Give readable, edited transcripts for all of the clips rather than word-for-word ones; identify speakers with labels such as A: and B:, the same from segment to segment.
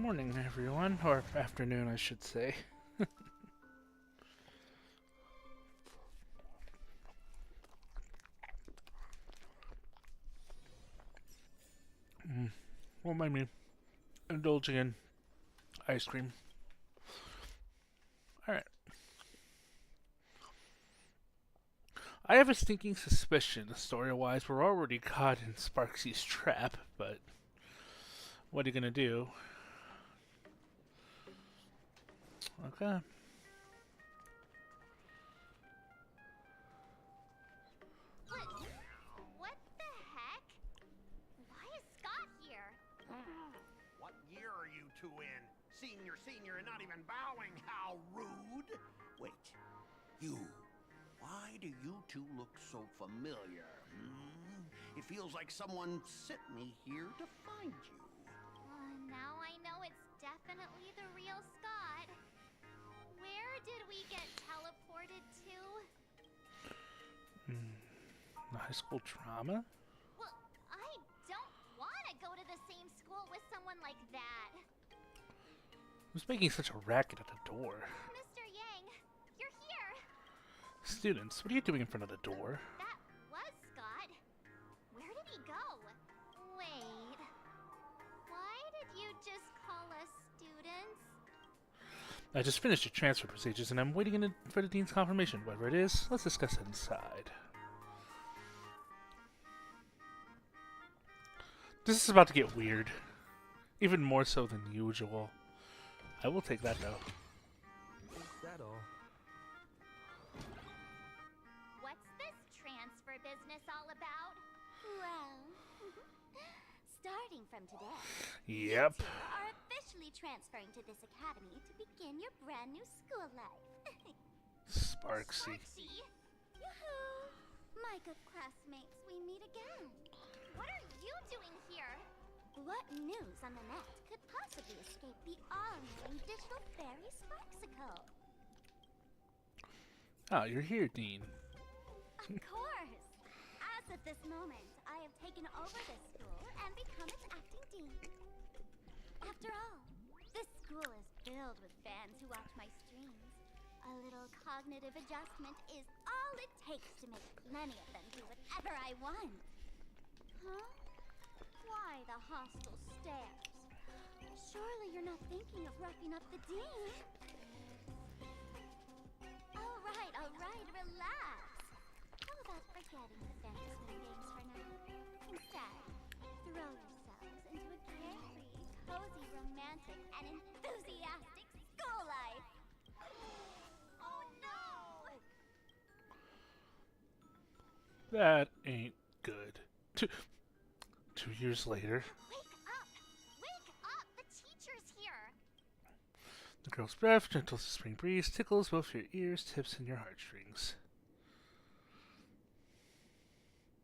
A: Morning, everyone, or afternoon, I should say. Won't mind me indulging in ice cream. Alright. I have a stinking suspicion, story-wise, we're already caught in Sparksy's trap, but what are you gonna do? Okay.
B: What the heck? Why is Scott here?
C: What year are you two in? Senior, and not even bowing. How rude. Wait, you. Why do you two look so familiar? It feels like someone sent me here to find you.
B: Now I know it's definitely the real Scott. Where did we get teleported to?
A: The high school drama?
B: Well, I don't want to go to the same school with someone like that.
A: Who's making such a racket at the door?
B: Mr. Yang, you're here.
A: Students, what are you doing in front of the door?
B: That was Scott. Where did he go? Wait. Why did you just call us students?
A: I just finished your transfer procedures and I'm waiting for the dean's confirmation. Whatever it is, let's discuss it inside. This is about to get weird. Even more so than usual. I will take that though.
D: Is that all?
B: What's this transfer business all about? Well, starting from today,
A: Yep.
B: you two are officially transferring to this academy to begin your brand new school life.
A: Sparksy.
B: Yoo-hoo! My good classmates, we meet again. What are you doing here? What news on the net could possibly escape the all-knowing digital fairy Sparksicle?
A: Oh, you're here, Dean.
B: Of course! As of this moment, I have taken over this school and become its acting dean. After all, this school is filled with fans who watch my streams. A little cognitive adjustment is all it takes to make plenty of them do whatever I want. Huh? Why the hostile stares? Surely you're not thinking of roughing up the dean? All right, relax. How about forgetting the fantasy games for now? Instead, throw yourselves into a carefree, cozy, romantic, and enthusiastic school life. Oh no!
A: That ain't good. 2 years later.
B: Wake up! Wake up! The teacher's here!
A: The girl's breath, gentle as a spring breeze, tickles both your ears, tips, and your heartstrings.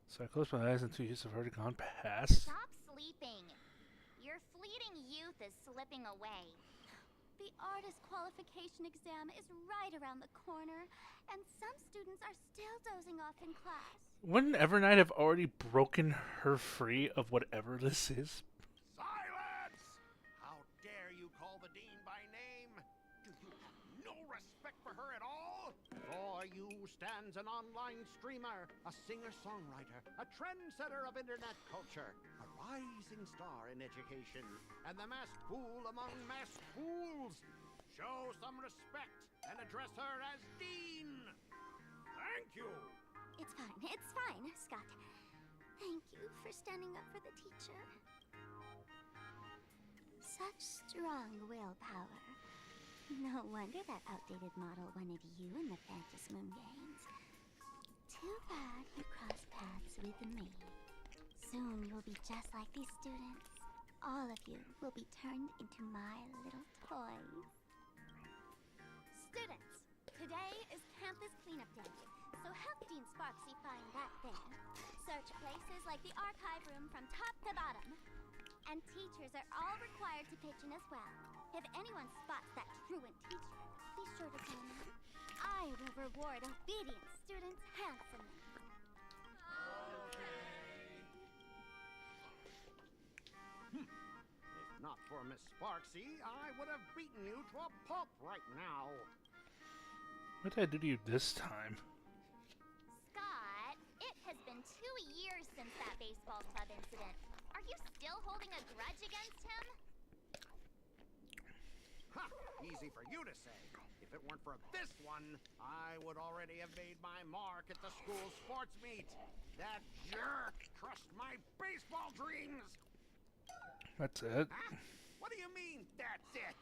A: So I close my eyes and 2 years have already gone past.
B: Stop sleeping. Your fleeting youth is slipping away. The artist qualification exam is right around the corner, and some students are still dozing off in class.
A: Wouldn't Evernight have already broken her free of whatever this is?
C: Silence! How dare you call the dean by name? Do you have no respect for her at all? Before you stands an online streamer, a singer-songwriter, a trendsetter of internet culture, a rising star in education, and the masked fool among masked fools. Show some respect and address her as dean. Thank you.
B: It's fine, Scott. Thank you for standing up for the teacher. Such strong willpower. No wonder that outdated model wanted you in the Phantasmoon games. Too bad you crossed paths with me. Soon you'll be just like these students. All of you will be turned into my little toys. Students, today is campus cleanup day. So help Dean Sparksy find that thing. Search places like the archive room from top to bottom. And teachers are all required to pitch in as well. If anyone spots that truant teacher, be sure to tell me. I will reward obedient students handsomely.
C: If not not for Miss Sparksy, I would have beaten you to a pulp right now.
A: What did I do to you this time?
B: Scott, it has been 2 years since that baseball club incident. Are you still holding a grudge against him?
C: Ha! Easy for you to say. If it weren't for this one, I would already have made my mark at the school sports meet. That jerk crushed my baseball dreams!
A: That's it.
C: Huh? What do you mean, that's it?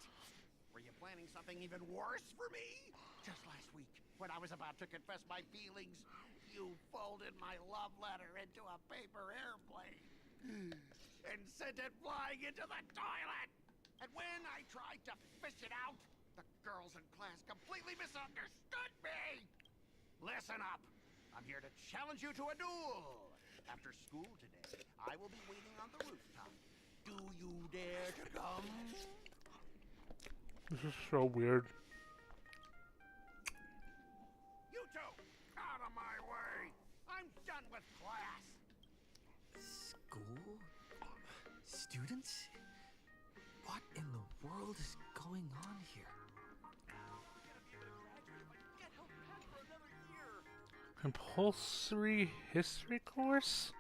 C: Were you planning something even worse for me? Just last week, when I was about to confess my feelings, you folded my love letter into a paper airplane and sent it flying into the toilet. And when I tried to fish it out, the girls in class completely misunderstood me. Listen up. I'm here to challenge you to a duel. After school today, I will be waiting on the rooftop. Do you dare to come?
A: This is so weird.
C: You two, out of my way. I'm done with class.
D: School? Students? What in the world is going on here?
A: Compulsory history course?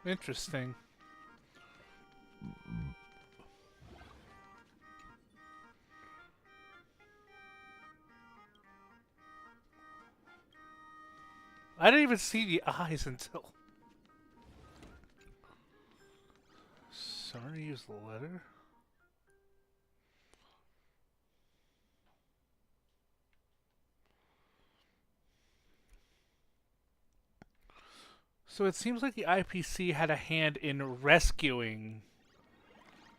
A: Interesting. I didn't even see the eyes until. Sorry to use the letter. So it seems like the IPC had a hand in rescuing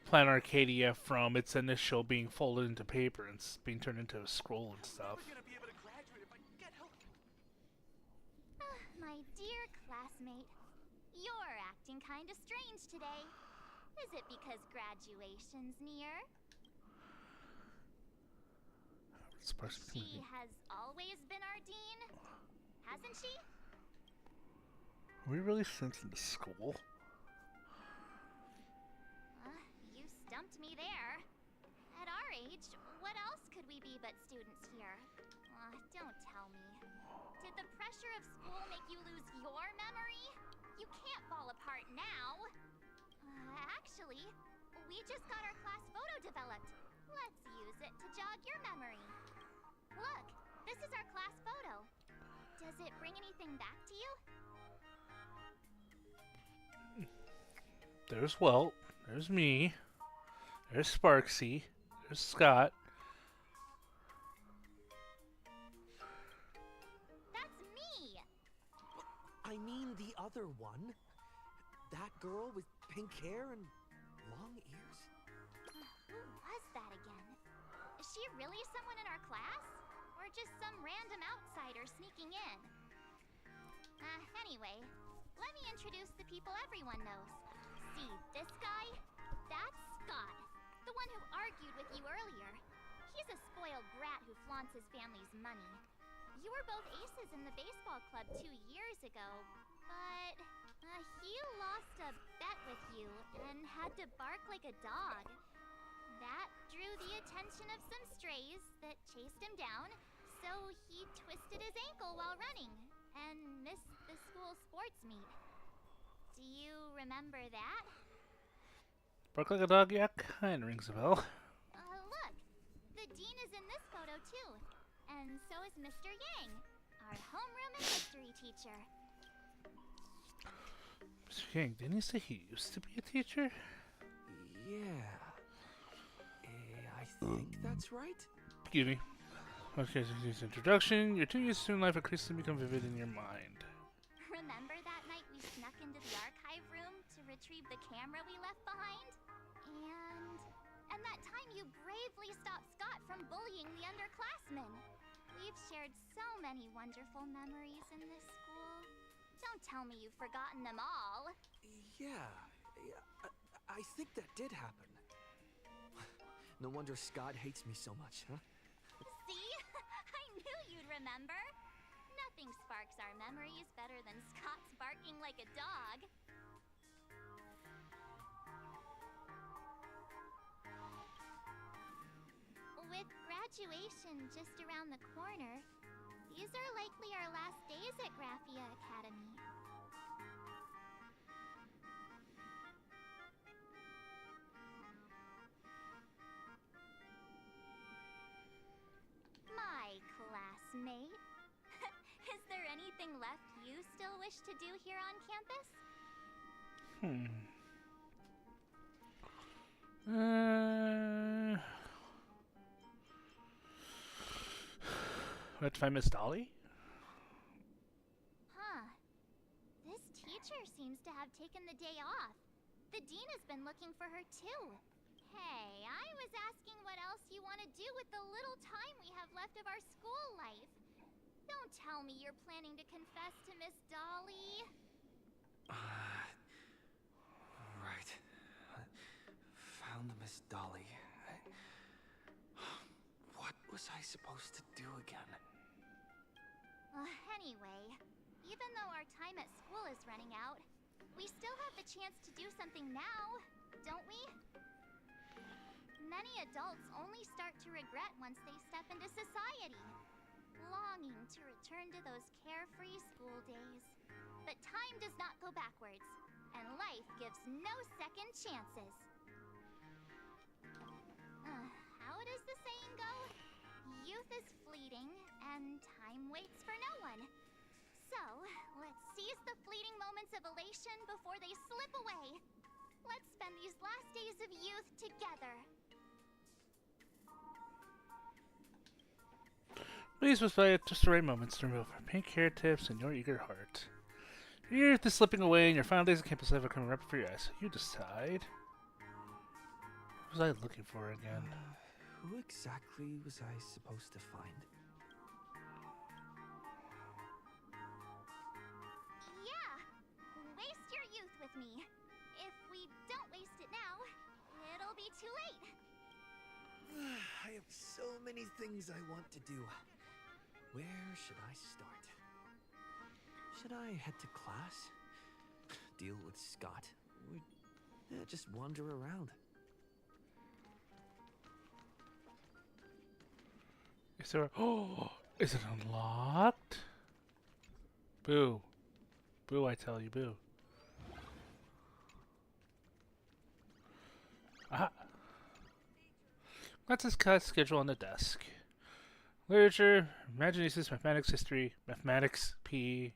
A: Plan Arcadia from its initial being folded into paper and being turned into a scroll and stuff.
B: My dear classmate, you're acting kinda strange today. Is it because graduation's near? She has always been our dean, hasn't she?
A: Are we really sent into school?
B: You stumped me there. At our age, what else could we be but students here? Don't tell me. Did the pressure of school make you lose your memory? You can't fall apart now. Actually, we just got our class photo developed. Let's use it to jog your memory. Look, this is our class photo. Does it bring anything back to you?
A: There's Welt. There's me. There's Sparksy. There's Scott.
B: That's me!
D: I mean the other one. That girl with pink hair and long ears?
B: Who was that again? Is she really someone in our class? Or just some random outsider sneaking in? Anyway, let me introduce the people everyone knows. See, this guy? That's Scott, the one who argued with you earlier. He's a spoiled brat who flaunts his family's money. You were both aces in the baseball club 2 years ago, but he lost a bet with you and had to bark like a dog. That drew the attention of some strays that chased him down, so he twisted his ankle while running and missed the school sports meet. Do you remember that?
A: Bark like a dog, yeah, kinda rings a bell.
B: Look, the dean is in this photo too, and so is Mr. Yang, our homeroom and history teacher.
A: Mr. Yang, didn't he say he used to be a teacher?
D: Yeah. I think that's right.
A: Excuse me. Okay, so this introduction. Your 2 years soon life increasingly become vivid in your mind.
B: Remember that night we snuck into the archive room to retrieve the camera we left behind? And that time you bravely stopped Scott from bullying the underclassmen. We've shared so many wonderful memories in this school. Don't tell me you've forgotten them all.
D: Yeah. I think that did happen. No wonder Scott hates me so much, huh?
B: See? I knew you'd remember. Nothing sparks our memories better than Scott's barking like a dog. With graduation just around the corner, these are likely our last days at Graphia Academy. My classmate. Is there anything left you still wish to do here on campus?
A: We have to find Miss Dolly?
B: Huh. This teacher seems to have taken the day off. The dean has been looking for her too. Hey, I was asking what else you want to do with the little time we have left of our school life. Don't tell me you're planning to confess to Miss Dolly.
D: Right. Found Miss Dolly. What was I supposed to do again?
B: Anyway, even though our time at school is running out, we still have the chance to do something now, don't we? Many adults only start to regret once they step into society, longing to return to those carefree school days. But time does not go backwards, and life gives no second chances. How does the saying go? Youth is fleeting, and time waits for no one. So, let's seize the fleeting moments of elation before they slip away. Let's spend these last days of youth together.
A: Please display at just the right moments to remove pink hair tips and your eager heart. Your youth is slipping away and your final days of campus life are coming right before your eyes. You decide. What was I looking for again?
D: Who exactly was I supposed to find?
B: Yeah! Waste your youth with me. If we don't waste it now, it'll be too late.
D: I have so many things I want to do. Where should I start? Should I head to class? Deal with Scott? Or just wander around?
A: Is there? Oh, is it unlocked? Boo. Boo, I tell you, boo. Ah. That's his class schedule on the desk. Literature, Imaginations, Mathematics, History, Mathematics, PE,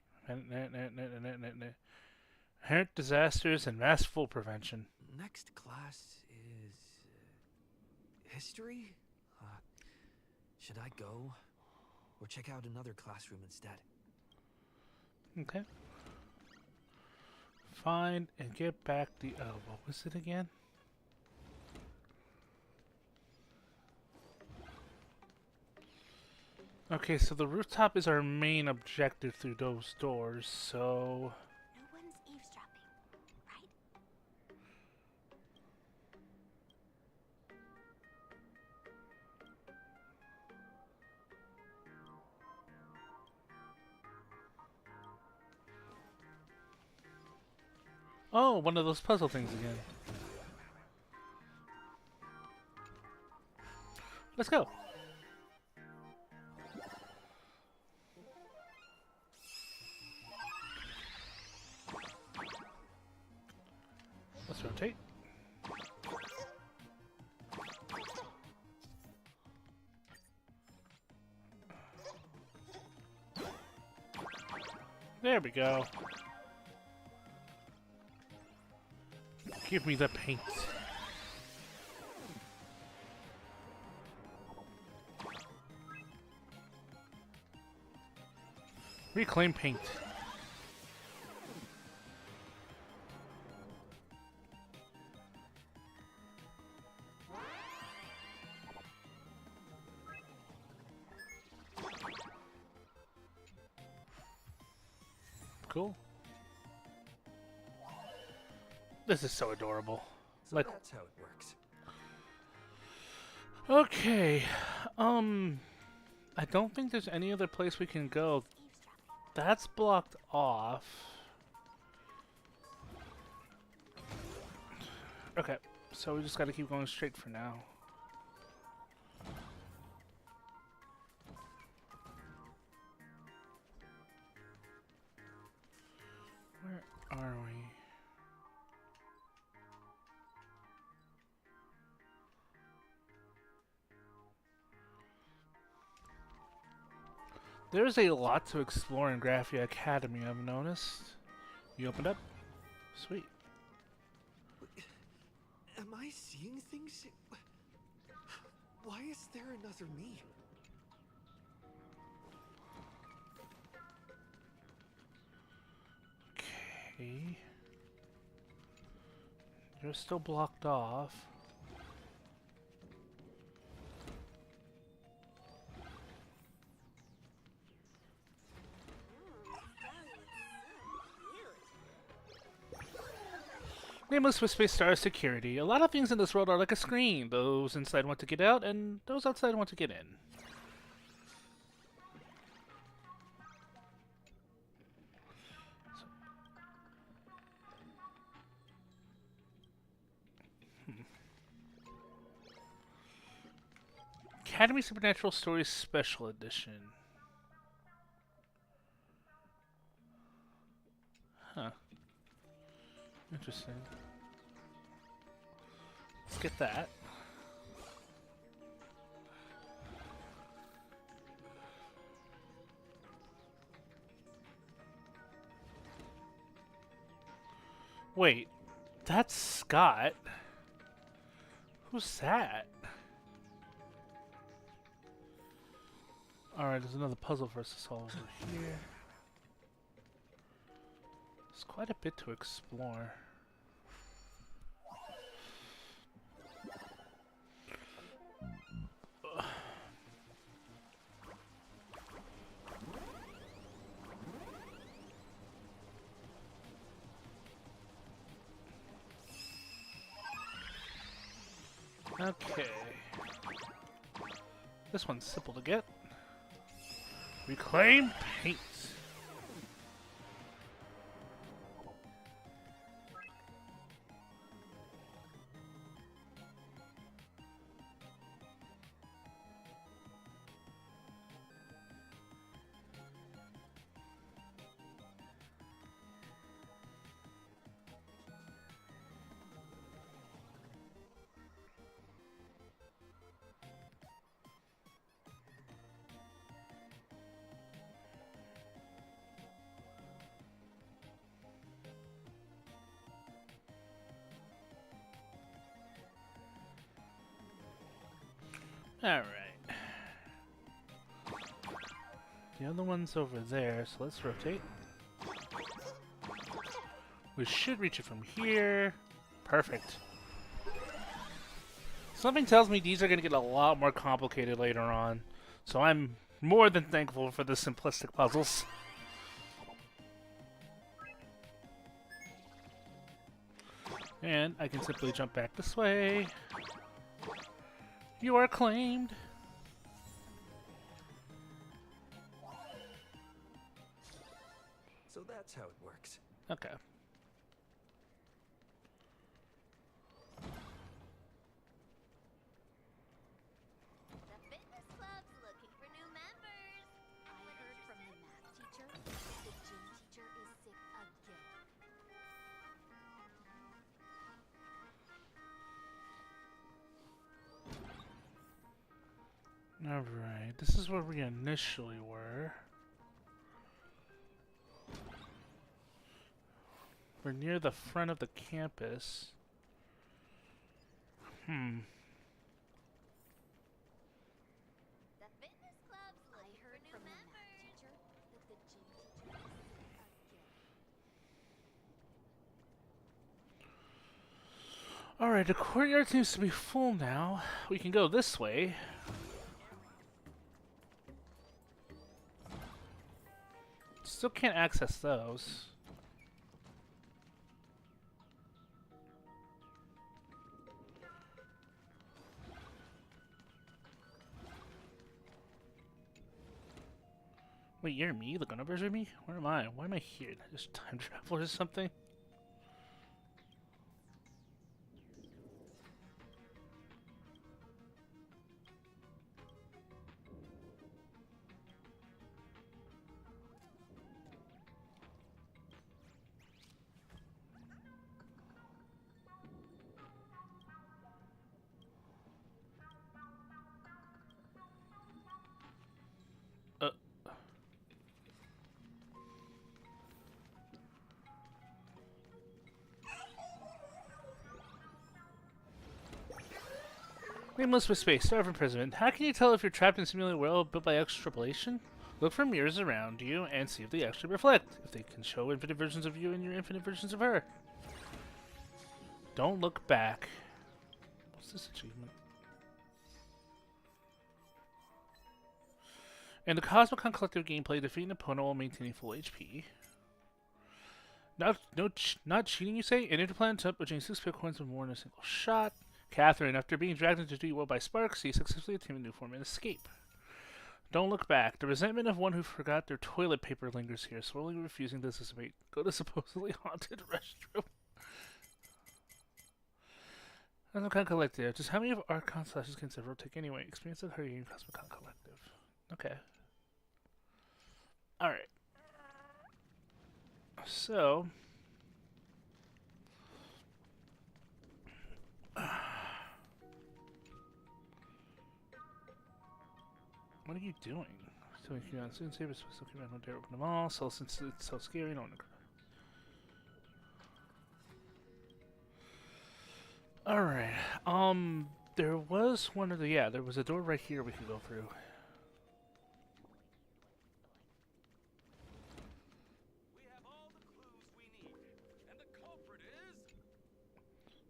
A: Inherent Disasters, and Masterful Prevention.
D: Next class is... history? Should I go? Or check out another classroom instead?
A: Okay. Find and get back the... Oh, what was it again? Okay, so the rooftop is our main objective through those doors, so...
B: No one's eavesdropping, right?
A: Oh, one of those puzzle things again. Let's go. Let's rotate. There we go. Give me the paint. Reclaim paint. Cool. This is so adorable.
D: So
A: Like,
D: that's how it works.
A: okay. I don't think there's any other place we can go. That's blocked off. Okay, so we just gotta keep going straight for now. Where are we? There's a lot to explore in Graphia Academy, I've noticed. You opened up? Sweet.
D: Am I seeing things? Why is there another me?
A: Okay. You're still blocked off. Nameless with Space Star Security. A lot of things in this world are like a screen. Those inside want to get out, and those outside want to get in. Academy Supernatural Stories Special Edition. Huh. Interesting. Let's get that. Wait, that's Scott. Who's that? Alright, there's another puzzle for us to solve over here. There's quite a bit to explore. Okay. This one's simple to get. Reclaim paint. Alright. The other one's over there, so let's rotate. We should reach it from here. Perfect. Something tells me these are going to get a lot more complicated later on, so I'm more than thankful for the simplistic puzzles. And I can simply jump back this way. You are claimed.
D: So that's how it works.
A: Okay.
B: The fitness club's looking for new members. I heard from the math teacher that the gym teacher is sick again.
A: Alright, this is where we initially were. We're near the front of the campus.
B: The fitness club's looking for new members. I heard from the math teacher that the gym teacher
A: Alright, the courtyard seems to be full now. We can go this way. Still can't access those. Wait, you're me? The Gunnovers are me? Where am I? Why am I here? Did I just time travel or something? Nameless with space, starved imprisonment. How can you tell if you're trapped in a simulated world built by extrapolation? Look for mirrors around you and see if they actually reflect. If they can show infinite versions of you and your infinite versions of her. Don't look back. What's this achievement? In the Cosmicon Collective gameplay, defeat an opponent while maintaining full HP. Not cheating, you say? An interplanet up between 6 Bitcoins and more in a single shot. Catherine, after being dragged into the world by Sparks, he successfully attained a new form and escape. Don't look back. The resentment of one who forgot their toilet paper lingers here, slowly refusing to dissipate. Go to supposedly haunted restroom. Cosmicon Collective. Just how many of Archon slashes can several take anyway? Experience of Hurricane Cosmicon Collective. Okay. Alright. So... what are you doing? So you can soon save us, so no dare open them all. So since it's so scary, no one. Alright. There was one of the there was a door right here we could go through.
C: We have all the clues we need, and the culprit is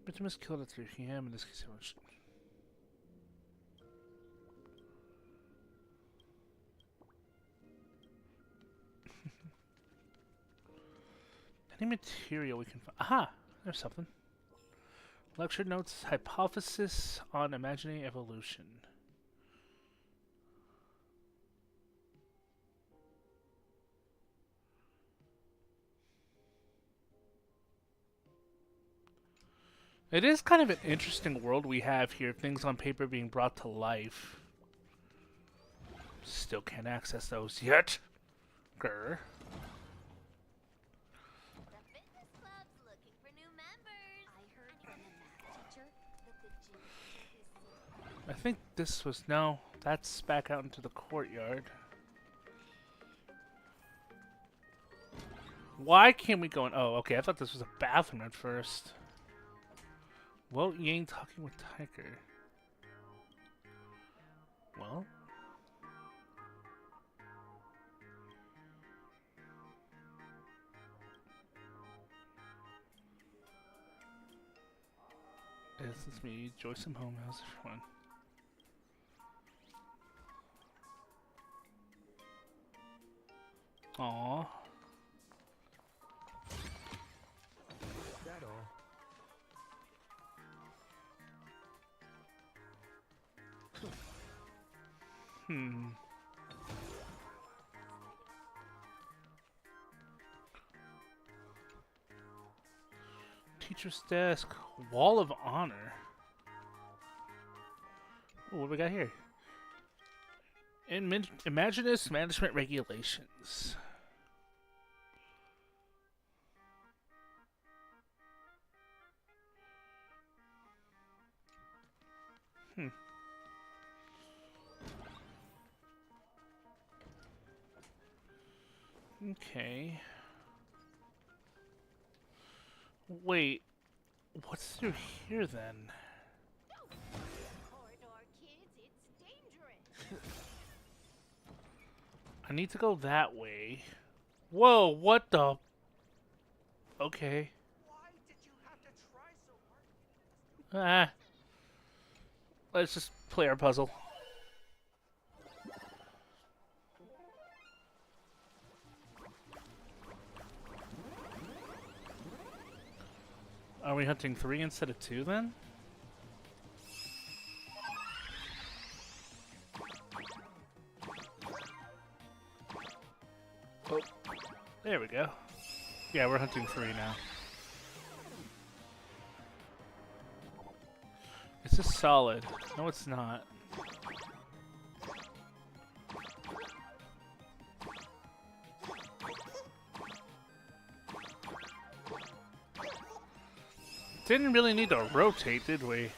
A: Bitumus killed at 3 p.m. in this case. Any material we can find. Aha! There's something. Lecture notes, hypothesis on imagining evolution. It is kind of an interesting world we have here, things on paper being brought to life. Still can't access those yet. Grr. I think this was no. That's back out into the courtyard. Why can't we go in? Oh, okay. I thought this was a bathroom at first. Well, you ain't talking with Tiger. Well. This is me, Joyce and home. How's everyone? Aww.
D: That all?
A: Teacher's desk. Wall of honor. Ooh, what do we got here? Imaginist management regulations. Okay. Wait, what's through here then?
B: Corridor kids, it's dangerous.
A: I need to go that way. Whoa, what the? Okay.
C: why did you have to try so
A: Ah. Let's just play our puzzle. Are we hunting 3 instead of 2 then? Oh, there we go. Yeah, we're hunting 3 now. Is this solid? No, it's not. Didn't really need to rotate, did we?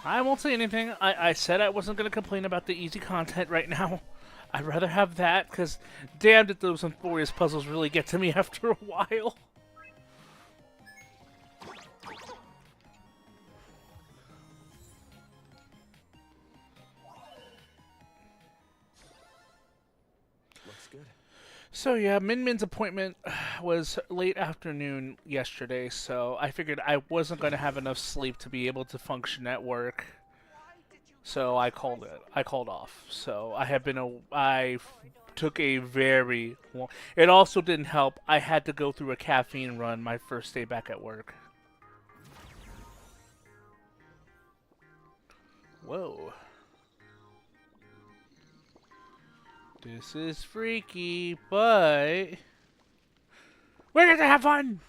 A: I won't say anything. I said I wasn't going to complain about the easy content right now. I'd rather have that, because damn did those Emporious puzzles really get to me after a while.
D: Looks good.
A: So yeah, Min Min's appointment was late afternoon yesterday, so I figured I wasn't going to have enough sleep to be able to function at work. So I called it. I called off. So I took a very long... It also didn't help. I had to go through a caffeine run my first day back at work. Whoa. This is freaky, but we're gonna have fun!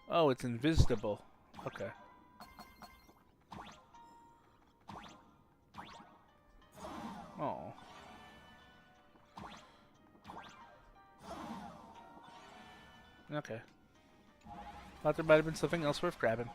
A: Oh, it's invisible. Okay. Oh. Okay. Thought there might have been something else worth grabbing.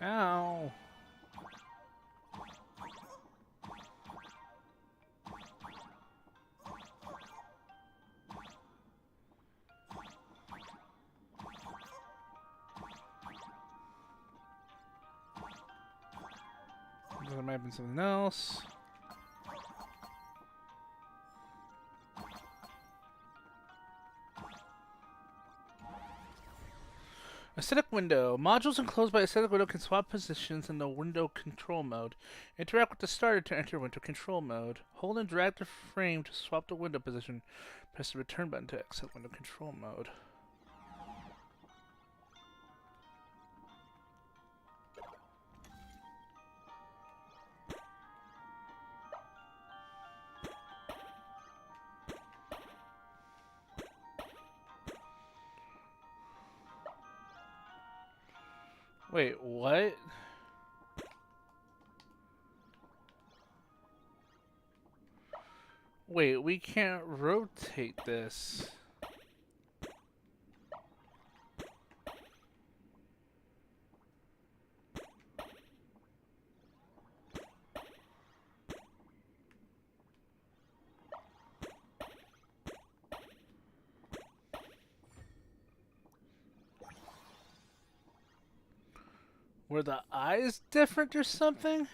A: Ow. There might have been something else. Aesthetic window. Modules enclosed by aesthetic window can swap positions in the window control mode. Interact with the starter to enter window control mode. Hold and drag the frame to swap the window position. Press the return button to exit window control mode. Wait, what? Wait, we can't rotate this. Were the eyes different or something?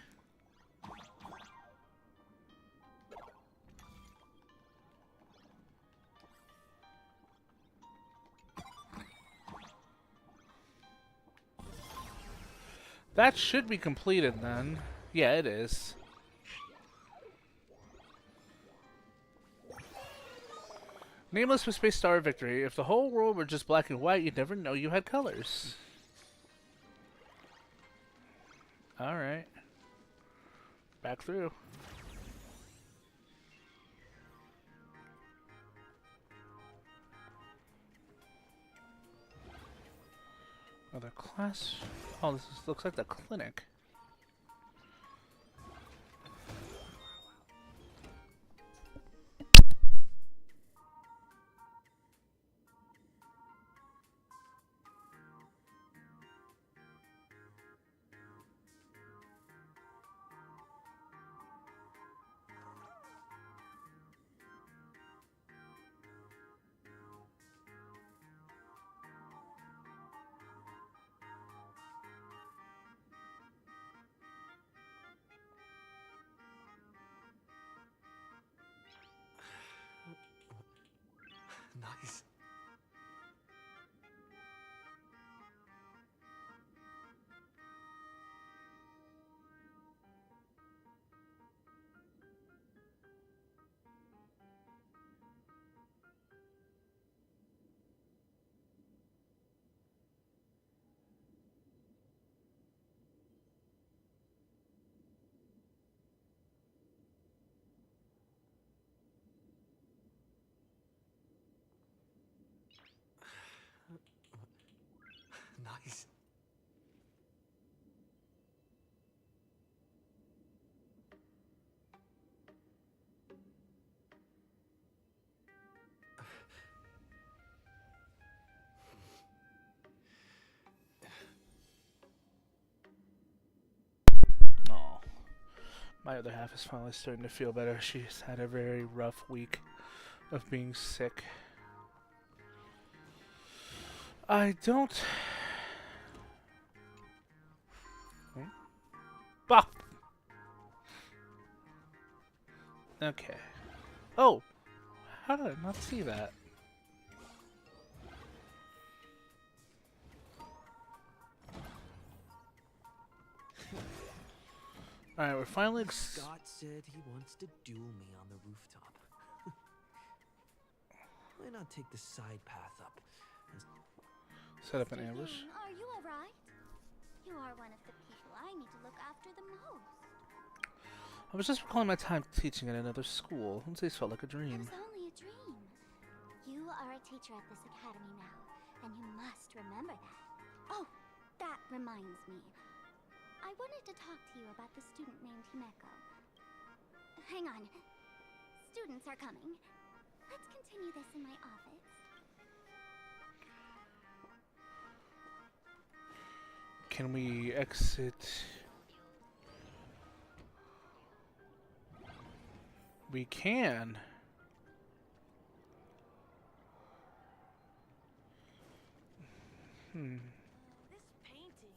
A: That should be completed then. Yeah, it is. Nameless with Space Star Victory. If the whole world were just black and white, you'd never know you had colors. Alright. Back through. Other class. Oh, looks like the clinic. My other half is finally starting to feel better. She's had a very rough week of being sick. I don't... Bah! Okay. Oh! How did I not see that? Alright, we're finally...
D: Scott said he wants to duel me on the rooftop. Why not take the side path up?
A: Set up an
B: Mr.
A: ambush.
B: King, are you alright? You are one of the people I need to look after the most.
A: I was just recalling my time teaching at another school. Wednesdays felt like a
B: It
A: dream.
B: was only a dream. You are a teacher at this academy now, and you must remember that. Oh, that reminds me. I wanted to talk to you about the student named Himeko. Hang on. Students are coming. Let's continue this in my office.
A: Can we exit? We can.
E: This painting.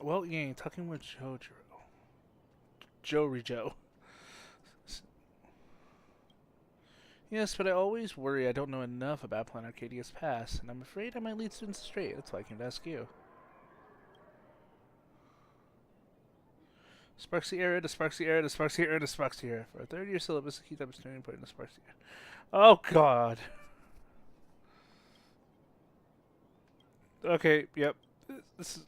A: Well, you ain't talking with Joe. Yes, but I always worry I don't know enough about Plan Arcadia's past, and I'm afraid I might lead students astray. That's why I came to ask you. Sparksy era to Sparksy era to Sparksy era to Sparksy era. For a third-year syllabus, keep up turning point in the Sparksy era. Oh, God. Okay, yep. This is...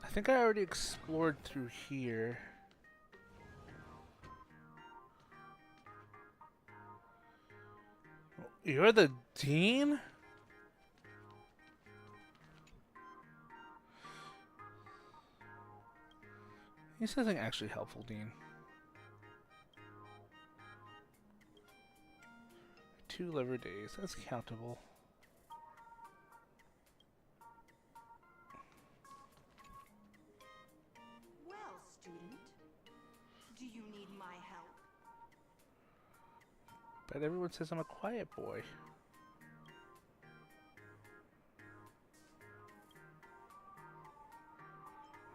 A: I think I already explored through here. You're the dean? He's something actually helpful, Dean. 2 liver days. That's countable.
E: Well, student, do you need my help?
A: But everyone says I'm a quiet boy.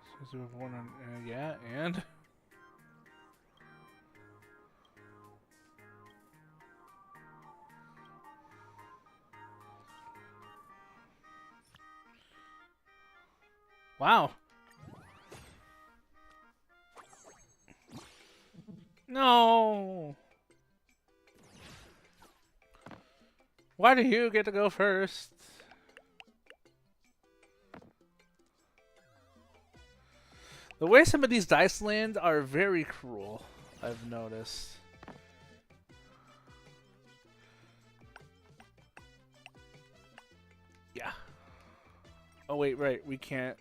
A: Says you were born on, yeah, and? Wow. No. Why do you get to go first? The way some of these dice land are very cruel, I've noticed. Yeah. Oh wait, right, we can't.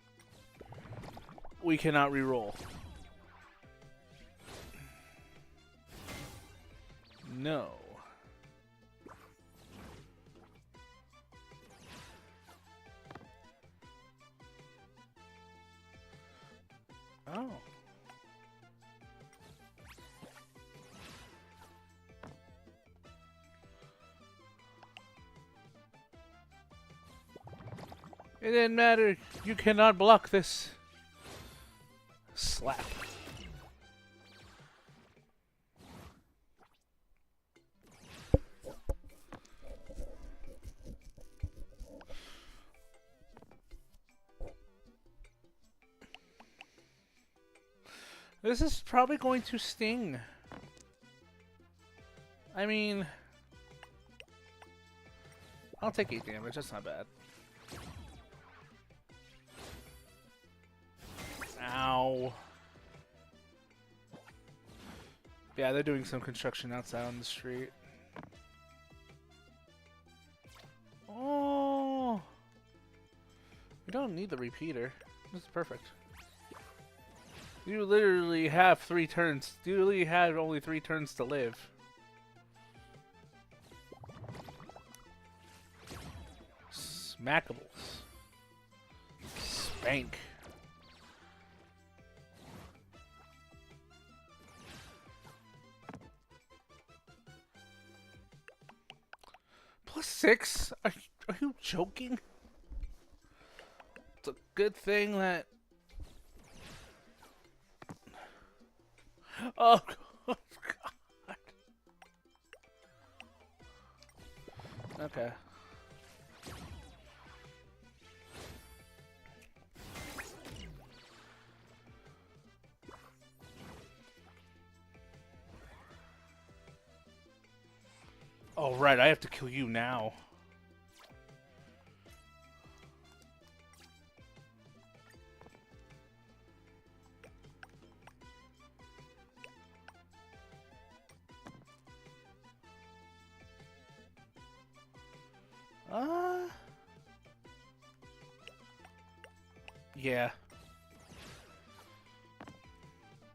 A: We cannot re-roll. No. Oh. It didn't matter. You cannot block this. Slap. This is probably going to sting. I mean, I'll take 8 damage. That's not bad. Ow. Yeah, they're doing some construction outside on the street. Oh. don't need the repeater. This is perfect. You literally have 3 turns. You literally have only 3 turns to live. Smackables. Spank. +6? Are you joking? It's a good thing that... Oh, God. Okay. Oh, right, I have to kill you now. Yeah.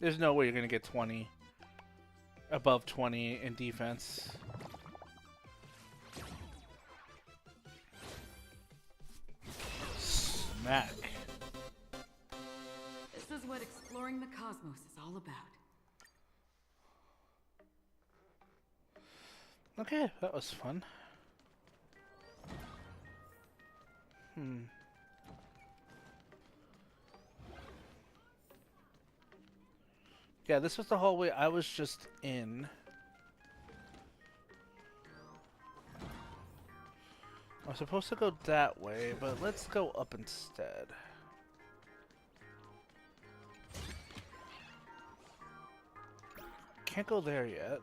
A: There's no way you're gonna get 20. Above 20 in defense. Smack.
E: This is what exploring the cosmos is all about.
A: Okay, that was fun. Yeah, this was the hallway I was just in. I was supposed to go that way, but let's go up instead. Can't go there yet.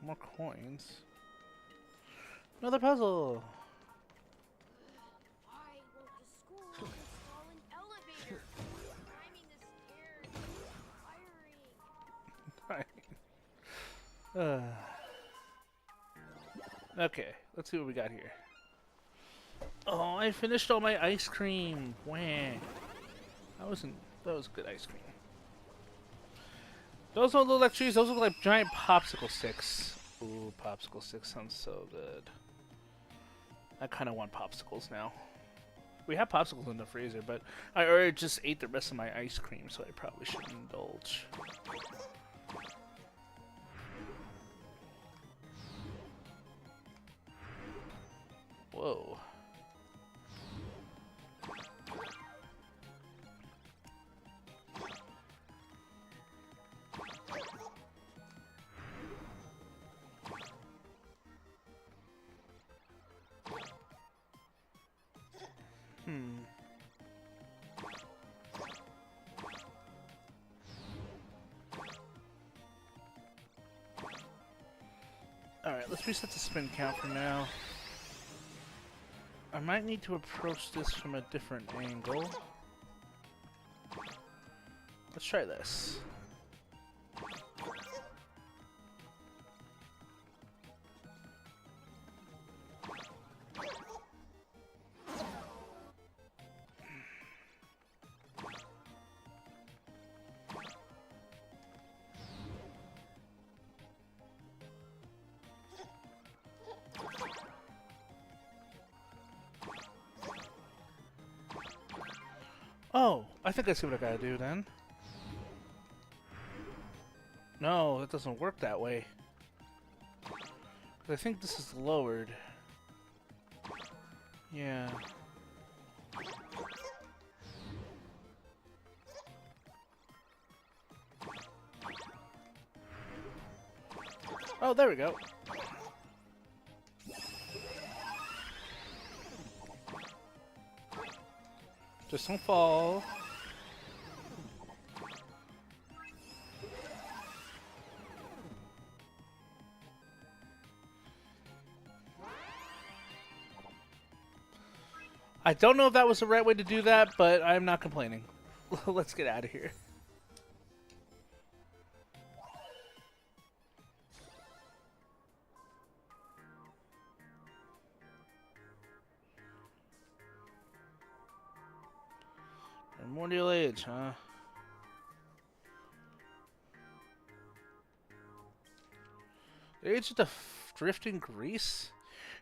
A: More coins. Another puzzle!
B: Why won't the school install an elevator? Climbing the stairs is tiring.
A: Okay, let's see what we got here. Oh, I finished all my ice cream! Wah! That was good ice cream. Those don't look like trees, those look like giant popsicle sticks. Ooh, popsicle sticks sounds so good. I kind of want popsicles now. We have popsicles in the freezer, but I already just ate the rest of my ice cream, so I probably shouldn't indulge. Whoa. Alright, let's reset the spin count for now. I might need to approach this from a different angle. Let's try this. Oh, I think I see what I gotta do then. No, that doesn't work that way. 'Cause I think this is lowered. Yeah. Oh, there we go. Just don't fall. I don't know if that was the right way to do that, but I'm not complaining. Let's get out of here. Primordial Age, huh? The Age of the Drifting Grease?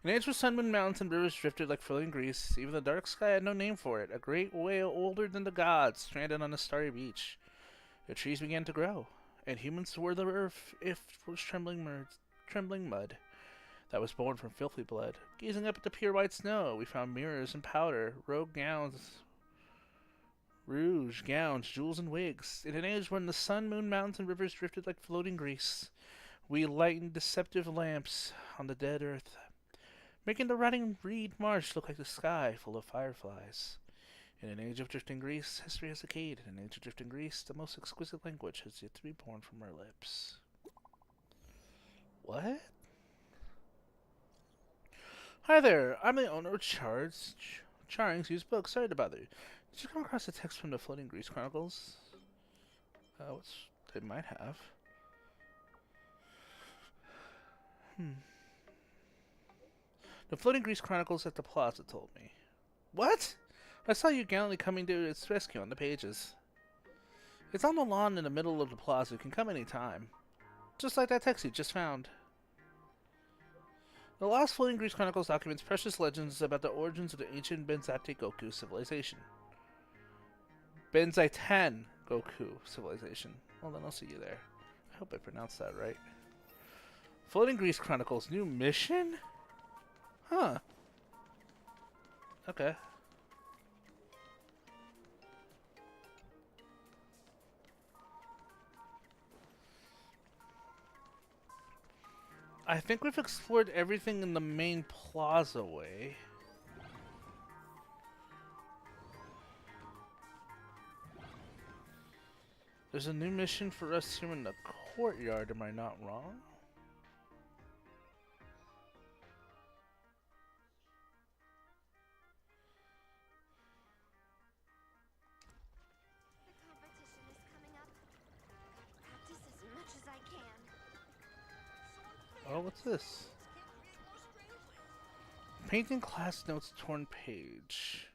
A: An age where sun, moon, mountains, and rivers drifted like floating grease. Even the dark sky had no name for it. A great whale older than the gods stranded on a starry beach. The trees began to grow, and humans were the earth if was trembling mud that was born from filthy blood. Gazing up at the pure white snow, we found mirrors and powder, rouge, gowns, jewels, and wigs. In an age when the sun, moon, mountains, and rivers drifted like floating grease, we lightened deceptive lamps on the dead earth, making the rotting reed marsh look like the sky full of fireflies. In an age of drifting Greece, history has decayed. In an age of drifting Greece, the most exquisite language has yet to be born from our lips. What? Hi there, I'm the owner of Charing's used book. Sorry to bother you. Did you come across a text from the Floating Greece Chronicles? They might have. The Floating Greece Chronicles at the Plaza told me. What? I saw you gallantly coming to its rescue on the pages. It's on the lawn in the middle of the plaza. You can come any time. Just like that text you just found. The Lost Floating Greece Chronicles documents precious legends about the origins of the ancient Benzate Goku civilization. Benzaitan Goku civilization. Well, then I'll see you there. I hope I pronounced that right. Floating Greece Chronicles new mission? Huh. Okay. I think we've explored everything in the main plaza way. There's a new mission for us here in the courtyard, am I not wrong?
B: The competition is coming up. Practice as much as I can.
A: Oh, what's this? Painting class notes torn page.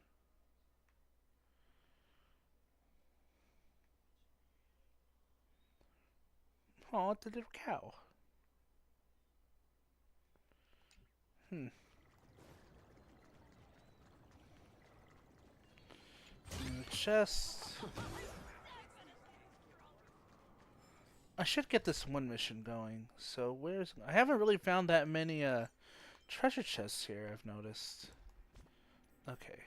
A: Oh, it's a little cow. In the chest. I should get this one mission going. So I haven't really found that many treasure chests here, I've noticed. Okay.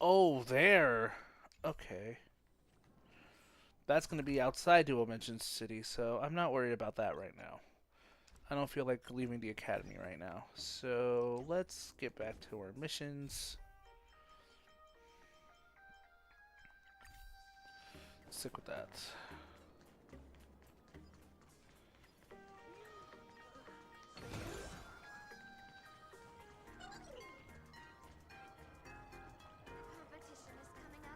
A: Oh, there. Okay. That's going to be outside Dual Dimension City, so I'm not worried about that right now. I don't feel like leaving the academy right now. So let's get back to our missions. Stick with that.
B: Competition is coming up.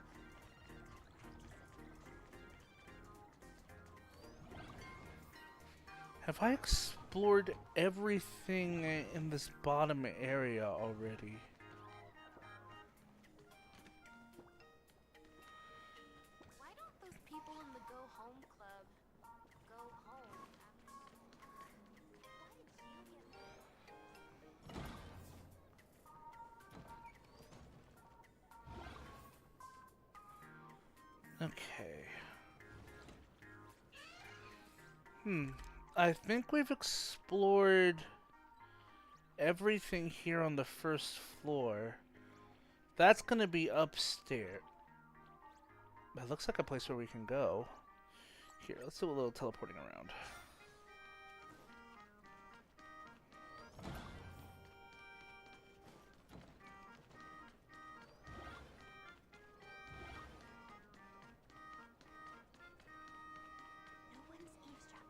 A: Have I explored everything in this bottom area already?
B: Why don't those people in the Go Home Club go home?
A: Okay. I think we've explored everything here on the first floor. That's gonna be upstairs. That looks like a place where we can go. Here, let's do a little teleporting around.
B: No one's eavesdropping,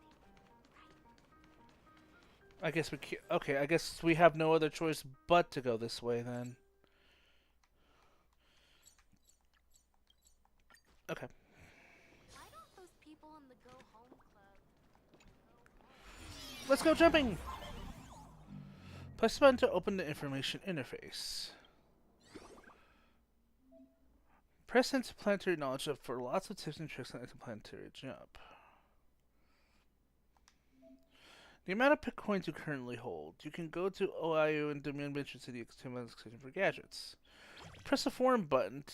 B: right?
A: I guess we can't. Okay, I guess we have no other choice but to go this way then. Okay.
B: Why don't those people in the Go Home Club
A: Let's go jumping! Press the button to open the information interface. Press interplanetary knowledge up for lots of tips and tricks on interplanetary jump. The amount of coins you currently hold. You can go to OIU and Dominion Mission City Extended for gadgets. Press the forum button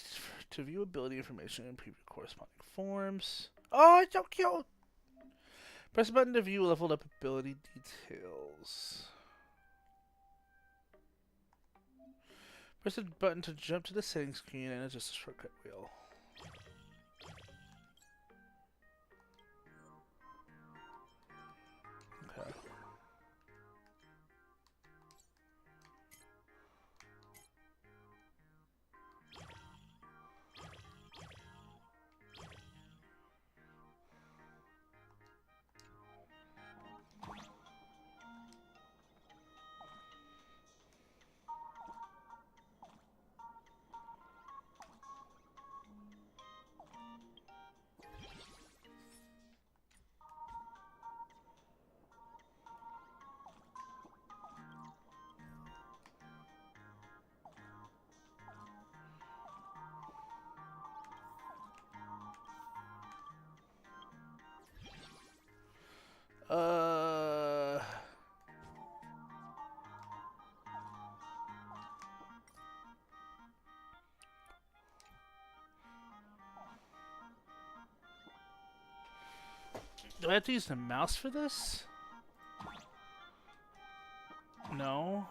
A: to view ability information and preview corresponding forms. Oh, it's so cute! Press the button to view leveled up ability details. Press the button to jump to the settings screen and adjust the shortcut wheel. Okay. Do I have to use the mouse for this? No.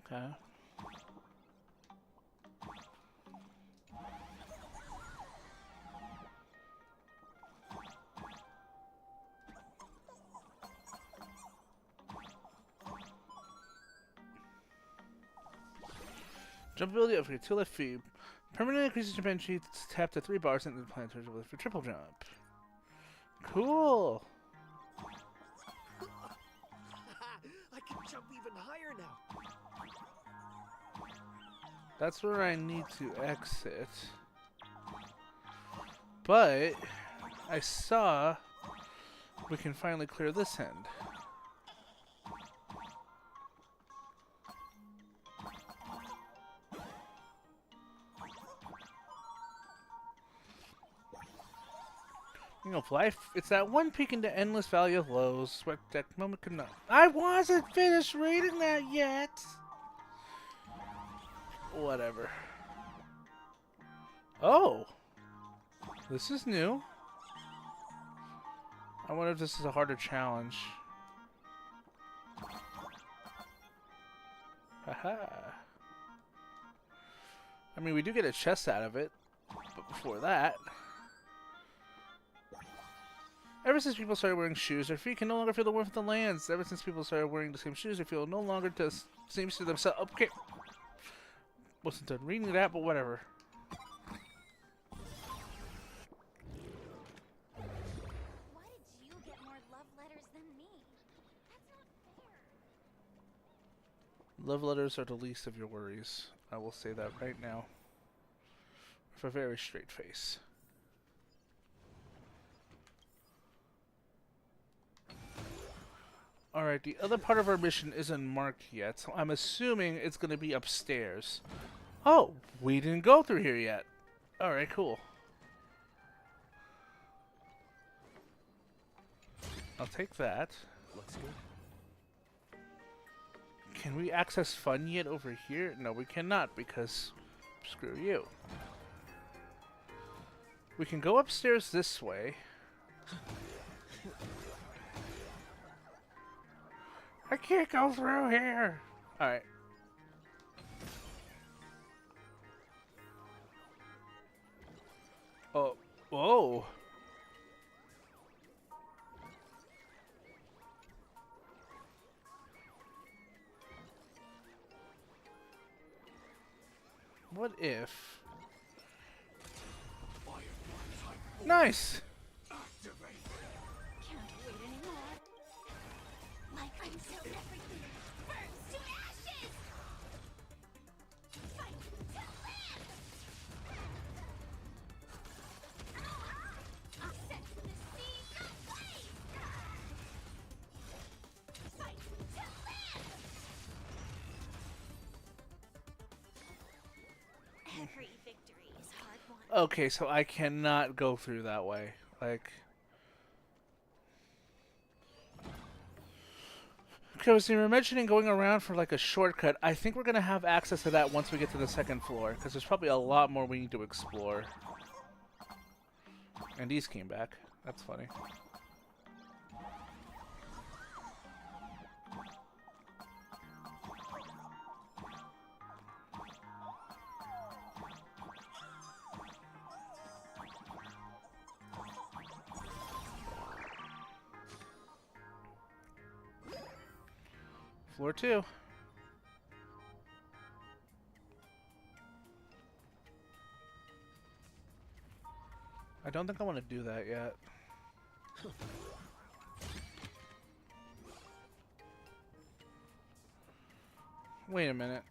A: Okay. Jump ability over your two left feet. Permanently increases your bench sheet. Tap the 3 bars into the planetary ability for triple jump. Cool.
D: I can jump even higher now.
A: That's where I need to exit. But I saw we can finally clear this end. Of life, it's that one peak into endless valley of lows. Sweat deck moment could not. I wasn't finished reading that yet. Whatever. Oh, this is new. I wonder if this is a harder challenge. Haha. I mean, we do get a chest out of it, but before that. Ever since people started wearing shoes, their feet can no longer feel the warmth of the lands. Ever since people started wearing the same shoes, they feel no longer the same to themselves. Okay. Wasn't done reading that, but whatever.
B: Why did you get more love letters than me? That's not fair.
A: Love letters are the least of your worries. I will say that right now. With a very straight face. Alright, the other part of our mission isn't marked yet, so I'm assuming it's going to be upstairs. Oh, we didn't go through here yet. Alright, cool. I'll take that.
D: Looks good.
A: Can we access fun yet over here? No, we cannot because screw you. We can go upstairs this way. I can't go through here. Alright. Oh, whoa. What if?
B: Can't
A: Nice.
B: wait anymore.
A: Okay, so I cannot go through that way. Like... Because you were mentioning going around for like a shortcut. I think we're going to have access to that once we get to the second floor. Because there's probably a lot more we need to explore. And these came back. That's funny. Floor 2. I don't think I want to do that yet. Wait a minute.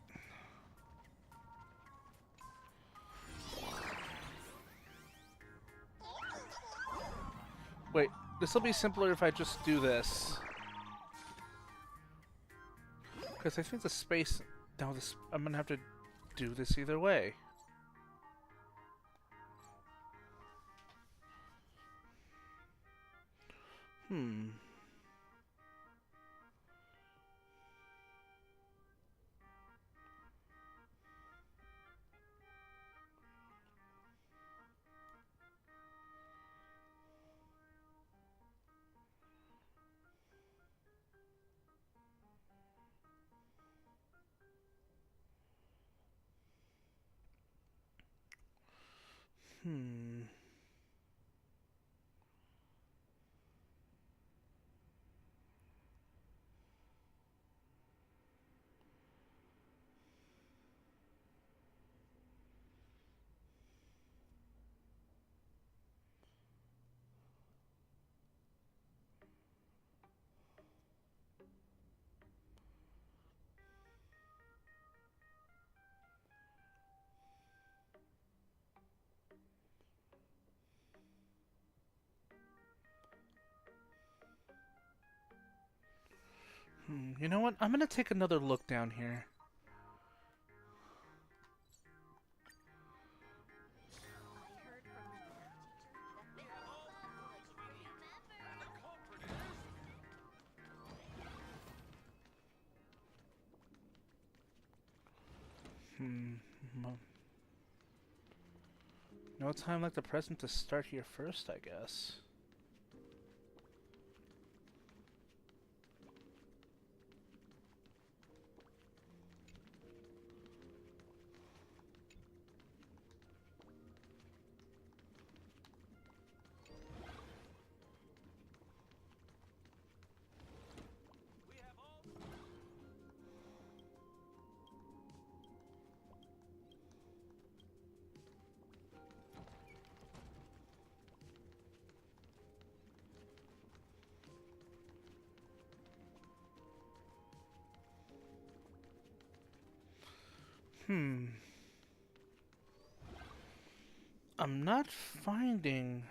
A: Wait, this will be simpler if I just do this. Because I think the space... Now this, I'm going to have to do this either way. Hmm. Hmm. You know what? I'm gonna take another look down here. No time like the present to start here first, I guess. I'm not finding...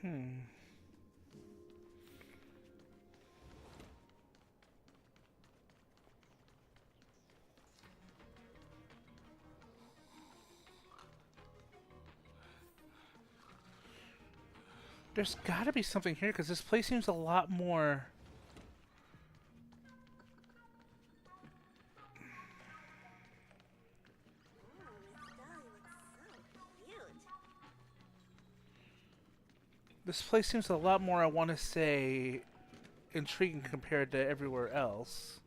A: Hmm. There's gotta be something here, because this place seems a lot more... This place seems a lot more, I want to say, intriguing compared to everywhere else.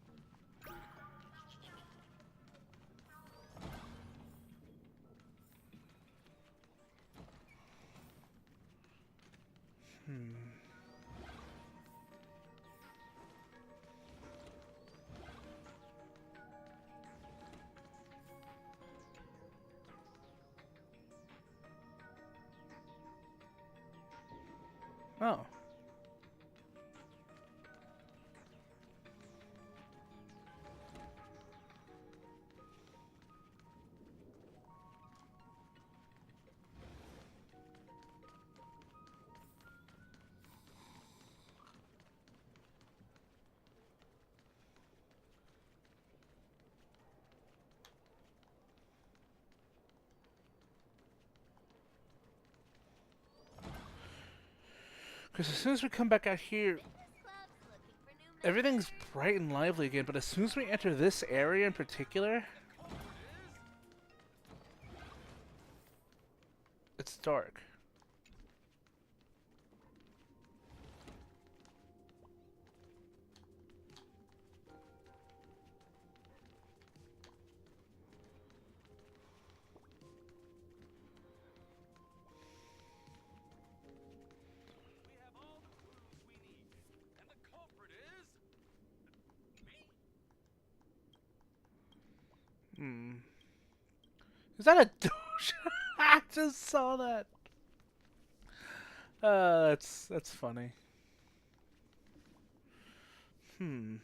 A: Hmm. Oh. Because as soon as we come back out here,
B: Club's looking for new members.
A: everything's bright and lively again, but as soon as we enter this area in particular, it's dark.
F: We have all the clues we need, and the culprit is me.
A: Hmm. Is that a Doge? I just saw that. That's funny. Hmm.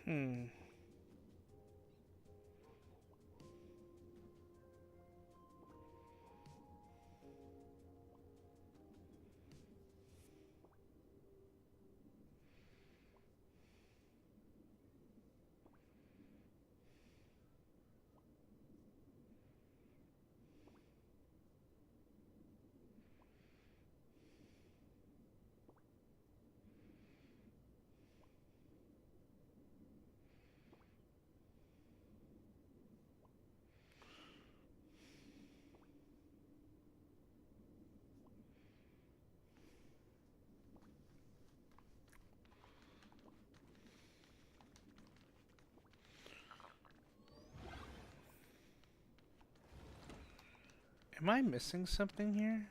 A: Hmm. Am I missing something here?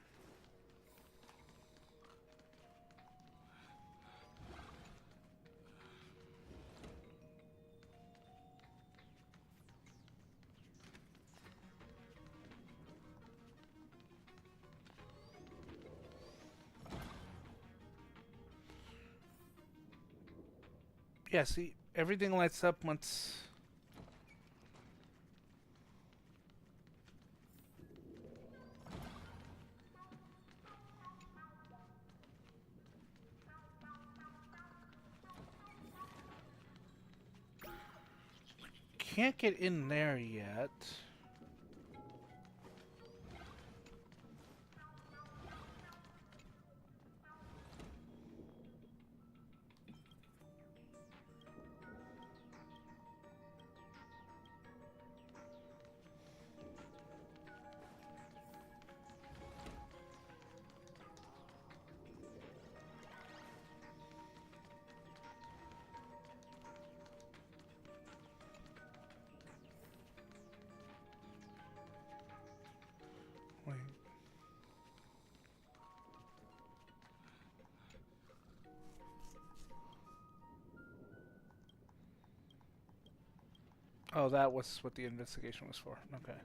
A: Yeah, see, everything lights up once. Can't get in there yet. Wait. Oh, that was what the investigation was for. Okay.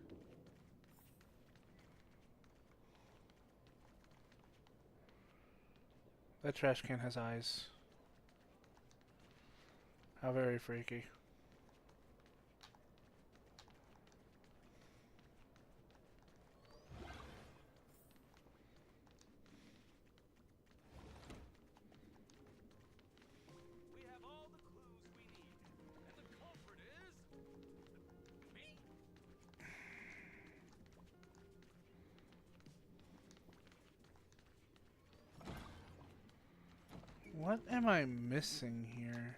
A: That trash can has eyes. How very freaky.
F: We have all the clues we need. And the culprit is... me?
A: What am I missing here?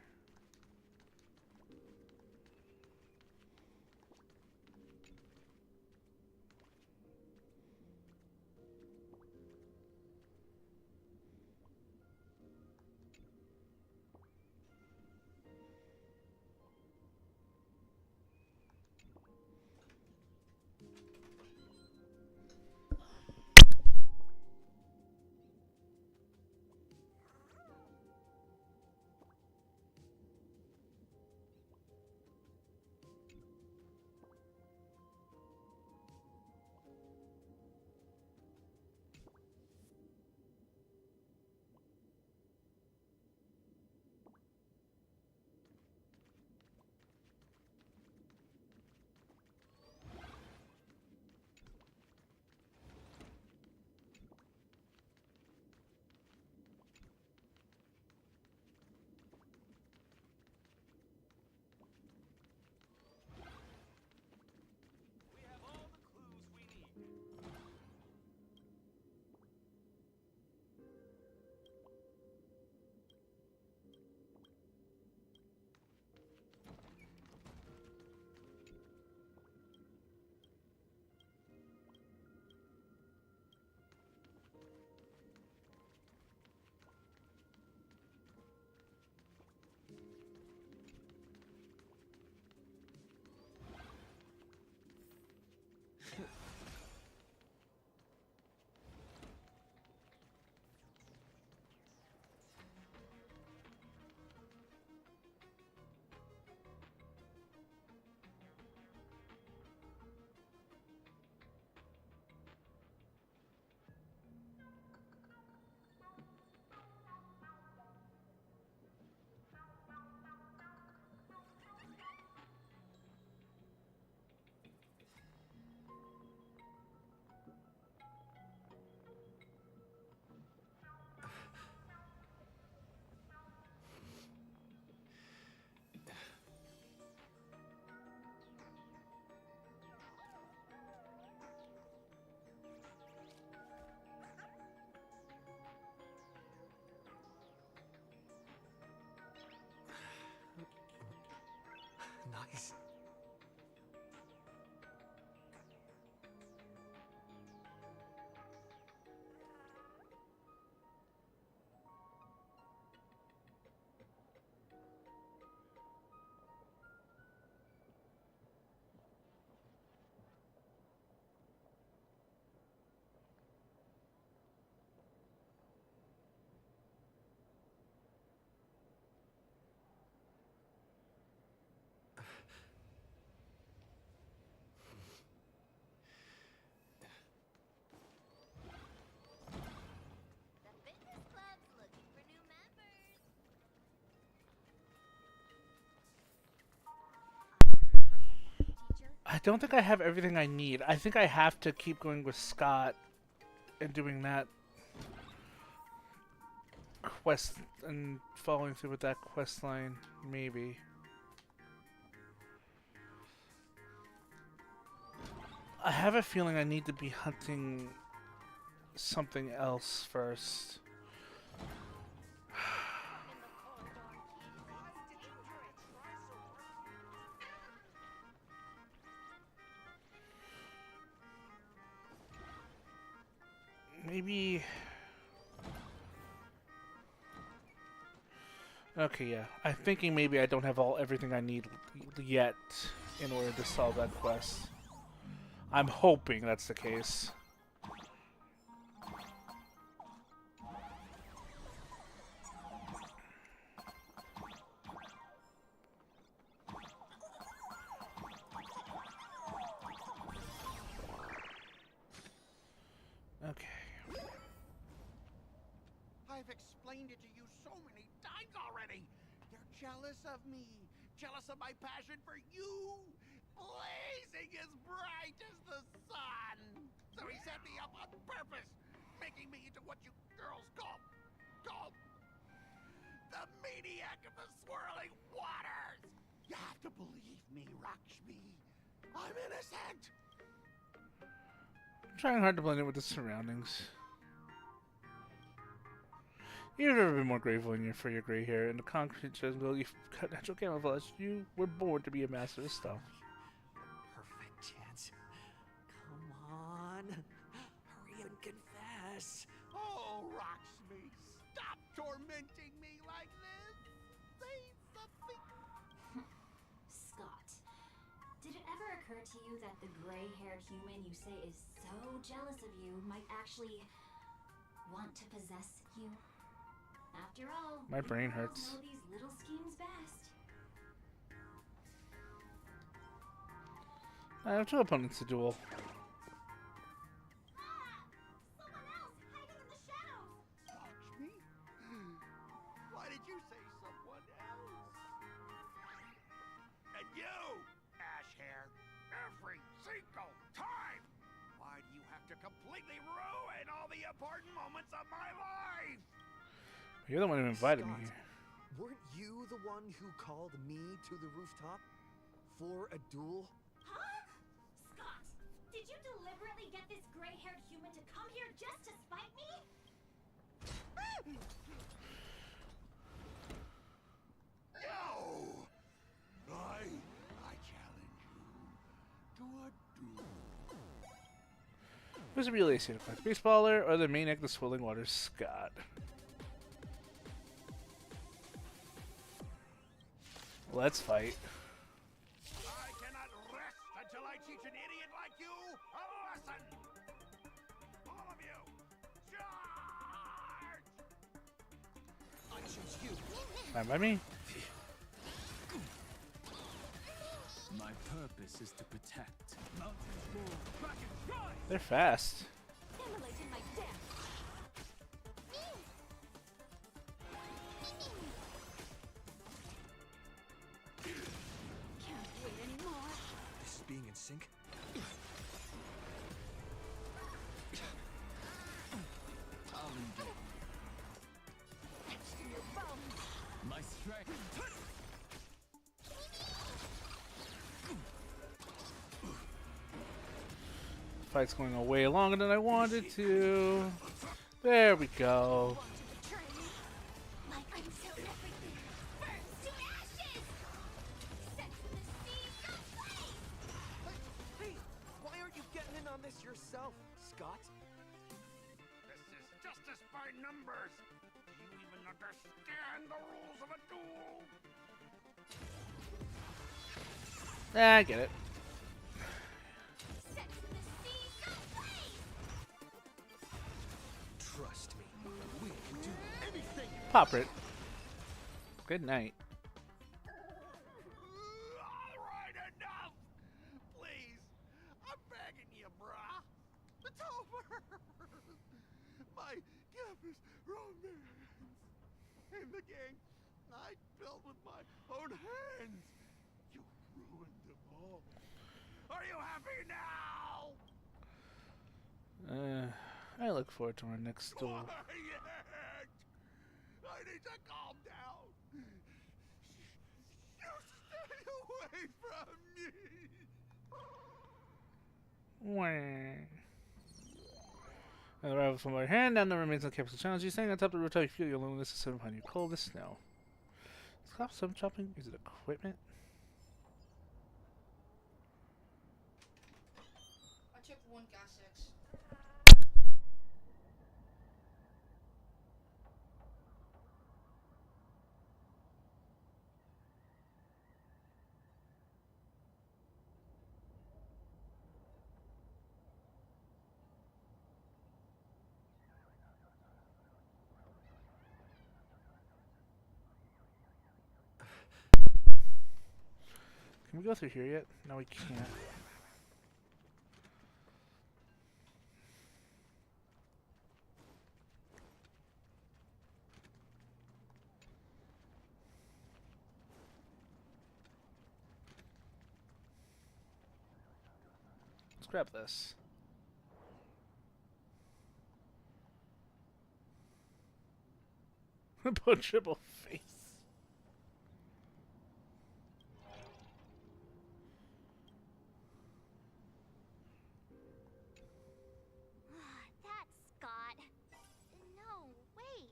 A: I don't think I have everything I need. I think I have to keep going with Scott and doing that quest and following through with that quest line, maybe. I have a feeling I need to be hunting something else first. Maybe... Okay, yeah. I'm thinking maybe I don't have everything I need yet in order to solve that quest. I'm hoping that's the case. Okay.
C: I've explained it to you so many times already. You're jealous of me, jealous of my passion for you, blazing as bright as the sun. So he set me up on purpose, making me into what you girls call the maniac of the swirling waters. You have to believe me, Lakshmi. I'm innocent.
A: I'm trying hard to blend in with the surroundings. You've never been more grateful for your gray hair and the concrete jungle. You've got natural camouflage. You were born to be a master of stealth.
D: Perfect chance. Come on. Hurry and confess.
C: Oh, Lakshmi, stop tormenting me like this. Say something.
G: Scott, did it ever occur to you that the gray-haired human you say is so jealous of you might actually want to possess you? After all,
A: My brain
G: we all
A: hurts.
G: know these little schemes best.
A: I have two opponents to duel.
B: Someone else hiding in the shadows!
C: Lakshmi? Why did you say someone else? And you, Ash Hair, every single time! Why do you have to completely ruin all the important moments of my life?
A: You're the one who invited me
D: Scott,
A: here.
D: weren't you the one who called me to the rooftop? For a duel?
G: Huh? Scott, did you deliberately get this gray-haired human to come here just to spite me?
C: No! I challenge you to a duel.
A: Who's the real ace here? The baseballer or the maniac of the swirling waters, Scott? Let's fight.
C: I cannot rest until I teach an idiot like you a lesson! All of you, charge!
D: I choose you.
A: Fine by me.
F: My purpose is to protect. Mountains roar, Kraken rise!
A: They're fast.
G: Immolated my death.
B: Can't wait anymore.
D: This is being in sync.
F: I'll engage. My strength.
A: Fight's going away longer than I wanted to. There we go.
B: Want to betray me? Like until everything burns to ashes! Set to the sea, someplace!
D: Hey, why aren't you getting in on this yourself, Scott?
C: This is justice by numbers! Do you even understand the rules of a duel?
A: I get it.
B: Set to the sea, someplace!
D: Trust me, we can do anything.
A: Pop it. Good night.
C: All right, enough! Please, I'm begging you, brah. It's over. My campus romance and the game I built with my own hands. You ruined them all. Are you happy now?
A: I look forward to our next duel.
C: Quiet! I need to calm down. You stay away from me.
A: Wah. The rival from my hand down the remains of the capital challenge. You staying on top of the rooftop, you feel your loneliness is sitting behind you. Cold as snow. Stop some chopping. Is it equipment?
H: I took 1 gas X.
A: Can we go through here yet? No, we can't. Let's grab this. Punchable face.
B: That's Scott. No, wait.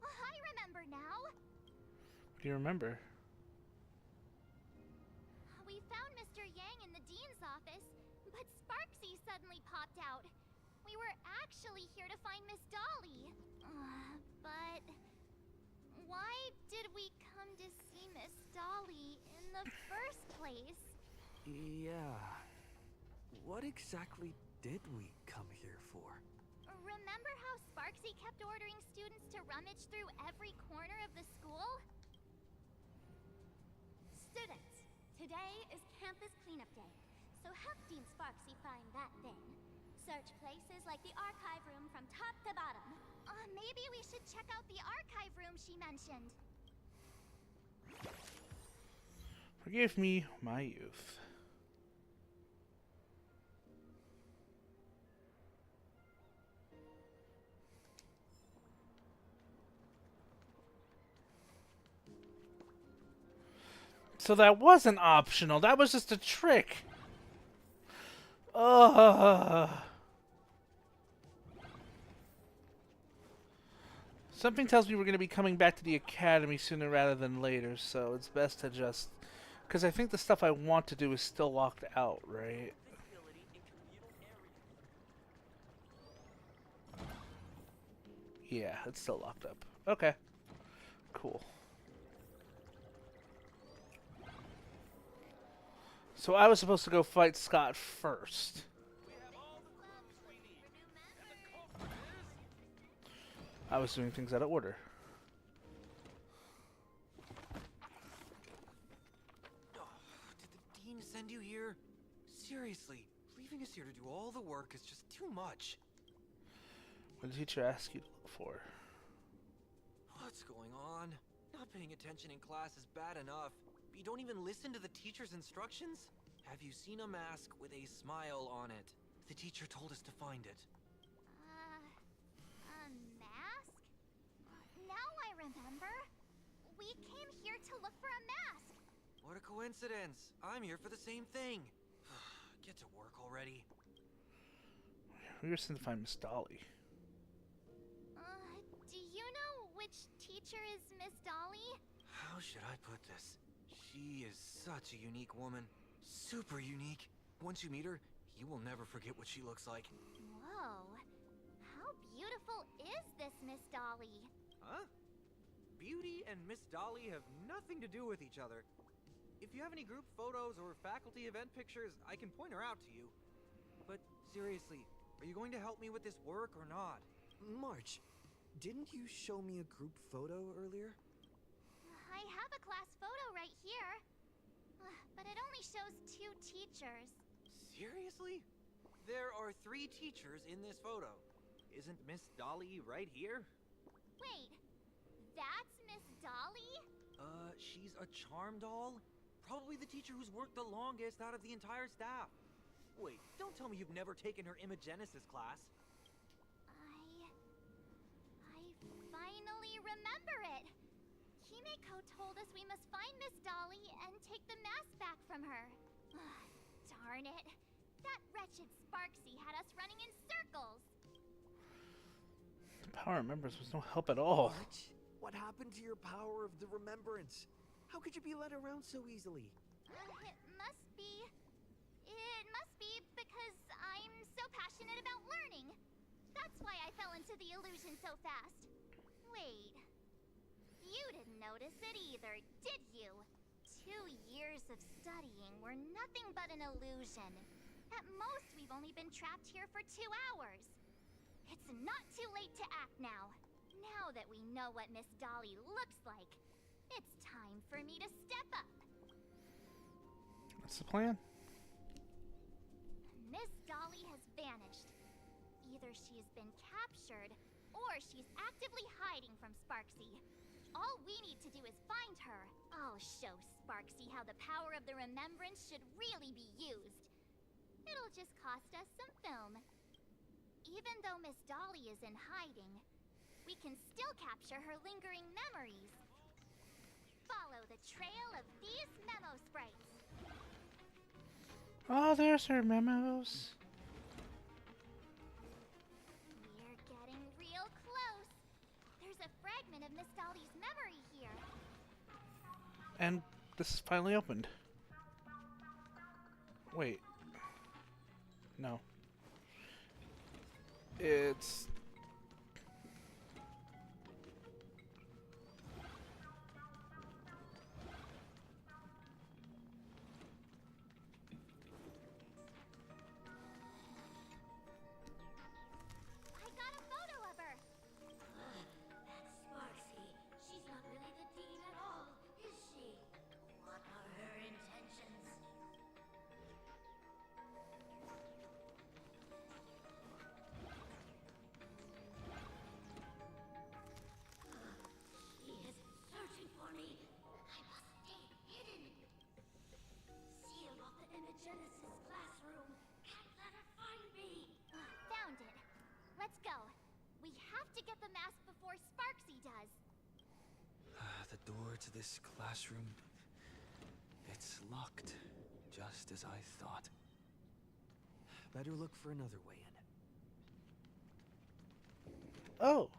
B: I remember now.
A: What do you remember?
B: We found Mr. Yang in the dean's office, but Sparksy suddenly popped out. We were actually here to find Miss Dolly. But why did we come to see Miss Dolly in the first place?
D: Yeah. What exactly did we come here for?
B: Remember how Sparksy kept ordering students to rummage through every corner of the school? Students, today is campus cleanup day, so help Dean Sparksy find that thing. Search places like the archive room from top to bottom. Maybe we should check out the archive room she mentioned.
A: Forgive me, my youth. So that wasn't optional. That was just a trick. Ugh. Something tells me we're going to be coming back to the academy sooner rather than later, so it's best to just... Because I think the stuff I want to do is still locked out, right? Yeah, it's still locked up. Okay. Cool. So I was supposed to go fight Scott first.
F: We have all the clues we need. And the culprit is...
A: I was doing things out of order.
D: Did the dean send you here? Seriously, leaving us here to do all the work is just too much.
A: What did the teacher ask you to look for?
D: What's going on? Not paying attention in class is bad enough. But you don't even listen to the teacher's instructions? Have you seen a mask with a smile on it? The teacher told us to find it.
B: A mask? Now I remember. We came here to look for a mask.
D: What a coincidence. I'm here for the same thing. Get to work already.
A: We were sent to find Miss Dolly.
B: Do you know which teacher is Miss Dolly?
D: How should I put this? She is such a unique woman. Super unique. Once you meet her, you will never forget what she looks like.
B: Whoa. How beautiful is this Miss Dolly?
I: Huh? Beauty and Miss Dolly have nothing to do with each other. If you have any group photos or faculty event pictures, I can point her out to you. But seriously, are you going to help me with this work or not?
D: March, didn't you show me a group photo earlier?
B: I have a class photo right here. But it only shows 2 teachers.
I: Seriously? There are 3 teachers in this photo. Isn't Miss Dolly right here?
B: Wait, that's Miss Dolly?
I: She's a charm doll? probably the teacher who's worked the longest out of the entire staff. Wait, don't tell me you've never taken her Imagenesis class.
B: I finally remember it. Himeko told us we must find Miss Dolly and take the mask back from her. Darn it. That wretched Sparksy had us running in circles.
A: The power of remembrance was no help at all.
D: What happened to your power of the remembrance? How could you be led around so easily?
B: It must be because I'm so passionate about learning. That's why I fell into the illusion so fast. Wait. You didn't notice it either, did you? 2 years of studying were nothing but an illusion. At most, we've only been trapped here for 2 hours. It's not too late to act now. Now that we know what Miss Dolly looks like, it's time for me to step up.
A: What's the plan?
B: Miss Dolly has vanished. Either she's been captured, or she's actively hiding from Sparksy. All we need to do is find her. I'll show Sparksy how the power of the remembrance should really be used. It'll just cost us some film. Even though Miss Dolly is in hiding, we can still capture her lingering memories. Follow the trail of these memo sprites.
A: Oh, there's her memos.
B: We're getting real close. There's a fragment of Miss Dolly's memory here.
A: And this is finally opened. Wait. No. It's...
B: I got a photo of her.
G: That's Sparksy. She's not really the dean at all, is she? What are her intentions? She is searching for me. I must stay hidden. Seal off the Imagenesis classroom. Can't let her find me.
B: Found it. Let's go. We have to get the mask before Sparksy does.
D: The door to this classroom... it's locked, just as I thought. Better look for another way in.
A: Oh!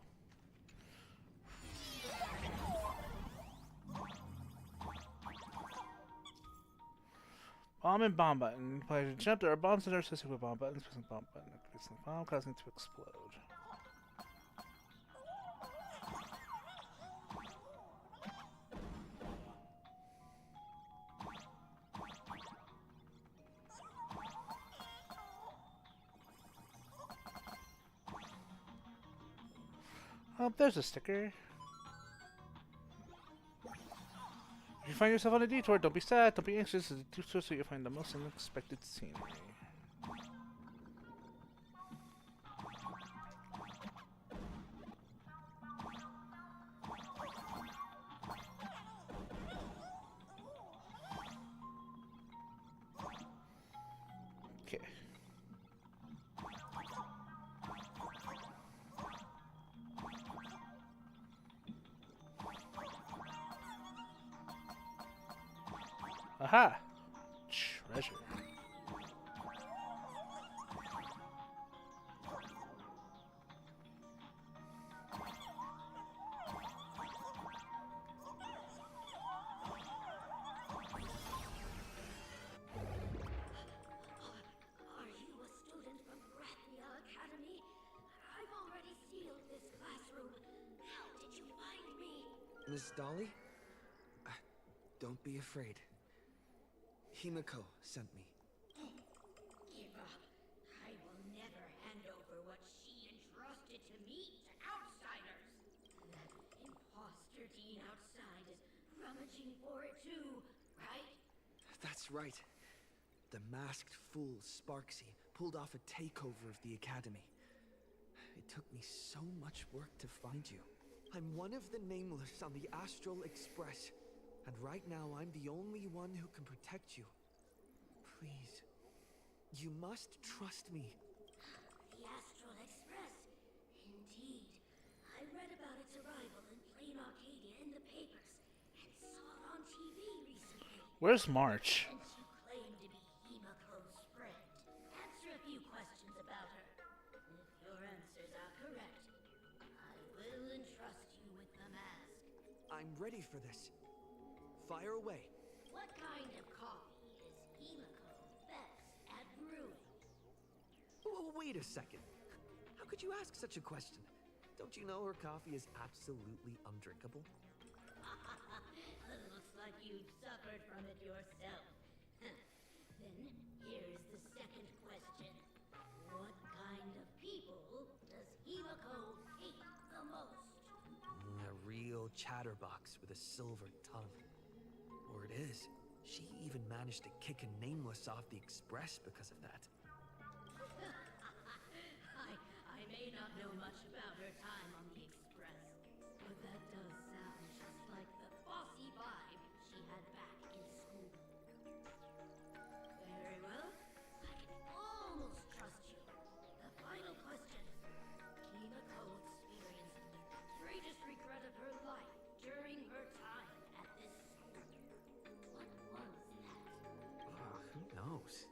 A: Bomb and bomb button. Play to jump. There are bombs that are associated with bomb buttons. Press the bomb button. Increase the bomb, causing it to explode. Oh, there's a sticker. If you find yourself on a detour, don't be sad, don't be anxious. It's a detour so you'll find the most unexpected scenery. Okay. Aha! Treasure.
G: Are you a student from Grathia Academy? I've already sealed this classroom. How did you find me?
D: Miss Dolly? Don't be afraid. Himeko sent me.
G: Give up. I will never hand over what she entrusted to me to outsiders. That imposter dean outside is rummaging for it too, right?
D: That's right. The masked fool Sparksy pulled off a takeover of the academy. It took me so much work to find you. I'm one of the Nameless on the Astral Express. And right now, I'm the only one who can protect you. Please. You must trust me.
G: The Astral Express. Indeed. I read about its arrival in Plain Arcadia in the papers and saw it on TV recently.
A: Where's March?
G: And you claim to be Himako's friend. Answer a few questions about her. If your answers are correct, I will entrust you with the mask.
D: I'm ready for this. Fire away.
G: What kind of coffee is Himako best at brewing?
D: Wait a second. How could you ask such a question? Don't you know her coffee is absolutely undrinkable?
G: Looks like you've suffered from it yourself. Then here's the second question. What kind of people does Himako hate the most?
D: A real chatterbox with a silver tongue. Or it is. She even managed to kick a nameless off the Express because of that.
G: I may not know much about her time on the Express, but that does sound just like the bossy vibe she had back in school. Very well. I can almost trust you. The final question. Himako experienced the greatest regret of her life during her time at this school. What was that?
D: Who knows?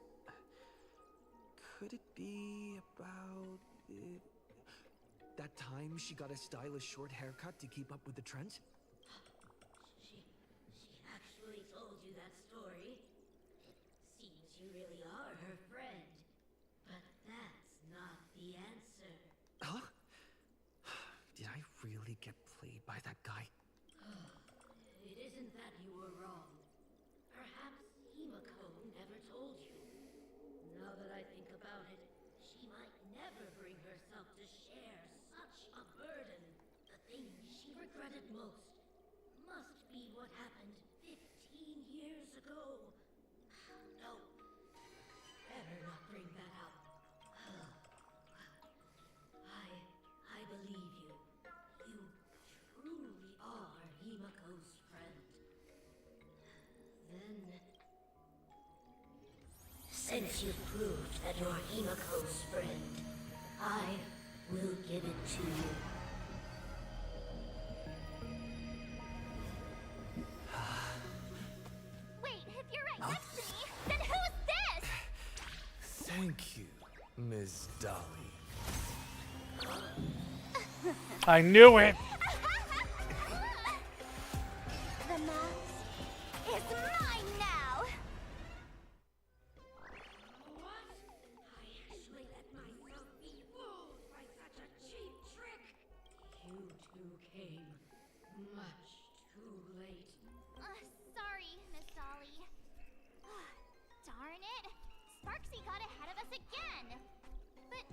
D: Could it be about that time she got a stylish short haircut to keep up with the trends?
G: She actually told you that story. It seems you really are her friend. But that's not the answer.
D: Huh? Did I really get played by that guy?
G: It isn't that you were wrong. Perhaps Himako never told you. Now that I think about it, she might never bring herself to share such a burden. The thing she regretted most must be what happened 15 years ago. No, better not bring that up. I believe you. You truly are Himako's friend. Then, since you've proved that you're Himako's friend, I will give it to you.
B: Wait, if you're right next to me, then who's this?
D: Thank you, Ms. Dolly.
A: I knew it!
B: The mask is mine now!
G: What? I actually let myself be fooled by such a cheap trick. You two came much too late.
B: Sorry, Miss Dolly. Darn it! Sparksy got ahead of us again! But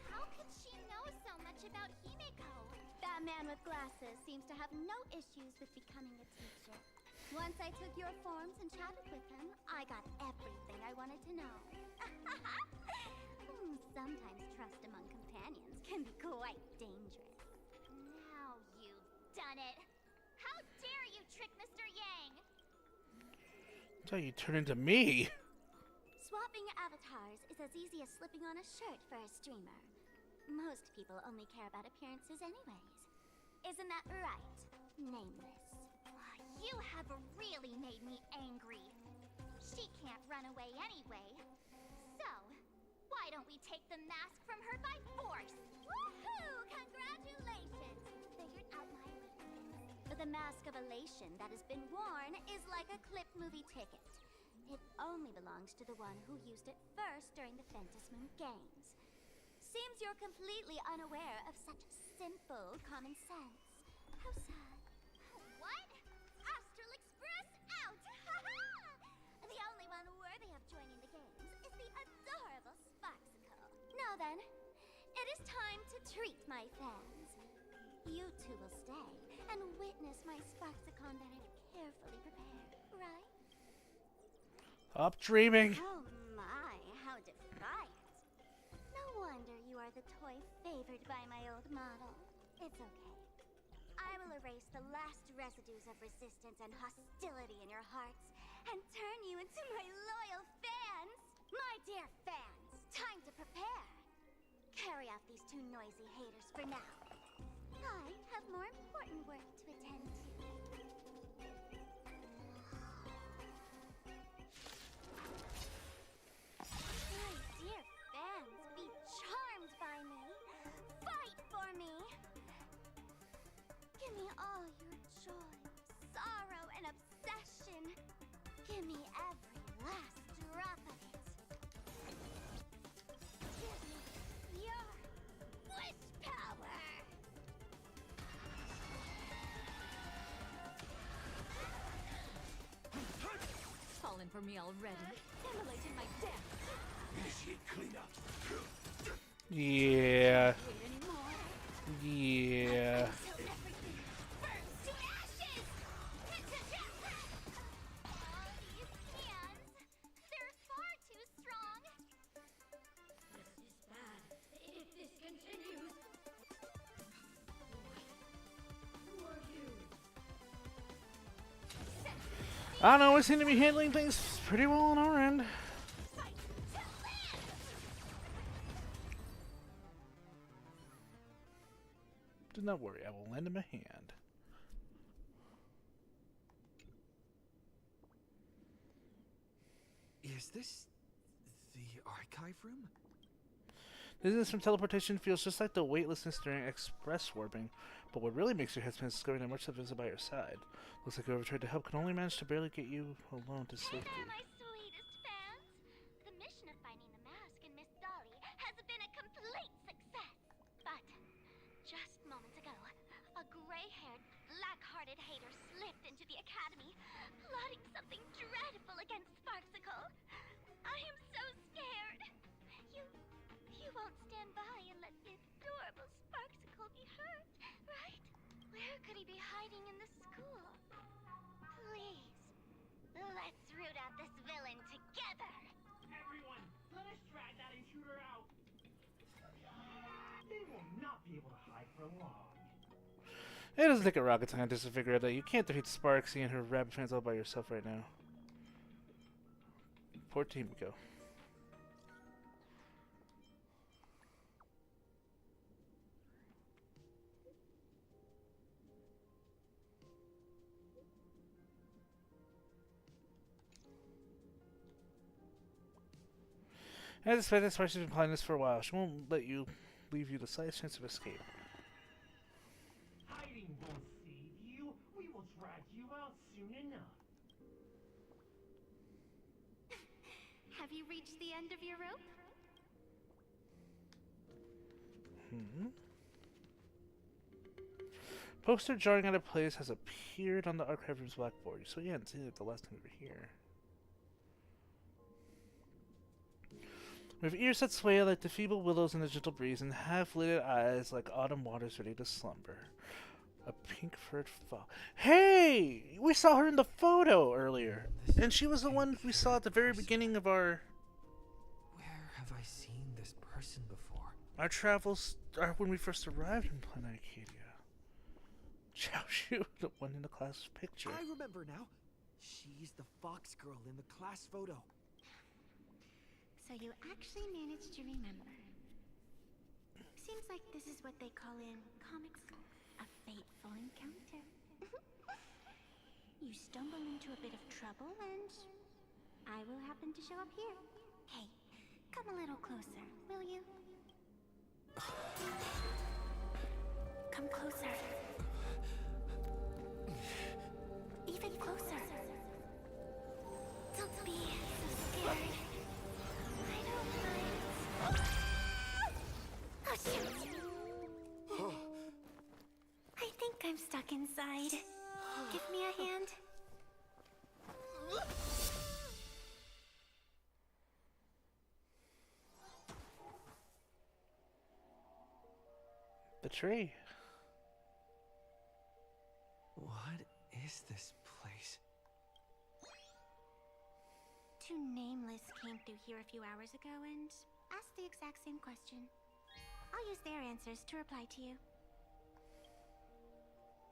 B: how could she know so much about Himiko? That man with glasses seems to have no issues with becoming a teacher. Once I took your forms and chatted with him, I got everything I wanted to know. Sometimes trust among companions can be quite dangerous. Now you've done it! How dare you trick Mr. Yang!
A: That's how you turn into me!
B: Swapping avatars is as easy as slipping on a shirt for a streamer. Most people only care about appearances anyways. Isn't that right, Nameless? You have really made me angry. She can't run away anyway. So, why don't we take the mask from her by force? Woohoo! Congratulations! Figured out my weakness. But the mask of elation that has been worn is like a clip movie ticket. It only belongs to the one who used it first during the Fentus Moon Games. Seems you're completely unaware of such simple common sense. How sad. What? Astral Express out! The only one worthy of joining the games is the adorable Sparksicle. Now then, it is time to treat my fans. You two will stay and witness my Sparksicon that I've carefully prepared, right?
A: Stop dreaming!
B: Oh my, how defiant. No wonder you are the toy favored by my old model. It's okay. I will erase the last residues of resistance and hostility in your hearts and turn you into my loyal fans. My dear fans, time to prepare. Carry off these two noisy haters for now. I have more important work to attend to. My dear fans, be charmed by me. Fight for me. Give me all your joy, sorrow, and obsession. Give me every last drop of it. Give me your wish power.
G: Fallen for me already. Simulating my death.
C: Initiate cleanup.
A: Yeah.
G: Wait anymore.
A: Yeah.
B: Until everything burns to ashes. All these hands, they're far too strong.
G: This is bad. If this continues. Who are you?
A: I don't know, we seem to be handling things pretty well on our end.
B: Fight to live.
A: Do not worry, I will lend him a hand.
D: Is this the archive room?
A: Dizziness from teleportation feels just like the weightlessness during express warping, but what really makes your head spin is discovering that much of it is by your side. Looks like whoever tried to help can only manage to barely get you alone to
B: Hey
A: safety.
B: there, my sweetest fans. The mission of finding the mask and Miss Dolly has been a complete success. But just moments ago, a gray-haired, black-hearted hater slipped into the academy, plotting something dreadful against Sparksicle. I am so scared. You won't stand by and let the adorable Sparksicle be hurt, right? Where could he be hiding in the school? Please, let's root out this villain together.
J: Everyone, let us drag that intruder out. They will not be able to hide for long.
A: It doesn't take a rocket scientist to figure out that you can't defeat Sparksy and her rabbit fans all by yourself right now. Poor Team Go. As expected, Sparky's been planning this for a while. She won't let you leave you the slightest chance of escape.
J: Hiding won't save you. We will drag you out soon enough.
B: Have you reached the end of your rope?
A: Poster jarring out of place has appeared on the archive room's blackboard, so you hadn't seen it the last time you were here. With ears that sway like the feeble willows in the gentle breeze, and half-lidded eyes like autumn waters ready to slumber. A pink-furred fox. Hey! We saw her in the photo earlier! And she was the one we saw at the very beginning of our
D: Have I seen this person before?
A: travels when we first arrived in Planet Arcadia. Chaoshu, the one in the class picture.
D: I remember now. She's the fox girl in the class photo.
B: So you actually managed to remember. Seems like this is what they call in comics a fateful encounter. You stumble into a bit of trouble and I will happen to show up here. Hey, come a little closer, will you? Come closer. Even closer. Don't be so scared. I don't mind. Oh, shoot. I think I'm stuck inside. Give me a hand.
A: The tree.
D: What is this place?
B: Two nameless came through here a few hours ago and asked the exact same question. I'll use their answers to reply to you.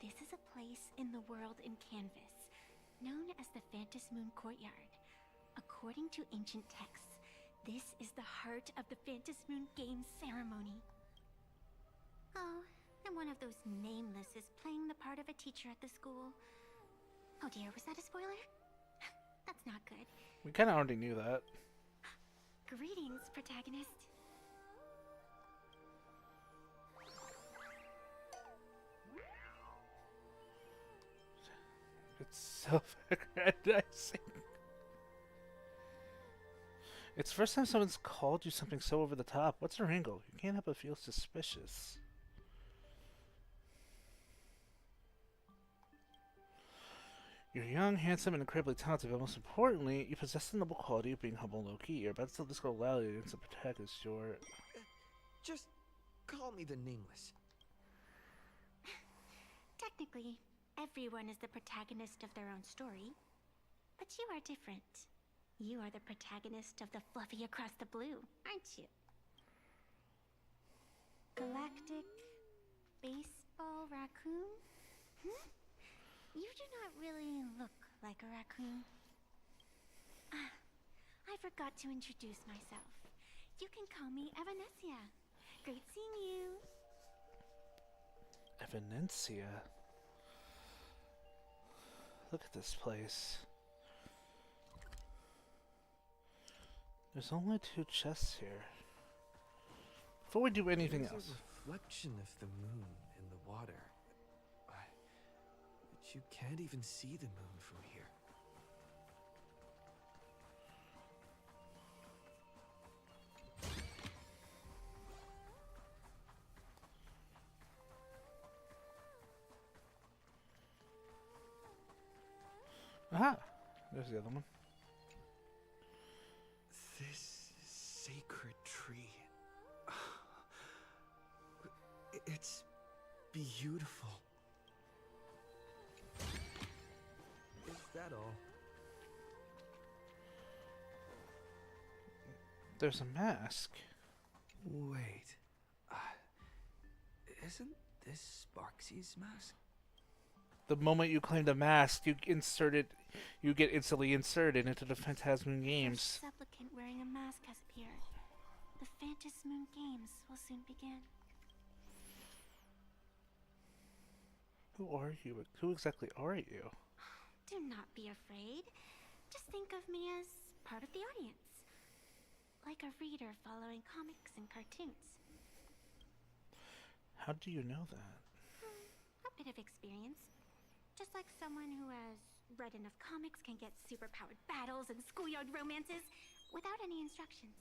B: This is a place in the world in Canvas, known as the Phantasmoon Courtyard. According to ancient texts, this is the heart of the Phantasmoon Games ceremony. Oh, and one of those nameless is playing the part of a teacher at the school. Oh dear, was that a spoiler? That's not good.
A: We kind of already knew that.
B: Greetings, protagonist.
A: It's self-aggrandizing. It's the first time someone's called you something so over the top. What's your angle? You can't help but feel suspicious. You're young, handsome, and incredibly talented, but most importantly, you possess the noble quality of being humble and low-key. You're about to tell this girl loudly against the protagonist. You're...
D: Just call me the Nameless.
B: Technically, everyone is the protagonist of their own story. But you are different. You are the protagonist of the Fluffy Across the Blue, aren't you? Galactic Baseball Raccoon? You do not really look like a raccoon. I forgot to introduce myself. You can call me Evanesia. Great seeing you.
A: Evanesia? Look at this place. There's only 2 chests here. Before we do anything
D: There's
A: else.
D: a reflection of the moon in the water. But you can't even see the moon from here.
A: Aha! There's the other one.
D: This sacred tree. It's beautiful. Is that all?
A: There's a mask.
D: Wait. Isn't this Sparksy's mask?
A: The moment you claim the mask, you get instantly inserted into the Phantasmoon Games.
B: A supplicant wearing a mask has appeared. The Phantasmoon Games will soon begin.
A: Who are you? Who exactly are you?
B: Do not be afraid. Just think of me as part of the audience. Like a reader following comics and cartoons.
A: How do you know that?
B: A bit of experience. Just like someone who has read enough comics can get superpowered battles and schoolyard romances without any instructions.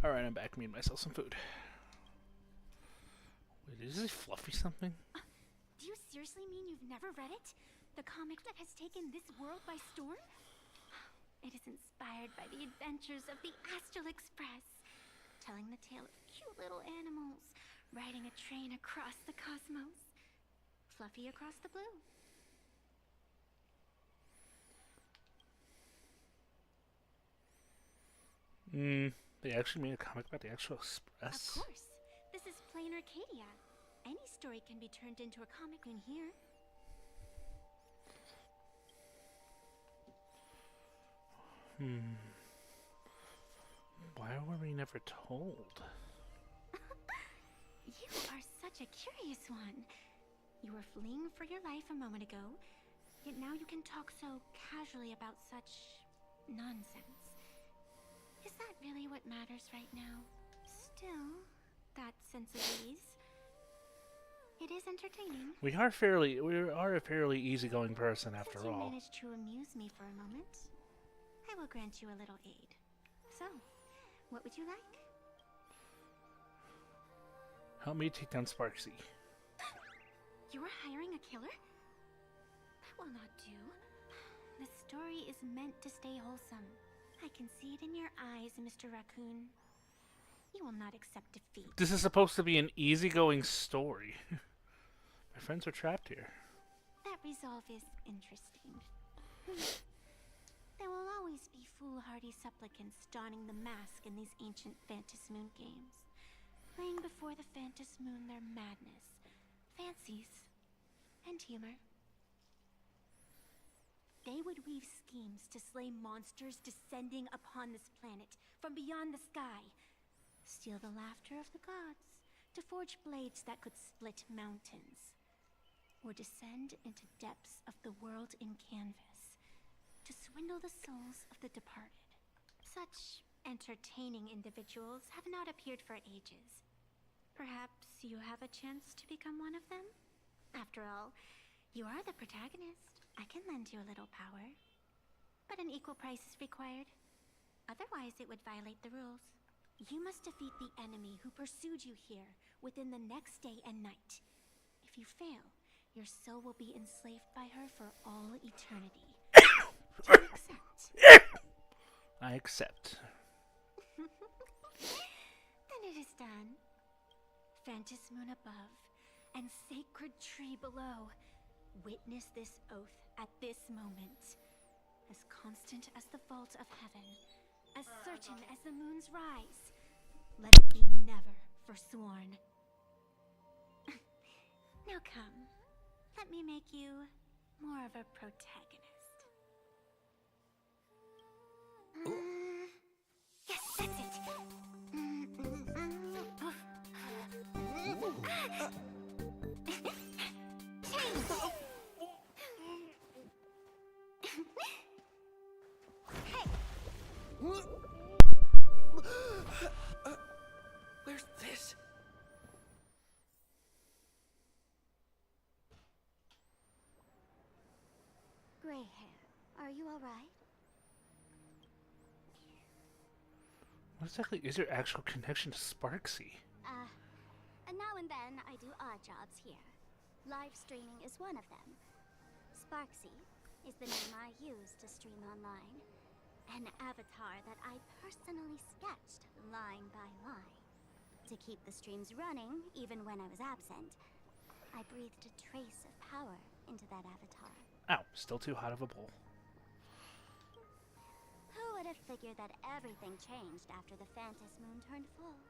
A: Alright, I'm back. Made myself some food. Wait, is this Fluffy something?
B: Do you seriously mean you've never read it? The comic that has taken this world by storm? It is inspired by the adventures of the Astral Express, telling the tale of cute little animals riding a train across the cosmos. Fluffy across the blue.
A: They actually made a comic about the Astral Express?
B: Of course. This is plain Arcadia. Any story can be turned into a comic in here.
A: Why were we never told?
B: You are such a curious one. You were fleeing for your life a moment ago, yet now you can talk so casually about such nonsense. Is that really what matters right now? Still, that sense of ease. It is entertaining.
A: We are a fairly easygoing person after
B: Since you
A: all.
B: managed to amuse me for a moment, I will grant you a little aid. So, what would you like?
A: Help me take down Sparksy.
B: You are hiring a killer? That will not do. The story is meant to stay wholesome. I can see it in your eyes, Mr. Raccoon. You will not accept defeat.
A: This is supposed to be an easygoing story. My friends are trapped here.
B: That resolve is interesting. There will always be foolhardy supplicants donning the mask in these ancient Phantas Moon games, laying before the Phantas Moon their madness, fancies, and humor. They would weave schemes to slay monsters descending upon this planet from beyond the sky, steal the laughter of the gods, to forge blades that could split mountains, or descend into depths of the world in canvas, to swindle the souls of the departed. Such entertaining individuals have not appeared for ages. Perhaps you have a chance to become one of them? After all, you are the protagonist. I can lend you a little power. But an equal price is required. Otherwise, it would violate the rules. You must defeat the enemy who pursued you here within the next day and night. If you fail, your soul will be enslaved by her for all eternity. Do you accept?
A: I accept.
B: Then it is done. Phantas Moon above, and sacred tree below. Witness this oath at this moment. As constant as the vault of heaven, as certain as the moon's rise. Let it be never forsworn. Now come, let me make you more of a protagonist. Yes, that's it.
D: Where's this?
B: Gray hair, are you alright?
A: What exactly is your actual connection to Sparksy?
B: And now and then I do odd jobs here. Live streaming is one of them. Sparksy is the name I use to stream online. An avatar that I personally sketched line by line. To keep the streams running, even when I was absent, I breathed a trace of power into that avatar.
A: Ow, still too hot of a bowl.
B: Who would have figured that everything changed after the Phantas Moon turned full?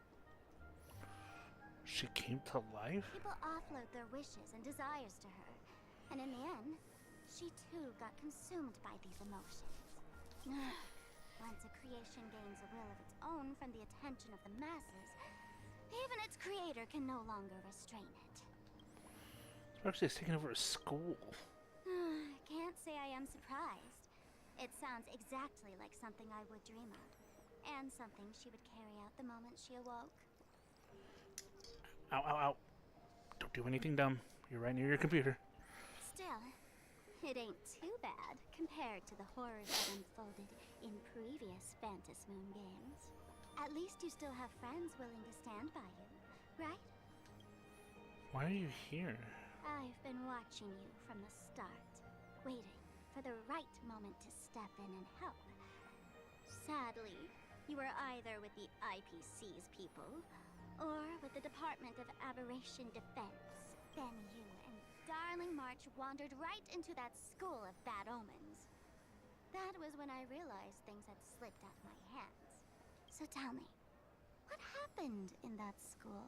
A: She came to life?
B: People offload their wishes and desires to her, and in the end, she too got consumed by these emotions. Once a creation gains a will of its own from the attention of the masses, even its creator can no longer restrain it.
A: Sparksy has taken over a school.
B: Can't say I am surprised. It sounds exactly like something I would dream of, and something she would carry out the moment she awoke.
A: Ow, ow, ow. Don't do anything dumb. You're right near your computer.
B: Still, it ain't too bad compared to the horrors that unfolded in previous Phantas Moon games. At least you still have friends willing to stand by you, right?
A: Why are you here?
B: I've been watching you from the start, waiting for the right moment to step in and help. Sadly, you were either with the IPC's people, or with the Department of Aberration Defense. Then you and Darling March wandered right into that school of bad omens. That was when I realized things had slipped out of my hands. So tell me, what happened in that school?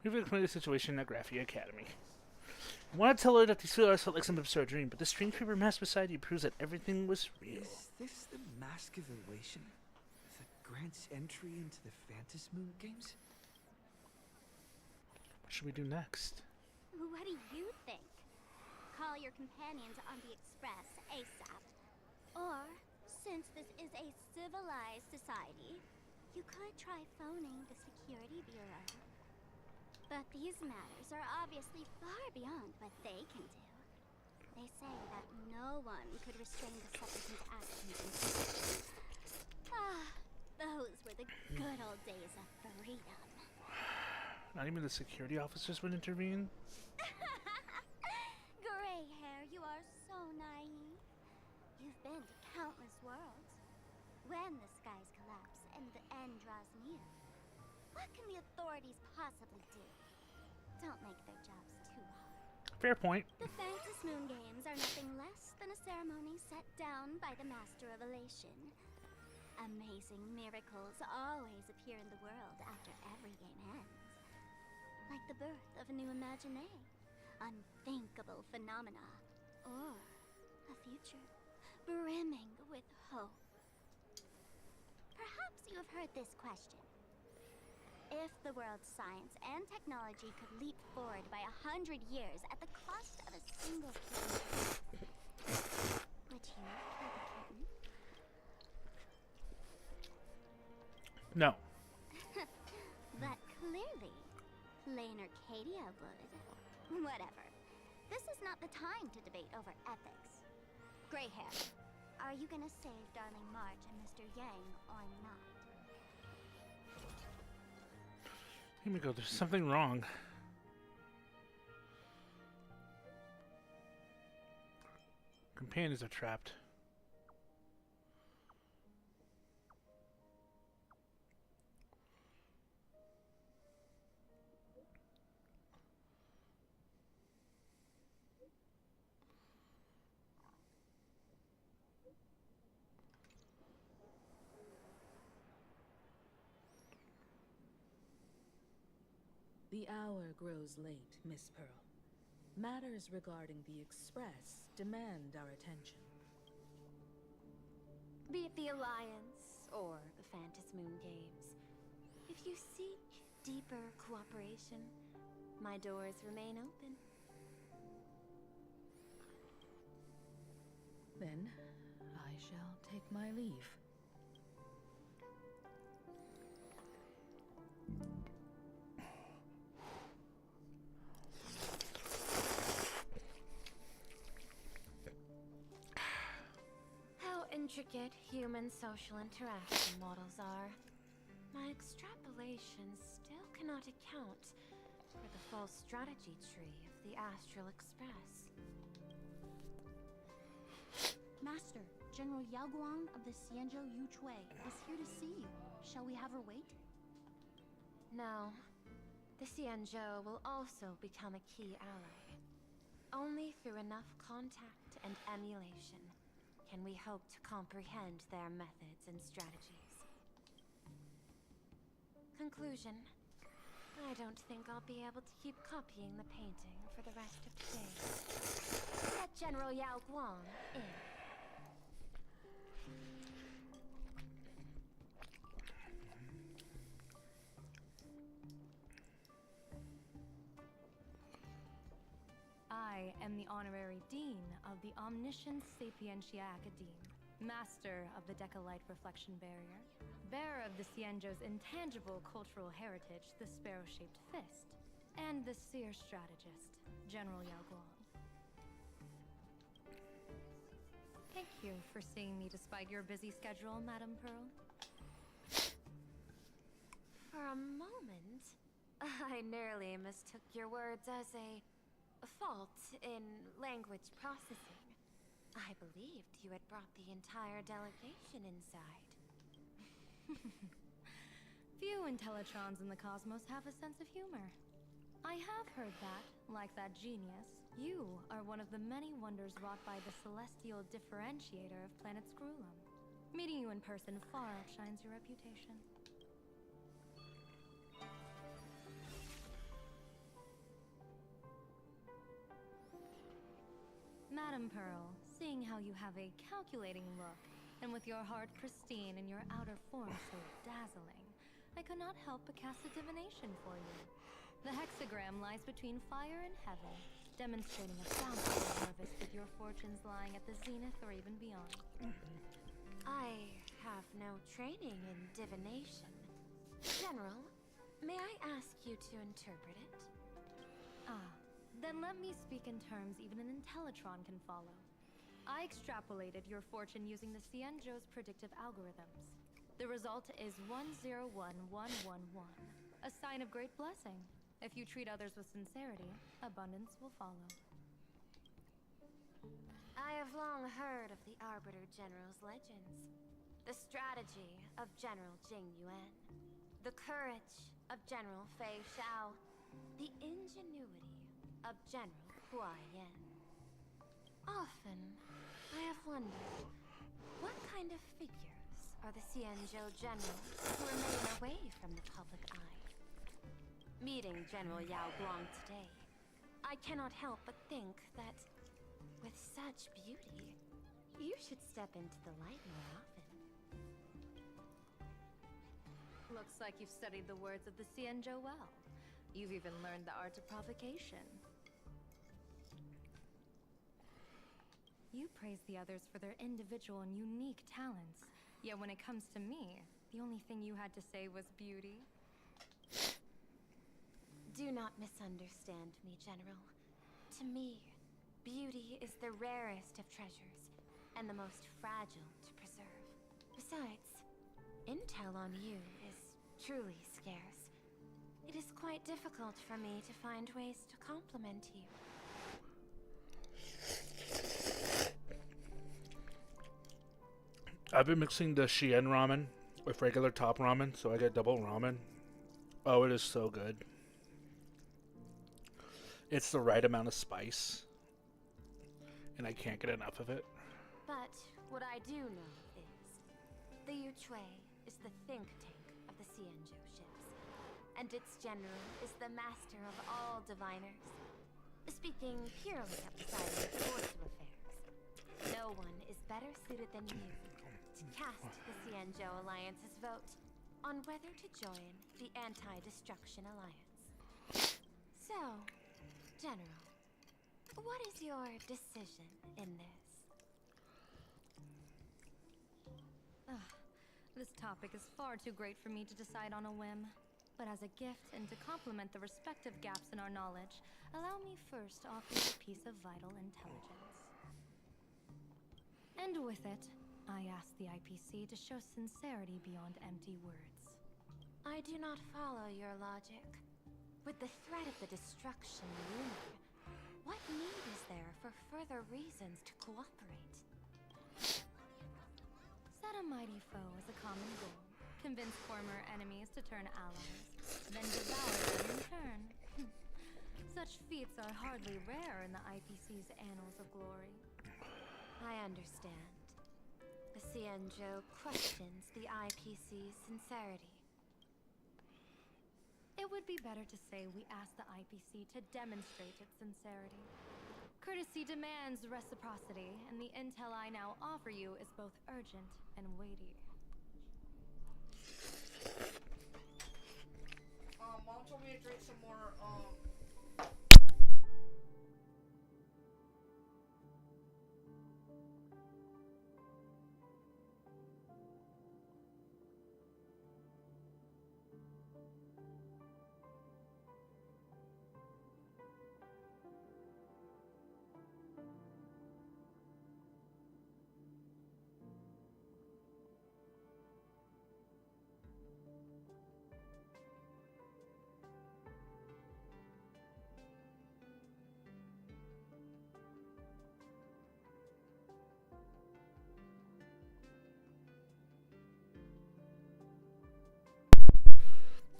A: We've explained the situation at Graphia Academy. I want to tell her that these feelings felt like some absurd dream, but the strange paper mask beside you proves that everything was real.
D: Is this the Mask of Elation? The Grant's entry into the Phantasmoon games?
A: What should we do next?
B: What do you think? Call your companions on the Express ASAP. Or, since this is a civilized society, you could try phoning the Security Bureau. But these matters are obviously far beyond what they can do. They say that no one could restrain the supplicant's actions. Ah, those were the good old days of freedom.
A: Not even the security officers would intervene?
B: Gray hair, you are so naive. You've been to countless worlds. When the skies collapse and the end draws near, what can the authorities possibly do? Don't make their jobs too hard.
A: Fair point.
B: The Phantasmoon games are nothing less than a ceremony set down by the Master of Elation. Amazing miracles always appear in the world after every game ends. Like the birth of a new imaginé, unthinkable phenomena, or a future brimming with hope. Perhaps you have heard this question. If the world's science and technology could leap forward by 100 years at the cost of a single kitten, would you kill the kitten?
A: No.
B: But clearly, Lane Arcadia would. Whatever. This is not the time to debate over ethics. Gray hair, are you gonna save Darling March and Mr. Yang or not?
A: Himiko, there's something wrong. Companions are trapped.
K: The hour grows late, Miss Pearl. Matters regarding the Express demand our attention.
B: Be it the Alliance or the Phantasmoon games, if you seek deeper cooperation, my doors remain open.
K: Then, I shall take my leave.
L: Intricate human social interaction models are. My extrapolations still cannot account for the full strategy tree of the Astral Express.
M: Master, General Yao Guang of the Xianzhou Yuchui is here to see you. Shall we have her wait?
L: No. The Xianzhou will also become a key ally. Only through enough contact and emulation can we hope to comprehend their methods and strategies. Conclusion. I don't think I'll be able to keep copying the painting for the rest of today. Let General Yao Guang in.
N: I am the Honorary Dean of the Omniscience Sapientia Academe, Master of the Decalite Reflection Barrier, bearer of the Xianzhou's intangible cultural heritage, the Sparrow-Shaped Fist, and the Seer Strategist, General Yao Guang. Thank you for seeing me despite your busy schedule, Madame Pearl.
L: For a moment, I nearly mistook your words as a fault in language processing. I believed you had brought the entire delegation inside.
N: Few Intellitrons in the cosmos have a sense of humor. I have heard that, like that genius, you are one of the many wonders wrought by the celestial differentiator of planet Scrulum. Meeting you in person far outshines your reputation. Madam Pearl, seeing how you have a calculating look, and with your heart pristine and your outer form so dazzling, I could not help but cast a divination for you. The hexagram lies between fire and heaven, demonstrating a bountiful harvest with your fortunes lying at the zenith or even beyond.
L: I have no training in divination. General, may I ask you to interpret it?
N: Then let me speak in terms even an Intellitron can follow. I extrapolated your fortune using the Xianzhou's predictive algorithms. The result is 101111, a sign of great blessing. If you treat others with sincerity, abundance will follow.
L: I have long heard of the Arbiter General's legends. The strategy of General Jing Yuan. The courage of General Fei Xiao. The ingenuity of General Hua Yan. Often, I have wondered, what kind of figures are the Xianzhou generals who remain away from the public eye? Meeting General Yao Guang today, I cannot help but think that, with such beauty, you should step into the light more often.
N: Looks like you've studied the words of the Xianzhou well. You've even learned the art of provocation. You praise the others for their individual and unique talents. Yet when it comes to me, the only thing you had to say was beauty.
L: Do not misunderstand me, General. To me, beauty is the rarest of treasures, and the most fragile to preserve. Besides, intel on you is truly scarce. It is quite difficult for me to find ways to compliment you.
A: I've been mixing the Shien ramen with regular top ramen, so I get double ramen. Oh, it is so good. It's the right amount of spice, and I can't get enough of it.
L: But what I do know is, the Yuchui is the think tank of the Xianzhou ships, and its general is the master of all diviners. Speaking purely of the side of force of affairs, no one is better suited than you to cast the Xianzhou Alliance's vote on whether to join the Anti-Destruction Alliance. So, General, what is your decision in this?
N: This topic is far too great for me to decide on a whim. But as a gift and to complement the respective gaps in our knowledge, allow me first to offer you a piece of vital intelligence. And with it, I ask the IPC to show sincerity beyond empty words.
L: I do not follow your logic. With the threat of the destruction looming, what need is there for further reasons to cooperate?
N: Set a mighty foe as a common goal. Convince former enemies to turn allies, then devour them in turn. Such feats are hardly rare in the IPC's annals of glory.
L: I understand. The Xianzhou questions the IPC's sincerity.
N: It would be better to say we ask the IPC to demonstrate its sincerity. Courtesy demands reciprocity, and the intel I now offer you is both urgent and weighty.
H: Mom told me to drink some more,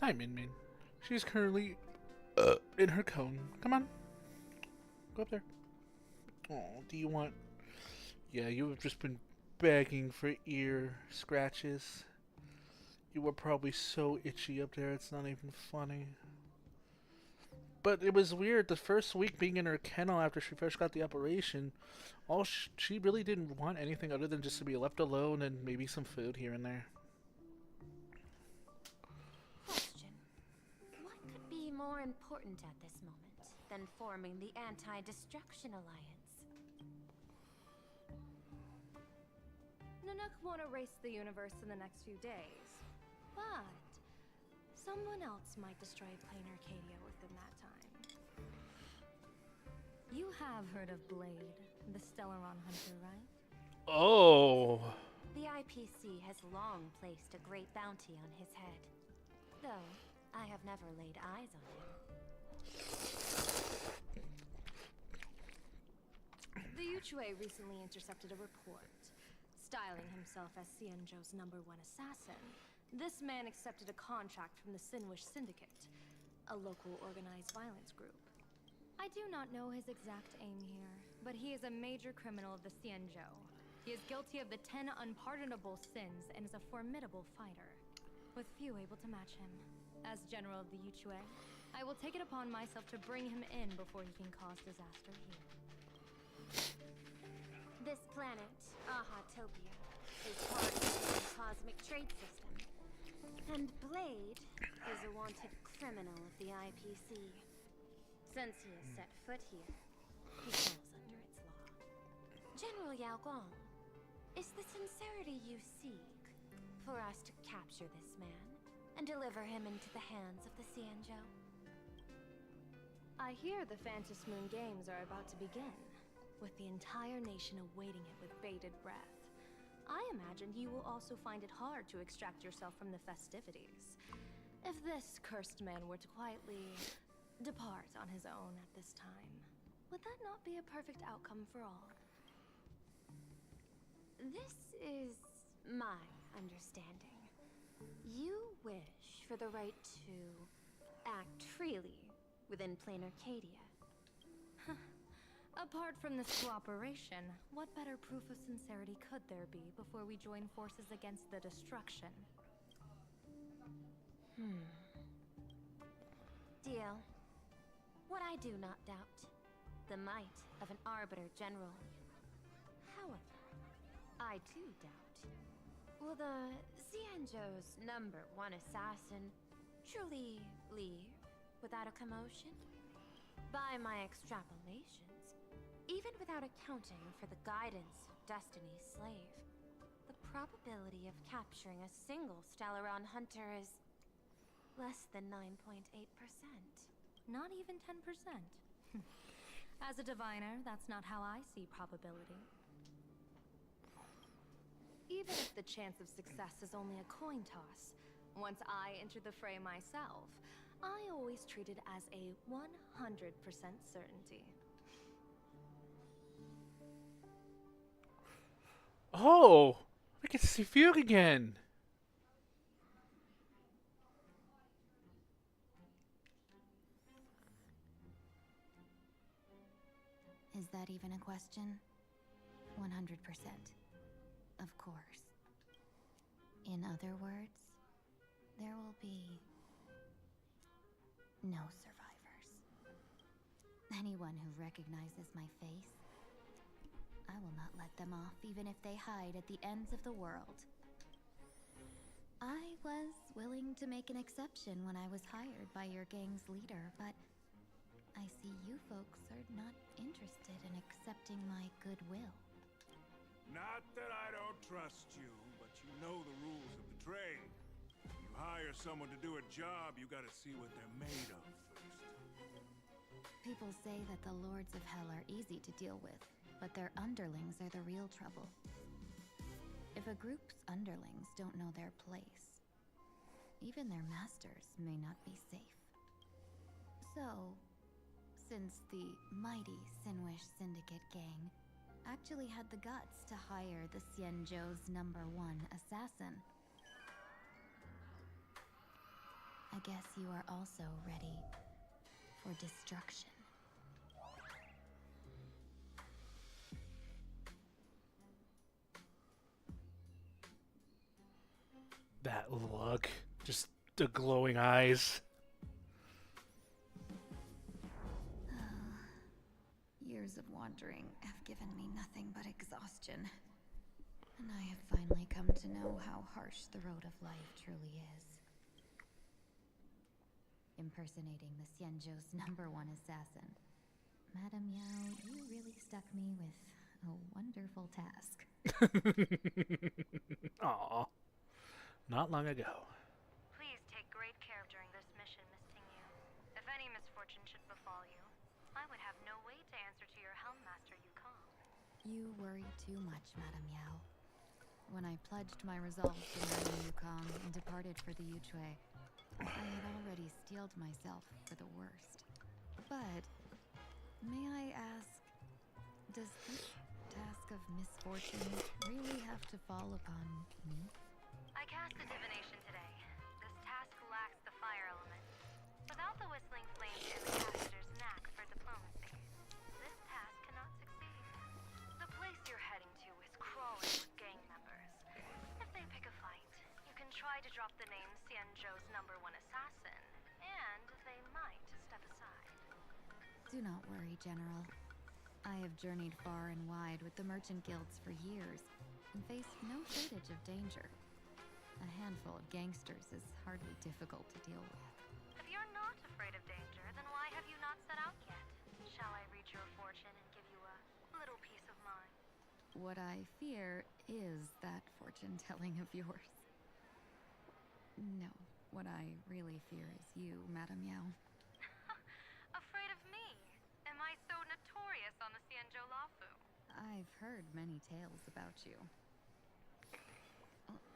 A: Hi, Min Min. She's currently in her cone. Come on. Go up there. Oh, do you want... Yeah, you have just been begging for ear scratches. You were probably so itchy up there, it's not even funny. But it was weird, the first week being in her kennel after she first got the operation, she really didn't want anything other than just to be left alone and maybe some food here and there.
L: Question. What could be more important at this moment than forming the Anti-Destruction Alliance?
N: Nanook won't erase the universe in the next few days, but someone else might destroy plain Arcadia within that time. You have heard of Blade, the Stellaron hunter, right?
A: Oh!
L: The IPC has long placed a great bounty on his head, though I have never laid eyes on him.
N: The Yuchue recently intercepted a report. Styling himself as Xianzhou's #1 assassin, this man accepted a contract from the Sinwish Syndicate, a local organized violence group. I do not know his exact aim here, but he is a major criminal of the Xianzhou. He is guilty of the 10 unpardonable sins and is a formidable fighter, with few able to match him. As General of the Yuchue, I will take it upon myself to bring him in before he can cause disaster here.
L: This planet, Ahatopia, is part of the cosmic trade system. And Blade is a wanted criminal of the IPC. Since he has set foot here, he falls under its law. General Yao Guang, is the sincerity you seek for us to capture this man and deliver him into the hands of the Xianzhou?
N: I hear the Phantom Moon Games are about to begin, with the entire nation awaiting it with bated breath. I imagine you will also find it hard to extract yourself from the festivities. If this cursed man were to quietly depart on his own at this time, would that not be a perfect outcome for all?
L: This is my understanding. You wish for the right to act freely within plain Arcadia.
N: Apart from this cooperation, what better proof of sincerity could there be before we join forces against the destruction?
L: Deal. What I do not doubt, the might of an Arbiter General. However, I too doubt, will the Xianzhou's #1 assassin truly leave without a commotion? By my extrapolations, even without accounting for the guidance of Destiny's slave, the probability of capturing a single Stellaron hunter is less than 9.8%.
N: Not even 10%. As a diviner, that's not how I see probability. Even if the chance of success is only a coin toss, once I enter the fray myself, I always treat it as a 100% certainty.
A: Oh! I get to see Fugue again!
B: Is that even a question? 100%. Of course. In other words, there will be no survivors. Anyone who recognizes my face, I will not let them off even if they hide at the ends of the world. I was willing to make an exception when I was hired by your gang's leader, but I see you folks are not interested in accepting my goodwill.
O: Not that I don't trust you, but you know the rules of the trade. You hire someone to do a job, you gotta see what they're made of first.
B: People say that the Lords of Hell are easy to deal with, but their underlings are the real trouble. If a group's underlings don't know their place, even their masters may not be safe. So, since the mighty Sinwish Syndicate gang actually had the guts to hire the Xianzhou's #1 assassin, I guess you are also ready for destruction.
A: That look. Just the glowing eyes.
B: Years of wandering have given me nothing but exhaustion. And I have finally come to know how harsh the road of life truly is. Impersonating the Xianzhou's #1 assassin. Madame Yao, you really stuck me with a wonderful task.
A: Aw. Not long ago.
L: Please take great care during this mission, Miss Tingyu. If any misfortune should befall you, I would have no way to answer to your Helm Master Yukong.
B: You worry too much, Madame Yao. When I pledged my resolve to marry Yukong and departed for the Yuchue, I had already steeled myself for the worst. But, may I ask, does this task of misfortune really have to fall upon me?
L: I cast a divination today. This task lacks the fire element. Without the whistling flames and the caster's knack for diplomacy, this task cannot succeed. The place you're heading to is crawling with gang members. If they pick a fight, you can try to drop the name Xianzhou's #1 assassin, and they might step aside.
B: Do not worry, General. I have journeyed far and wide with the merchant guilds for years and faced no shortage of danger. A handful of gangsters is hardly difficult to deal with.
L: If you're not afraid of danger, then why have you not set out yet? Shall I read your fortune and give you a little peace of mind?
B: What I fear is that fortune-telling of yours. No, what I really fear is you, Madame Yao.
L: Afraid of me? Am I so notorious on the Xianzhou Lafu?
B: I've heard many tales about you.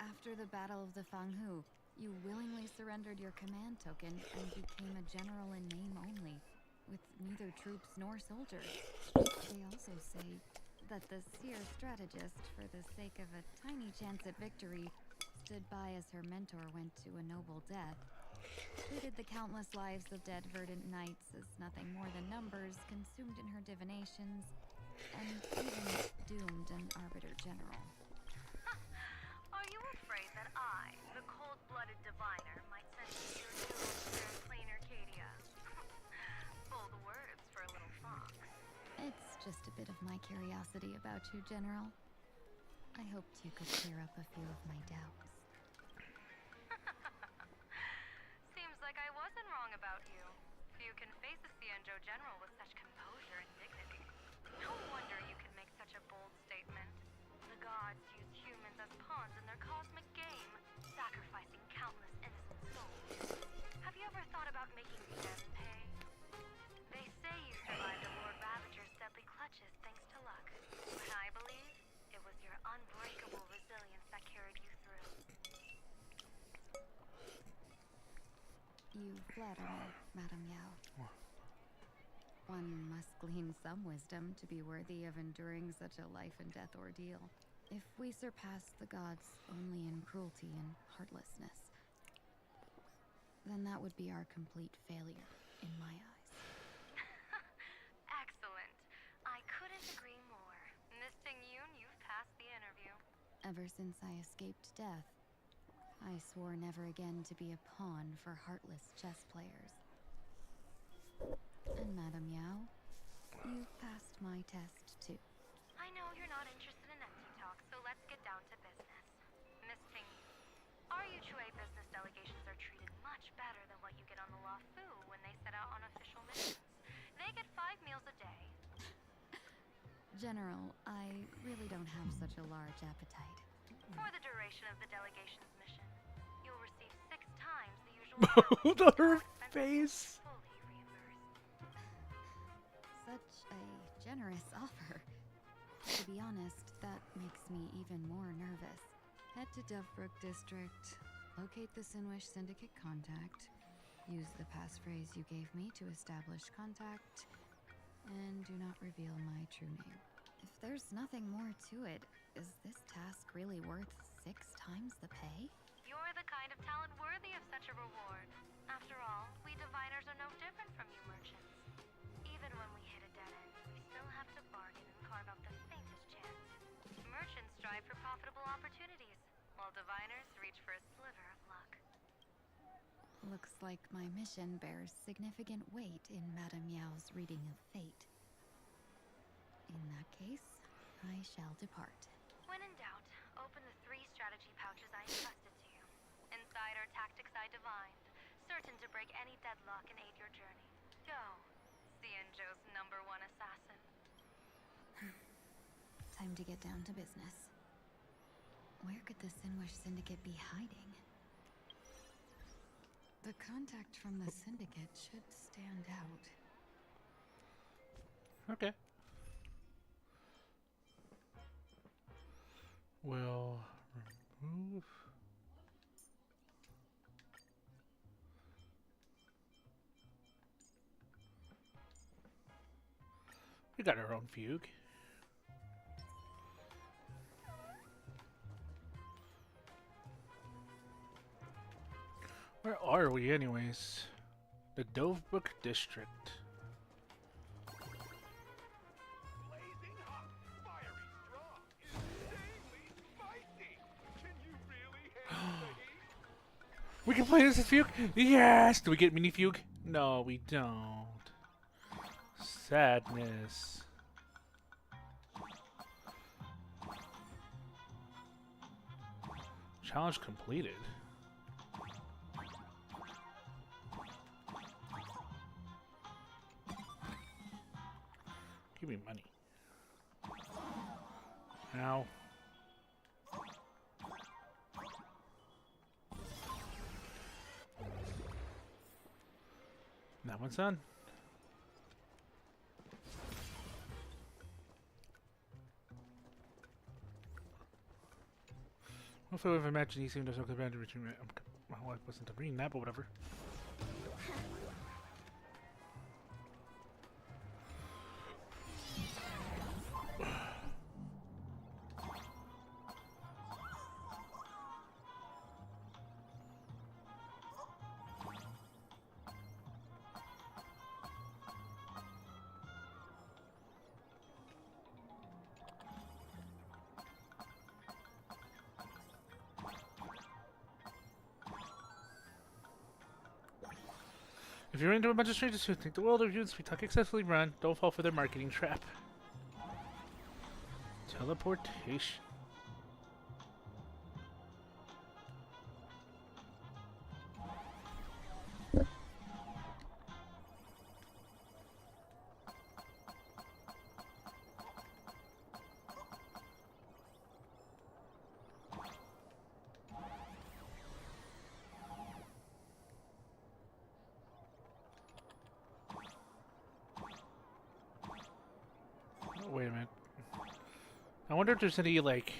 B: After the Battle of the Fanghu, you willingly surrendered your command token and became a general in name only, with neither troops nor soldiers. They also say that the seer strategist, for the sake of a tiny chance at victory, stood by as her mentor went to a noble death, treated the countless lives of dead verdant knights as nothing more than numbers consumed in her divinations, and even doomed an arbiter general.
L: Are you afraid that I, the cold-blooded diviner, might send you to your doom in plain Arcadia? Bold words for a little fox.
B: It's just a bit of my curiosity about you, General. I hoped you could clear up a few of my doubts.
L: Seems like I wasn't wrong about you. Few can face a Xianzhou general with such composure and dignity. No wonder you can make such a bold statement. The gods use humans as pawns in their cosmic game, sacrificing countless innocent souls. Have you ever thought about making them pay? They say you survived a Lord Ravager's deadly clutches thanks to luck, but I believe it was your unbreakable resilience that carried you through.
B: You flatter me, Madame Yao. One must glean some wisdom to be worthy of enduring such a life-and-death ordeal. If we surpass the gods only in cruelty and heartlessness, then that would be our complete failure, in my eyes.
L: Excellent. I couldn't agree more. Miss Tingyun, you've passed the interview.
B: Ever since I escaped death, I swore never again to be a pawn for heartless chess players. And Madame Yao, you've passed my test too.
L: I know you're not interested in empty talk, so let's get down to business. Miss Tingyun, our Yuchue business delegations are treated much better than what you get on the Lafu when they set out on official missions. They get 5 meals a day.
B: General, I really don't have such a large appetite.
L: For the duration of the delegation's mission, you'll receive 6 times the usual
A: On her face.
L: fully reimbursed.
B: Such a generous offer. To be honest, that makes me even more nervous. Head to Dovebrook District, locate the Sinwish Syndicate contact, use the passphrase you gave me to establish contact, and do not reveal my true name. If there's nothing more to it, is this task really worth 6 times the pay?
L: You're the kind of talent worthy of such a reward. After all, we diviners are no different from you merchants. Even when we hit a dead end, we still have to bargain and carve out the faintest chance. Merchants strive for profitable opportunities, while diviners reach for a sliver of luck.
P: Looks like my mission bears significant weight in Madame Yao's reading of fate. In that case, I shall depart.
L: When in doubt, open the 3 strategy pouches I entrusted to you. Inside are tactics I divined, certain to break any deadlock and aid your journey. Go, Xianzhou's #1 assassin.
P: Time to get down to business. Where could the Sinwish Syndicate be hiding? The contact from the Syndicate should stand out.
A: Okay. We'll remove. We got our own fugue. Where are we anyways? The Dovebrook District.
O: Blazing hot, fiery strong, insanely spicy. Can you really handle the heat?
A: We can play this as Fugue? Yes! Do we get mini Fugue? No, we don't. Sadness. Challenge completed. Give me money. Ow. That one's done. Hopefully, if I imagine he seemed to have something bad to return. Well, I wasn't reading that, but whatever. If you're into a bunch of strangers who think the world of you and sweet talk excessively run, don't fall for their marketing trap. Teleportation. Wait a minute. I wonder if there's any, like...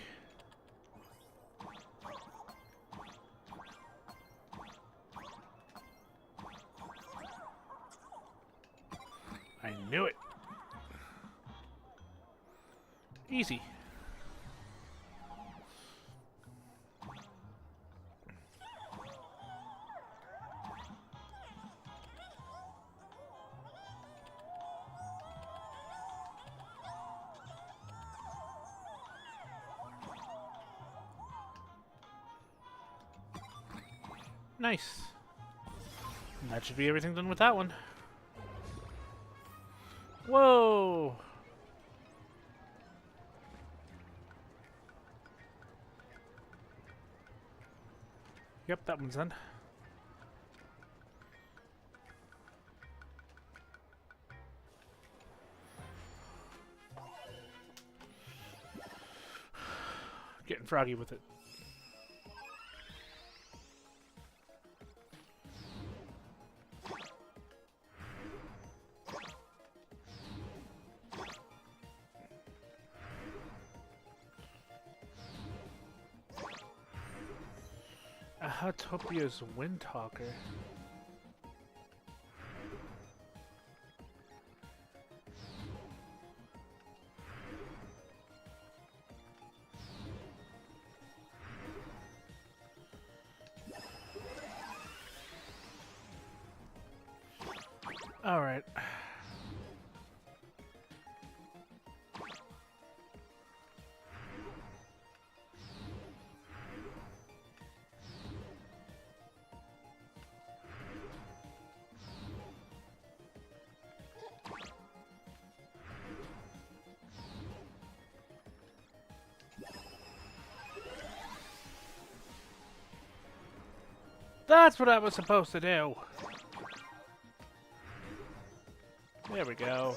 A: I knew it! Easy. Nice. And that should be everything done with that one. Whoa! Yep, that one's done. Getting froggy with it. Ahatopia's Windtalker. All right. That's what I was supposed to do. There we go.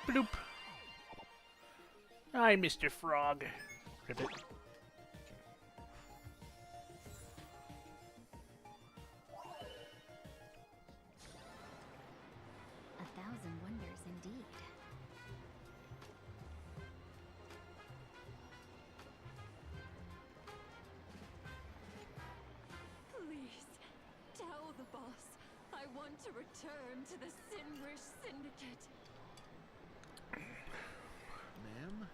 A: Bloop. Hi, Mr. Frog. Ribbit.
P: A thousand wonders indeed.
Q: Please, tell the boss I want to return to the Sinwish Syndicate.
R: Ma'am,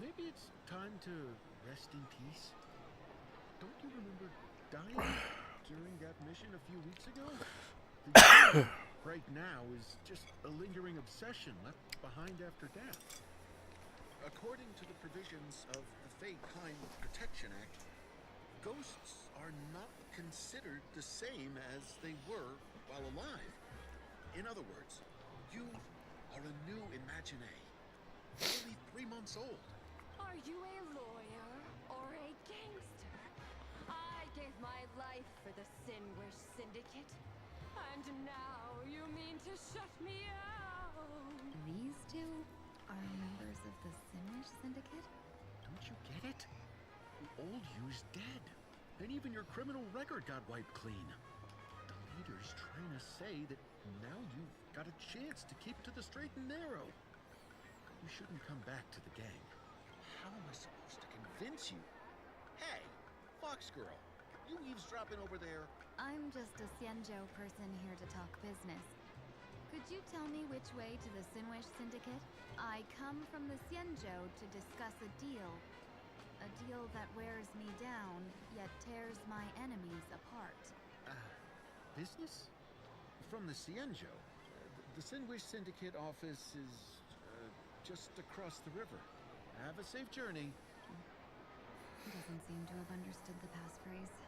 R: maybe it's time to rest in peace. Don't you remember dying during that mission a few weeks ago? The right now is just a lingering obsession left behind after death. According to the provisions of the Fate Time Protection Act, ghosts are not considered the same as they were while alive. In other words, you are a new Imagine, only 3 months old.
Q: Are you a lawyer or a gangster? I gave my life for the Sinwish Syndicate, and now you mean to shut me out?
P: These two are members of the Sinwish Syndicate?
R: Don't you get it? The old you's dead, and even your criminal record got wiped clean. The leader's trying to say that now you've got a chance to keep to the straight and narrow. You shouldn't come back to the gang. How am I supposed to convince you? Hey, Fox Girl, you eavesdropping over there?
P: I'm just a Xianzhou person here to talk business. Could you tell me which way to the Sinwish Syndicate? I come from the Xianzhou to discuss a deal. A deal that wears me down, yet tears my enemies apart.
R: Business? From the Xianzhou. The Sinwish Syndicate office is just across the river. Have a safe journey.
P: He doesn't seem to have understood the passphrase.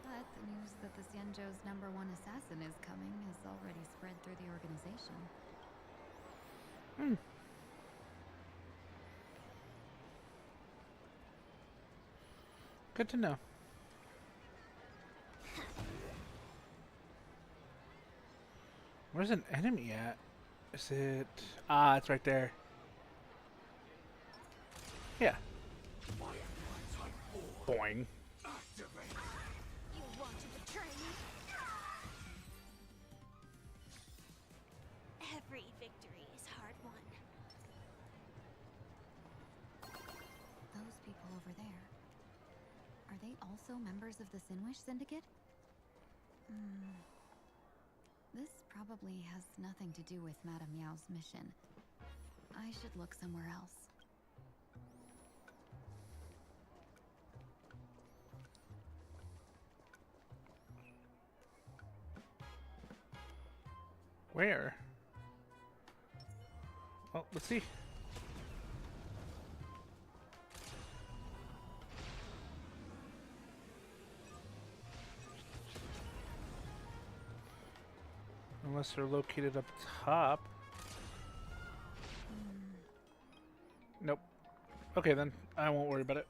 P: But the news that the Xianzhou's #1 assassin is coming has already spread through the organization.
A: Good to know. Where's an enemy at? Is it... Ah, it's right there. Yeah. Boing.
Q: You want to betray me?
B: Every victory is hard won.
P: Those people over there. Are they also members of the Sinwish Syndicate? This probably has nothing to do with Madame Yao's mission. I should look somewhere else.
A: Where? Well, let's see. Unless they're located up top. Nope. Okay, then I won't worry about it.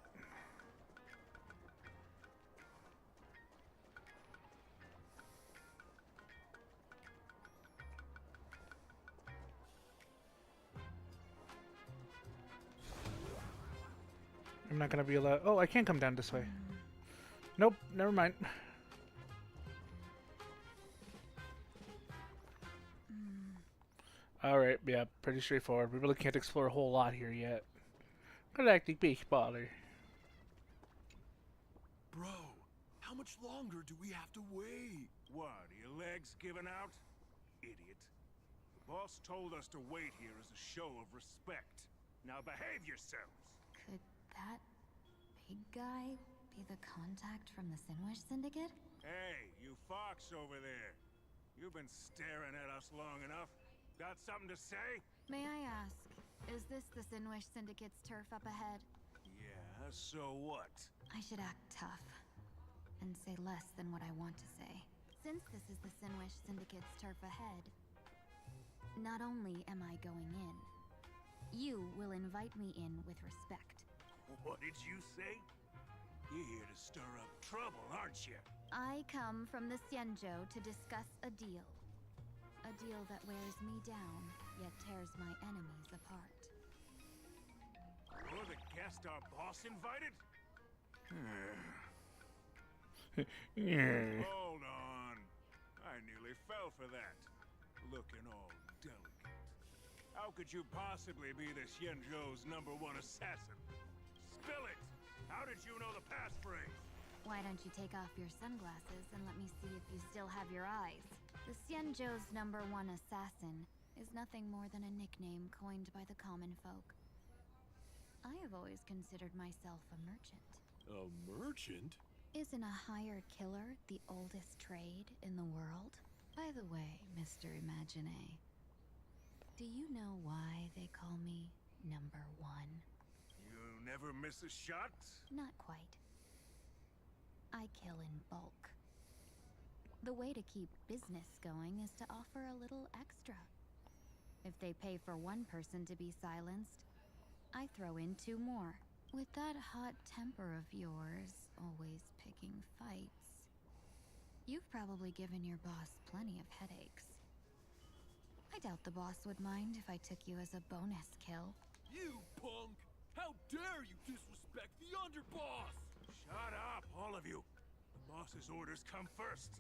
A: I'm not gonna be allowed. Oh, I can't come down this way. Nope, never mind. Alright, yeah, pretty straightforward. We really can't explore a whole lot here yet. Galactic Baseballer.
O: Bro, how much longer do we have to wait? What, are your legs giving out? Idiot. The boss told us to wait here as a show of respect. Now behave yourselves!
P: that big guy be the contact from the Sinwish Syndicate?
O: Hey, you fox over there. You've been staring at us long enough. Got something to say?
P: May I ask, is this the Sinwish Syndicate's turf up ahead?
O: Yeah, so what?
P: I should act tough and say less than what I want to say. Since this is the Sinwish Syndicate's turf ahead, not only am I going in, you will invite me in with respect.
O: What did you say? You're here to stir up trouble, aren't you?
P: I come from the Xianzhou to discuss a deal. A deal that wears me down, yet tears my enemies apart.
O: You're the guest our boss invited? Hold on. I nearly fell for that. Looking all delicate. How could you possibly be the Xianzhou's #1 assassin? Spill it! How did you know the passphrase?
P: Why don't you take off your sunglasses and let me see if you still have your eyes? The Xianzhou's #1 assassin is nothing more than a nickname coined by the common folk. I have always considered myself a merchant.
R: A merchant?
P: Isn't a hired killer the oldest trade in the world? By the way, Mr. Imagine, do you know why they call me #1?
O: You never miss a shot?
P: Not quite. I kill in bulk. The way to keep business going is to offer a little extra. If they pay for one person to be silenced, I throw in 2 more. With that hot temper of yours, always picking fights, you've probably given your boss plenty of headaches. I doubt the boss would mind if I took you as a bonus kill.
R: You punk! How dare you disrespect the underboss!
O: Shut up, all of you. The boss's orders come first.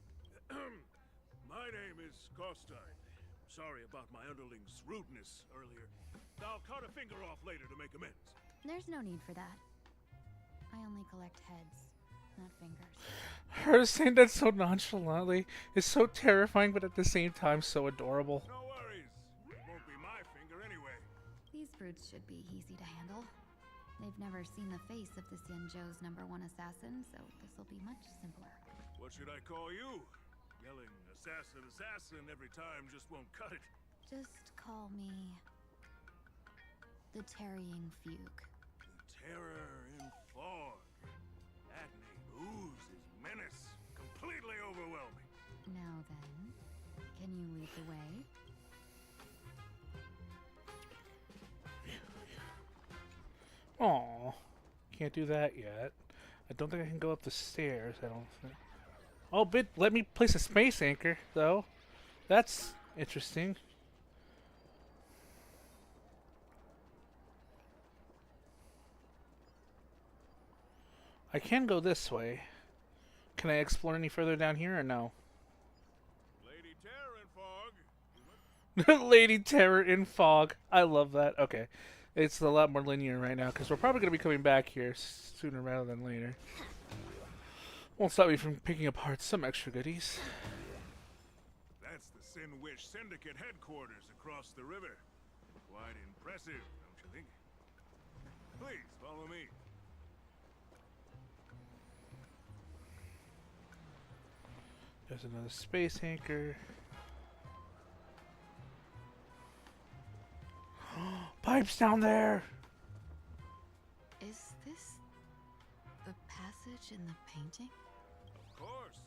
O: My name is Kostein. Sorry about my underling's rudeness earlier. I'll cut a finger off later to make amends.
P: There's no need for that. I only collect heads, not fingers.
A: Her saying that so nonchalantly is so terrifying, but at the same time so adorable.
O: No worries. It won't be my finger anyway.
P: These brutes should be easy to handle. They've never seen the face of the Xianzhou's #1 assassin, so this'll be much simpler.
O: What should I call you? Yelling assassin, assassin every time just won't cut it.
P: Just call me the Tarrying Fugue.
O: The Terror in Fog. That name oozes menace. Completely overwhelming.
P: Now then, can you lead the way?
A: Aw, can't do that yet. I don't think I can go up the stairs. I don't think. Oh, but let me place a space anchor though. That's interesting. I can go this way. Can I explore any further down here or no?
O: Lady Terror in Fog.
A: Lady Terror in Fog. I love that. Okay. It's a lot more linear right now because we're probably going to be coming back here sooner rather than later. Won't stop me from picking apart some extra goodies.
O: That's the Sinwish Syndicate headquarters across the river. Quite impressive, don't you think? Please, follow me.
A: There's another space anchor. Pipes down there!
P: Is this the passage in the painting?
O: Of course.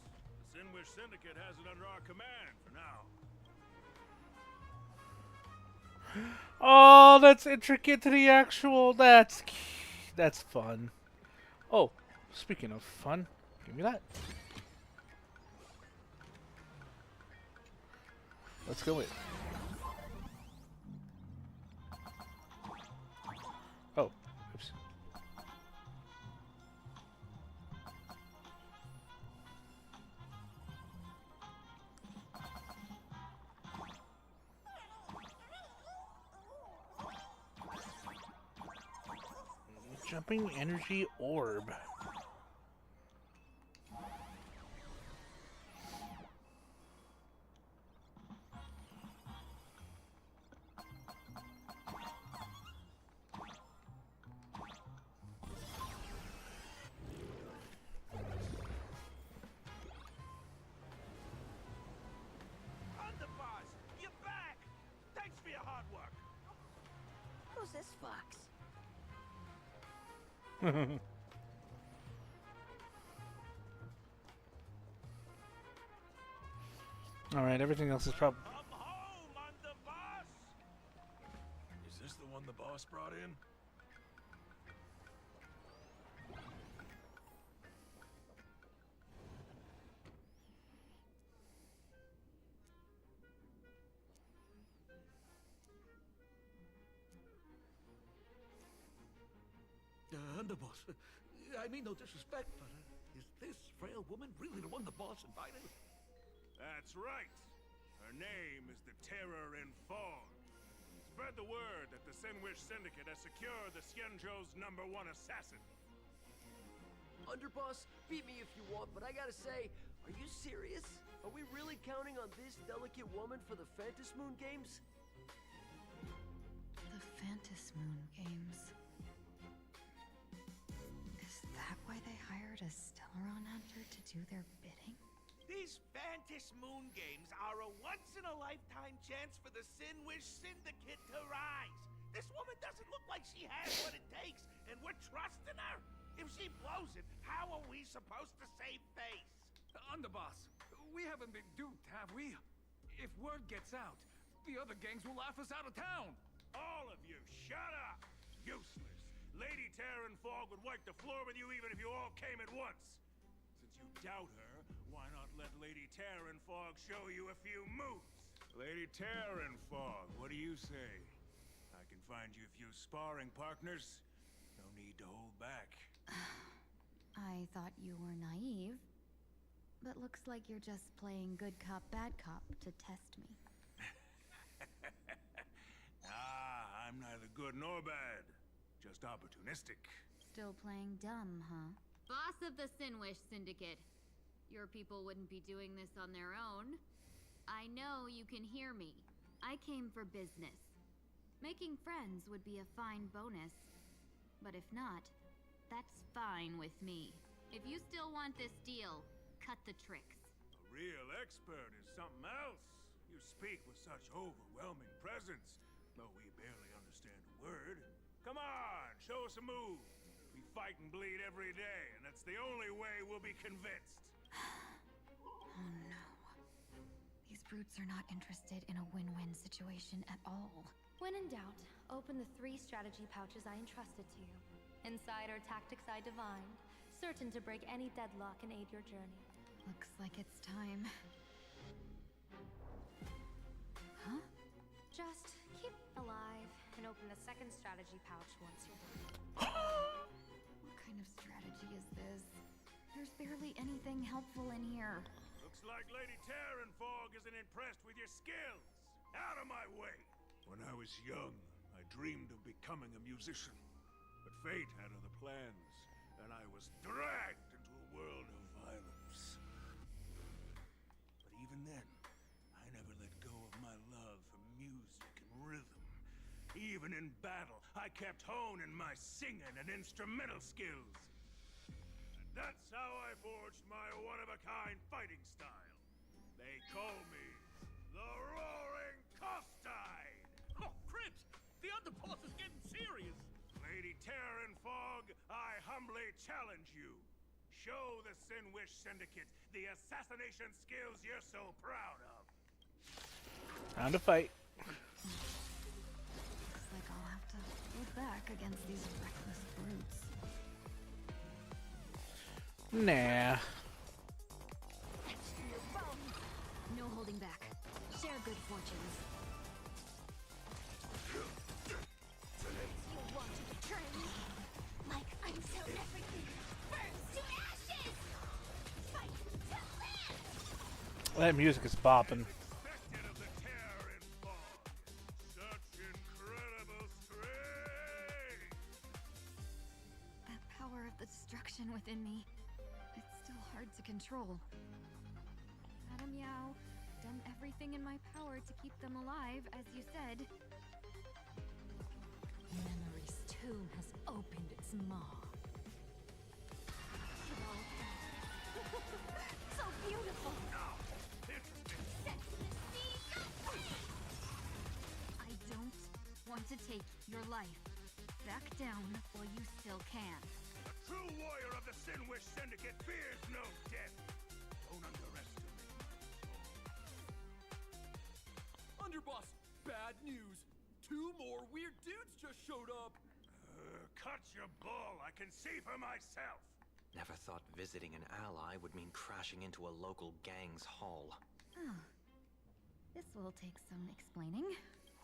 O: The Sinwish Syndicate has it under our command for now.
A: Oh, that's intricate to the actual. That's fun. Oh, speaking of fun, give me that. Let's go in. Oh, oops. Jumping energy orb. Alright, everything else is probably...
O: Is this the one the boss brought in?
C: Underboss, I mean no disrespect, but is this frail woman really the one the boss invited?
O: That's right. Her name is the Terror in Fog. Spread the word that the Sinwish Syndicate has secured the Xianzhou's #1 assassin.
S: Underboss, beat me if you want, but I gotta say, are you serious? Are we really counting on this delicate woman for the Phantasmoon Games?
P: The Phantasmoon Games. Is that why they hired a Stellaron hunter to do their bidding?
C: These Phantasmoon Games are a once-in-a-lifetime chance for the Sinwish Syndicate to rise. This woman doesn't look like she has what it takes, and we're trusting her. If she blows it, how are we supposed to save face?
F: Underboss, we haven't been duped, have we? If word gets out, the other gangs will laugh us out of town.
O: All of you, shut up! Useless. Lady Terran Fog would wipe the floor with you even if you all came at once. Since you doubt her, why not let Lady Terran Fog show you a few moves? Lady Terran Fog, what do you say? I can find you a few sparring partners. No need to hold back.
P: I thought you were naive, but looks like you're just playing good cop, bad cop to test me.
O: I'm neither good nor bad. Just opportunistic.
P: Still playing dumb, huh?
T: Boss of the Sinwish Syndicate. Your people wouldn't be doing this on their own. I know you can hear me. I came for business. Making friends would be a fine bonus. But if not, that's fine with me. If you still want this deal, cut the tricks.
O: A real expert is something else. You speak with such overwhelming presence, though we barely understand a word. Come on, show us a move. We fight and bleed every day, and that's the only way we'll be convinced.
P: Oh no. These brutes are not interested in a win-win situation at all.
N: When in doubt, open the 3 strategy pouches I entrusted to you. Inside are tactics I divined, certain to break any deadlock and aid your journey.
P: Looks like it's time. Huh?
N: Just keep alive and open the 2nd strategy pouch once you're done.
P: What kind of strategy is this? There's barely anything helpful in here.
O: Looks like Lady Terran Fog isn't impressed with your skills. Out of my way! When I was young, I dreamed of becoming a musician. But fate had other plans, and I was dragged into a world of violence. But even then, I never let go of my love for music and rhythm. Even in battle, I kept honing my singing and instrumental skills. And that's how I forged my one-of-a-kind fighting style. They call me the Roaring Costide!
F: Oh, Cribs! The Underboss is getting serious!
O: Lady Terran Fog, I humbly challenge you. Show the Sinwish Syndicate the assassination skills you're so proud of.
A: Time to fight.
P: Looks like I'll have to look back against these reckless brutes.
A: Nah.
T: No holding back. Share good fortunes.
B: You want to betray me? Like until everything burns to ashes! Fight to live!
A: That music is bopping.
P: That power of the destruction within me, it's still hard to control. Madam Yao, done everything in my power to keep them alive, as you said.
N: Memory's tomb has opened its maw.
B: So beautiful!
P: I don't want to take your life. Back down while you still can.
O: true warrior of the Sinwish Syndicate fears no death. Don't underestimate.
F: Underboss, bad news. 2 more weird dudes just showed up.
O: Cut your bull. I can see for myself.
D: Never thought visiting an ally would mean crashing into a local gang's hall.
P: Oh. This will take some explaining.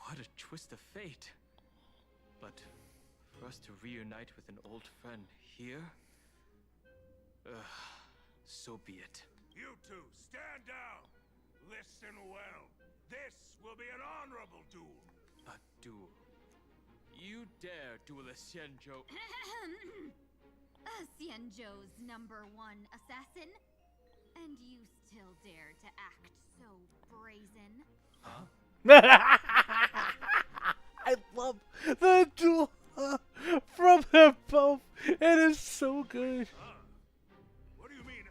U: What a twist of fate. But for us to reunite with an old friend here? So be it.
O: You two, stand down. Listen well. This will be an honorable duel.
U: A duel? You dare duel a Xianzhou?
T: Xianzhou's #1 assassin? And you still dare to act so brazen?
U: Huh?
A: I love the duel from them both. It is so good.
O: What do you mean,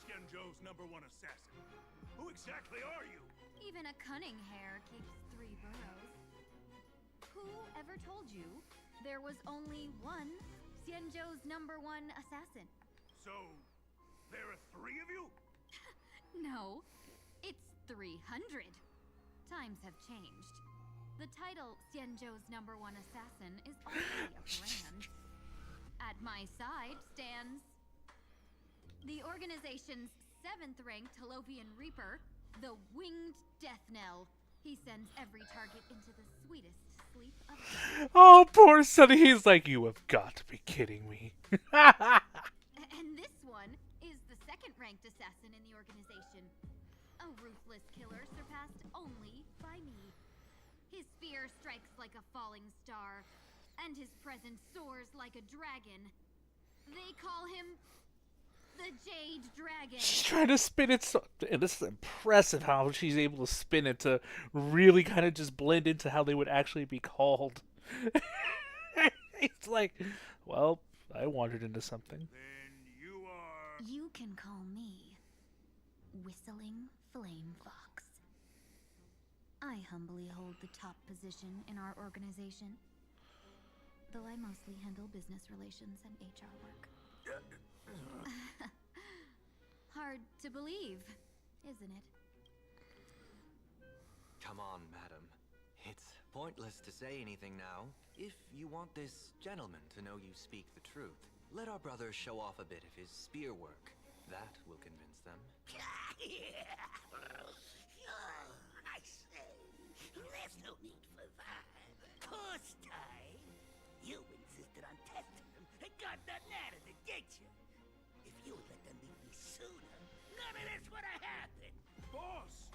O: Xianzhou's #1 assassin? Who exactly are you?
T: Even a cunning hare keeps 3 burrows. Who ever told you there was only one Xianzhou's #1 assassin?
O: So, there are 3 of you?
T: No, it's 300. Times have changed. The title Xianzhou's #1 assassin is already a brand. At my side stands the organization's 7th-ranked Holovian Reaper, the Winged Death Knell. He sends every target into the sweetest sleep of death.
A: Oh, poor Sonny. He's like, you have got to be kidding me.
T: And this one is the 2nd-ranked assassin in the organization. A ruthless killer surpassed only by me. His spear strikes like a falling star, and his presence soars like a dragon. They call him the Jade Dragon.
A: She's trying to spin it so... And this is impressive how she's able to spin it to really kind of just blend into how they would actually be called. It's like, well, I wandered into something.
M: You can call me Whistling Flame Fox. I humbly hold the top position in our organization, though I mostly handle business relations and HR work.
T: Hard to believe, isn't it?
D: Come on, madam. It's pointless to say anything now. If you want this gentleman to know you speak the truth, let our brother show off a bit of his spear work. That will convince them.
V: I say, there's no need for that. Course time. You insisted on testing them and got nothing out of it, did you? If you would let them meet me sooner, none of this would have happened.
O: Boss!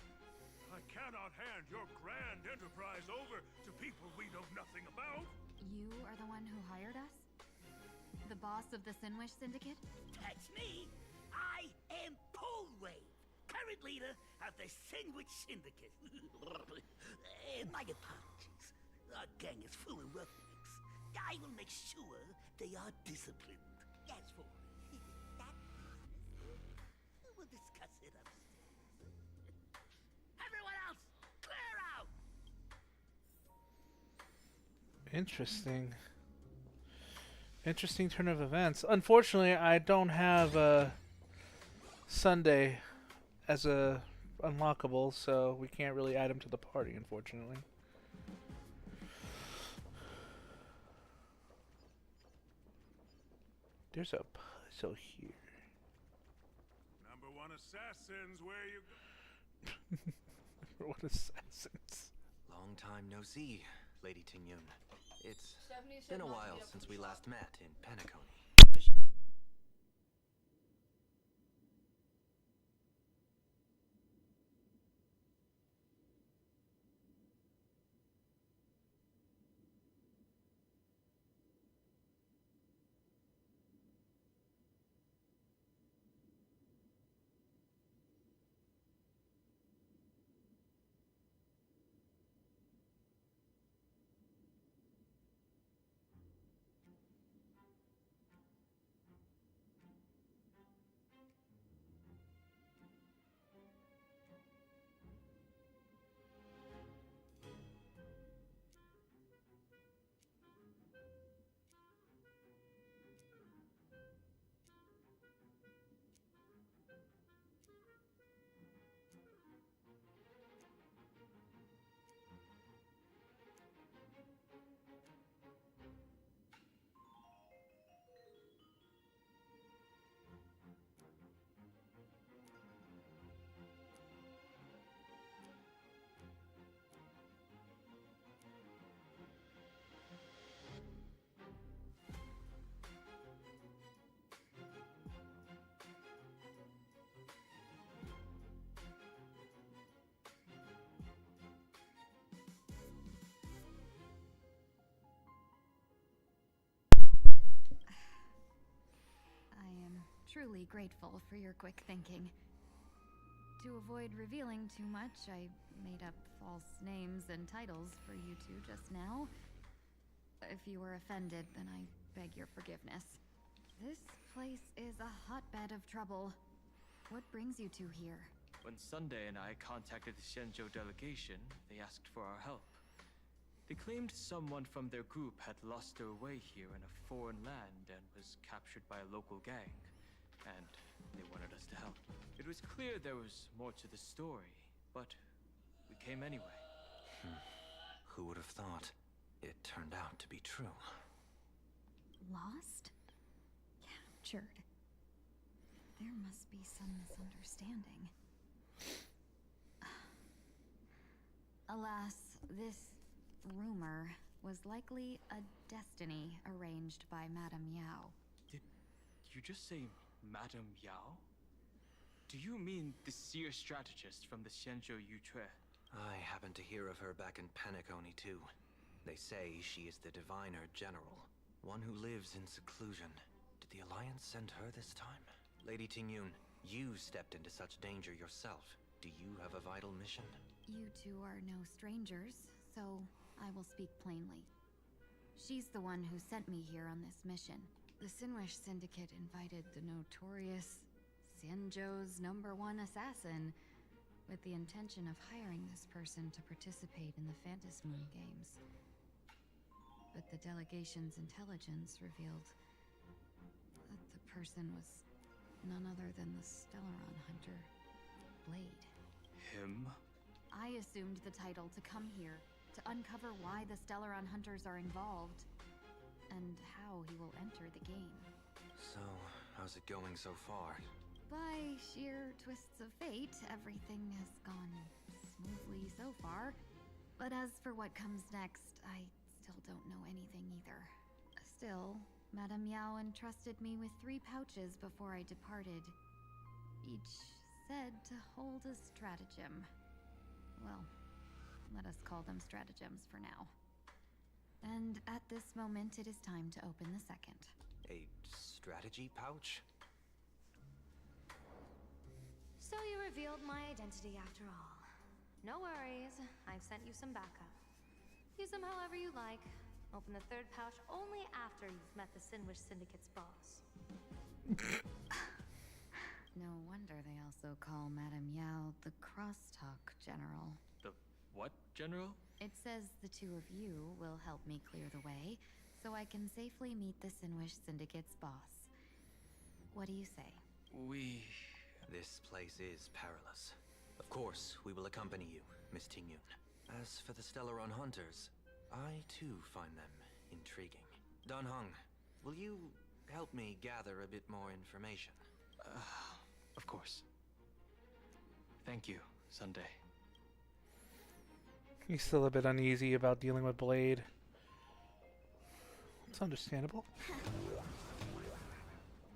O: I cannot hand your grand enterprise over to people we know nothing about.
T: You are the one who hired us? The boss of the Sinwish Syndicate?
V: That's me. I am Polwave, current leader of the Sinwish Syndicate. My apologies. Our gang is full of roughnecks. I will make sure they are disciplined. As for that business, we'll discuss it upstairs. Everyone else, clear out!
A: Interesting. Interesting turn of events. Unfortunately, I don't have Sunday as a unlockable, so we can't really add him to the party, unfortunately. There's a puzzle here.
O: #1 assassins, where you
A: #1 assassins.
D: Long time no see, Lady Tingyun. It's been a while since we last met in Penacony.
P: truly grateful for your quick thinking. To avoid revealing too much, I made up false names and titles for you two just now. If you were offended, then I beg your forgiveness. This place is a hotbed of trouble. What brings you two here?
U: When Sunday and I contacted the Xianzhou delegation, they asked for our help. They claimed someone from their group had lost their way here in a foreign land and was captured by a local gang, and they wanted us to help. It was clear there was more to the story, but we came anyway.
D: Who would have thought? It turned out to be true.
P: Lost? Captured. There must be some misunderstanding. Alas, this rumor was likely a destiny arranged by Madame Yao.
U: Did you just say Madame Yao? Do you mean the seer strategist from the Xianzhou Yutue?
D: I happened to hear of her back in Penacony too. They say she is the Diviner General, one who lives in seclusion. Did the Alliance send her this time? Lady Tingyun, you stepped into such danger yourself. Do you have a vital mission?
P: You two are no strangers, so I will speak plainly. She's the one who sent me here on this mission. The Sinwish Syndicate invited the notorious Xianzhou's #1 assassin with the intention of hiring this person to participate in the Phantasmoon games. But the delegation's intelligence revealed that the person was none other than the Stellaron hunter, Blade.
U: Him?
P: I assumed the title to come here, to uncover why the Stellaron hunters are involved, and how he will enter the game.
D: So, how's it going so far?
P: By sheer twists of fate, everything has gone smoothly so far. But as for what comes next, I still don't know anything either. Still, Madame Yao entrusted me with 3 pouches before I departed. Each said to hold a stratagem. Well, let us call them stratagems for now. And at this moment, it is time to open the second.
D: A strategy pouch?
L: So you revealed my identity after all. No worries, I've sent you some backup. Use them however you like. Open the 3rd pouch only after you've met the Sinwish Syndicate's boss.
P: No wonder they also call Madame Yao the Crosstalk General.
U: The what, General?
P: It says the 2 of you will help me clear the way, so I can safely meet the Sinwish Syndicate's boss. What do you say?
D: This place is perilous. Of course, we will accompany you, Miss Tingyun. As for the Stellaron hunters, I too find them intriguing. Dan Heng, will you help me gather a bit more information?
U: Of course. Thank you, Sunday.
A: He's still a bit uneasy about dealing with Blade. It's understandable.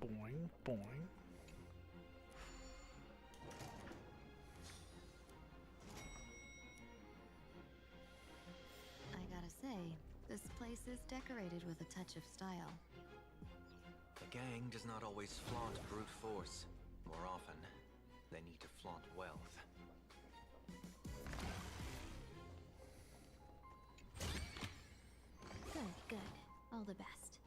A: Boing, boing.
P: I gotta say, this place is decorated with a touch of style.
D: The gang does not always flaunt brute force. More often, they need to flaunt wealth.
P: Good, good. All the best.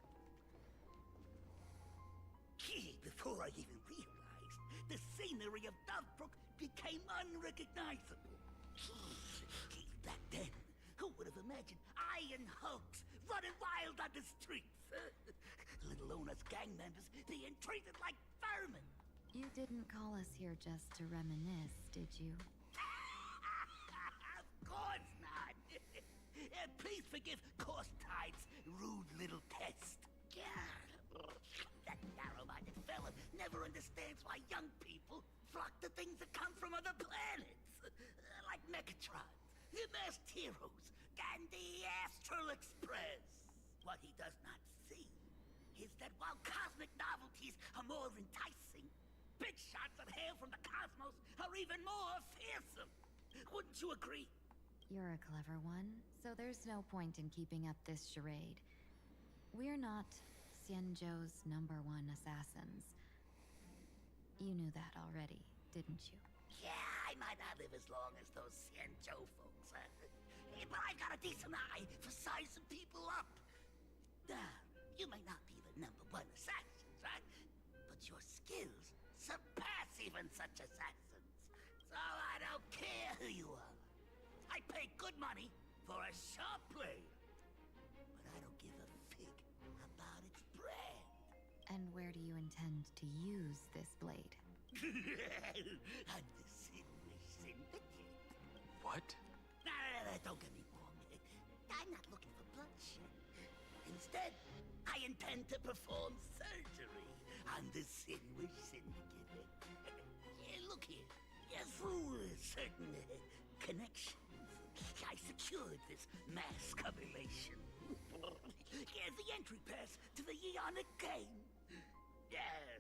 V: Gee, before I even realized, the scenery of Dovebrook became unrecognizable. Gee, back then, who would have imagined iron hulks running wild on the streets? Let alone us gang members being treated like vermin.
P: You didn't call us here just to reminisce, did you?
V: Of course not. Please forgive Korstide's rude little test. That narrow-minded fella never understands why young people flock to things that come from other planets. Like Mechatrons, the masked heroes, and the Astral Express. What he does not see is that while cosmic novelties are more enticing, big shots that hail from the cosmos are even more fearsome. Wouldn't you agree?
P: You're a clever one, so there's no point in keeping up this charade. We're not Xianzhou's #1 assassins. You knew that already, didn't you?
V: Yeah, I might not live as long as those Xianzhou folks, but I've got a decent eye for sizing people up. Now, you may not be the #1 assassin, right? But your skills surpass even such assassins. So I don't care who you are. I pay good money for a sharp blade. But I don't give a fig about its brand.
P: And where do you intend to use this blade?
V: I'm the Sinwish Syndicate.
U: What?
V: No, don't get me wrong. I'm not looking for bloodshed. Instead, I intend to perform surgery on the Sinwish Syndicate. Look here. Through certain connections, I secured this mass combination. The entry pass to the Eonic game.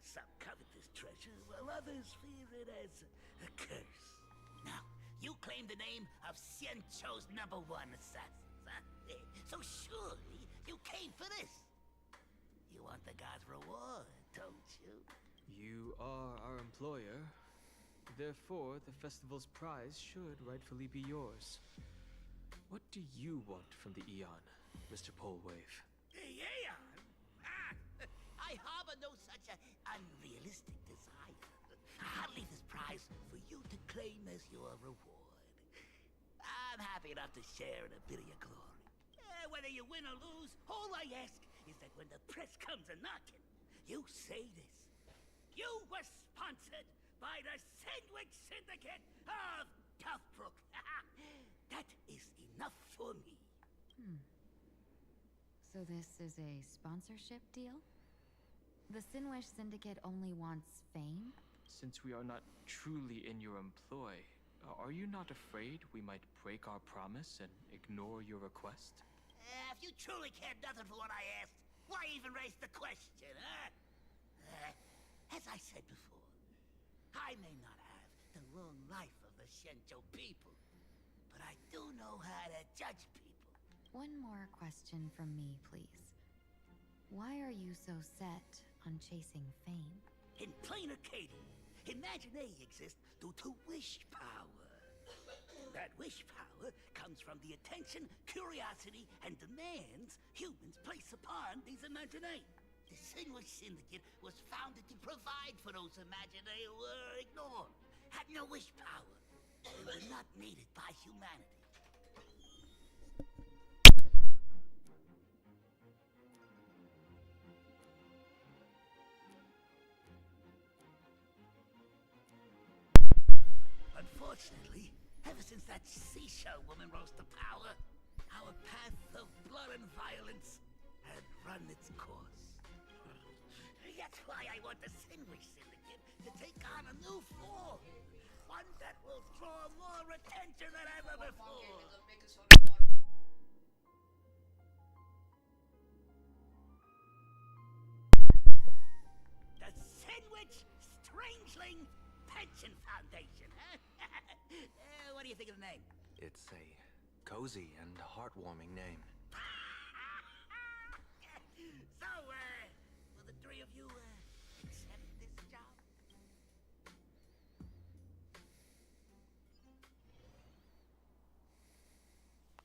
V: Some covet this treasure, while others fear it as a curse. Now, you claim the name of Xianzhou's #1 assassins, huh? So surely you came for this. You want the god's reward, don't you?
U: You are our employer. Therefore, the festival's prize should rightfully be yours. What do you want from the Eon, Mr. Polwave?
V: Aeon? I harbor no such unrealistic desire. I'll leave this prize for you to claim as your reward. I'm happy enough to share in a bit of your glory. Whether you win or lose, all I ask is that when the press comes a-knocking, you say this. You were sponsored by the Sandwich Syndicate of Toughbrook. That is enough for me.
P: So this is a sponsorship deal? The Sinwish Syndicate only wants fame?
U: Since we are not truly in your employ, are you not afraid we might break our promise and ignore your request?
V: If you truly cared nothing for what I asked, why even raise the question, huh? As I said before, I may not have the long life of the Xianzhou people, but I do know how to judge people.
P: One more question from me, please. Why are you so set on chasing fame?
V: In plain Arcadia, Imaginary exists due to wish power. That wish power comes from the attention, curiosity, and demands humans place upon these Imaginary. The Sinwish Syndicate was founded to provide for those Imaginary who were ignored, had no wish power, and were not needed by humanity. Unfortunately, ever since that seashell woman rose to power, our path of blood and violence had run its course. That's why I want the Sinwish Syndicate to take on a new form. One that will draw more attention than ever before. The Sinwich Strangeling Pension Foundation, huh? What do you think of the name?
D: It's a cozy and heartwarming name.
V: So, will the three of you, accept this job?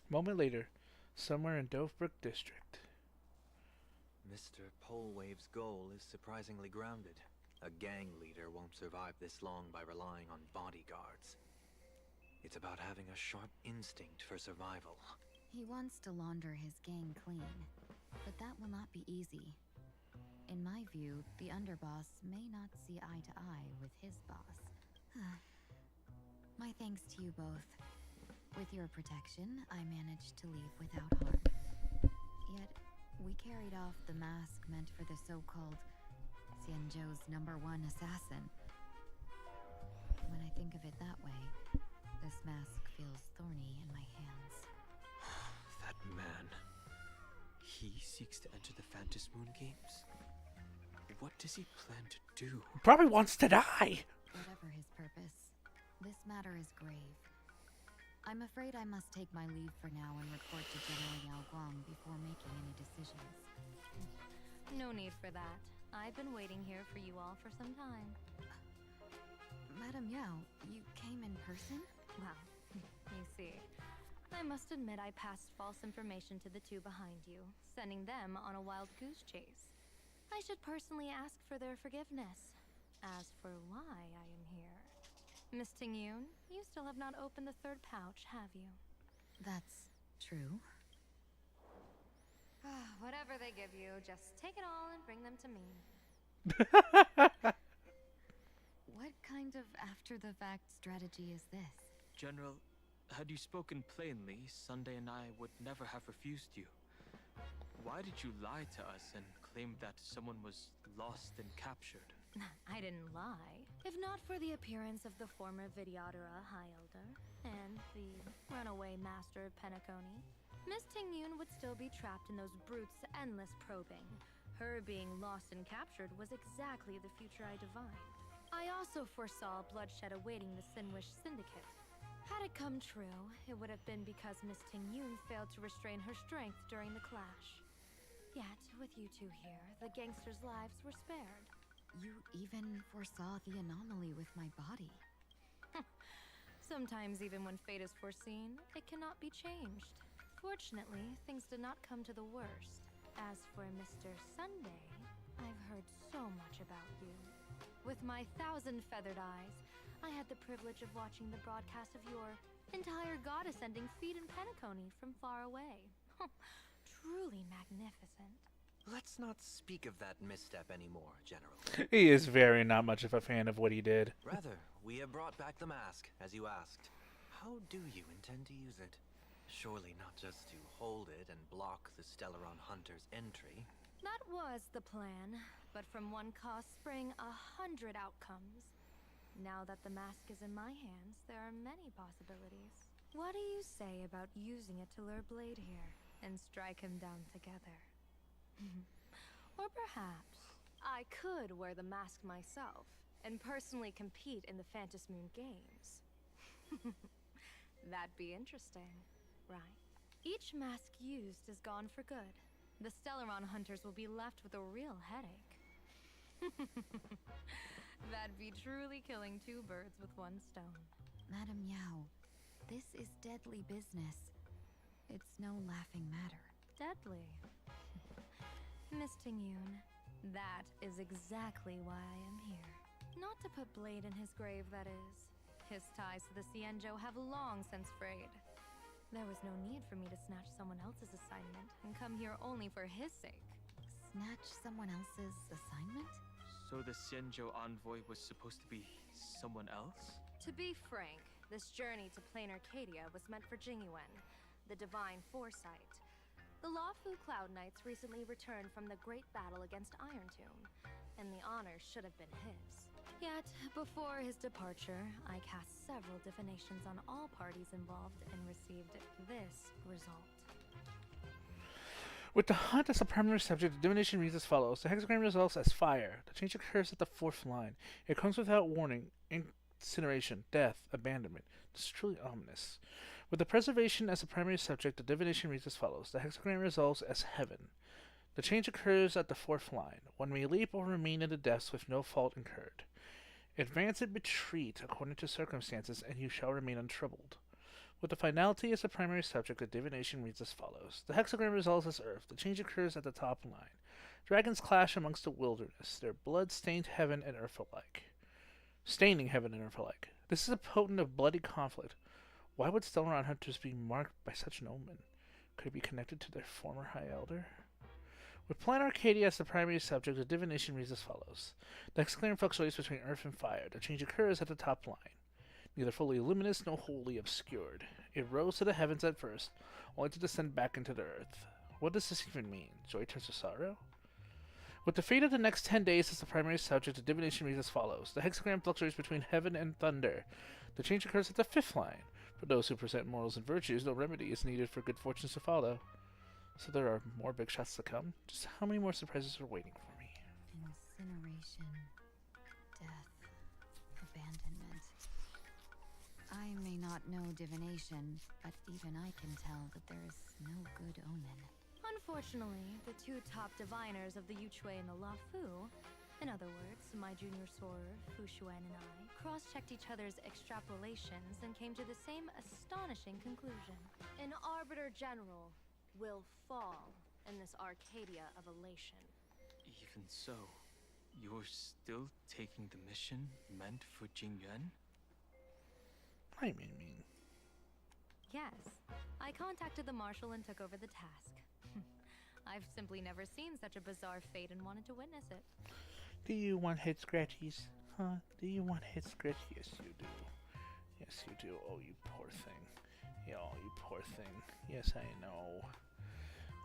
A: Moment later, somewhere in Dovebrook District.
D: Mr. Polwave's goal is surprisingly grounded. A gang leader won't survive this long by relying on bodyguards. It's about having a sharp instinct for survival.
P: He wants to launder his gang clean, but that will not be easy. In my view, the underboss may not see eye to eye with his boss. My thanks to you both. With your protection, I managed to leave without harm. Yet, we carried off the mask meant for the so-called Xianzhou's #1 assassin. When I think of it that way, this mask feels thorny in my hands.
U: That man. He seeks to enter the Phantom Moon Games? What does he plan to do?
A: Probably wants to die!
P: Whatever his purpose, this matter is grave. I'm afraid I must take my leave for now and report to General Yao Guang before making any decisions.
N: No need for that. I've been waiting here for you all for some time.
P: Madam Yao, you came in person?
N: Well, you see, I must admit I passed false information to the two behind you, sending them on a wild goose chase. I should personally ask for their forgiveness. As for why I am here, Miss Tingyun, you still have not opened the third pouch, have you?
P: That's true.
N: Whatever they give you, just take it all and bring them to me.
P: What kind of after-the-fact strategy is this?
U: General, had you spoken plainly, Sunday and I would never have refused you. Why did you lie to us and claim that someone was lost and captured?
N: I didn't lie. If not for the appearance of the former Vidyadhara High Elder and the runaway master of Penacony, Miss Tingyun would still be trapped in those brutes' endless probing. Her being lost and captured was exactly the future I divined. I also foresaw bloodshed awaiting the Sinwish Syndicate. Had it come true, it would have been because Miss Tingyun failed to restrain her strength during the clash. Yet, with you two here, the gangsters' lives were spared.
P: You even foresaw the anomaly with my body.
N: Sometimes even when fate is foreseen, it cannot be changed. Fortunately, things did not come to the worst. As for Mr. Sunday, I've heard so much about you. With my 1,000 feathered eyes, I had the privilege of watching the broadcast of your entire god-ascending feat in Penacony from far away. Truly magnificent.
D: Let's not speak of that misstep anymore, General.
A: He is very not much of a fan of what he did.
D: Rather, we have brought back the mask, as you asked. How do you intend to use it? Surely not just to hold it and block the Stellaron Hunter's entry.
N: That was the plan, but from one cause spring 100 outcomes. Now that the mask is in my hands, there are many possibilities. What do you say about using it to lure Blade here and strike him down together? Or perhaps I could wear the mask myself and personally compete in the Phantasmoon Games. That'd be interesting, right? Each mask used is gone for good. The Stellaron hunters will be left with a real headache. That'd be truly killing two birds with one stone.
P: Madam Yao, this is deadly business. It's no laughing matter.
N: Deadly. Miss Tingyun, that is exactly why I am here. Not to put Blade in his grave, that is. His ties to the Xianzhou have long since frayed. There was no need for me to snatch someone else's assignment and come here only for his sake.
P: Snatch someone else's assignment?
U: So the Xianzhou envoy was supposed to be someone else?
N: To be frank, this journey to Plain Arcadia was meant for Jingyuan, the Divine Foresight. The Luofu Cloud Knights recently returned from the great battle against Iron Tomb, and the honor should have been his. Yet, before his departure, I cast several divinations on all parties involved and received this result.
A: With the hunt as a primary subject, the divination reads as follows. The hexagram results as fire. The change occurs at the 4th line. It comes without warning. Incineration, death, abandonment. This is truly ominous. With the preservation as a primary subject, the divination reads as follows. The hexagram results as heaven. The change occurs at the 4th line. One may leap or remain in the depths with no fault incurred. Advance and retreat according to circumstances, and you shall remain untroubled. With the finality as a primary subject, the divination reads as follows. The hexagram results as earth. The change occurs at the top line. Dragons clash amongst the wilderness. Their blood stained heaven and earth alike. Staining heaven and earth alike. This is a potent of bloody conflict. Why would Stellaron hunters be marked by such an omen? Could it be connected to their former High Elder? With Plain Arcadia as the primary subject, the divination reads as follows. The hexagram fluctuates between earth and fire. The change occurs at the top line. Neither fully luminous nor wholly obscured. It rose to the heavens at first, only to descend back into the earth. What does this even mean? Joy turns to sorrow? With the fate of the next 10 days as the primary subject, the divination reads as follows. The hexagram fluctuates between heaven and thunder. The change occurs at the 5th line. For those who present morals and virtues, no remedy is needed for good fortunes to follow. So there are more big shots to come? Just how many more surprises are waiting for me?
P: Incineration, death, abandonment. I may not know divination, but even I can tell that there is no good omen.
N: Unfortunately, the two top diviners of the Yuchui and the Luofu In other words, my junior soror, Fu Xuan, and I cross-checked each other's extrapolations and came to the same astonishing conclusion. An Arbiter General will fall in this Arcadia of elation.
U: Even so, you're still taking the mission meant for Jingyuan?
A: I mean.
N: Yes, I contacted the Marshal and took over the task. I've simply never seen such a bizarre fate and wanted to witness it.
A: Do you want head scratchies? Huh? Do you want head scratch? Yes, you do. Yes, you do. Oh, you poor thing. Yeah, oh, you poor thing. Yes, I know.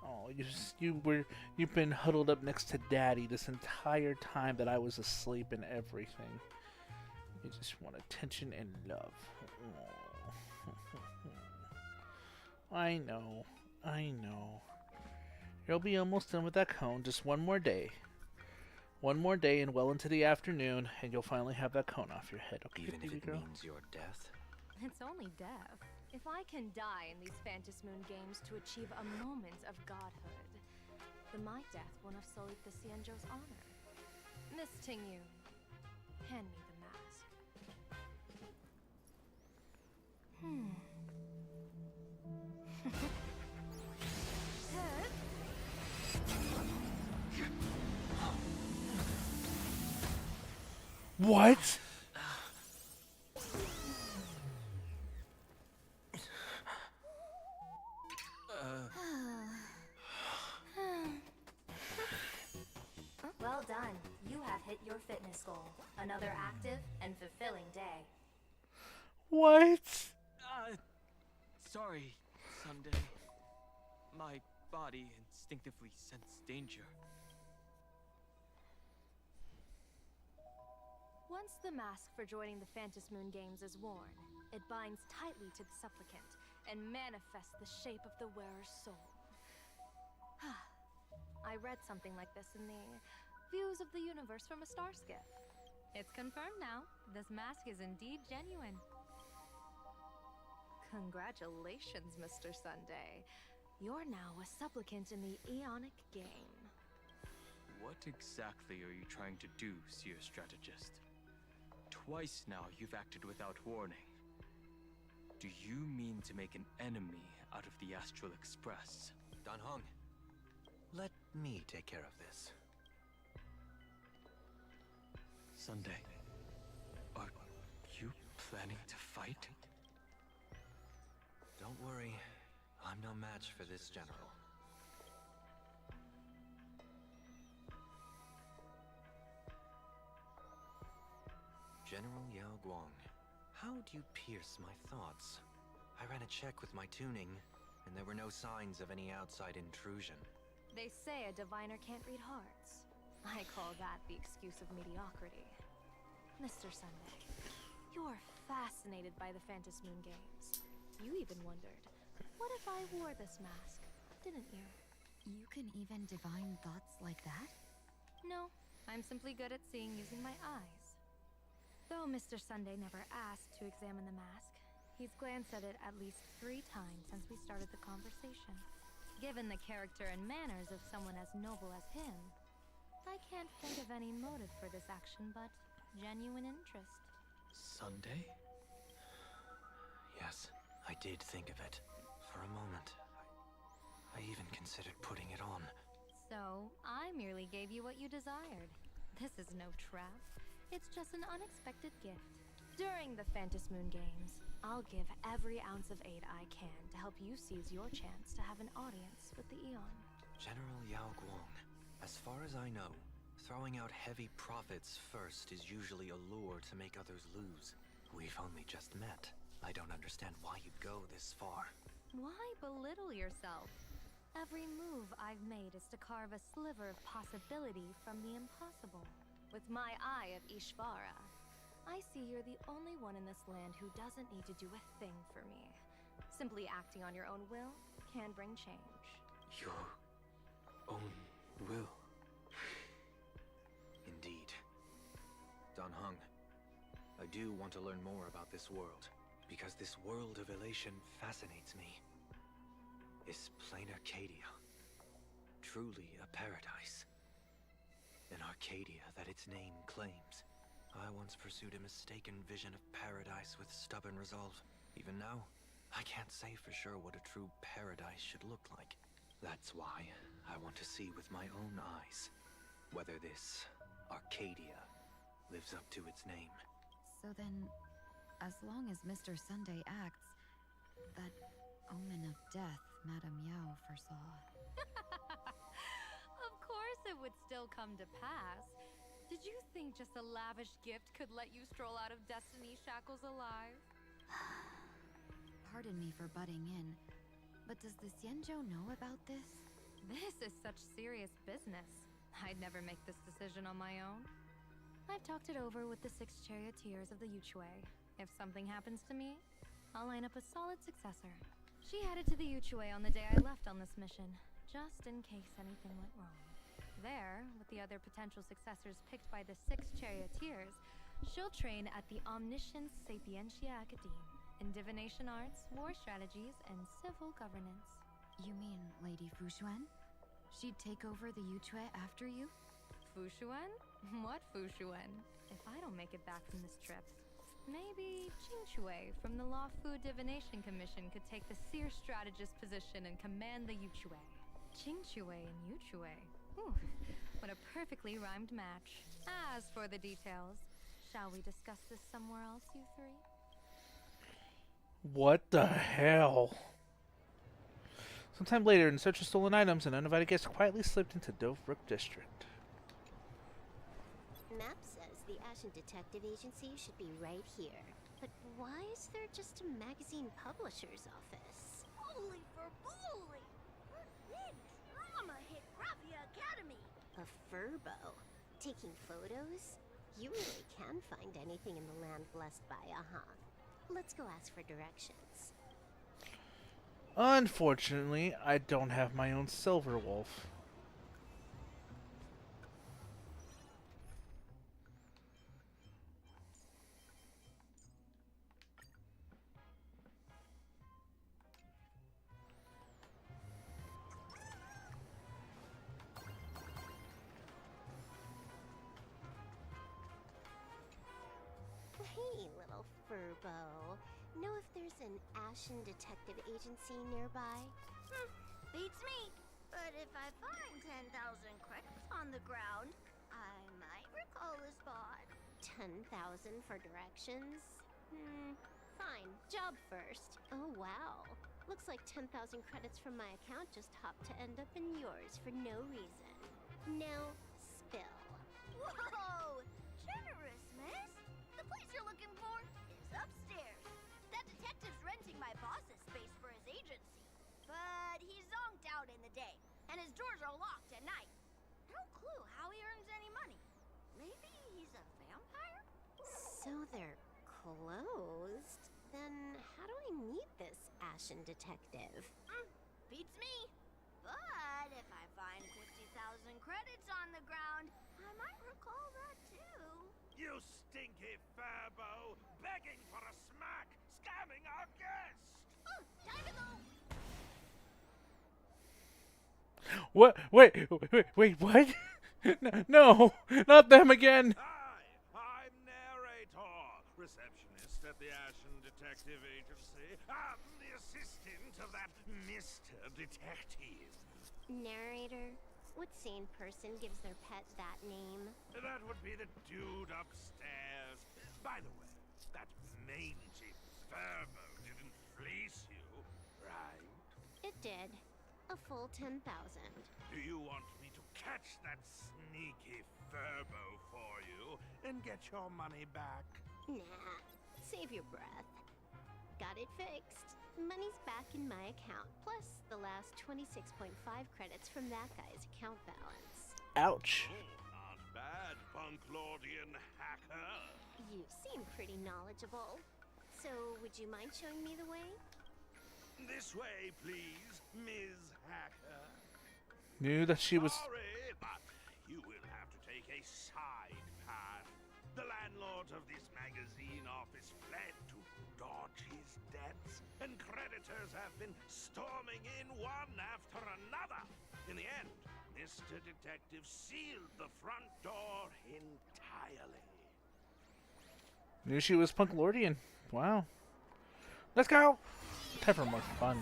A: Oh, you've been huddled up next to Daddy this entire time that I was asleep and everything. You just want attention and love. Oh. I know. You'll be almost done with that cone. Just one more day. One more day and well into the afternoon, and you'll finally have that cone off your head. Okay,
D: even if it
A: girl?
D: means your death?
N: It's only death. If I can die in these Phantasmoon Moon games to achieve a moment of godhood, then my death won't have sullied the Xianzhou's honor. Miss Tingyun, hand me the mask.
A: What?
L: Well done. You have hit your fitness goal. Another active and fulfilling day.
A: What?
U: Sorry, Sunday. My body instinctively sensed danger.
N: Once the mask for joining the Phantasmoon games is worn, it binds tightly to the supplicant and manifests the shape of the wearer's soul. I read something like this in the Views of the Universe from a Star Skiff. It's confirmed now. This mask is indeed genuine. Congratulations, Mr. Sunday. You're now a supplicant in the Aeonic game.
U: What exactly are you trying to do, Seer Strategist? Twice now you've acted without warning. Do you mean to make an enemy out of the Astral Express?
D: Dan Heng, let me take care of this.
U: Sunday, are you planning to fight?
D: Don't worry, I'm no match for this general. General Yao Guang, how do you pierce my thoughts? I ran a check with my tuning, and there were no signs of any outside intrusion.
N: They say a diviner can't read hearts. I call that the excuse of mediocrity. Mr. Sunday, you're fascinated by the Phantasmoon games. You even wondered, what if I wore this mask, didn't you?
M: You can even divine thoughts like that?
N: No, I'm simply good at seeing using my eyes. Though Mr. Sunday never asked to examine the mask, he's glanced at it at least 3 times since we started the conversation. Given the character and manners of someone as noble as him, I can't think of any motive for this action but genuine interest.
U: Sunday?
D: Yes, I did think of it. For a moment, I even considered putting it on.
N: So, I merely gave you what you desired. This is no trap. It's just an unexpected gift. During the Phantasmoon games, I'll give every ounce of aid I can to help you seize your chance to have an audience with the Aeon.
D: General Yao Guang, as far as I know, throwing out heavy profits first is usually a lure to make others lose. We've only just met. I don't understand why you'd go this far.
N: Why belittle yourself? Every move I've made is to carve a sliver of possibility from the impossible. With my eye of Ishvara, I see you're the only one in this land who doesn't need to do a thing for me. Simply acting on your own will can bring change.
U: Your own will?
D: Indeed. Dan Heng, I do want to learn more about this world, because this world of elation fascinates me. Is plain Arcadia truly a paradise? an Arcadia that its name claims. I once pursued a mistaken vision of paradise with stubborn resolve. Even now, I can't say for sure what a true paradise should look like. That's why I want to see with my own eyes whether this Arcadia lives up to its name.
P: So then, as long as Mr. Sunday acts, that omen of death Madame Yao foresaw.
N: Of course it would still come to pass. Did you think just a lavish gift could let you stroll out of Destiny's shackles alive?
P: Pardon me for butting in, but does the Xianzhou know about this?
N: This is such serious business. I'd never make this decision on my own. I've talked it over with the 6 charioteers of the Yuchui. If something happens to me, I'll line up a solid successor. She headed to the Yuchui on the day I left on this mission, just in case anything went wrong. There, with the other potential successors picked by the 6 charioteers, she'll train at the Omniscience Sapientia Academe in divination arts, war strategies, and civil governance.
P: You mean Lady Fushuan? She'd take over the Yuchui after you?
N: Fushuan? What Fushuan? If I don't make it back from this trip, maybe Qingchui from the Law Fu Divination Commission could take the seer strategist position and command the Yuchui. Qingchui and Yuchui. Ooh, what a perfectly rhymed match. As for the details, shall we discuss this somewhere else, you 3?
A: What the hell? Sometime later, in search of stolen items, an uninvited guest quietly slipped into Dovebrook District.
E: Map says the Ashen Detective Agency should be right here. But why is there just a magazine publisher's office?
B: Holy for bully! Big drama hit Raffia Academy!
E: A furbo? Taking photos? You really can find anything in the land blessed by Aha. Let's go ask for directions.
A: Unfortunately, I don't have my own Silver Wolf.
E: Hey, little furbo. Know if there's an Ashen Detective Agency nearby?
B: Beats me. But if I find 10,000 credits on the ground, I might recall the spot.
E: 10,000 for directions? Fine. Job first. Oh, wow. Looks like 10,000 credits from my account just hopped to end up in yours for no reason. Now, spill.
B: Whoa! Generous, miss. The place you're looking for is upstairs. That detective's renting my boss's space for his agency. But he's zonked out in the day, and his doors are locked at night. No clue how he earns any money. Maybe he's a vampire?
E: So they're closed? Then how do I meet this Ashen Detective?
B: Beats me. But if I find 50,000 credits on the ground, I might recall that too.
C: You stinky furbo! Begging for a smack! Scamming our guest!
B: Oh, time to go!
A: What? Wait, what? No, not them again!
C: Hi, I'm Narrator, receptionist at the Ashen Detective Agency. I'm the assistant of that Mr. Detective.
E: Narrator? What sane person gives their pet that name?
C: That would be the dude upstairs. By the way, that mangy furbo didn't fleece you, right?
E: It did. A full 10,000.
C: Do you want me to catch that sneaky furbo for you and get your money back?
E: Nah, save your breath. Got it fixed. Money's back in my account, plus the last 26.5 credits from that guy's account balance.
A: Ouch.
C: Oh, not bad, Punklordian hacker.
E: You seem pretty knowledgeable. So, would you mind showing me the way?
C: This way, please, Ms. Hacker.
A: Knew that she was...
C: Sorry, but you will have to take a side path. The landlord of this magazine office fled to dodge his debts, and creditors have been storming in one after another. In the end, Mr. Detective sealed the front door entirely.
A: Knew she was Punklordian. Wow. Let's go! Time for more fun.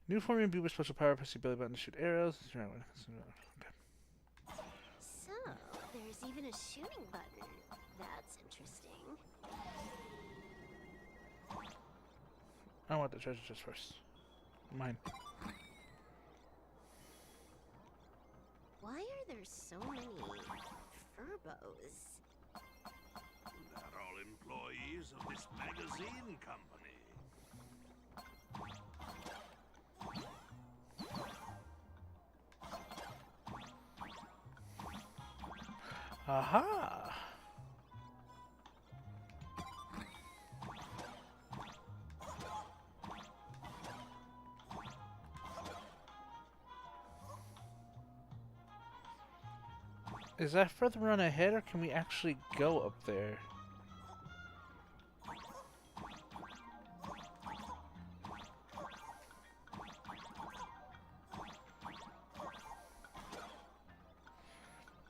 A: New forming Bieber special power, press the belly button to shoot arrows. Okay.
E: So, there's even a shooting button. That's interesting.
A: I want the treasure chest first. Mine.
E: Why are there so many furbos?
C: They're all employees of this magazine company.
A: Aha! Is that further run ahead, or can we actually go up there?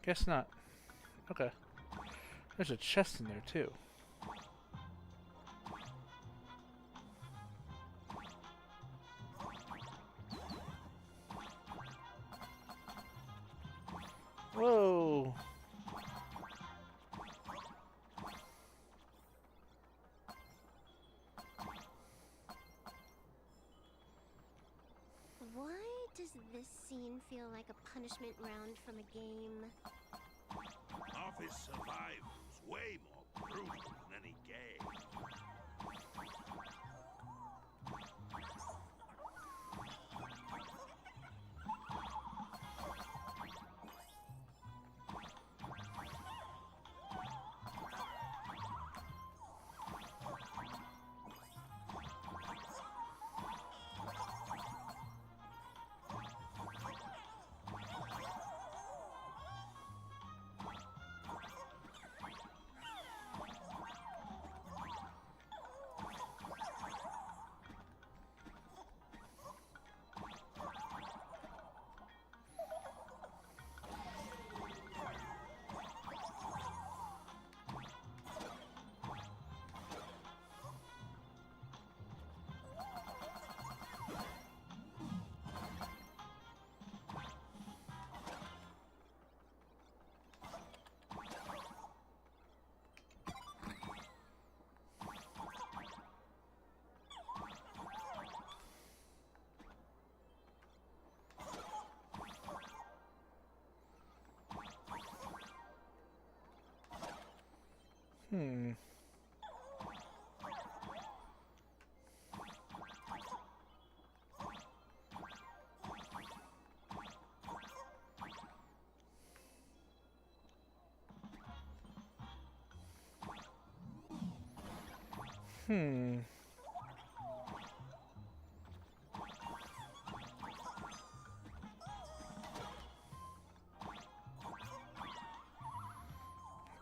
A: Guess not. Okay. There's a chest in there, too. Whoa!
E: Why does this scene feel like a punishment round from a game?
C: Office survival's way more brutal than any game.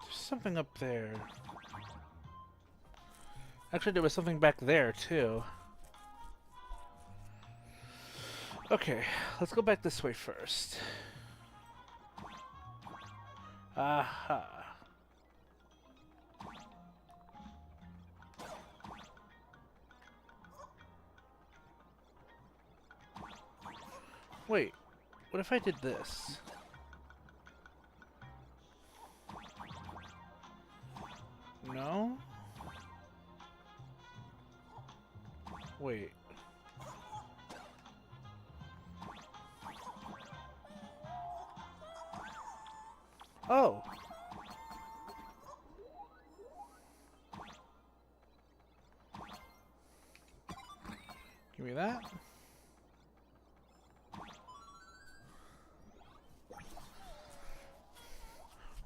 A: There's something up there. Actually, there was something back there, too. Okay, let's go back this way first. Aha. Wait, what if I did this? No? Wait. Oh! Give me that.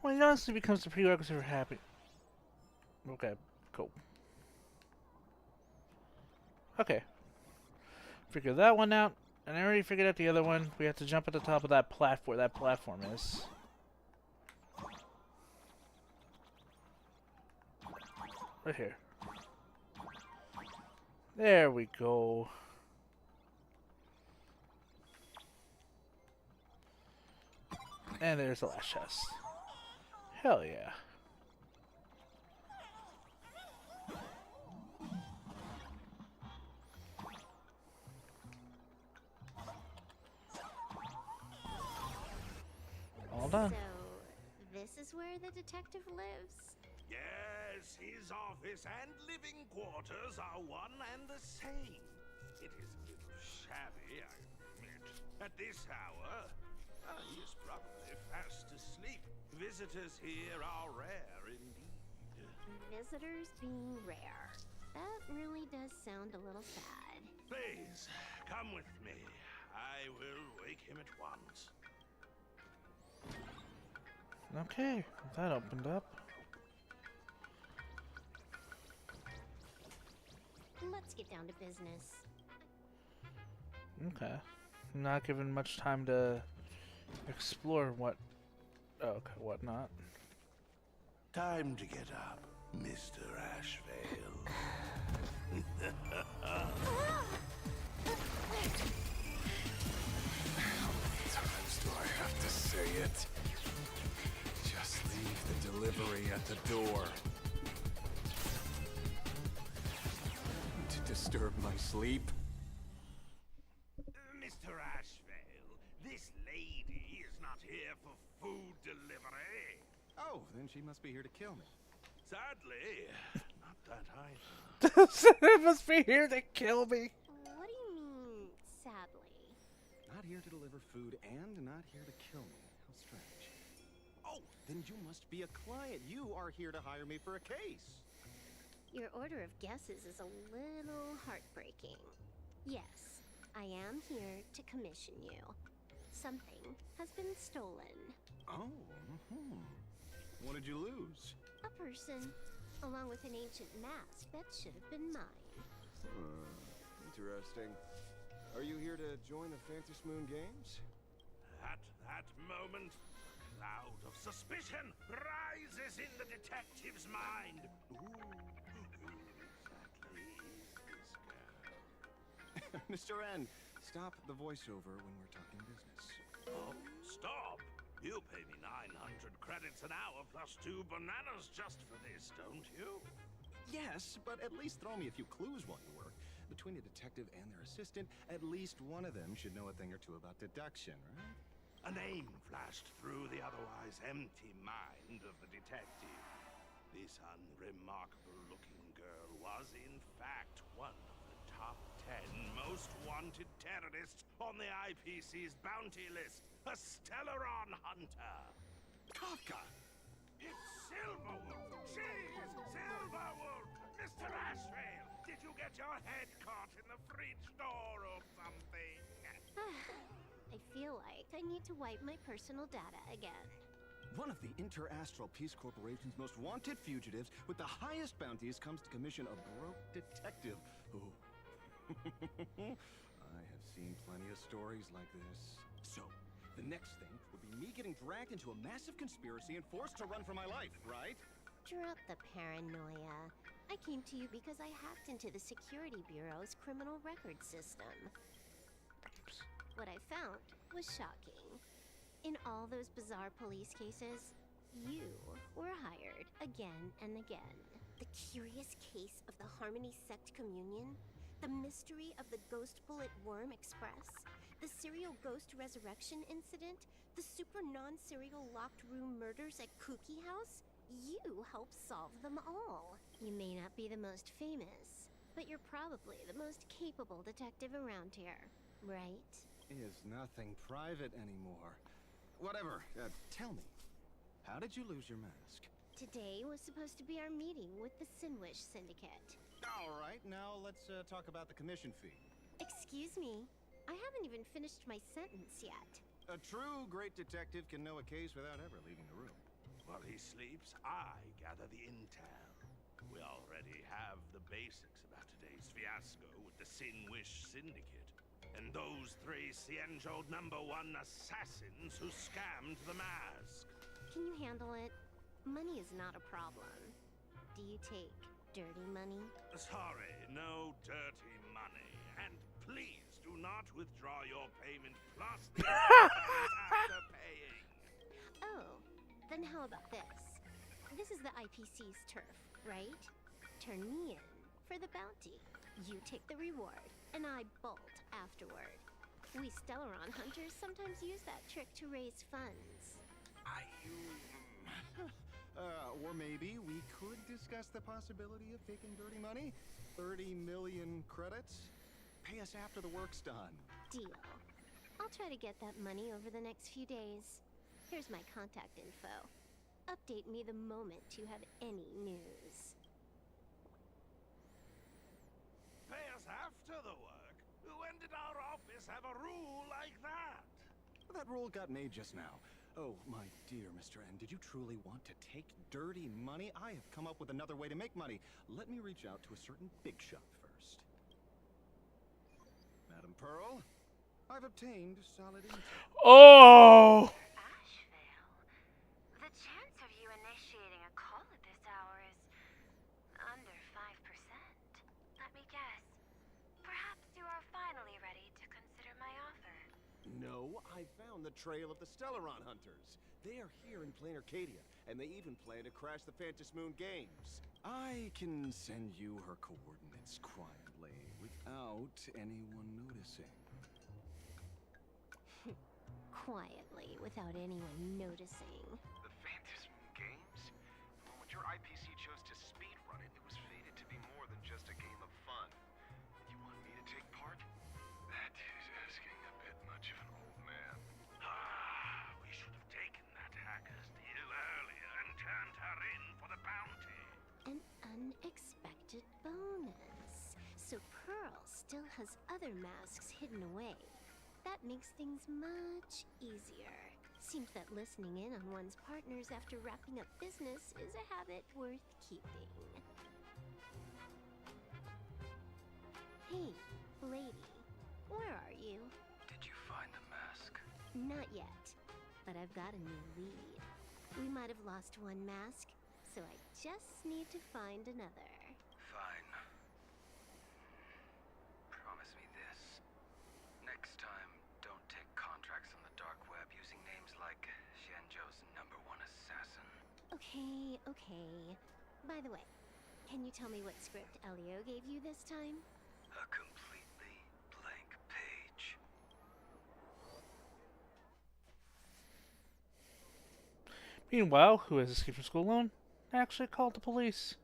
A: Well, it honestly becomes a prerequisite for happy. Okay, cool. Okay. Figure that one out. And I already figured out the other one. We have to jump at the top of that platform. That platform is. Right here. There we go. And there's the last chest. Hell yeah. All done.
E: So, this is where the detective lives?
C: Yes, his office and living quarters are one and the same. It is a little shabby, I admit. At this hour, he is probably fast asleep. Visitors here are rare indeed.
E: Visitors being rare. That really does sound a little sad.
C: Please, come with me. I will wake him at once.
A: Okay, that opened up.
E: Let's get down to business.
A: Okay. Not given much time to explore what... Okay, what not.
C: Time to get up, Mr. Ashvale.
D: How many times do I have to say it? Just leave the delivery at the door. To disturb my sleep?
C: Mr. Ashvale, this lady is not here for food delivery.
G: Oh, then she must be here to kill me.
C: Sadly, not that either.
A: It must be here to kill me.
E: What do you mean, sadly?
G: Not here to deliver food and not here to kill me. How strange. Oh, then you must be a client. You are here to hire me for a case.
E: Your order of guesses is a little heartbreaking. Yes, I am here to commission you. Something has been stolen.
G: Oh, what did you lose?
E: A person, along with an ancient mask that should have been mine.
G: Interesting. Are you here to join the Fantasy Moon Games?
C: At that moment, a cloud of suspicion rises in the detective's mind. Who exactly is this girl?
G: Mr. N, stop the voiceover when we're talking business.
C: Oh, stop! You pay me 900 credits an hour plus 2 bananas just for this, don't you?
G: Yes, but at least throw me a few clues while you work. Between the detective and their assistant, at least one of them should know a thing or two about deduction, right?
C: A name flashed through the otherwise empty mind of the detective. This unremarkable-looking girl was, in fact, one of the top 10 most wanted terrorists on the IPC's bounty list. A Stellaron hunter.
G: Kafka!
C: It's Silverwood! She's Silverwood! Mr. Ashvale, did you get your head caught in the fridge door or something?
E: I feel like I need to wipe my personal data again.
G: One of the Interastral Peace Corporation's most wanted fugitives with the highest bounties comes to commission a broke detective who... I have seen plenty of stories like this. So, the next thing would be me getting dragged into a massive conspiracy and forced to run for my life, right?
E: Drop the paranoia. I came to you because I hacked into the Security Bureau's criminal record system. What I found was shocking. In all those bizarre police cases, you were hired again and again. The curious case of the Harmony Sect Communion, the mystery of the Ghost Bullet Worm Express, the serial ghost resurrection incident, the super non-serial locked room murders at Kooky House. You helped solve them all. You may not be the most famous, but you're probably the most capable detective around here, right?
G: Is nothing private anymore. Whatever, tell me, how did you lose your mask?
E: Today was supposed to be our meeting with the Sinwish Syndicate.
G: All right, now let's talk about the commission fee.
E: Excuse me, I haven't even finished my sentence yet.
G: A true great detective can know a case without ever leaving the room.
C: While he sleeps, I gather the intel. We already have the basics about today's fiasco with the Sinwish Syndicate. And those 3 Xianzhou #1 assassins who scammed the mask.
E: Can you handle it? Money is not a problem. Do you take dirty money?
C: Sorry, no dirty money. And please do not withdraw your payment plus the after paying.
E: Oh, then how about this? This is the IPC's turf, right? Turn me in for the bounty. You take the reward, and I bolt afterward. We Stellaron hunters sometimes use that trick to raise funds.
G: Or maybe we could discuss the possibility of taking dirty money? 30 million credits? Pay us after the work's done.
E: Deal. I'll try to get that money over the next few days. Here's my contact info. Update me the moment you have any news.
C: Pay us after the work? When did our office have a rule like that?
G: That rule got made just now. Oh, my dear Mr. N, did you truly want to take dirty money? I have come up with another way to make money. Let me reach out to a certain big shot first. Madam Pearl, I've obtained solid intel.
L: Ashvale.
A: Oh!
L: The chance of you initiating a call at this hour is under 5%. Let me guess. Perhaps you are finally ready to consider my offer.
G: No, I found the trail of the Stellaron hunters. They are here in Plain Arcadia, and they even plan to crash the Phantom Moon Games. I can send you her coordinates quietly, without anyone noticing.
E: Quietly, without anyone noticing.
I: The Phantom Moon Games? When your IPC chose to speedrun it, it was fated to be more than just a game of fun. You want me to take part? That is asking a bit much of an old man.
C: We should have taken that hacker's deal earlier and turned her in for the bounty.
E: An unexpected bonus. So Pearl still has other masks hidden away. That makes things much easier. Seems that listening in on one's partners after wrapping up business is a habit worth keeping. Hey, lady, where are you?
I: Did you find the mask?
E: Not yet, but I've got a new lead. We might have lost one mask, so I just need to find another.
I: Fine. Promise me this. Next time, don't take contracts on the dark web using names like Xianzhou's #1 assassin.
E: Okay, okay. By the way, can you tell me what script Elio gave you this time?
I: A completely blank page.
A: Meanwhile, who has escaped from school alone actually called the police.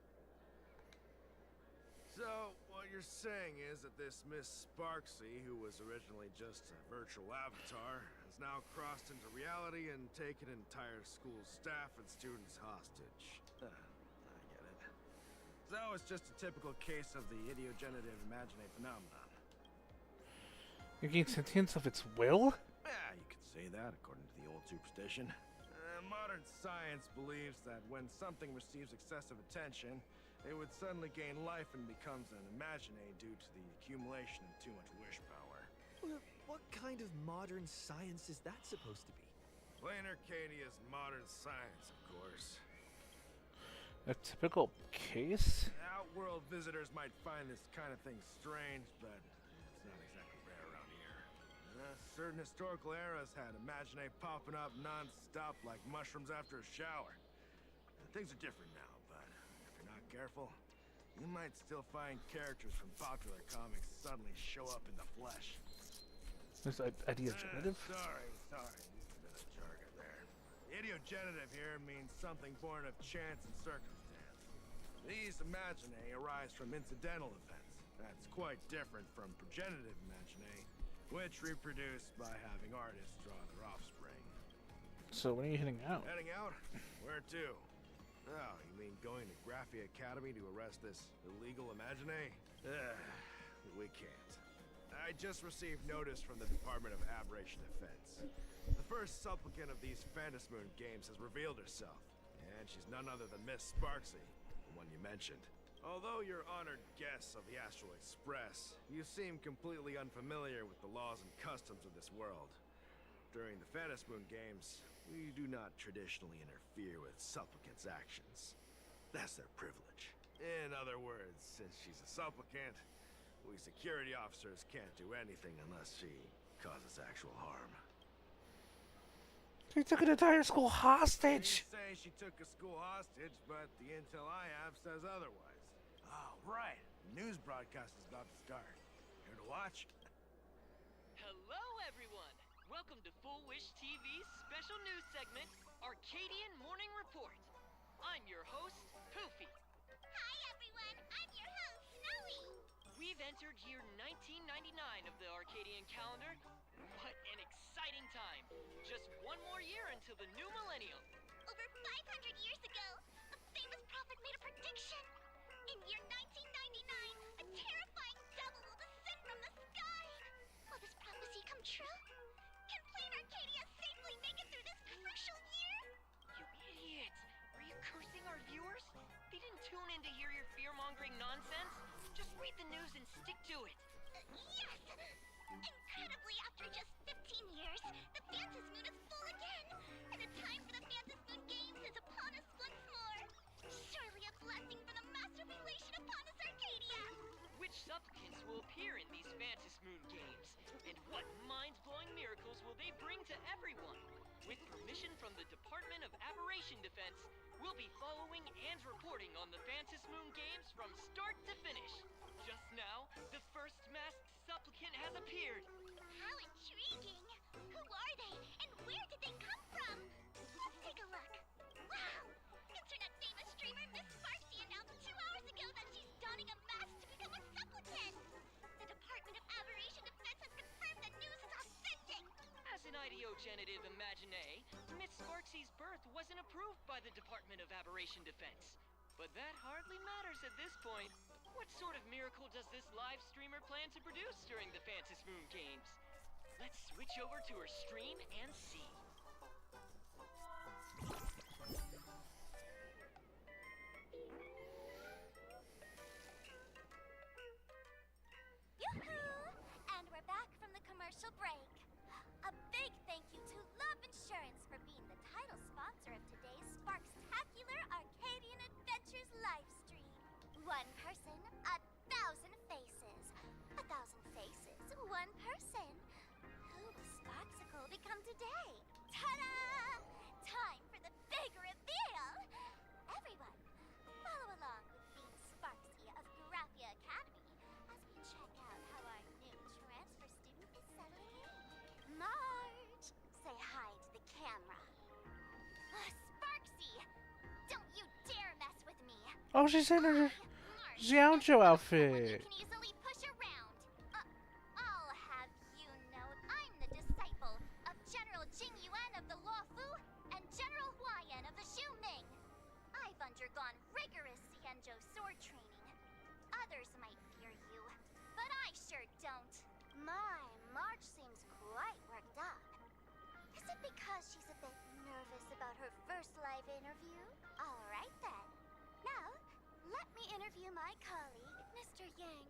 R: So, what you're saying is that this Miss Sparksy, who was originally just a virtual avatar, has now crossed into reality and taken entire school staff and students hostage. I get it. So it's just a typical case of the idiogenerative imaginate phenomenon.
A: You gain sentience of its will?
R: Yeah, you could say that according to the old superstition. Modern science believes that when something receives excessive attention, it would suddenly gain life and becomes an imaginate due to the accumulation of too much wish power.
D: Well, what kind of modern science is that supposed to be?
R: Plain Arcadia's modern science, of course.
A: A typical case?
R: Outworld visitors might find this kind of thing strange, but it's not exactly rare around here. Certain historical eras had imaginate popping up non-stop like mushrooms after a shower. Things are different now, but if you're not careful, you might still find characters from popular comics suddenly show up in the flesh.
A: This idiogenerative?
R: Sorry, used a bit of jargon there. Idiogenerative here means something born of chance and circumstance. These imaginae arise from incidental events. That's quite different from progenitive imaginae, which reproduce by having artists draw their offspring.
A: So when are you heading out?
R: Heading out? Where to? Oh, you mean going to Graphia Academy to arrest this illegal imaginae? We can't. I just received notice from the Department of Aberration Defense. The first supplicant of these Phantom Moon Games has revealed herself, and she's none other than Miss Sparksy, the one you mentioned. Although you're honored guests of the Astral Express, you seem completely unfamiliar with the laws and customs of this world. During the Phantom Moon Games, we do not traditionally interfere with supplicants' actions. That's their privilege.
G: In other words, since she's a supplicant, we security officers can't do anything unless she causes actual harm.
A: She took an entire school hostage.
G: They say she took a school hostage, but the intel I have says otherwise. Oh, right. The news broadcast is about to start. Here to watch?
J: Hello, everyone. Welcome to Full Wish TV's special news segment, Arcadian Morning Report. I'm your host, Poofy.
B: Hi, everyone. I'm your host, Snowy.
J: We've entered year 1999 of the Arcadian calendar. What an exciting time. Just one more year until the new millennium.
B: Over 500 years ago, a famous prophet made a prediction. In year 1999, a terrifying devil will descend from the sky. Will this prophecy come true? Can Plain Arcadia safely make it through this crucial year?
J: You idiot! Are you cursing our viewers? They didn't tune in to hear your fear-mongering nonsense. Just read the news and stick to it.
B: Yes! Incredibly, after just 15 years, the Phantas Moon is full again, and the time for the Phantas Moon Games is upon us once more. Surely a blessing from the master relation upon us, Arcadia!
J: Which supplicants will appear in these Phantas Moon Games? And what mind-blowing miracles will they bring to everyone? With permission from the Department of Aberration Defense, we'll be following and reporting on the Phantas Moon Games from start to finish. Just now, the first masked supplicant has appeared.
B: How intriguing! Who are they, and where did they come from? Let's take a look. Wow! Internet-famous streamer Miss Sparksy announced 2 hours ago that she's donning a mask to become a supplicant. The Department of Aberration Defense has confirmed the news is authentic.
J: As an ideogenitive imaginae, Miss Sparksy's birth wasn't approved by the Department of Aberration Defense. But that hardly matters at this point. What sort of miracle does this live streamer plan to produce during the Phantas Moon Games? Let's switch over to her stream and see.
B: Yoo-hoo! And we're back from the commercial break. A big thank you to Love Insurance for being the title sponsor of today's Sparkstacular Arcadian Adventures live stream. One person, 1,000 faces. 1,000 faces, one person. Who will Sparksicle become today? Ta-da! Time for the big reveal! Everyone, follow along with Dean Sparksy of Graphia Academy as we check out how our new transfer student is settling in. Marge, say hi to the camera. Sparksy, don't you dare mess with me.
A: Oh, she's in her Xiaoju outfit.
B: Can easily push around. I'll have you know I'm the disciple of General Jing Yuan of the Luofu and General Huayan of the Xu Ming. I've undergone rigorous Xianzhou sword training. Others might fear you, but I sure don't. My, Marge seems quite worked up. Is it because she's a bit nervous about her first live interview? All right then. Now, let me interview my colleague, Mr. Yang.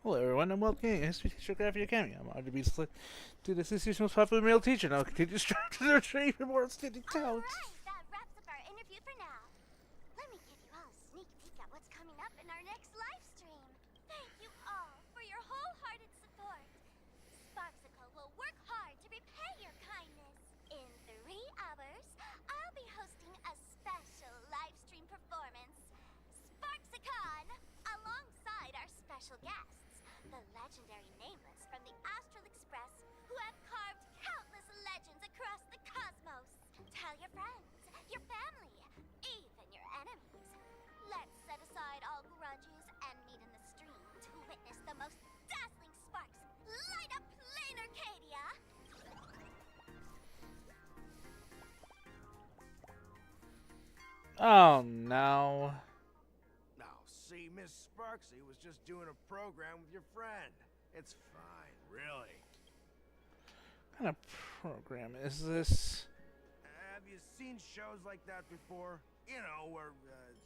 A: Hello everyone, I'm welcome to History Teacher Graphia Academy. I'm honored to be selected to the institution's most popular male teacher, and I'll continue to strive to nurture even more outstanding talents.
B: Alright, that wraps up our interview for now. Let me give you all a sneak peek at what's coming up in our next live stream. Thank you all for your wholehearted support. Sparksicle will work hard to repay your kindness. In 3 hours, I'll be hosting a special live stream performance, Sparksicon, alongside our special guests, the legendary Nameless from the Astral Express, who have carved countless legends across the cosmos. Tell your friends, your family, even your enemies. Let's set aside all grudges and meet in the stream to witness the most dazzling sparks light up Plain Arcadia.
A: Oh no.
G: Now, see, Miss Sparksy was just doing a program with your friend. It's fine, really.
A: What kind of program is this?
G: Have you seen shows like that before? You know, where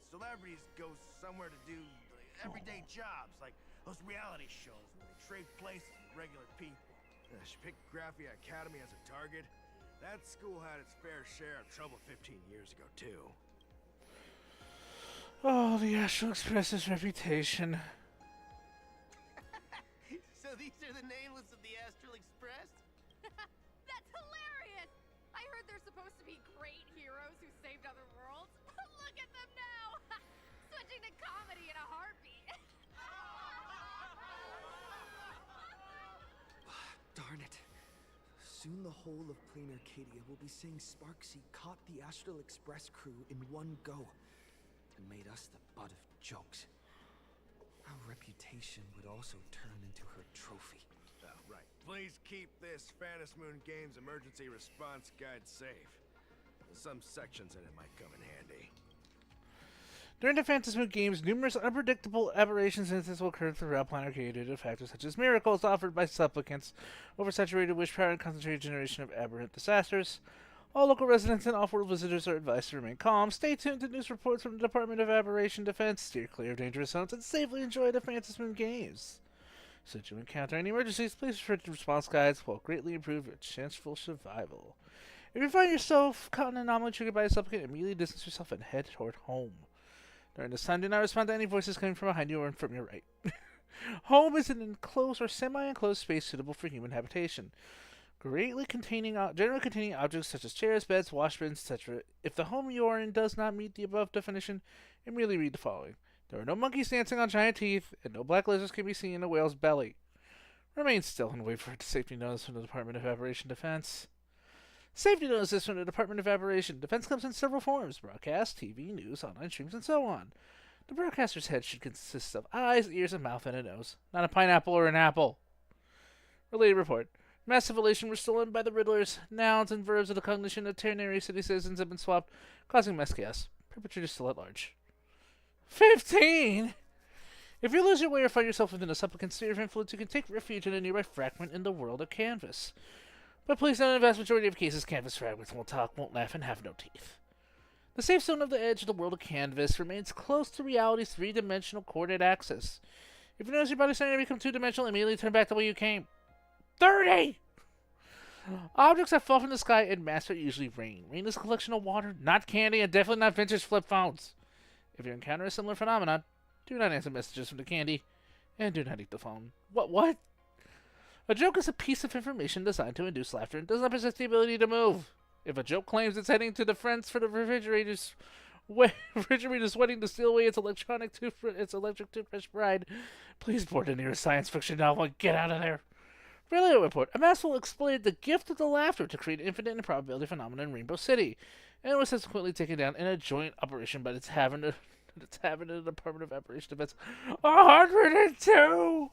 G: celebrities go somewhere to do everyday jobs, like those reality shows where they trade places with regular people. She picked Graphia Academy as a target. That school had its fair share of trouble 15 years ago, too.
A: Oh, the Astral Express's reputation.
V: So these are the nameless of the Astral Express?
Q: That's hilarious! I heard they're supposed to be great heroes who saved other worlds. Look at them now! Switching to comedy in a heartbeat.
D: Darn it. Soon the whole of Plain Arcadia will be saying Sparksy caught the Astral Express crew in one go and made us the butt of jokes. Our reputation would also turn into her trophy.
G: Oh, right. Please keep this Phantom Moon Games emergency response guide safe. Some sections in it might come in handy.
A: During the Phantom Moon Games, numerous unpredictable aberrations and incidents will occur throughout Planet Arcadia due to factors such as miracles offered by supplicants, oversaturated wish power, and concentrated generation of aberrant disasters. All local residents and off-world visitors are advised to remain calm, stay tuned to news reports from the Department of Aberration Defense, steer clear of dangerous zones, and safely enjoy the Phantom Moon Games. Should you encounter any emergencies, please refer to response guides will greatly improve your chance for survival. If you find yourself caught in an anomaly triggered by a supplicant, immediately distance yourself and head toward home. During this time, do not respond to any voices coming from behind you or from your right. Home is an enclosed or semi-enclosed space suitable for human habitation, generally containing objects such as chairs, beds, wash bins, etc. If the home you are in does not meet the above definition, immediately read the following. There are no monkeys dancing on giant teeth, and no black lizards can be seen in a whale's belly. Remain still and wait for a safety notice from the Department of Aberration Defense. Safety notices from the Department of Aberration Defense comes in several forms: broadcast, TV, news, online streams, and so on. The broadcaster's head should consist of eyes, ears, a mouth, and a nose, not a pineapple or an apple. Related report. Massive elation were stolen by the Riddlers. Nouns and verbs of the cognition of Ternary city citizens have been swapped, causing mass chaos. Perpetrators still at large. 15! If you lose your way or find yourself within a supplicant sphere of influence, you can take refuge in a nearby fragment in the world of Canvas. But please note, in the vast majority of cases, Canvas fragments won't talk, won't laugh, and have no teeth. The safe zone of the edge of the world of Canvas remains close to reality's three-dimensional coordinate axis. If you notice your body starting to become two-dimensional, immediately turn back the way you came. 30! Objects that fall from the sky en masse are usually rain. Rain is a collection of water, not candy, and definitely not vintage flip phones. If you encounter a similar phenomenon, do not answer messages from the candy, and do not eat the phone. What? A joke is a piece of information designed to induce laughter and does not possess the ability to move. If a joke claims it's heading to the friends for the refrigerator's waiting to steal away its electric toothbrush bride, please board the nearest science fiction novel and get out of there. Related report. A mask will explain the gift of the laughter to create an infinite improbability phenomenon in Rainbow City, and was subsequently taken down in a joint operation by the tavern in the Department of Aberration Defense. 102!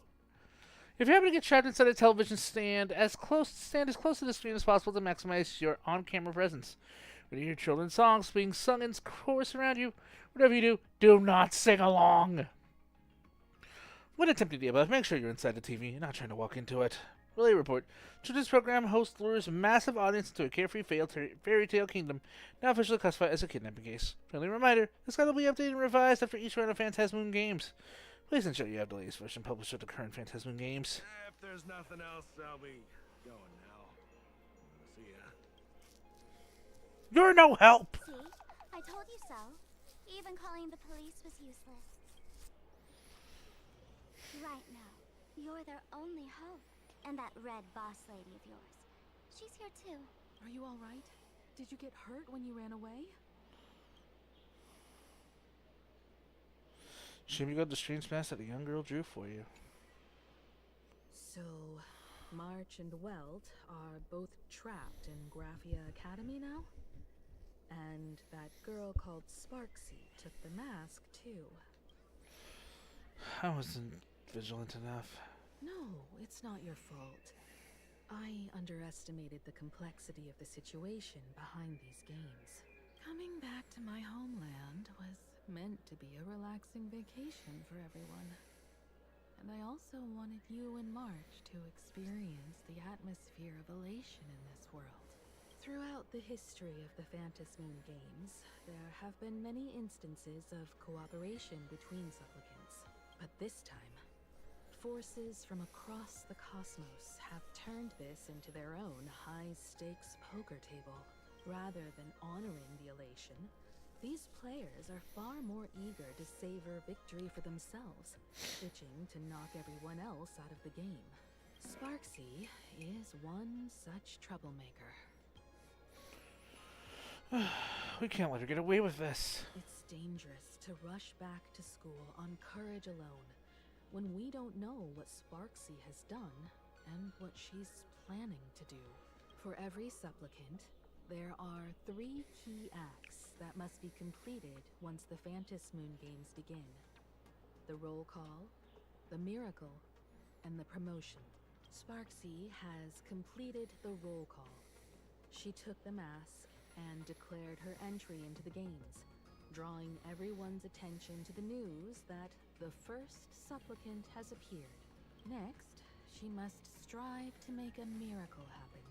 A: If you happen to get trapped inside a television stand as close to the screen as possible to maximize your on-camera presence. When you hear children's songs being sung in chorus around you, whatever you do not sing along. When attempting the above, make sure you're inside the TV and not trying to walk into it. Relay report. Children's program host lures massive audience into a carefree fairy tale kingdom, now officially classified as a kidnapping case. Friendly reminder, this guide will be updated and revised after each round of Phantom Moon Games. Please ensure you have the latest version published with the current Phantom Moon Games.
G: If there's nothing else, I'll be going now. See ya.
A: You're no help!
B: See? I told you so. Even calling the police was useless. Right now, you're their only hope. And that red boss lady of yours. She's here too.
H: Are you alright? Did you get hurt when you ran away?
A: Shame you got the strange mask that a young girl drew for you.
H: So, March and Welt are both trapped in Graphia Academy now? And that girl called Sparksy took the mask too.
A: I wasn't vigilant enough.
H: No, it's not your fault. I underestimated the complexity of the situation behind these games. Coming back to my homeland was meant to be a relaxing vacation for everyone. And I also wanted you and March to experience the atmosphere of elation in this world. Throughout the history of the Phantom Moon Games, there have been many instances of cooperation between supplicants. But this time, forces from across the cosmos have turned this into their own high-stakes poker table. Rather than honoring the elation, These players are far more eager to savor victory for themselves, itching to knock everyone else out of the game. Sparksy is one such troublemaker.
A: We can't let her get away with this.
H: It's dangerous to rush back to school on courage alone when we don't know what Sparksy has done and what she's planning to do. For every supplicant, there are 3 key acts that must be completed once the Phantasmoon Moon Games begin. The roll call, the miracle, and the promotion. Sparksy has completed the roll call. She took the mass and declared her entry into the games, drawing everyone's attention to the news that the first supplicant has appeared. Next, she must strive to make a miracle happen.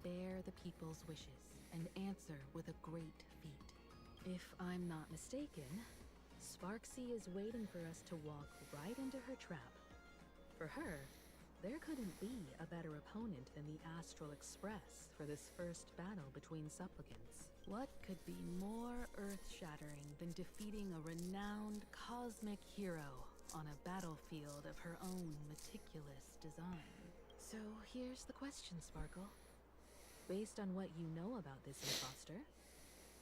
H: Bear the people's wishes and answer with a great feat. If I'm not mistaken, Sparksy is waiting for us to walk right into her trap. For her, there couldn't be a better opponent than the Astral Express for this first battle between supplicants. What could be more earth-shattering than defeating a renowned cosmic hero on a battlefield of her own meticulous design? So here's the question, Sparkle. Based on what you know about this imposter,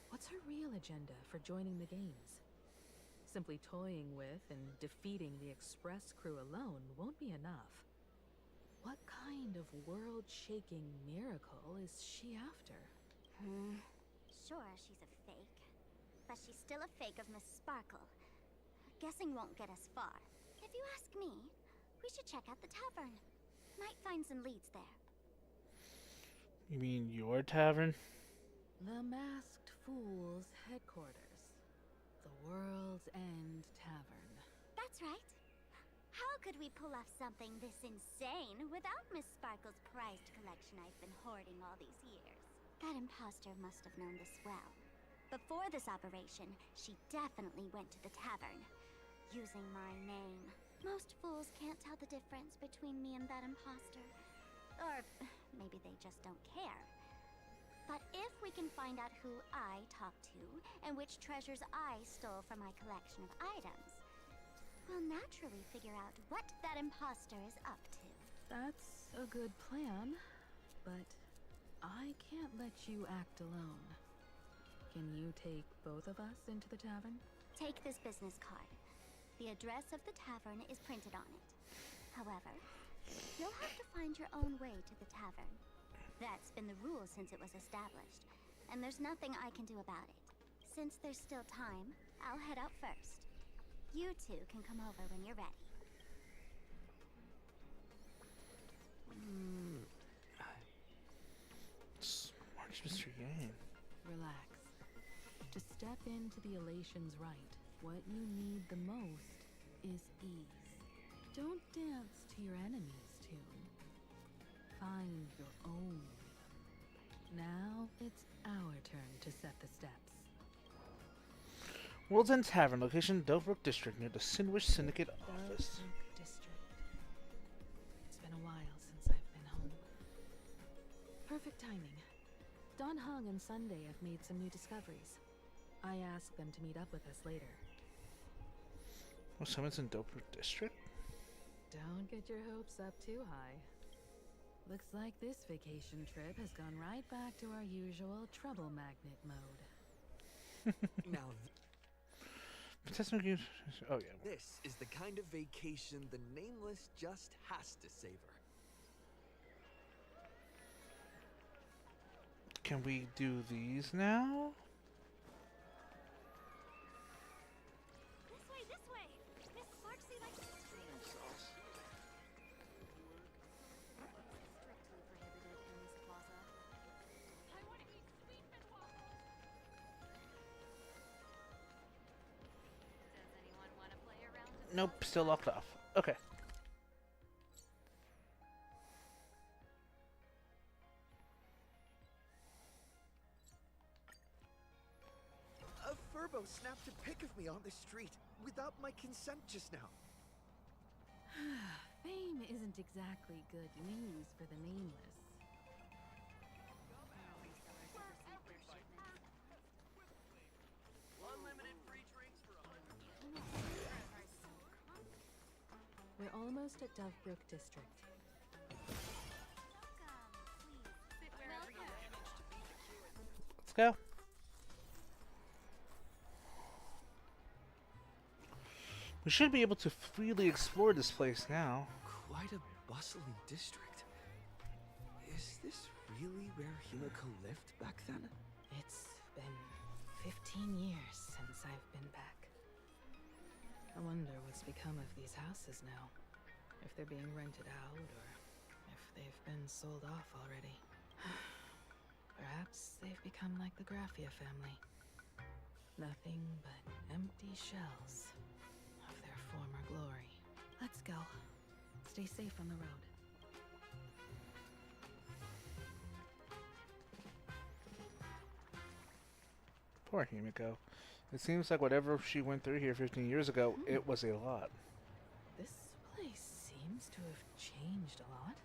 H: what's her real agenda for joining the games? Simply toying with and defeating the Express crew alone won't be enough. What kind of world-shaking miracle is she after?
B: Sure, she's a fake. But she's still a fake of Miss Sparkle. Guessing won't get us far. If you ask me, we should check out the tavern. Might find some leads there.
A: You mean your tavern?
H: The Masked Fool's headquarters. The World's End Tavern.
B: That's right. How could we pull off something this insane without Miss Sparkle's prized collection I've been hoarding all these years? That imposter must have known this well. Before this operation, she definitely went to the tavern, using my name. Most fools can't tell the difference between me and that imposter. Or maybe they just don't care. But if we can find out who I talked to, and which treasures I stole from my collection of items, we'll naturally figure out what that imposter is up to.
H: That's a good plan, but I can't let you act alone. Can you take both of us into the tavern?
B: Take this business card. The address of the tavern is printed on it. However, you'll have to find your own way to the tavern. That's been the rule since it was established, and there's nothing I can do about it. Since there's still time, I'll head out first. You two can come over when you're ready.
A: Smart Mr. Game.
H: Relax. To step into the Elation's right, what you need the most is ease. Don't dance to your enemy's tune. Find your own rhythm. Now it's our turn to set the steps.
A: World's End Tavern, location Delbrook District, near the Sinwish Syndicate office.
H: Delbrook District. It's been a while since I've been home. Perfect timing. Don Hung and Sunday have made some new discoveries. I asked them to meet up with us later.
A: Oh, someone's in Delbrook District?
H: Don't get your hopes up too high. Looks like this vacation trip has gone right back to our usual trouble magnet mode.
D: Now,
A: oh yeah.
D: This is the kind of vacation the Nameless just has to savor.
A: Can we do these now?
B: This way, this way! Miss Sparksy likes to stream.
M: Strictly prohibited in this plaza.
Q: I want to eat sweet and waffles.
M: Does anyone want to play around?
A: Nope, still locked off. Okay.
D: A Furbo snapped a pic of me on the street without my consent just now.
H: Fame isn't exactly good news for the Nameless. We're almost at Dovebrook District.
A: Let's go. We should be able to freely explore this place now.
D: Quite a bustling district. Is this really where Himiko lived back then?
H: It's been 15 years since I've been back. I wonder what's become of these houses now. If they're being rented out, or if they've been sold off already. Perhaps they've become like the Graphia family. Nothing but empty shells of their former glory. Let's go. Stay safe on the road.
A: Poor Himiko. It seems like whatever she went through here 15 years ago, it was a lot.
H: This place seems to have changed a lot.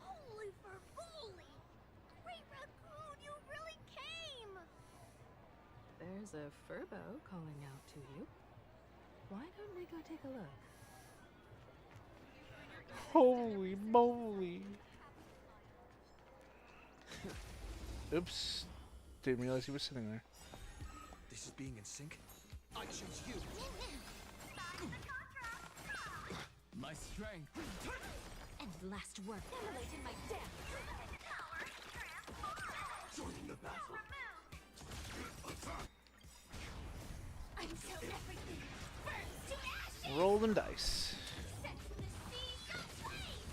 B: Holy for holy! Great Raccoon, you really came!
H: There's a Furbo calling out to you. Why don't we go take a look?
A: Holy moly. Oops. Didn't realize he was sitting there.
D: This is being in sync. I choose you.
U: My strength.
M: And last word.
Q: Emulating my death.
V: Joining the battle.
B: Until everything burns to ashes!
A: Roll them dice.
B: Set to the sea, go flame!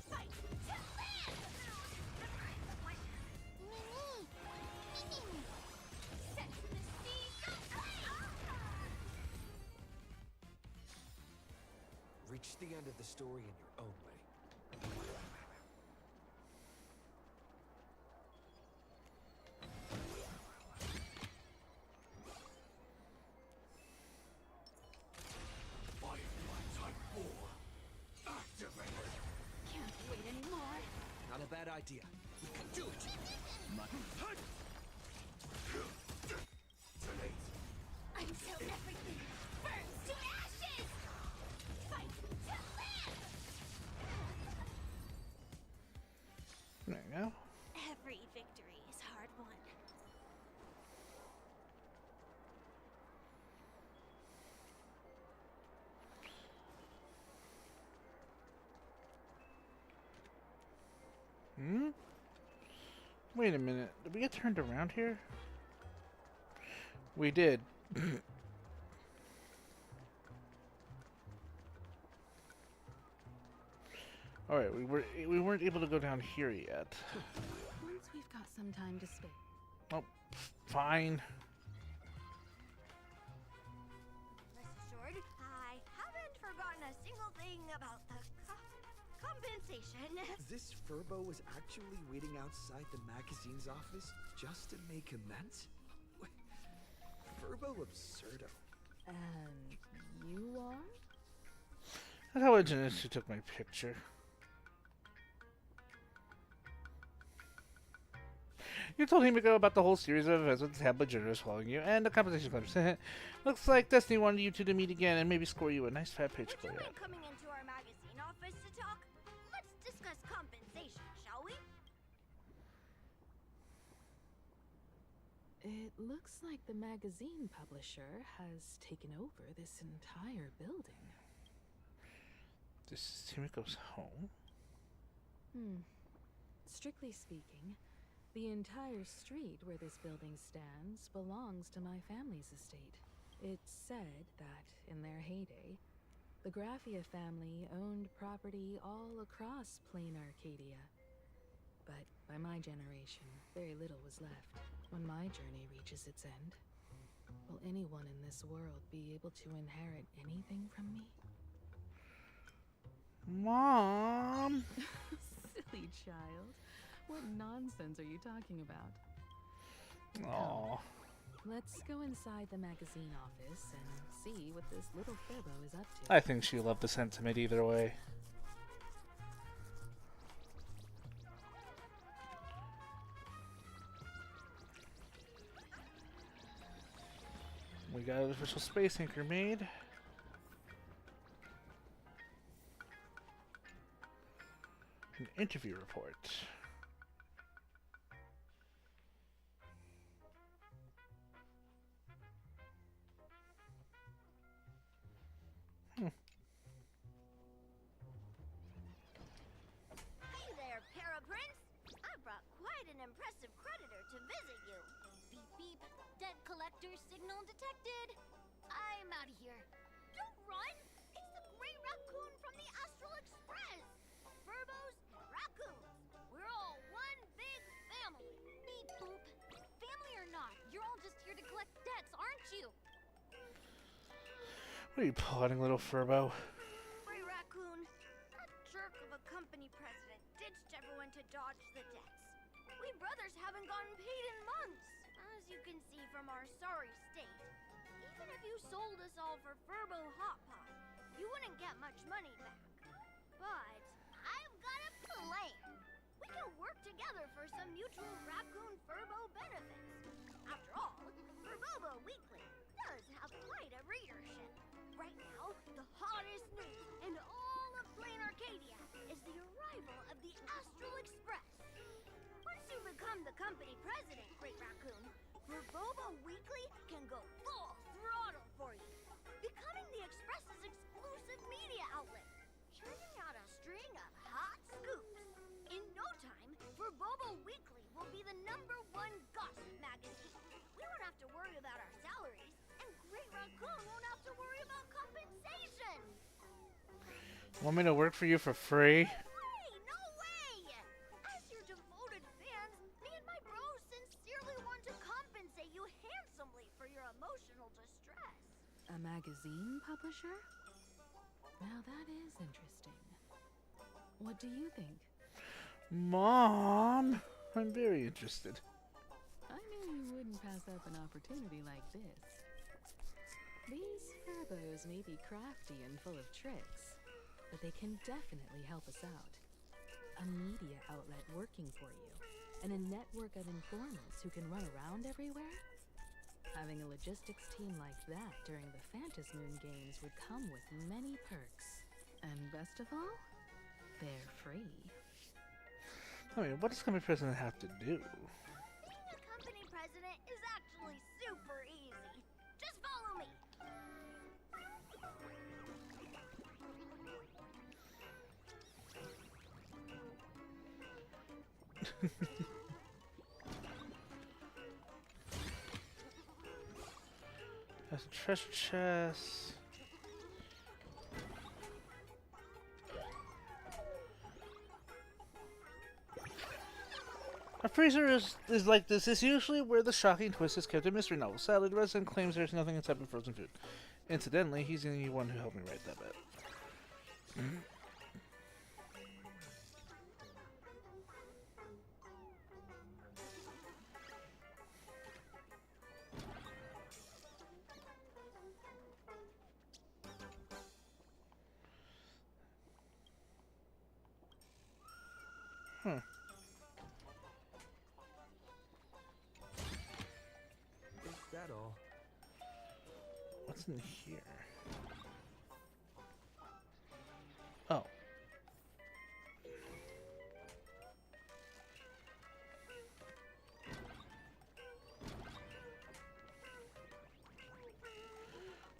B: Fight to live! Mimi! Set to the sea, go flame!
D: Reach the end of the story in your own way.
Q: Can't wait anymore.
D: Not a bad idea. We can do it.
B: Until everything burns to ashes! Fight to live!
A: There you go.
B: Every victory is hard won.
A: Hmm? Wait a minute. Did we get turned around here? We did. Alright, we weren't able to go down here yet.
H: Once we've got some time to spare.
A: Oh, fine.
B: Rest assured, I haven't forgotten a single thing about the compensation.
D: This Furbo was actually waiting outside the magazine's office just to make amends? Furbo absurdo.
H: And you are?
A: That's how Janice took my picture. You told Himiko about the whole series of events with the tablet journalists following you, and the compensation claims. Looks like Destiny wanted you two to meet again and maybe score you a nice fat paycheck.
B: Would you mind coming into our magazine office to talk? Let's discuss compensation, shall we?
H: It looks like the magazine publisher has taken over this entire building.
A: This is Himiko's home?
H: Strictly speaking, the entire street where this building stands belongs to my family's estate. It's said that, in their heyday, the Graphia family owned property all across Plain Arcadia. But by my generation, very little was left. When my journey reaches its end, will anyone in this world be able to inherit anything from me?
A: Mom!
H: Silly child. What nonsense are you talking about?
A: Aww.
H: Let's go inside the magazine office and see what this little Furbo is up to.
A: I think she loved the sentiment either way. We got an official space anchor made. An interview report.
B: Hey there, Paraprince! I brought quite an impressive creditor to visit you. Beep beep, debt collector signal detected. I'm out of here. Don't run! It's the Grey Raccoon from the Astral Express! Furbos and raccoons. We're all one big family. Beep boop. Family or not, you're all just here to collect debts, aren't you?
A: What are you plotting, little Furbo?
B: Grey Raccoon, that jerk of a company president ditched everyone to dodge the debts. We brothers haven't gotten paid in months, as you can see from our sorry state. Even if you sold us all for Furbo Hot Pot, you wouldn't get much money back. But I've got a plan. We can work together for some mutual Raccoon Furbo benefits. After all, Furbobo Weekly does have quite a readership. Right now, the hottest news in all of Plain Arcadia is the arrival of the Astral Express. Once you become the company president, Great Raccoon, Furbobo Weekly can go full throttle for you, becoming the Express's exclusive media outlet, churning out a string of hot scoops. In no time, Furbobo Weekly will be the #1 gossip magazine. We won't have to worry about our salaries, and Great Raccoon won't have to worry about compensation.
A: Want me to work for you for free?
B: Hey, no way! As your devoted fans, me and my bros sincerely want to compensate you handsomely for your emotional distress.
H: A magazine publisher? Now that is interesting. What do you think?
A: Mom, I'm very interested.
H: I knew you wouldn't pass up an opportunity like this. These Furbos may be crafty and full of tricks, but they can definitely help us out. A media outlet working for you, and a network of informants who can run around everywhere? Having a logistics team like that during the Phantasmoon Games would come with many perks. And best of all, they're free.
A: I mean, what does company president have to do?
B: Being a company president is actually super easy. Just follow me.
A: That's a treasure chest. A freezer is like this. Is usually where the shocking twist is kept in mystery novels. Sadly, the resident claims there's nothing except frozen food. Incidentally, he's the one who helped me write that bit. Huh.
D: Is that all?
A: What's in here? Oh.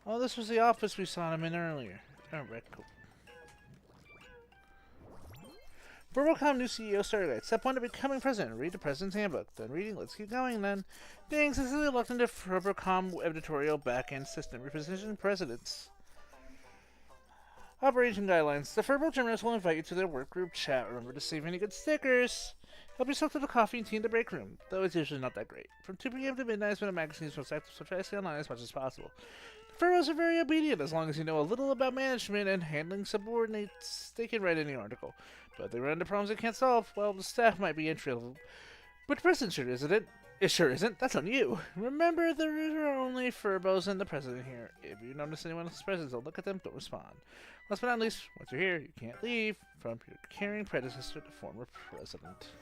A: Oh, this was the office we saw him in earlier. Alright, cool. Burbocom new CEO started at step 1 to becoming president. Read the president's handbook. Done reading, let's keep going then. Being successfully looked into Burbocom editorial backend system. Reposition presidents. Operation guidelines. The Furbo journalists will invite you to their work group chat. Remember to save any good stickers. Help yourself to the coffee and tea in the break room, though it's usually not that great. From 2 p.m. to midnight is when the magazine is most active, so try to stay online as much as possible. The Furbos are very obedient as long as you know a little about management and handling subordinates. They can write any article. But if they run into problems they can't solve, well, the staff might be entry level. But the president sure isn't it? It sure isn't. That's on you. Remember, there are only Furbos and the president here. If you notice anyone else's presence, don't look at them, don't respond. Last but not least, once you're here, you can't leave. From your caring predecessor to former president.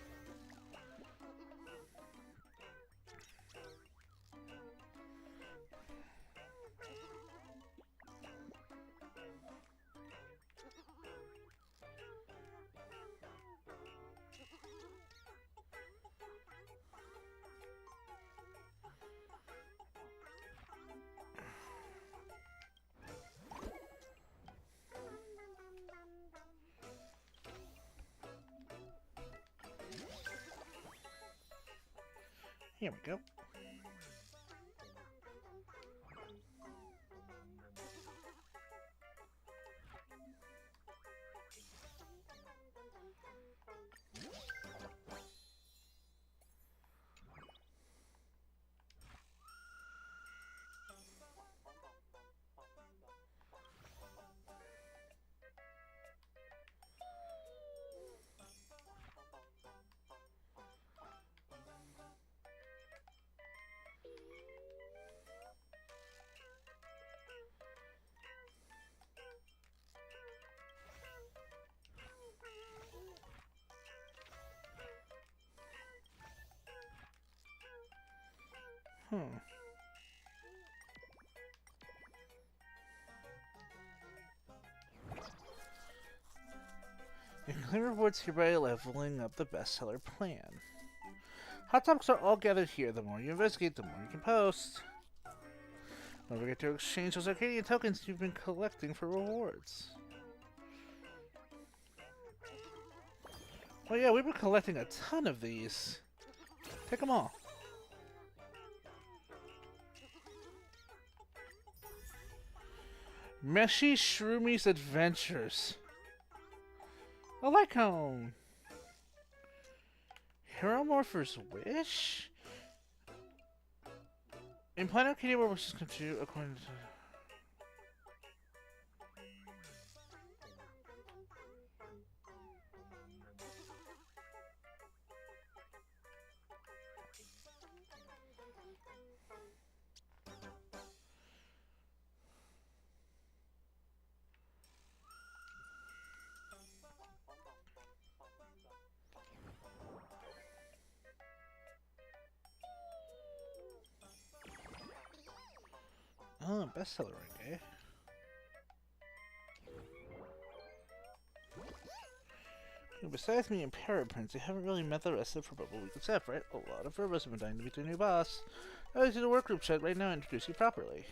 A: Here we go. You can claim rewards here by leveling up the bestseller plan. Hot topics are all gathered here. The more you investigate, the more you can post. Don't forget to exchange those Arcadian tokens you've been collecting for rewards. Well, yeah, we've been collecting a ton of these. Take them all. Meshy Shroomies Adventures. I like home. Hero Morpher's Wish? In Planet Arcadia, where wishes come true according to... Oh, bestseller rank, eh? Besides me and Paraprince, you haven't really met the rest of the Purple Week except, right? A lot of robots have been dying to meet their new boss. I'll do the work group chat right now and introduce you properly.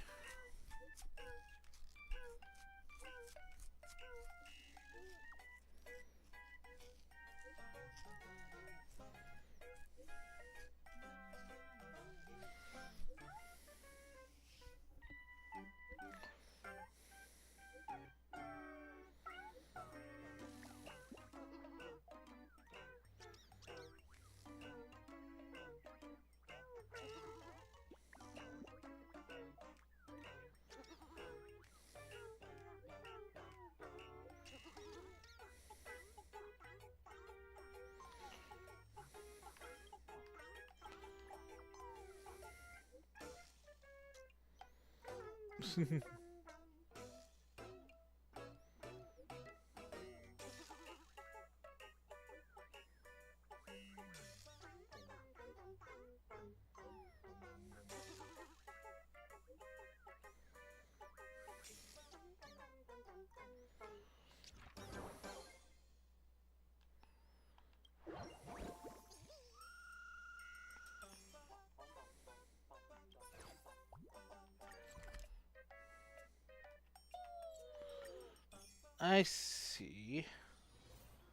A: I see.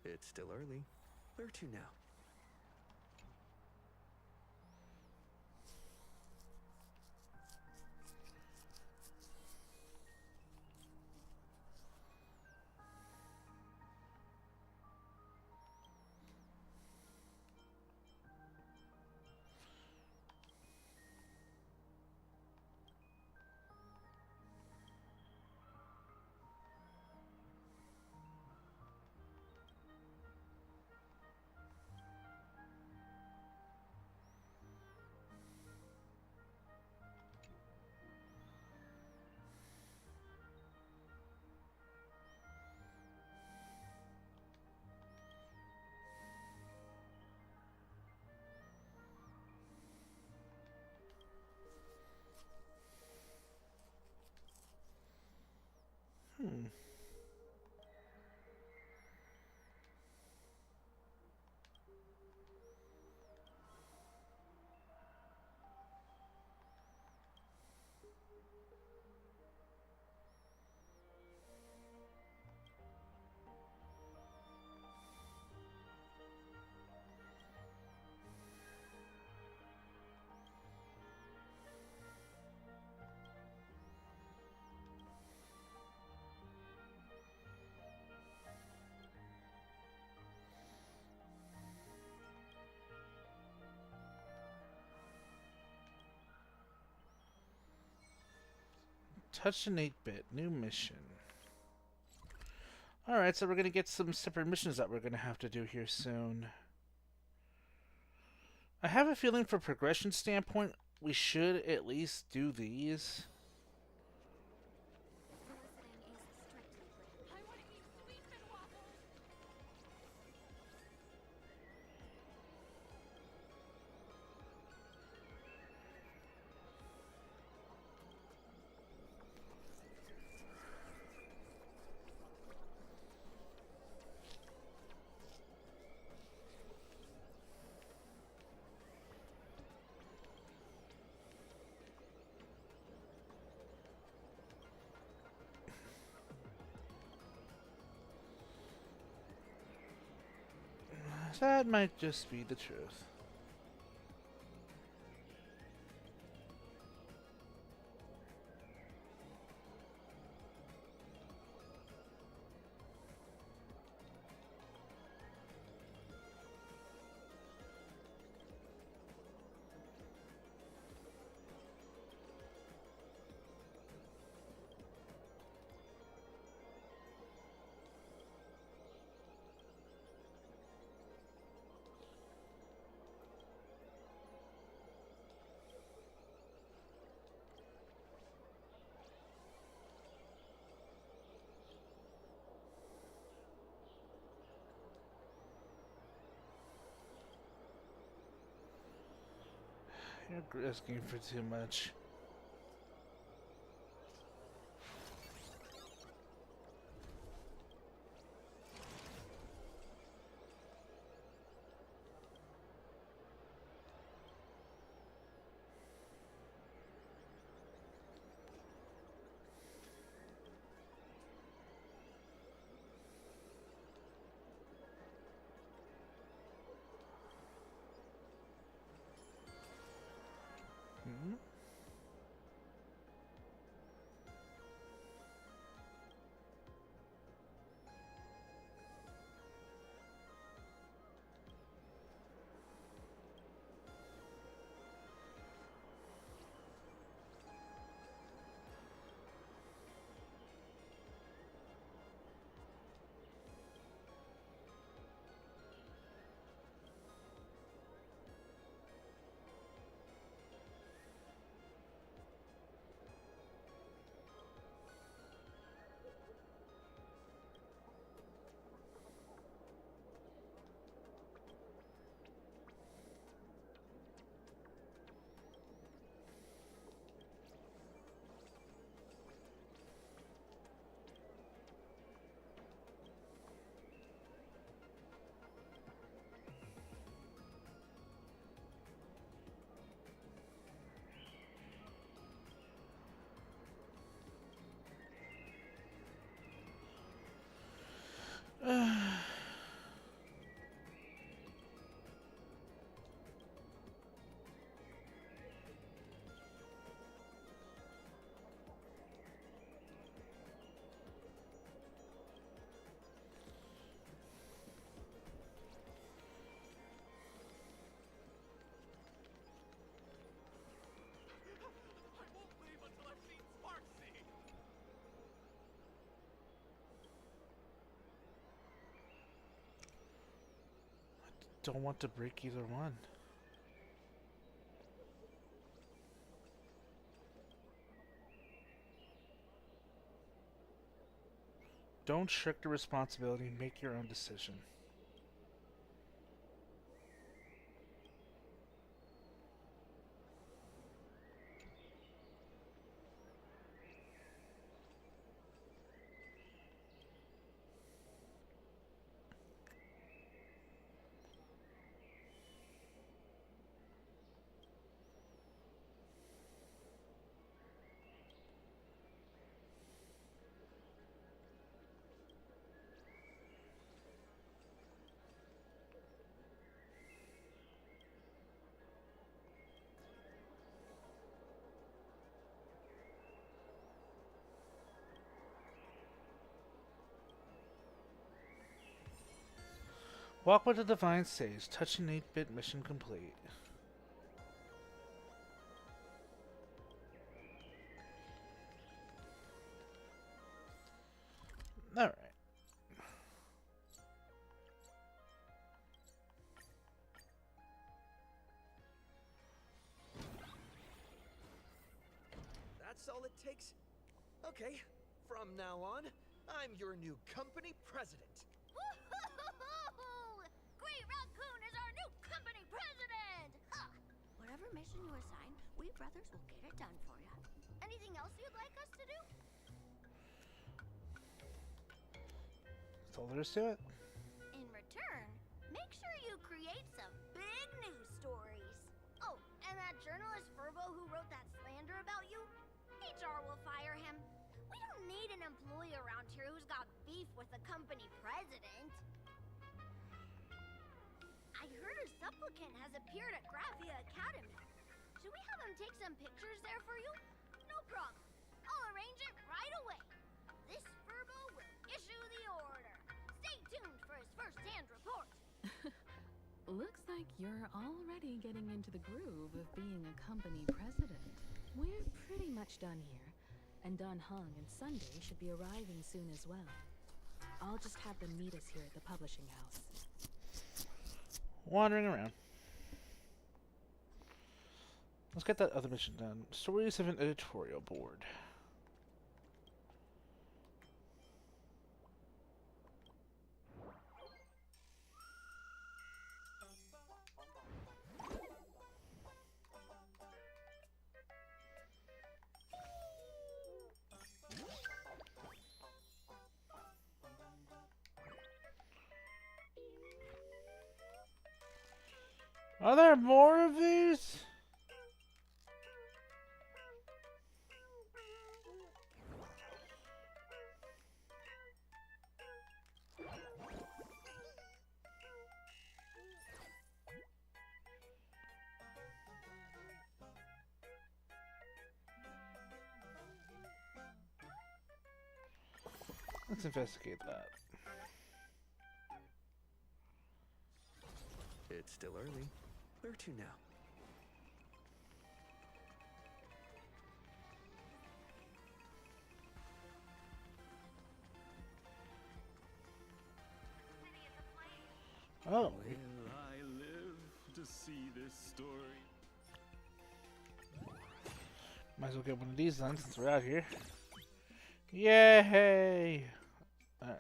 D: It's still early. Where to now?
A: Touch an 8-bit. New mission. Alright, so we're going to get some separate missions that we're going to have to do here soon. I have a feeling from a progression standpoint, we should at least do these. That might just be the truth. You're asking for too much. Don't want to break either one. Don't shirk the responsibility, make your own decision. Walk with the Divine Sage. Touch an 8-bit mission complete.
D: all it takes? Okay, from now on, I'm your new company president.
B: Woo-hoo-hoo-hoo! Great Raccoon is our new company president! Huh. Whatever mission you assign, we brothers will get it done for you. Anything else you'd like us to do?
A: That's all there is to it.
B: In return, make sure you create some big news stories. Oh, and that journalist Furbo who wrote that slander about you? HR will fire him. We don't need an employee around here who's got beef with the company president. I heard a supplicant has appeared at Graphia Academy. Should we have him take some pictures there for you? No problem. I'll arrange it right away. This Furbo will issue the order. Stay tuned for his first-hand report.
H: Looks like you're already getting into the groove of being a company president. We're pretty much done here, and Dan Heng and Sunday should be arriving soon as well. I'll just have them meet us here at the publishing house.
A: Wandering around. Let's get that other mission done. Stories of an editorial board. Are there more of these? Let's investigate that.
D: It's still early. Where to now?
A: Oh.
K: Will I live to see this story?
A: Might as well get one of these then since we're out here. Yay! Alright.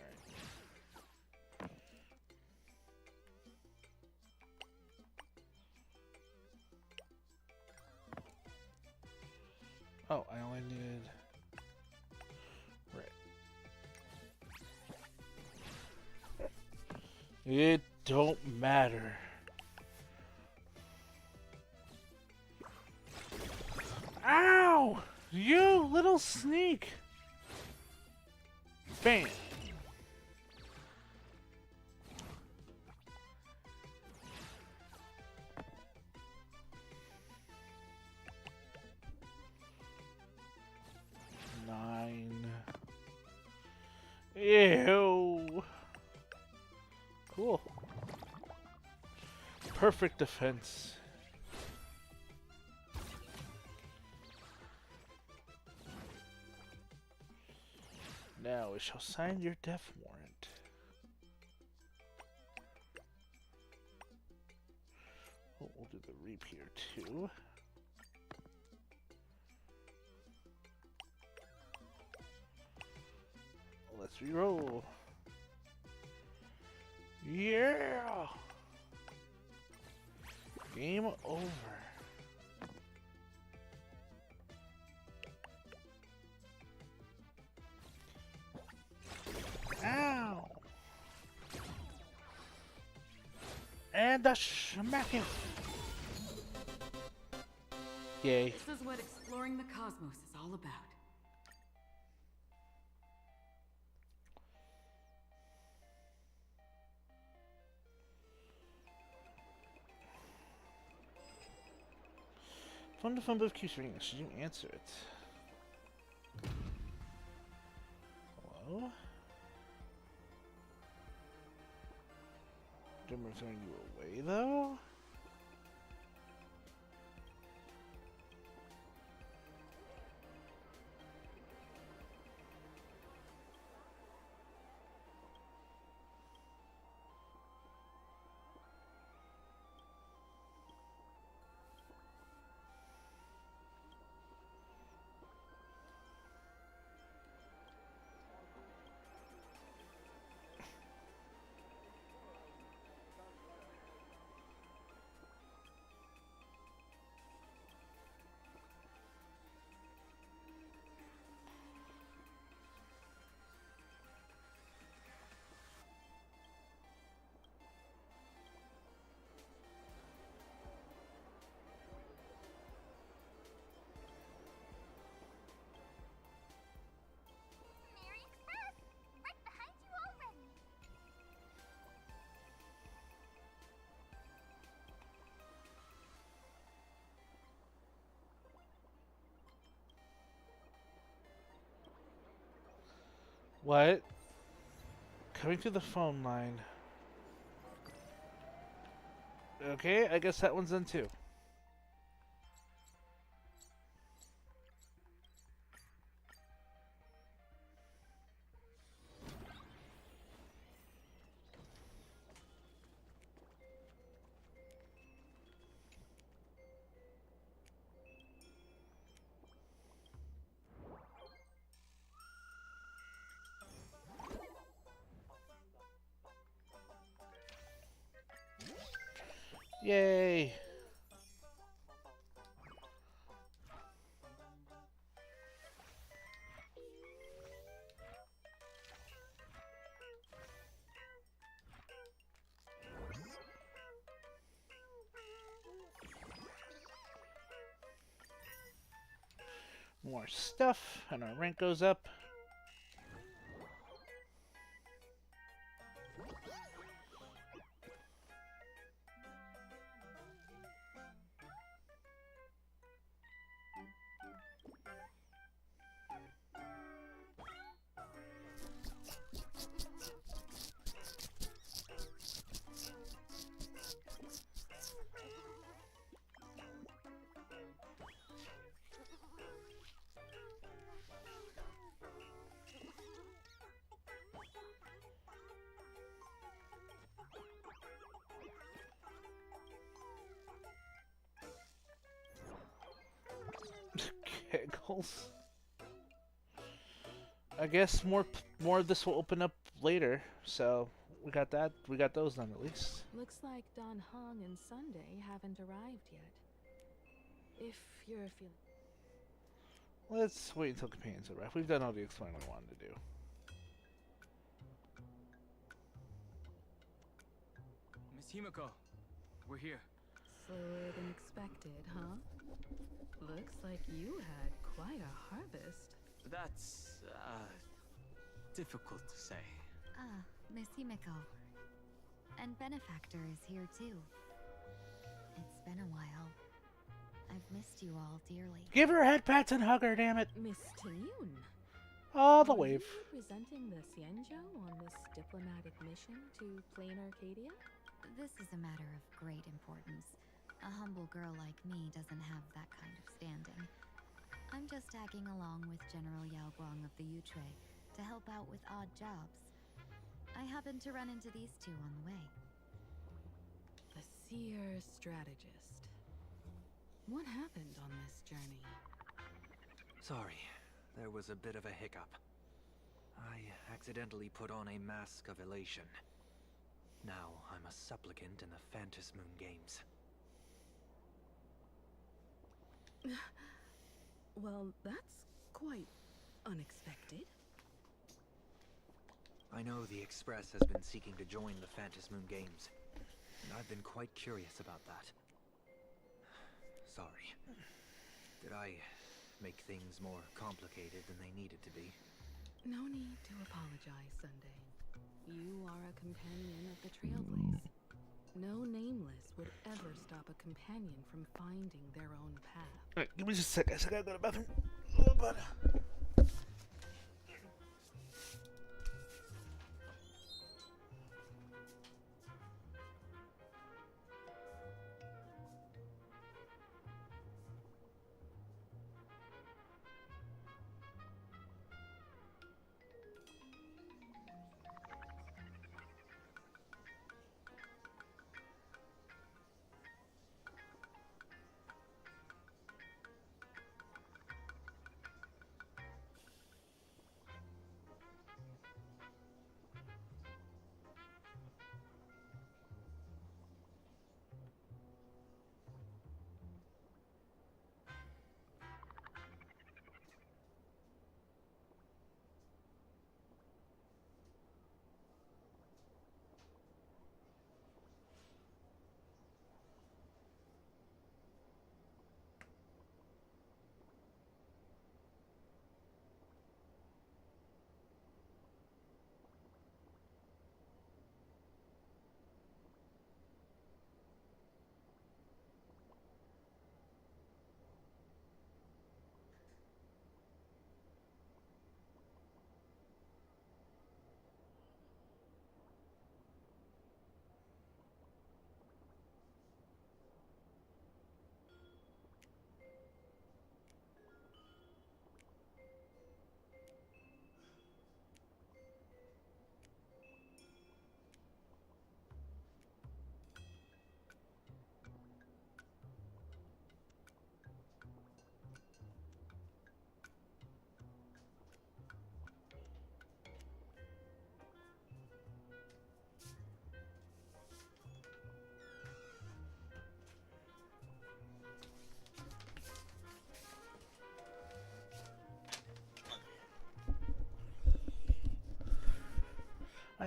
A: Oh, I only needed... Right. It don't matter. Ow! You little sneak! Bam! Ew. Cool. Perfect defense. Now we shall sign your death warrant. Oh, we'll do the reap here too. Let's reroll. Yeah! Game over. Ow! And a smack it! Yay.
S: This is what exploring the cosmos is all about.
A: Phone to phone booth keeps ringing. Should you answer it? Hello? Don't remember throwing you away though? What? Coming to the phone line. Okay, I guess that one's done too. Yay! More stuff, and our rank goes up. Giggles. I guess more of this will open up later. So we got that. We got those done at least.
H: Looks like Don Hong and Sunday haven't arrived yet. If you're feeling...
A: Let's wait until companions arrive. We've done all the explaining we wanted to do.
U: Miss Himiko, we're here.
H: Slower than expected, huh? Looks like you had quite a harvest.
U: That's, difficult to say.
M: Ah, Miss Himiko. And Benefactor is here too. It's been a while. I've missed you all dearly.
A: Give her head pats and hug her, damn it!
H: Miss Tanyun.
A: All the wave.
H: Are you representing the Xianzhou on this diplomatic mission to Plain Arcadia?
M: This is a matter of great importance. A humble girl like me doesn't have that kind of standing. I'm just tagging along with General Yao Guang of the Yuchui to help out with odd jobs. I happened to run into these two on the way.
H: A seer strategist. What happened on this journey?
D: Sorry, there was a bit of a hiccup. I accidentally put on a mask of elation. Now I'm a supplicant in the Phantom Moon Games.
H: Well, that's quite unexpected.
D: I know the Express has been seeking to join the Phantom Moon Games, and I've been quite curious about that. Sorry. Did I make things more complicated than they needed to be?
H: No need to apologize, Sunday. You are a companion of the Trailblaze. No nameless would ever stop a companion from finding their own path.
A: Alright, give me just a second. I gotta go to the bathroom. Oh, bud.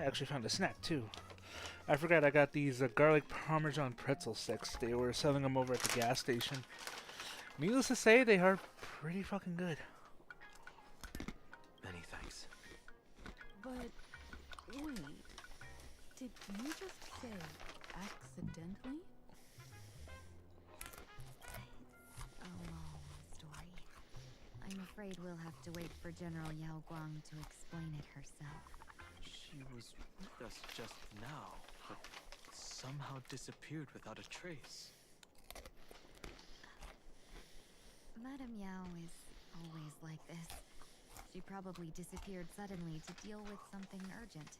A: actually found a snack too. I forgot I got these garlic parmesan pretzel sticks. They were selling them over at the gas station. Needless to say, they are pretty fucking good.
D: Many thanks.
H: But wait, did you just say accidentally?
M: A long story. I'm afraid we'll have to wait for General Yao Guang to explain it herself.
U: She was with us just now, but somehow disappeared without a trace.
M: Madame Yao is always like this. She probably disappeared suddenly to deal with something urgent.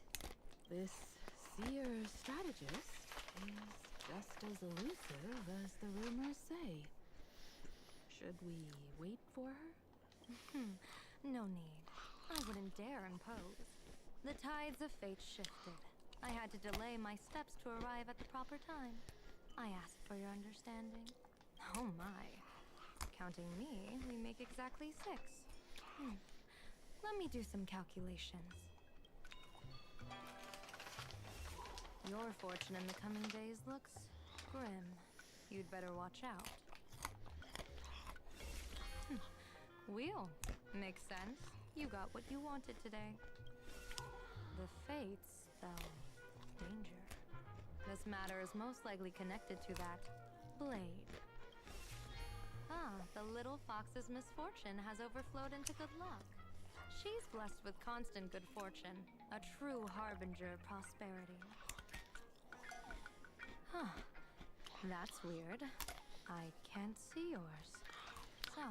H: This seer strategist is just as elusive as the rumors say. Should we wait for her?
N: No need. I wouldn't dare impose. The tides of fate shifted. I had to delay my steps to arrive at the proper time. I asked for your understanding. Oh my. Counting me, we make exactly 6. Let me do some calculations. Your fortune in the coming days looks grim. You'd better watch out. Wheel. Makes sense. You got what you wanted today. The fates spell danger. This matter is most likely connected to that blade. The little fox's misfortune has overflowed into good luck. She's blessed with constant good fortune, a true harbinger of prosperity. That's weird. I can't see yours. So,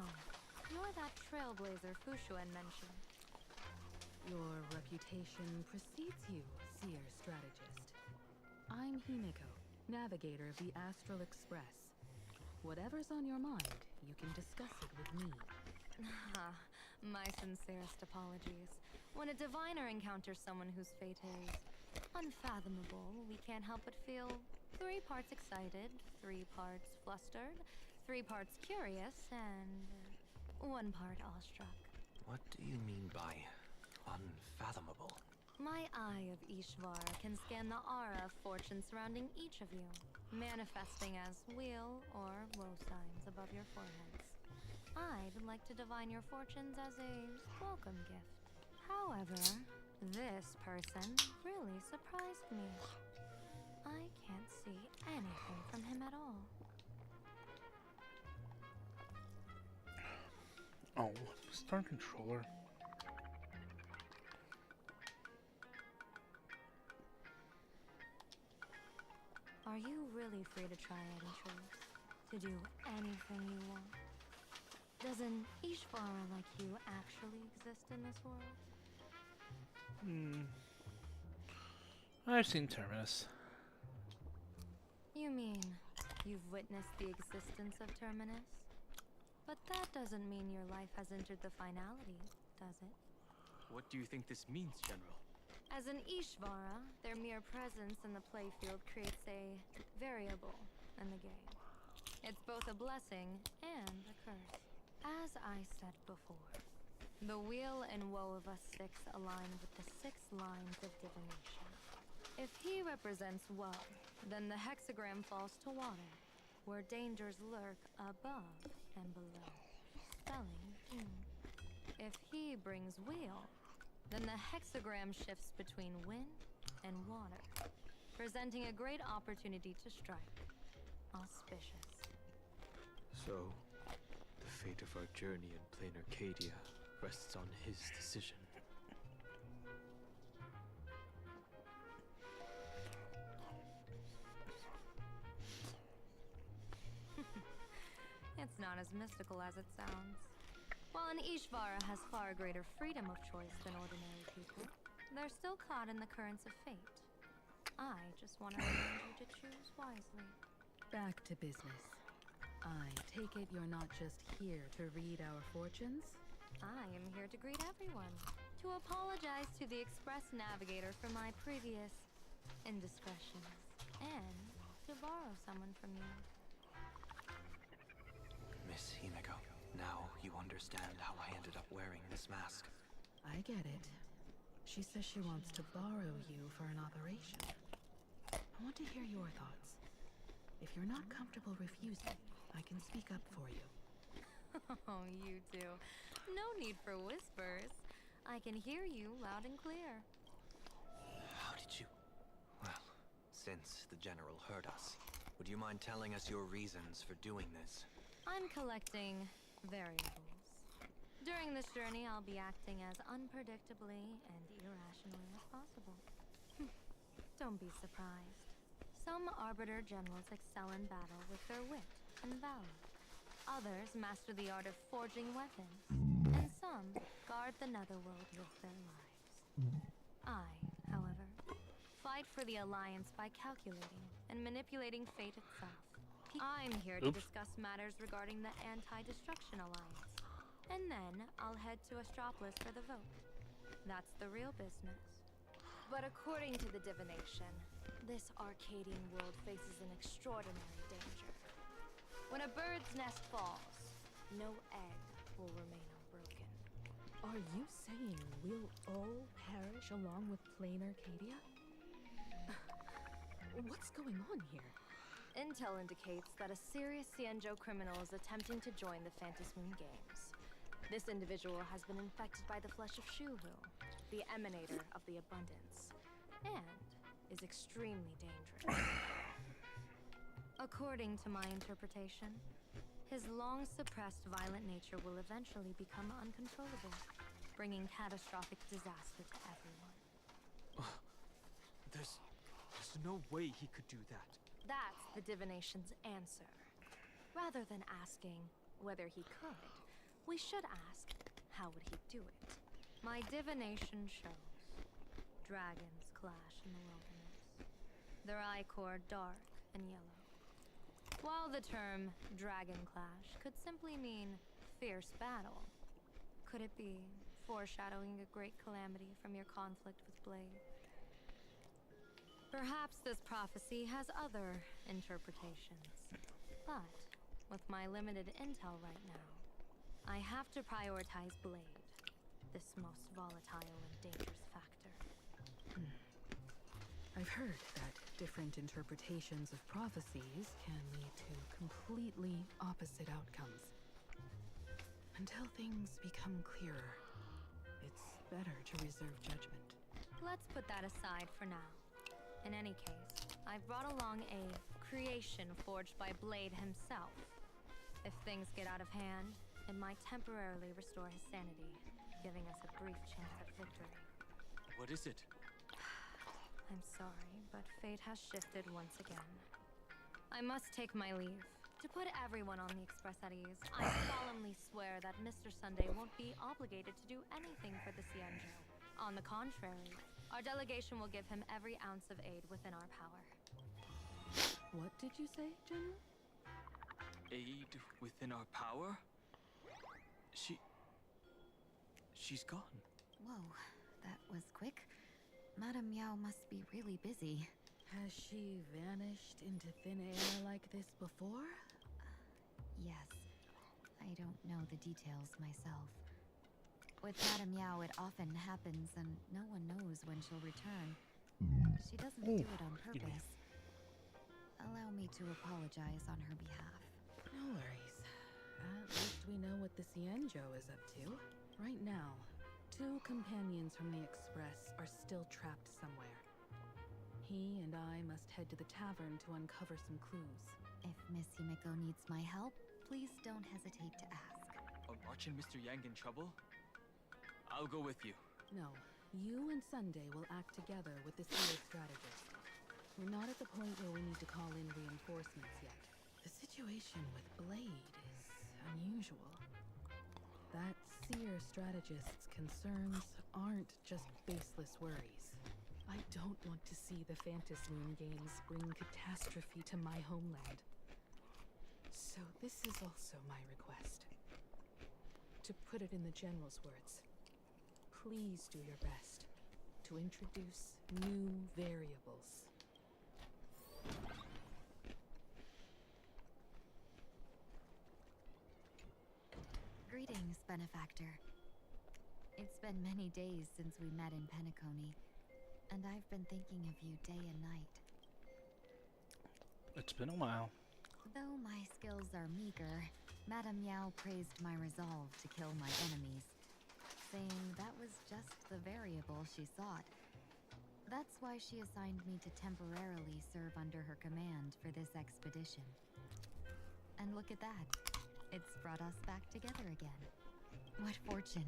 N: you're that trailblazer Fu Xuan mentioned.
H: Your reputation precedes you, seer strategist. I'm Himiko, navigator of the Astral Express. Whatever's on your mind, you can discuss it with me.
N: My sincerest apologies. When a diviner encounters someone whose fate is unfathomable, we can't help but feel 3 parts excited, 3 parts flustered, 3 parts curious, and 1 part awestruck.
D: What do you mean by unfathomable?
N: My eye of Ishvara can scan the aura of fortune surrounding each of you, manifesting as weal or woe signs above your foreheads. I'd like to divine your fortunes as a welcome gift. However, this person really surprised me. I can't see anything from him at all.
A: Oh, Star Controller.
N: Are you really free to try any truths? To do anything you want? Does an Ishvara like you actually exist in this world?
A: I've seen Terminus.
N: You mean you've witnessed the existence of Terminus? But that doesn't mean your life has entered the finality, does it?
U: What do you think this means, General?
N: As an Ishvara, their mere presence in the playfield creates a variable in the game. It's both a blessing and a curse. As I said before, the weal and woe of us 6 align with the 6 lines of divination. If he represents woe, then the hexagram falls to water, where dangers lurk above and below, spelling doom. If he brings weal, then the hexagram shifts between wind and water, presenting a great opportunity to strike. Auspicious.
U: So, the fate of our journey in Plain Arcadia rests on his decision.
N: It's not as mystical as it sounds. While an Ishvara has far greater freedom of choice than ordinary people, they're still caught in the currents of fate. I just want to remind you to choose wisely.
H: Back to business. I take it you're not just here to read our fortunes?
N: I am here to greet everyone, to apologize to the Express Navigator for my previous indiscretions, and to borrow someone from you.
D: Miss Himiko, now you understand how I ended up wearing this mask.
H: I get it. She says she wants to borrow you for an operation. I want to hear your thoughts. If you're not comfortable refusing, I can speak up for you.
N: Oh, you two. No need for whispers. I can hear you loud and clear.
D: How did you... Well, since the General heard us, would you mind telling us your reasons for doing this?
N: I'm collecting variables. During this journey, I'll be acting as unpredictably and irrationally as possible. Don't be surprised. Some Arbiter Generals excel in battle with their wit and valor. Others master the art of forging weapons. And some guard the Netherworld with their lives. I, however, fight for the Alliance by calculating and manipulating fate itself. I'm here to discuss matters regarding the Anti-Destruction Alliance. And then I'll head to Astropolis for the vote. That's the real business. But according to the divination, this Arcadian world faces an extraordinary danger. When a bird's nest falls, no egg will remain unbroken.
H: Are you saying we'll all perish along with plain Arcadia? What's going on here?
N: Intel indicates that a serious Xianzhou criminal is attempting to join the Phantasmoon Games. This individual has been infected by the flesh of Shuhu, the emanator of the abundance, and is extremely dangerous. According to my interpretation, his long-suppressed violent nature will eventually become uncontrollable, bringing catastrophic disaster to everyone.
U: There's no way he could do that.
N: That's the divination's answer. Rather than asking whether he could, we should ask, how would he do it? My divination shows dragons clash in the wilderness. Their ichor dark and yellow. While the term dragon clash could simply mean fierce battle, could it be foreshadowing a great calamity from your conflict with Blade? Perhaps this prophecy has other interpretations. But with my limited intel right now, I have to prioritize Blade, this most volatile and dangerous factor.
H: I've heard that different interpretations of prophecies can lead to completely opposite outcomes. Until things become clearer, it's better to reserve judgment.
N: Let's put that aside for now. In any case, I've brought along a creation forged by Blade himself. If things get out of hand, it might temporarily restore his sanity, giving us a brief chance at victory.
U: What is it?
N: I'm sorry, but fate has shifted once again. I must take my leave. To put everyone on the Express at ease, I solemnly swear that Mr. Sunday won't be obligated to do anything for the Xianzhou. On the contrary, our delegation will give him every ounce of aid within our power.
H: What did you say, General?
U: Aid within our power? She's gone.
M: Whoa, that was quick. Madame Yao must be really busy.
H: Has she vanished into thin air like this before?
M: Yes. I don't know the details myself. With Madame Yao, it often happens and no one knows when she'll return. She doesn't do it on purpose. Allow me to apologize on her behalf.
H: No worries. At least we know what the Xianzhou is up to. Right now, 2 companions from the Express are still trapped somewhere. He and I must head to the tavern to uncover some clues.
M: If Miss Himiko needs my help, please don't hesitate to ask.
U: Are March and Mr. Yang in trouble? I'll go with you.
H: No, you and Sunday will act together with the seer strategist. We're not at the point where we need to call in reinforcements yet. The situation with Blade is unusual. That seer strategist's concerns aren't just baseless worries. I don't want to see the Phantasmoon Games bring catastrophe to my homeland. So this is also my request. To put it in the General's words, please do your best to introduce new variables.
M: Greetings, Benefactor. It's been many days since we met in Penacony, and I've been thinking of you day and night.
A: It's been a while.
M: Though my skills are meager, Madame Yao praised my resolve to kill my enemies, saying that was just the variable she sought. That's why she assigned me to temporarily serve under her command for this expedition. And look at that. It's brought us back together again. What fortune.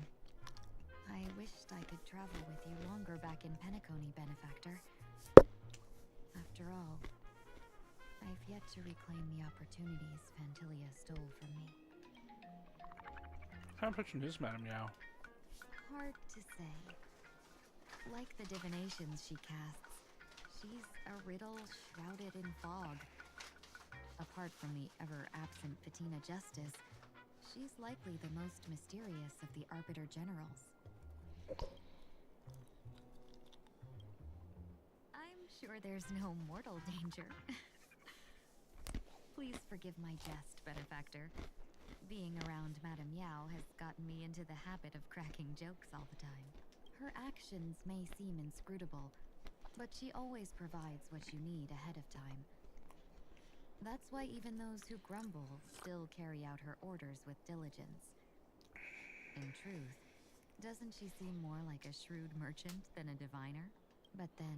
M: I wished I could travel with you longer back in Penacony, Benefactor. After all, I've yet to reclaim the opportunities Phantilia stole from me.
A: How much is Madame Yao?
M: Hard to say. Like the divinations she casts, she's a riddle shrouded in fog. Apart from the ever-absent Patina Justice, she's likely the most mysterious of the Arbiter Generals. I'm sure there's no mortal danger. Please forgive my jest, Benefactor. Being around Madame Yao has gotten me into the habit of cracking jokes all the time. Her actions may seem inscrutable, but she always provides what you need ahead of time. That's why even those who grumble still carry out her orders with diligence. In truth, doesn't she seem more like a shrewd merchant than a diviner? But then,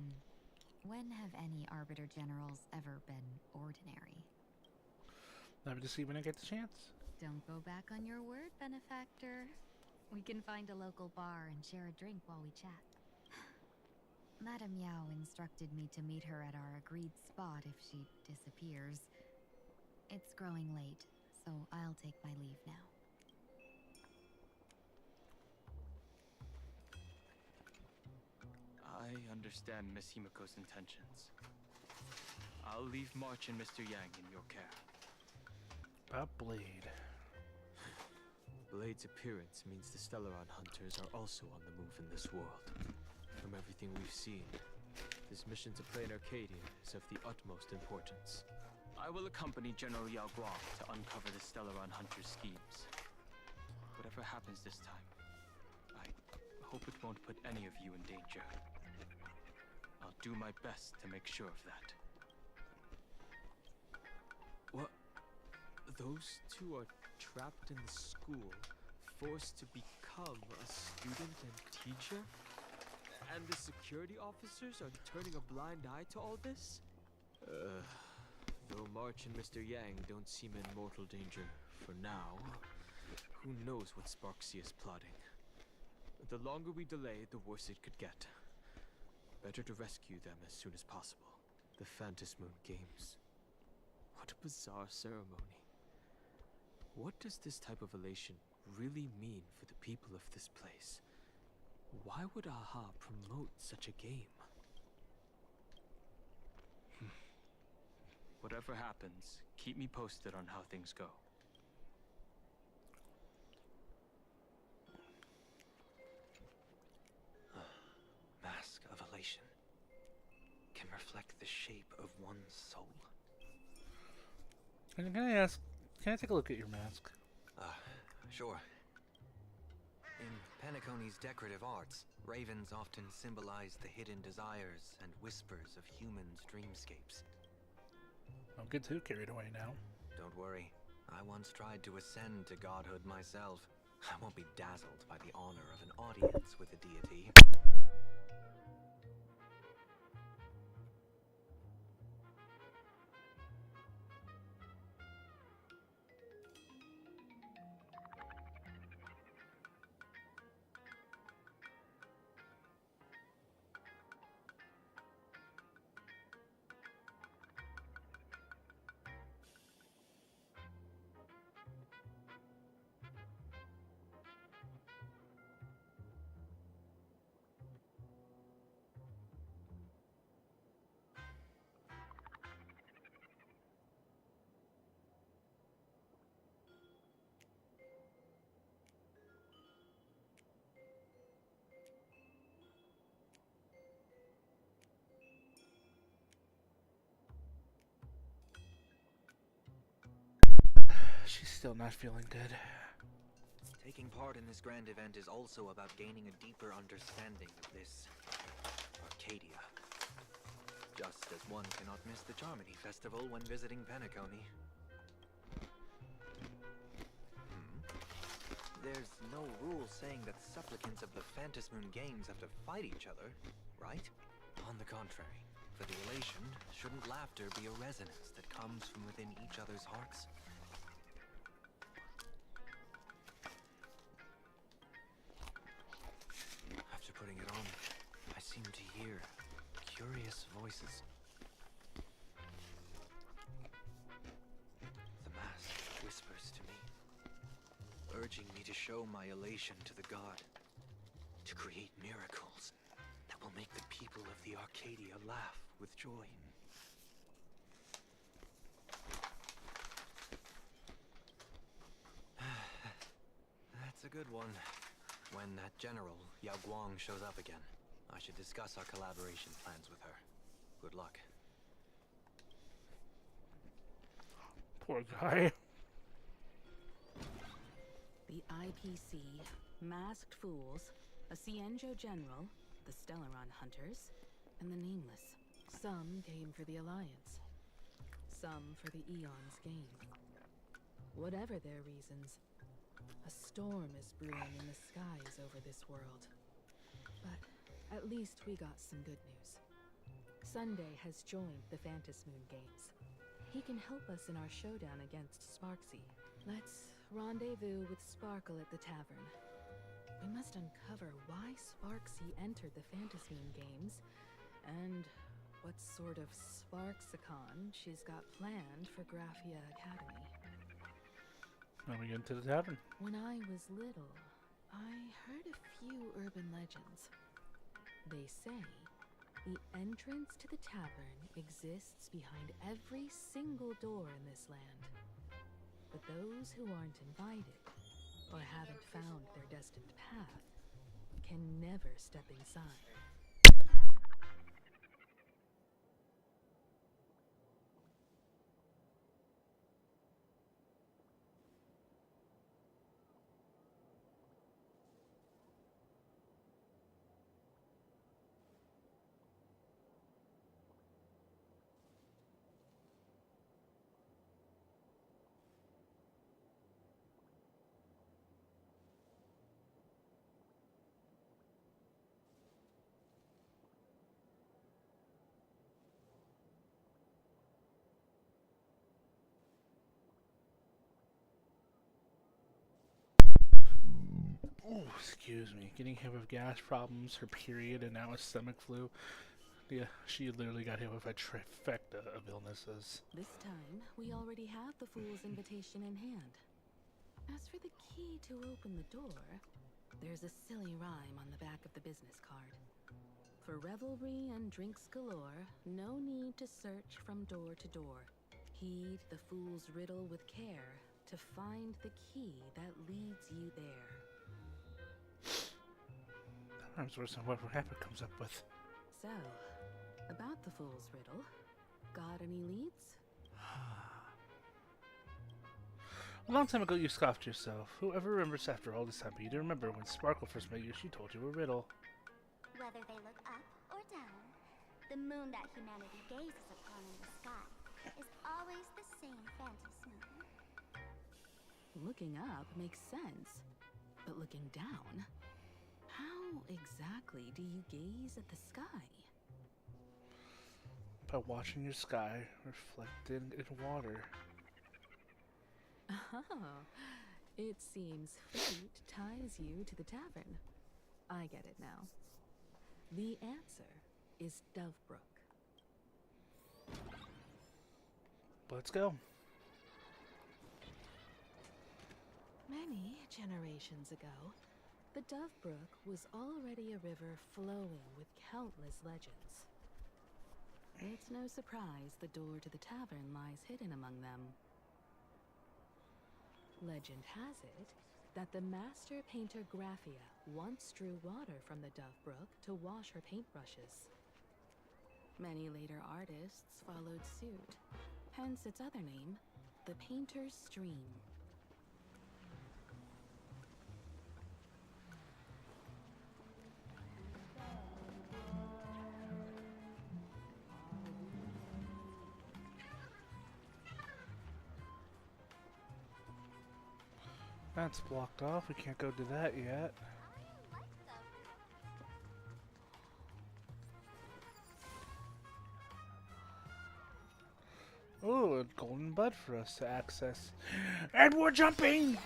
M: when have any Arbiter Generals ever been ordinary?
A: Let me just see when I get the chance.
M: Don't go back on your word, Benefactor. We can find a local bar and share a drink while we chat. Madame Yao instructed me to meet her at our agreed spot if she disappears. It's growing late, so I'll take my leave now.
U: I understand Miss Himiko's intentions. I'll leave March and Mr. Yang in your care.
A: About Blade.
U: Blade's appearance means the Stellaron hunters are also on the move in this world. From everything we've seen, this mission to Plain Arcadia is of the utmost importance. I will accompany General Yao Guang to uncover the Stellaron hunters' schemes. Whatever happens this time, I hope it won't put any of you in danger. I'll do my best to make sure of that. What? Those two are trapped in the school, forced to become a student and teacher? And the security officers are turning a blind eye to all this? Though March and Mr. Yang don't seem in mortal danger for now, who knows what Sparksea is plotting. The longer we delay, the worse it could get. Better to rescue them as soon as possible. The Phantasmoon Games. What a bizarre ceremony. What does this type of elation really mean for the people of this place? Why would AHA promote such a game? Whatever happens, keep me posted on how things go.
D: Mask of elation can reflect the shape of one's soul.
A: And can I take a look at your mask?
D: Sure. In Penacony's decorative arts, ravens often symbolize the hidden desires and whispers of humans' dreamscapes.
A: I'll get too carried away now.
D: Don't worry. I once tried to ascend to godhood myself. I won't be dazzled by the honor of an audience with a deity.
A: She's still not feeling good.
D: Taking
F: Taking part in this grand event is also about gaining a deeper understanding of this Arcadia. Just as one cannot miss the Charmony Festival when visiting Penacony. There's no rule saying that supplicants of the Phantasmoon Games have to fight each other, right? On the contrary, for the elation, shouldn't laughter be a resonance that comes from within each other's hearts? After putting it on, I seem to hear curious voices. The mask whispers to me, urging me to show my elation to the god, to create miracles that will make the people of the Arcadia laugh with joy. That's a good one. When that general, Yao Guang, shows up again, I should discuss our collaboration plans with her. Good luck.
A: Poor guy.
H: The IPC, Masked Fools, a Xianzhou General, the Stellaron Hunters, and the Nameless. Some came for the Alliance. Some for the Eon's game. Whatever their reasons, a storm is brewing in the skies over this world. But at least we got some good news. Sunday has joined the Phantasmoon Games. He can help us in our showdown against Sparksy. Let's rendezvous with Sparkle at the tavern. We must uncover why Sparksy entered the Phantasmoon Games, and what sort of Sparksicon she's got planned for Graphia Academy.
A: Now we get into the tavern.
H: When I was little, I heard a few urban legends. They say the entrance to the tavern exists behind every single door in this land. But those who aren't invited, or haven't found their destined path, can never step inside.
A: Oh, excuse me. Getting hit with gas problems, her period, and now a stomach flu. Yeah, she literally got hit with a trifecta of illnesses.
H: This time, we already have the Fool's invitation in hand. As for the key to open the door, there's a silly rhyme on the back of the business card. For revelry and drinks galore, no need to search from door to door. Heed the Fool's riddle with care to find the key that leads you there.
A: That rhymes worse than what Rapper comes up with.
H: So, about the Fool's riddle, got any leads?
A: A long time ago you scoffed yourself. Whoever remembers after all this time, but you do remember when Sparkle first met you, she told you a riddle.
B: Whether they look up or down, the moon that humanity gazes upon in the sky is always the same Phantasmoon.
H: Looking up makes sense, but looking down? How exactly do you gaze at the sky?
A: By watching your sky reflected in water.
H: Oh, it seems fate ties you to the tavern. I get it now. The answer is Dovebrook.
A: Let's go.
H: Many generations ago, the Dovebrook was already a river flowing with countless legends. It's no surprise the door to the tavern lies hidden among them. Legend has it that the master painter Graphia once drew water from the Dovebrook to wash her paintbrushes. Many later artists followed suit, hence its other name, the Painter's Stream.
A: That's blocked off. We can't go do that yet. Ooh, a golden bud for us to access. And we're jumping!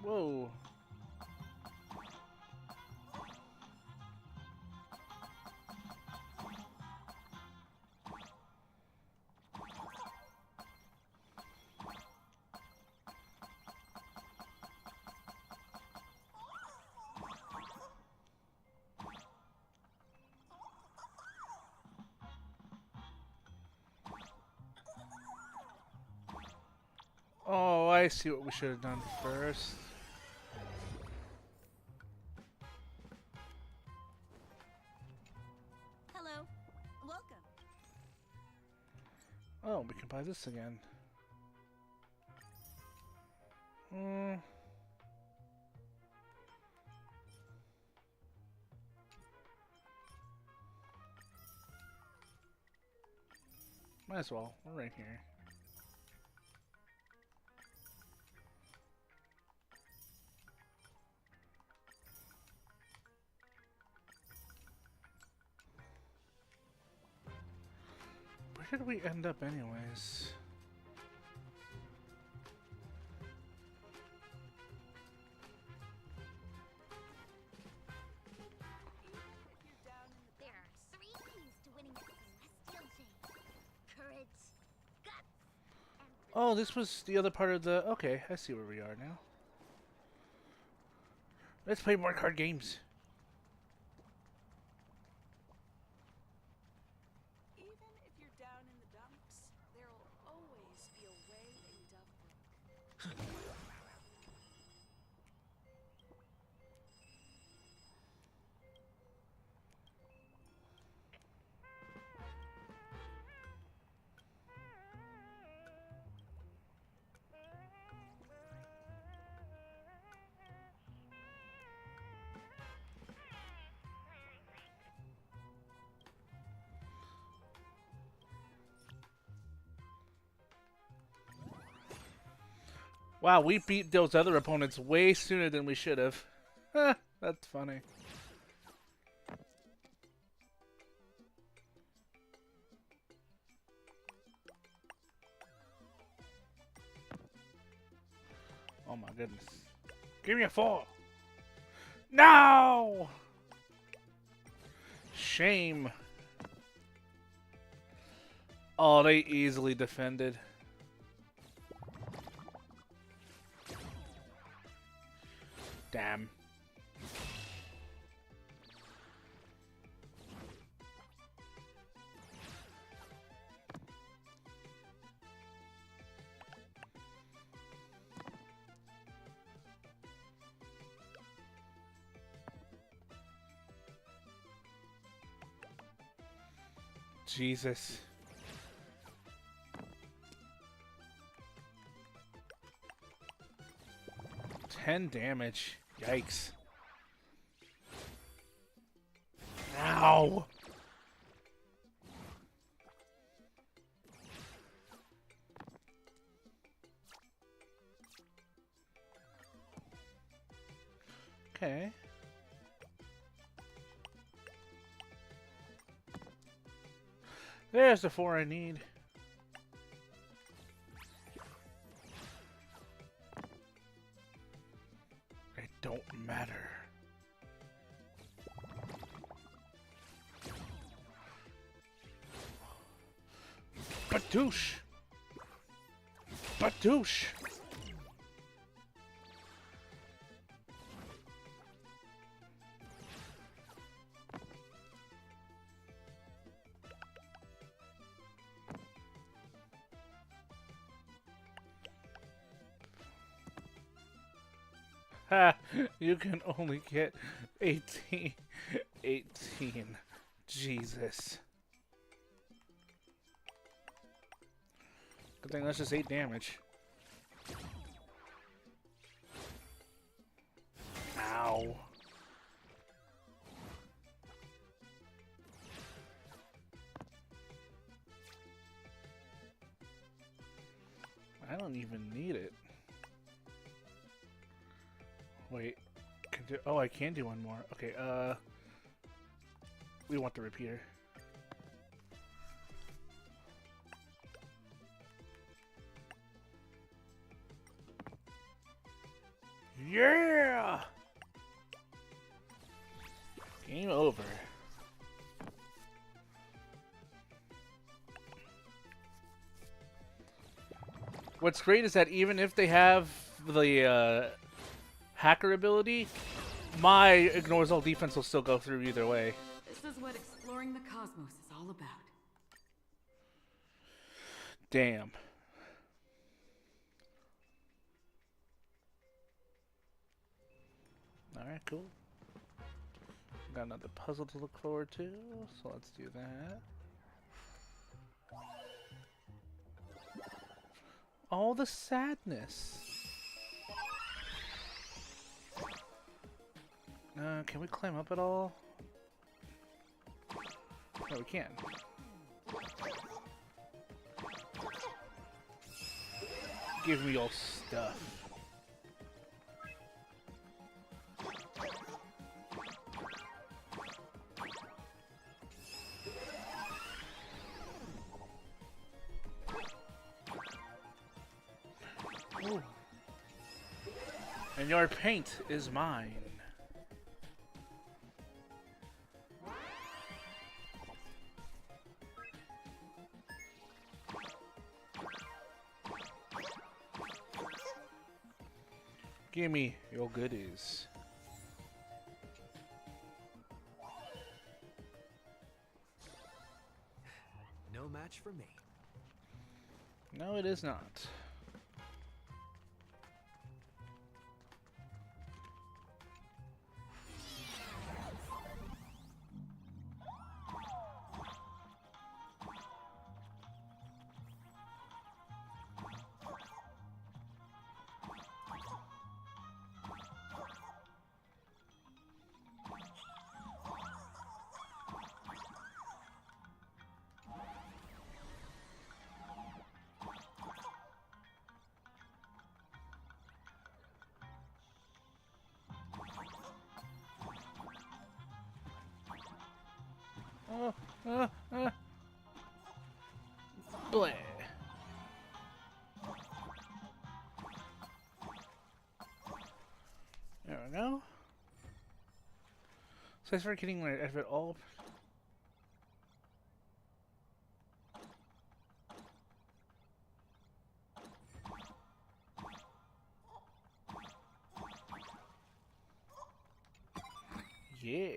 A: Whoa. Oh, I see what we should have done first.
B: Hello. Welcome.
A: Oh, we can buy this again. Might as well. We're right here. Where did we end up anyways?
B: There are 3 keys to winning the Celestial Jade. Courage, guts, and
A: Oh, this was the other part of the... Okay, I see where we are now. Let's play more card games.
Q: Even if you're down in the dumps, there'll always be a way in Dovebrook.
A: Wow, we beat those other opponents way sooner than we should have. That's funny. Oh my goodness. Give me a 4. No! Shame. Oh, they easily defended. Damn. Jesus. $10 damage. Yikes. Ow! Okay. There's the 4 I need. It don't matter. Badoosh! Badoosh! Ha! You can only get 18. 18. Jesus. Good thing that's just 8 damage. Ow. I don't even need it. Wait. Oh, I can do one more. Okay, we want the repeater. Yeah! Game over. What's great is that even if they have the hacker ability, my ignores all defense will still go through either way.
S: This is what exploring the cosmos is all about.
A: Damn. Alright, cool. Got another puzzle to look forward to, so let's do that. All the sadness. Can we climb up at all? No, we can. Give me your stuff. Ooh. And your paint is mine. Give me your goodies.
D: No match for me.
A: No, it is not. Bleh. There we go. So I started getting my effort all. Yeah.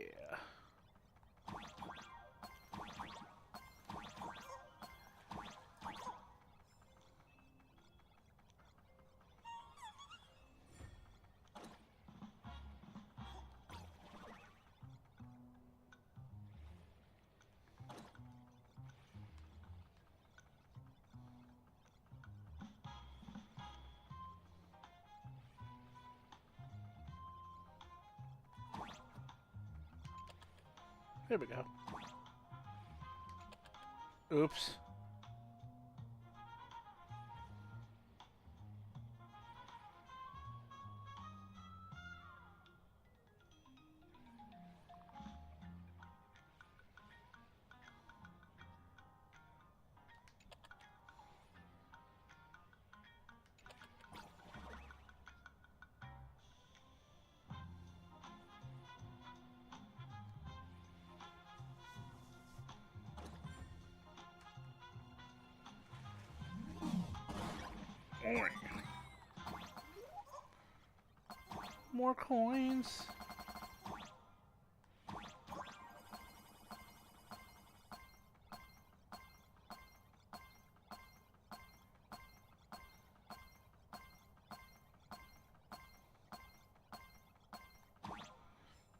A: There we go. Oops. More coins.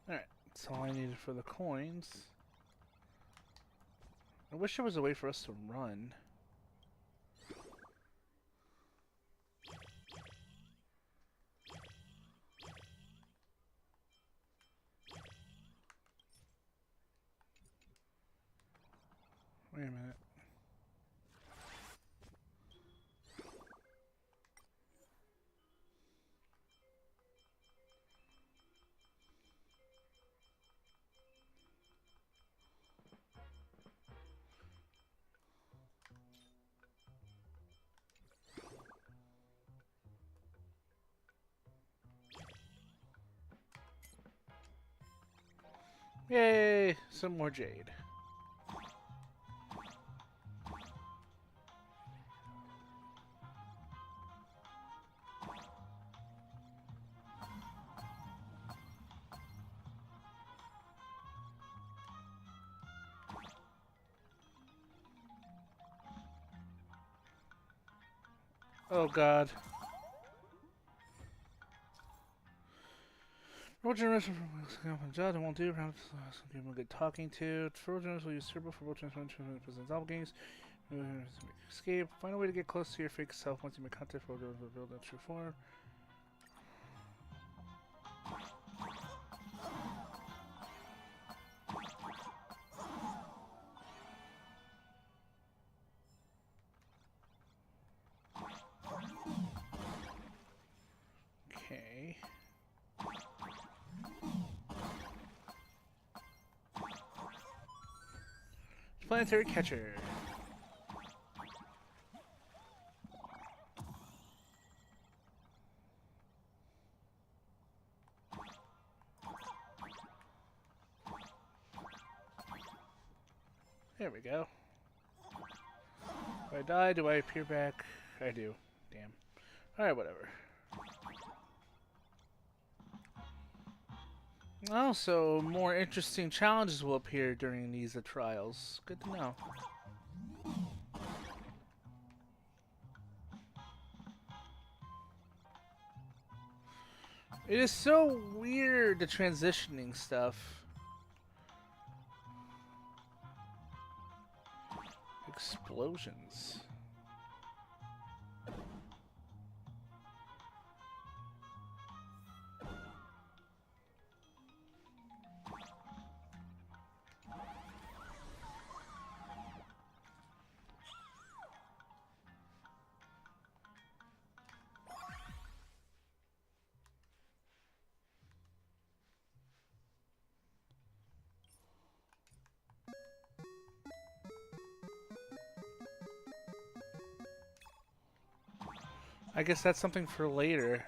A: Alright, that's all I needed for the coins. I wish there was a way for us to run. Wait a minute. Yay! Some more jade. Oh God. Roll generation from job won't do. Perhaps give him a good talking to. Roll generation will use turbo for roll transformation to present doppelgangers. Escape. Find a way to get close to your fake self once you make contact. Roll generation will build that true form. Okay. Planetary catcher. There we go. If I die, do I appear back? I do. Damn. Alright, whatever. Also, more interesting challenges will appear during these trials. Good to know. It is so weird, the transitioning stuff. Explosions. I guess that's something for later.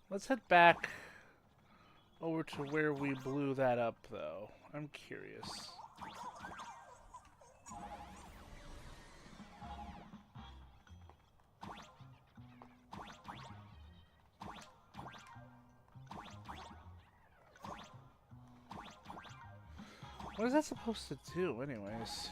A: Let's head back over to where we blew that up, though. I'm curious. What is that supposed to do, anyways?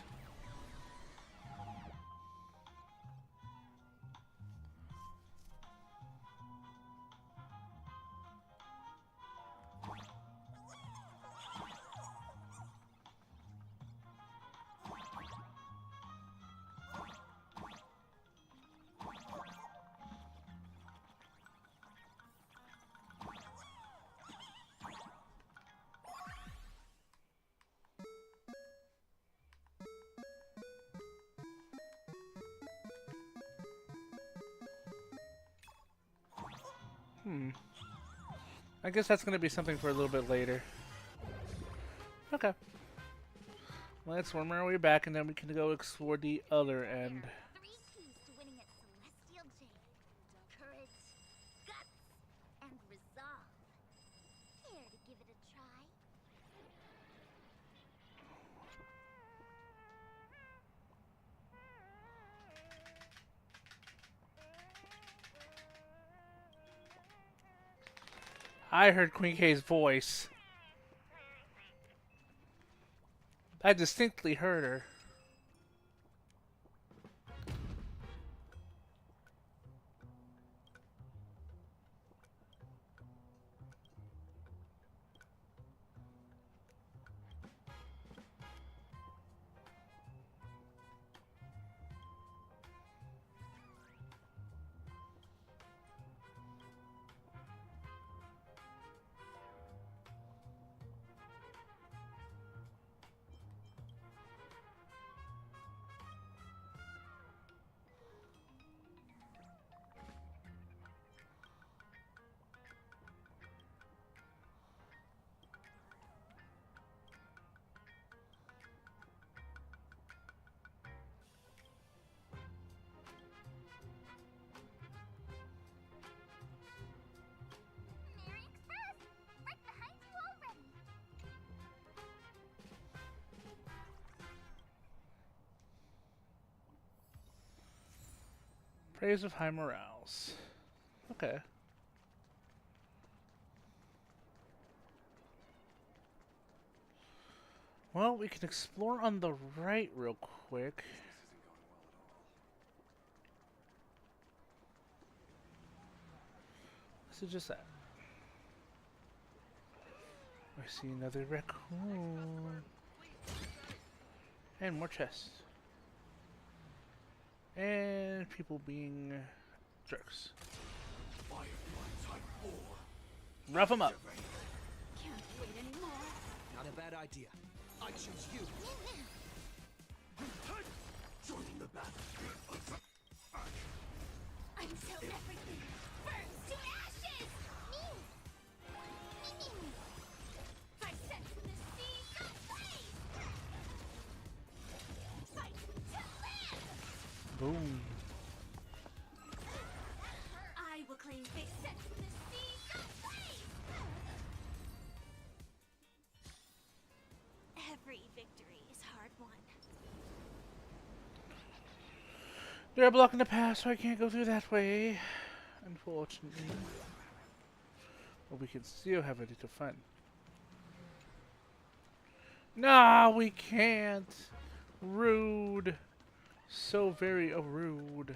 A: I guess that's going to be something for a little bit later. Okay. Let's worm our way back and then we can go explore the other end.
B: 3 keys to winning at Celestial Jade. Courage, guts, and resolve. Care to give it a try?
A: I heard Queen K's voice. I distinctly heard her. Praise of high morals. Okay. Well, we can explore on the right real quick. This is just that. I see another raccoon. And more chests. And people being jerks. Rough them up.
Q: Can't wait anymore.
D: Not a bad idea. I choose you. Joining the battle.
B: Until everything burns to ashes! I set to the sea the blaze! Fight to live!
A: Boom.
B: I will claim they set to the sea the blaze! Every victory is hard won.
A: They're blocking the path, so I can't go through that way. Unfortunately. But we can still have a little fun. Nah, we can't. Rude. So very rude.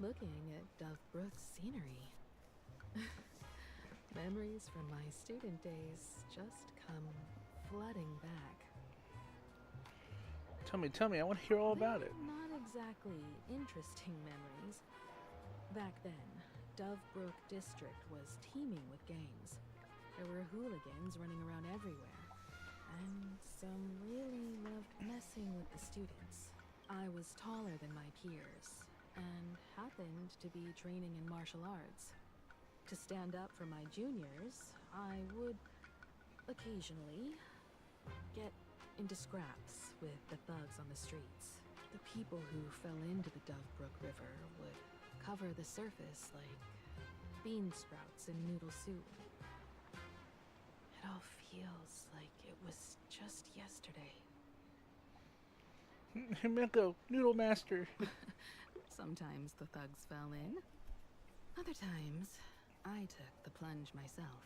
H: Looking at Dovebrook's scenery. Memories from my student days just come flooding back.
A: Tell me, I want to hear all about it.
H: Not exactly interesting memories. Back then, Dovebrook District was teeming with gangs. There were hooligans running around everywhere, and some really loved messing with the students. I was taller than my peers, and happened to be training in martial arts. To stand up for my juniors, I would occasionally get into scraps with the thugs on the streets. The people who fell into the Dovebrook River would cover the surface like bean sprouts in noodle soup. It all feels like it was just yesterday.
A: Himeko, Noodle Master.
H: Sometimes the thugs fell in. Other times, I took the plunge myself.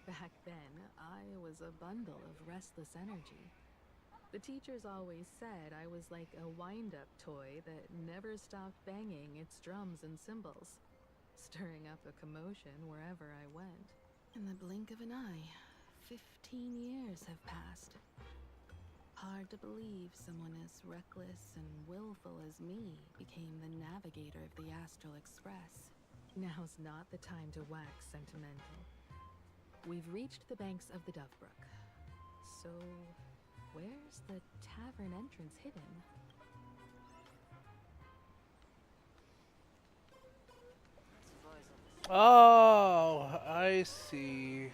H: Back then, I was a bundle of restless energy. The teachers always said I was like a wind-up toy that never stopped banging its drums and cymbals, stirring up a commotion wherever I went. In the blink of an eye, 15 years have passed. Hard to believe someone as reckless and willful as me became the navigator of the Astral Express. Now's not the time to wax sentimental. We've reached the banks of the Dovebrook. So, where's the tavern entrance hidden?
A: Oh, I see.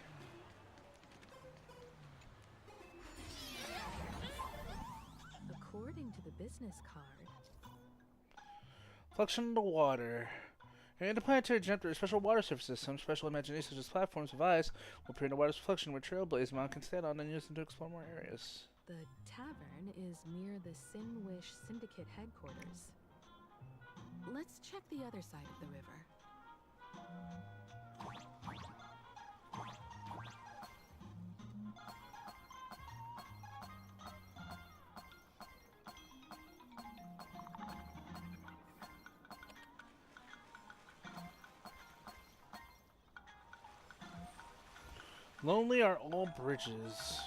H: According to the business card,
A: Fluxion in the water. And the planetary jump to a special water surface system, special imaginations such as platforms of ice will appear in the water's fluxion where Trailblaze Mount can stand on and use them to explore more areas.
H: the tavern is near the Sinwish Syndicate headquarters. Let's check the other side of the river.
A: Lonely are all bridges.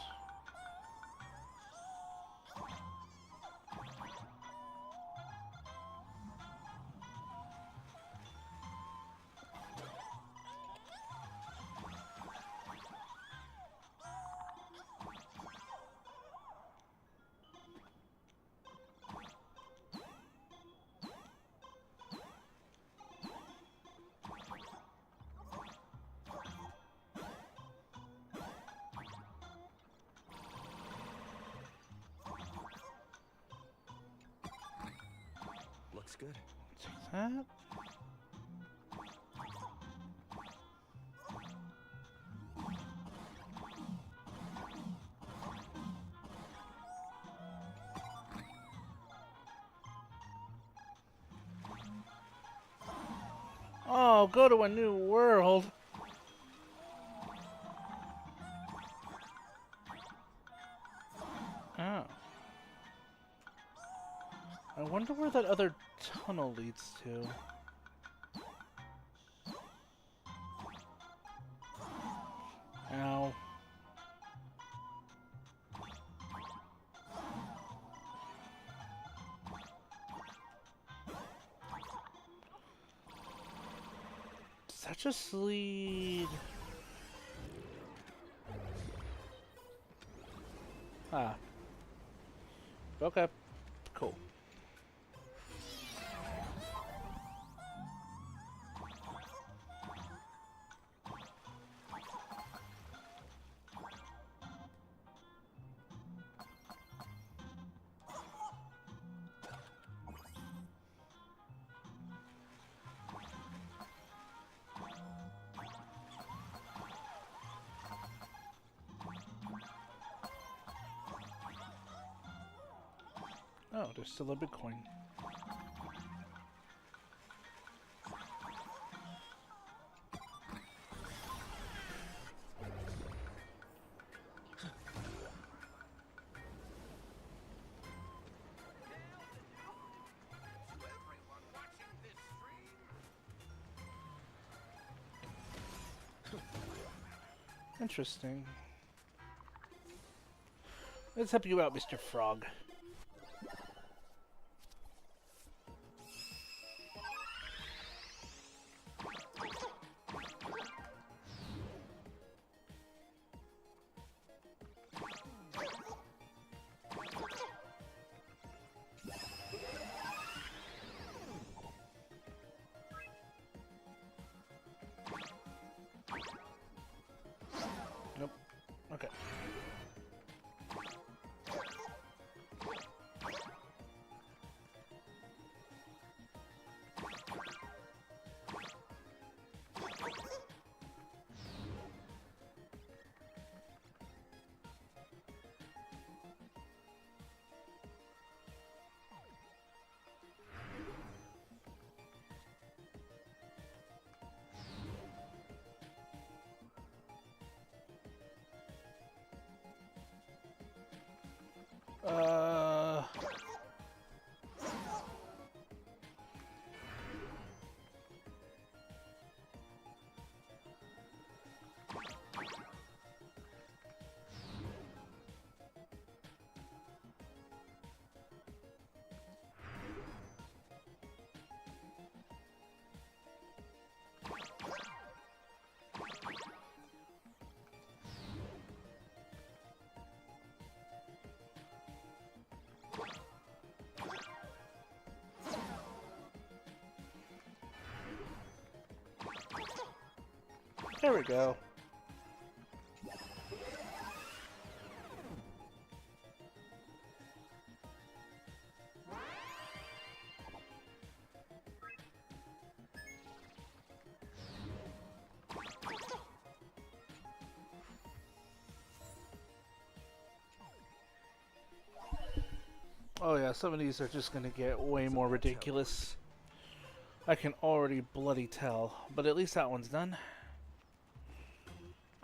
D: Looks good.
A: Take that. No, go to a new world. Oh. I wonder where that other tunnel leads to. Ow. Does that just lead... Ah. Okay. Cool. Oh, there's still a Bitcoin. Interesting. Let's help you out, Mr. Frog. Nope. Okay. There we go. Oh yeah, some of these are just gonna get way more ridiculous. I can already bloody tell, but at least that one's done.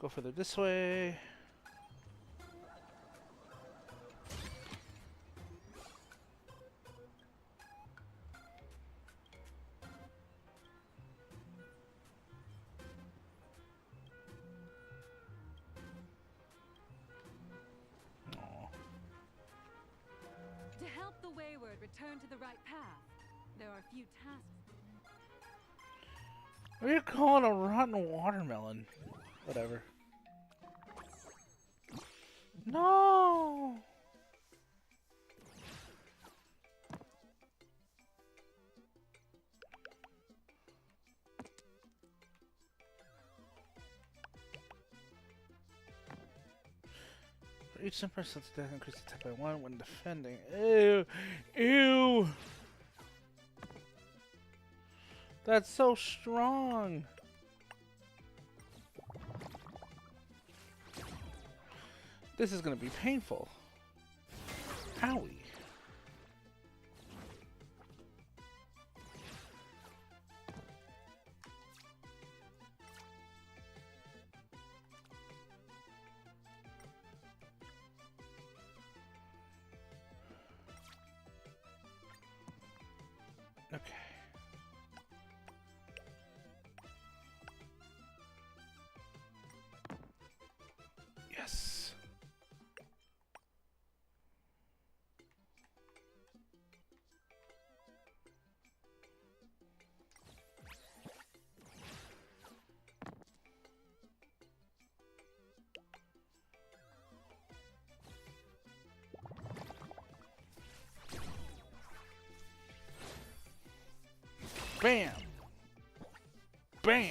A: Go further this way.
Q: To help the wayward return to the right path, there are a few tasks.
A: What are you calling a rotten watermelon? Whatever. No! For each simple sense of death, increase the attack by 1 when defending. Ew! Ew! That's so strong! This is gonna be painful. Owie. Bam! Bam!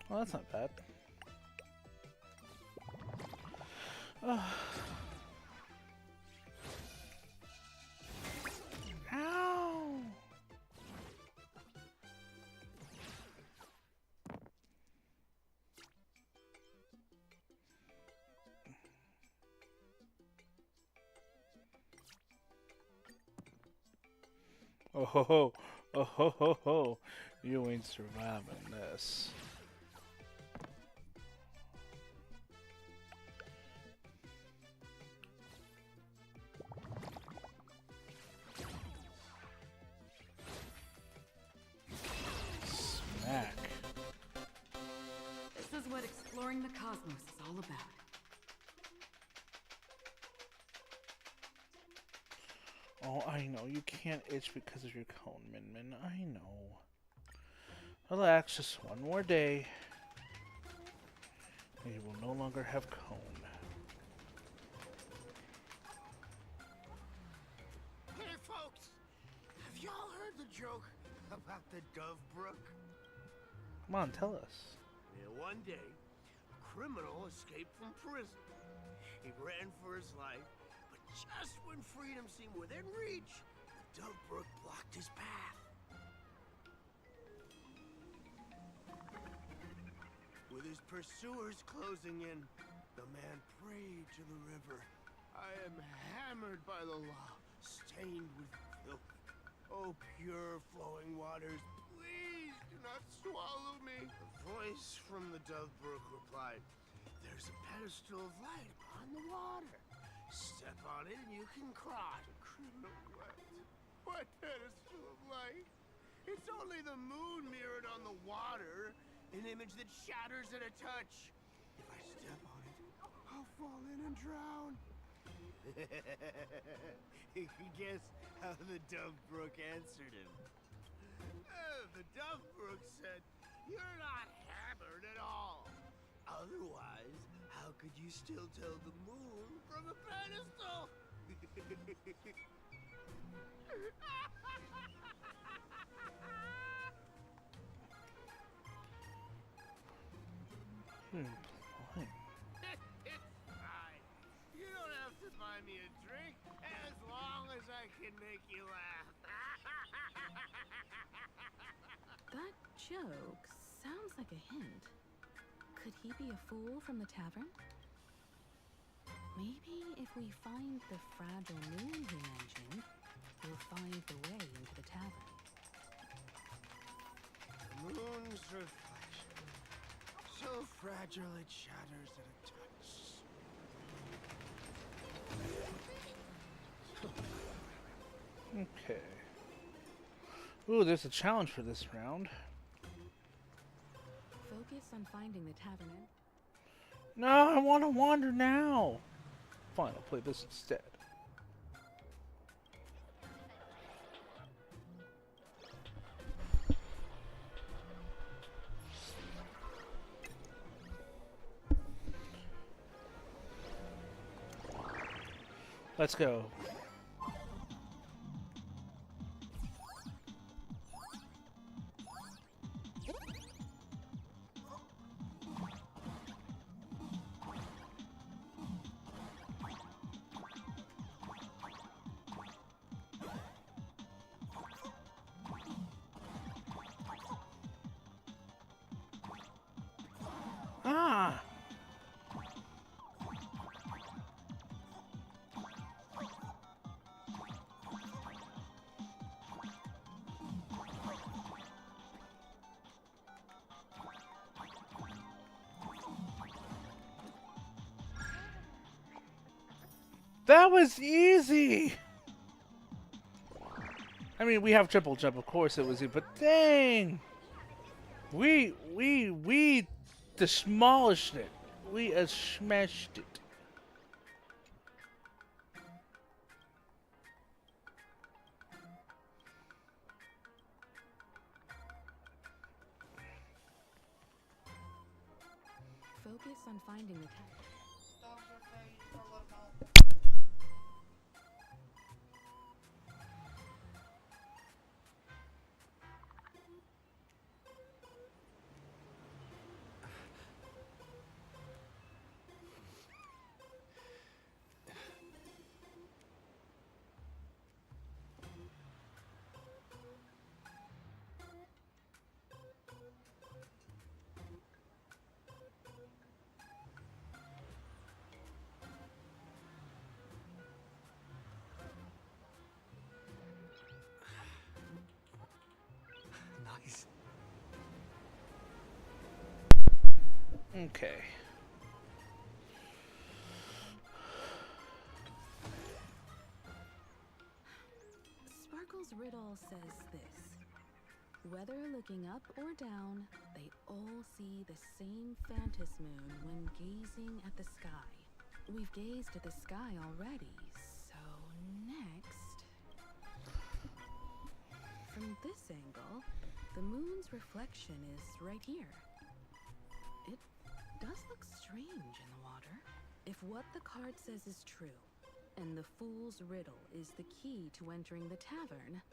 A: Well, that's not bad. Ow! Oh ho ho! Oh ho ho ho! You ain't surviving this. Smack.
S: This is what exploring the cosmos is all about.
A: Oh, I know. You can't itch because of your cone, Min Min. I know. Relax, just one more day. And you will no longer have cone.
C: Hey, folks! Have y'all heard the joke about the Dove Brook?
A: Come on, tell us.
C: Yeah, one day, a criminal escaped from prison. He ran for his life, but just when freedom seemed within reach, the Dove Brook blocked his path. With his pursuers closing in, the man prayed to the river. I am hammered by the law, stained with filth. Oh, pure flowing waters, please do not swallow me. A voice from the Dove Brook replied, there's a pedestal of light upon the water. Step on it and you can cross. The criminal wept. What pedestal of light? It's only the moon mirrored on the water, an image that shatters at a touch. If I step on it, I'll fall in and drown. You can guess how the Dove Brook answered him. The Dove Brook said, you're not hammered at all. Otherwise, how could you still tell the moon from a pedestal?
A: Fine.
C: It's fine. You don't have to buy me a drink as long as I can make you laugh.
H: That joke sounds like a hint. Could he be a fool from the tavern? Maybe if we find the fragile moon he mentioned, we'll find the way into the tavern.
C: The moon's reflection. So fragile it shatters at a touch.
A: Okay. Ooh, there's a challenge for this round.
H: Focus on finding the tavern.
A: No, I want to wander now. Fine, I'll play this instead. Let's go. Ah! That was easy! I mean, we have triple jump, of course it was easy, but dang! We demolished it. We has smashed it.
H: Focus on finding the cat.
D: Nice.
A: Okay.
H: Sparkle's riddle says this. Whether looking up or down, they all see the same Phantas moon when gazing at the sky. We've gazed at the sky already, so next... From this angle, the moon's reflection is right here. It does look strange in the water. If what the card says is true, and the fool's riddle is the key to entering the tavern,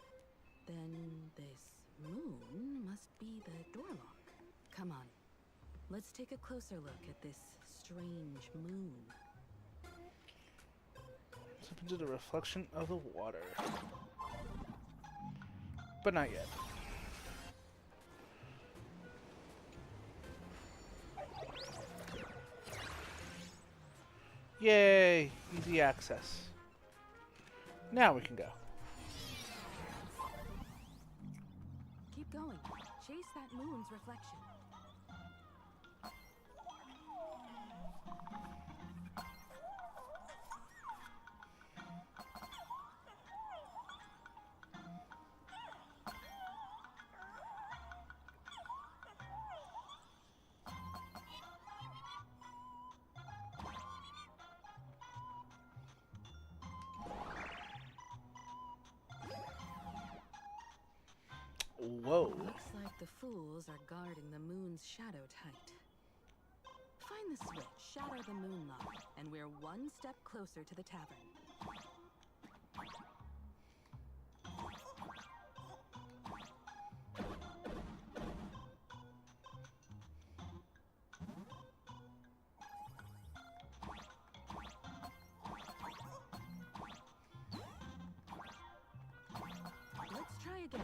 H: then this moon must be the door lock. Come on, let's take a closer look at this strange moon.
A: Something to the reflection of the water. But not yet. Yay! Easy access. Now we can go.
H: Keep going. Chase that moon's reflection.
A: Whoa.
H: Looks like the fools are guarding the moon's shadow tight. Find the switch, shatter the moon lock, and we're one step closer to the tavern. Let's try again.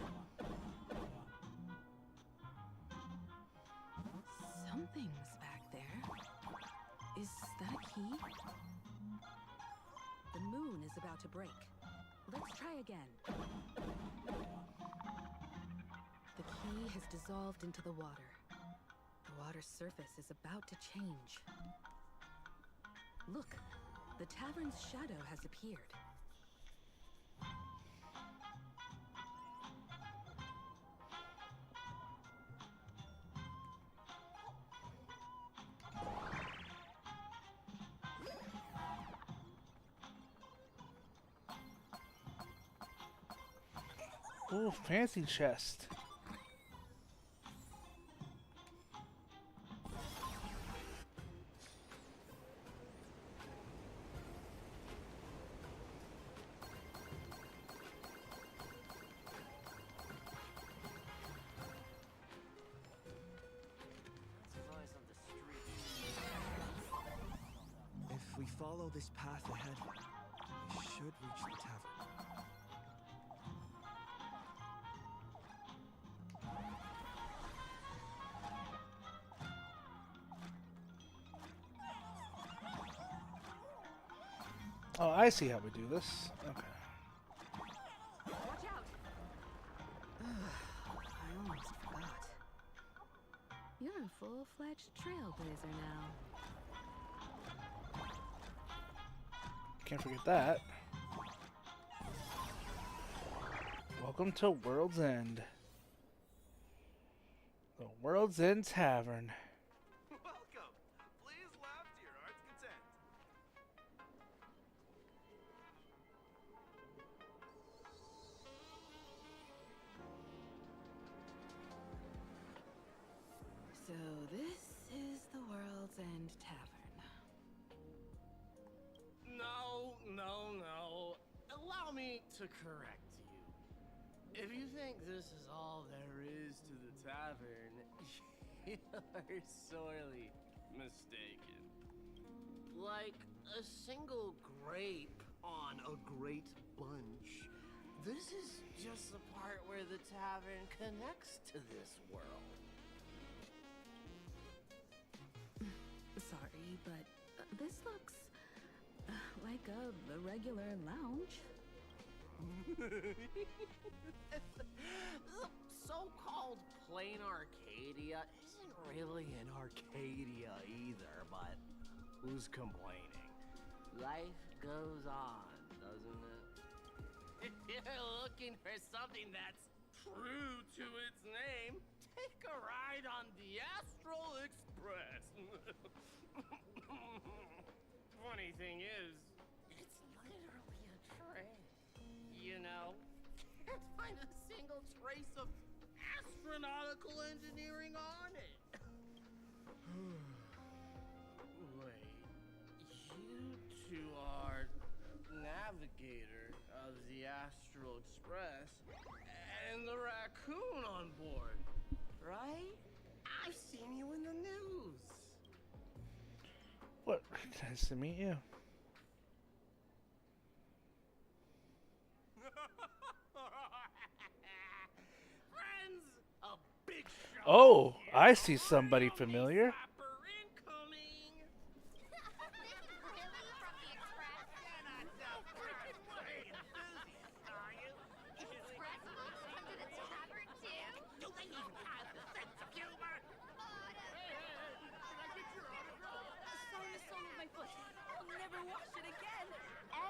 H: Something's back there. Is that a key? The moon is about to break. Let's try again. The key has dissolved into the water. The water's surface is about to change. Look, the tavern's shadow has appeared.
A: Ooh, fancy chest.
D: If we follow this path ahead, we should reach the tavern.
A: Oh, I see how we do this. Okay.
H: Watch out! I almost forgot. You're a full-fledged trailblazer now.
A: Can't forget that. Welcome to World's End. The World's End Tavern.
G: Welcome. Please laugh
O: me to correct you. If you think this is all there is to the tavern, you're sorely mistaken. Like a single grape on a great bunch, this is just the part where the tavern connects to this world.
H: Sorry, but this looks like a regular lounge.
O: The so-called plain Arcadia isn't really an Arcadia either, but who's complaining? Life goes on, doesn't it? If you're looking for something that's true to its name, take a ride on the Astral Express. Funny thing is, it's literally a train. You know, can't find a single trace of astronautical engineering on it. Wait, you two are navigator of the Astral Express and the raccoon on board, right? I've seen you in the news.
A: What? Nice to meet you.
O: Friends, a big show.
A: Oh, I see somebody familiar.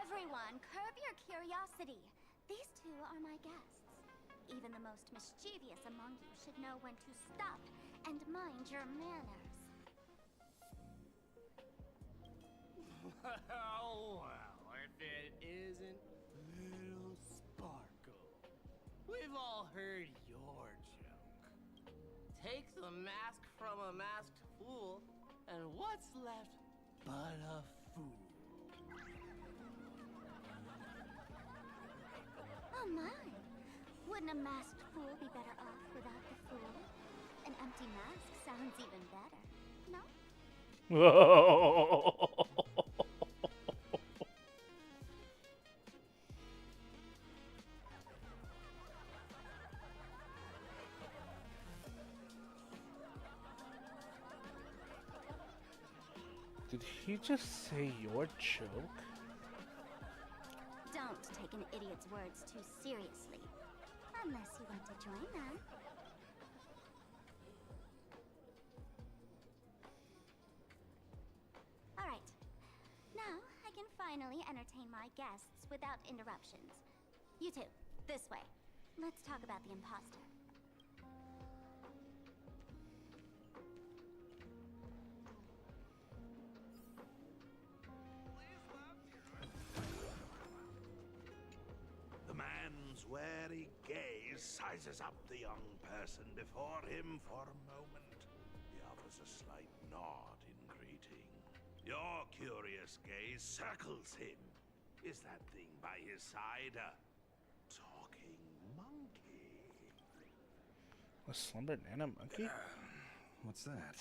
B: Everyone, curb your curiosity. These two are my guests. Even the most mischievous among you should know when to stop and mind your manners.
O: Well, if it isn't Little Sparkle. We've all heard your joke. Take the mask from a masked fool, and what's left but a fool?
B: Oh my! Wouldn't a masked fool be better off without the fool? An empty mask sounds even better, no?
A: Did he just say your joke?
B: Don't take an idiot's words too seriously. Unless you want to join them. Alright. Now, I can finally entertain my guests without interruptions. You two, this way. Let's talk about the imposter.
C: The man's wary gaze sizes up the young person before him for a moment. He offers a slight nod in greeting. Your curious gaze circles him. Is that thing by his side a talking monkey?
A: A slumber nana monkey?
T: What's that?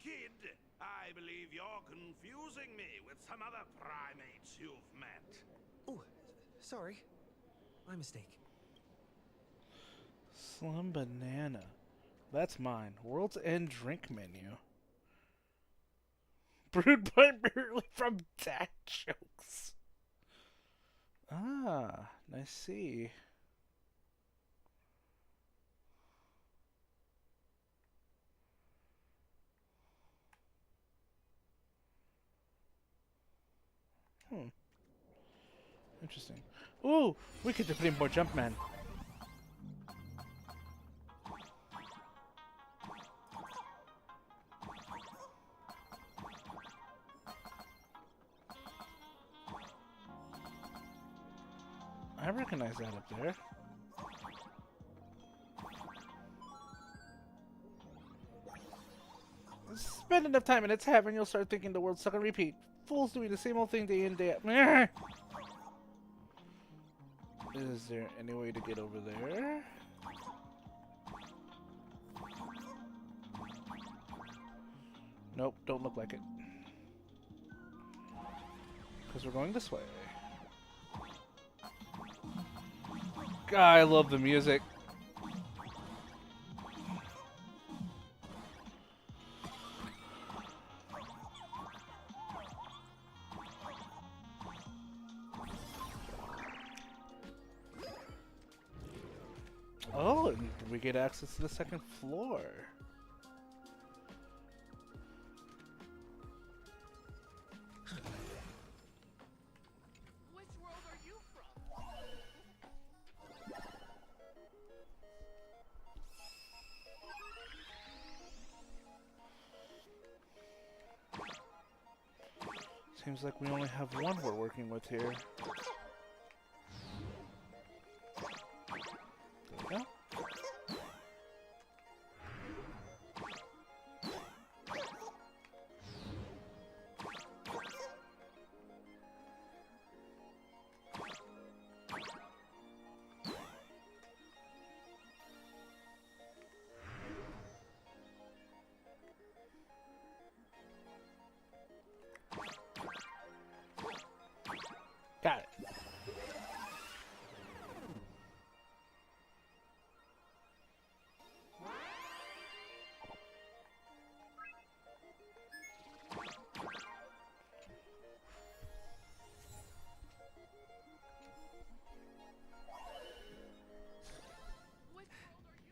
C: Kid, I believe you're confusing me with some other primates you've met.
D: Oh, sorry. My mistake.
A: Slum Banana. That's mine. World's End drink menu. Brewed primarily from dad jokes. Ah, I see. Interesting. Ooh, we could play more Jumpman. I recognize that up there. Spend enough time in its tavern, you'll start thinking the world's stuck on repeat. Fools doing the same old thing day in, day out. Is there any way to get over there? Nope, don't look like it. Because we're going this way. God, I love the music. Oh, and we get access to the second floor.
J: Which world are you from?
A: Seems like we only have one we're working with here. There we go. Got it.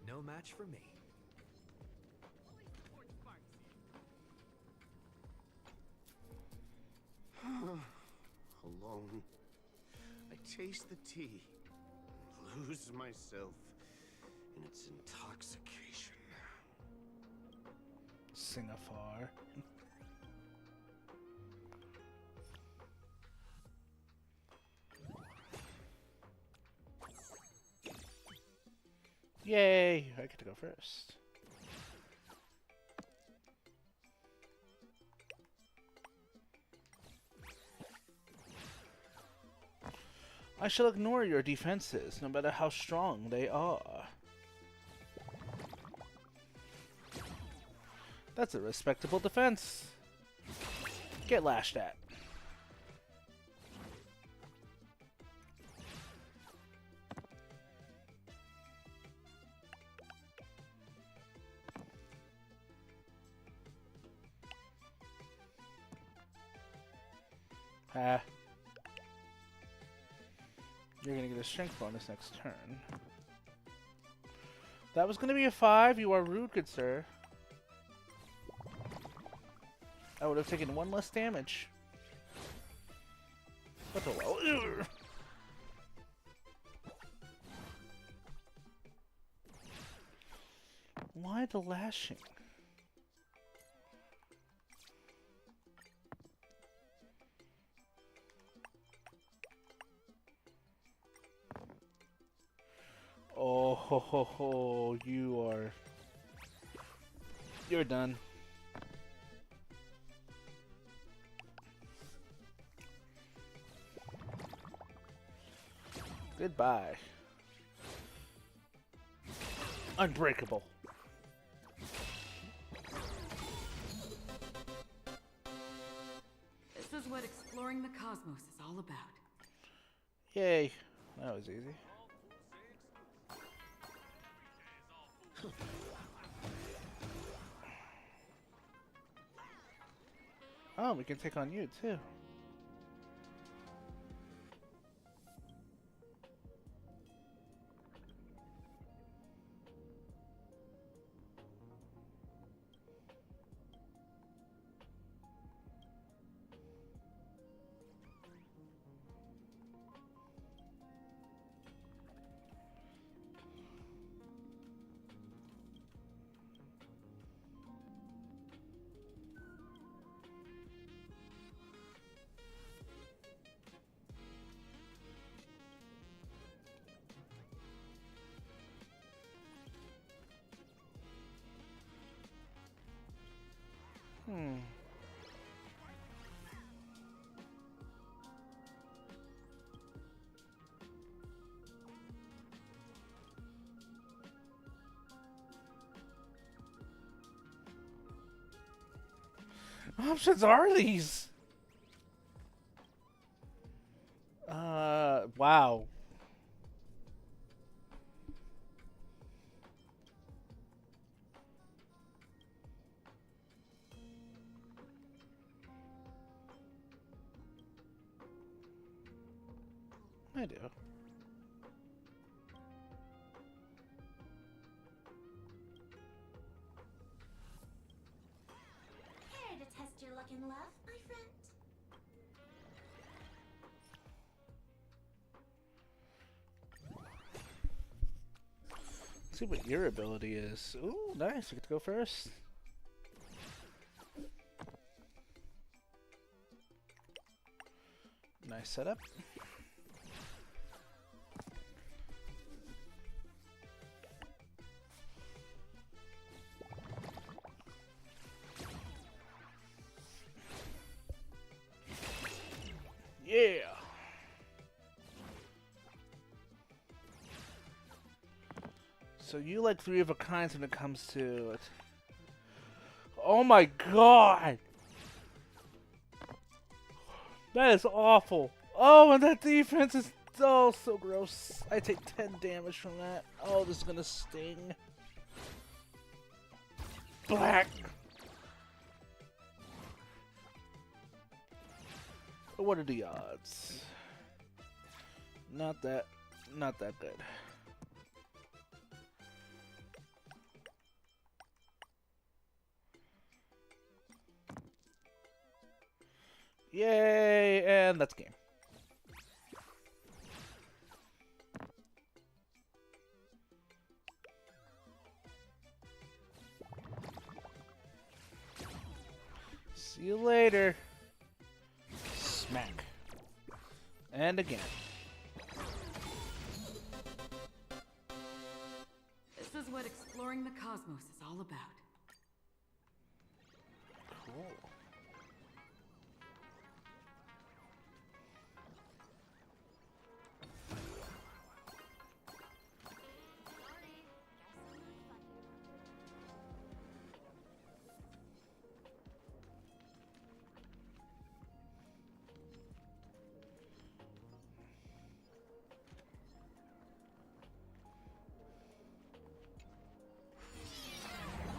D: No match for me.
G: Alone. I taste the tea, lose myself in its intoxication.
A: Singapore. Yay! I get to go first. I shall ignore your defenses, no matter how strong they are. That's a respectable defense. Get lashed at. Ah. You're gonna get a strength bonus next turn. That was gonna be a 5. You are rude, good sir. I would have taken 1 less damage. But oh well. Ugh. Why the lashing? Oh ho ho ho, you're done. Goodbye. Unbreakable.
S: This is what exploring the cosmos is all about.
A: Yay. That was easy. Oh, we can take on you too. options are these? Wow. I do.
B: Care to test your luck in love, my friend?
A: Let's see what your ability is. Ooh, nice. You get to go first. Nice setup. Yeah. So you like three of a kind when it comes to it. Oh my god! That is awful. Oh, and that defense is so gross. I take 10 damage from that. Oh, this is gonna sting. Black. What are the odds? Not that good. Yay, and that's game. See you later. Smack. And again.
S: This is what exploring the cosmos is all about.
A: Cool.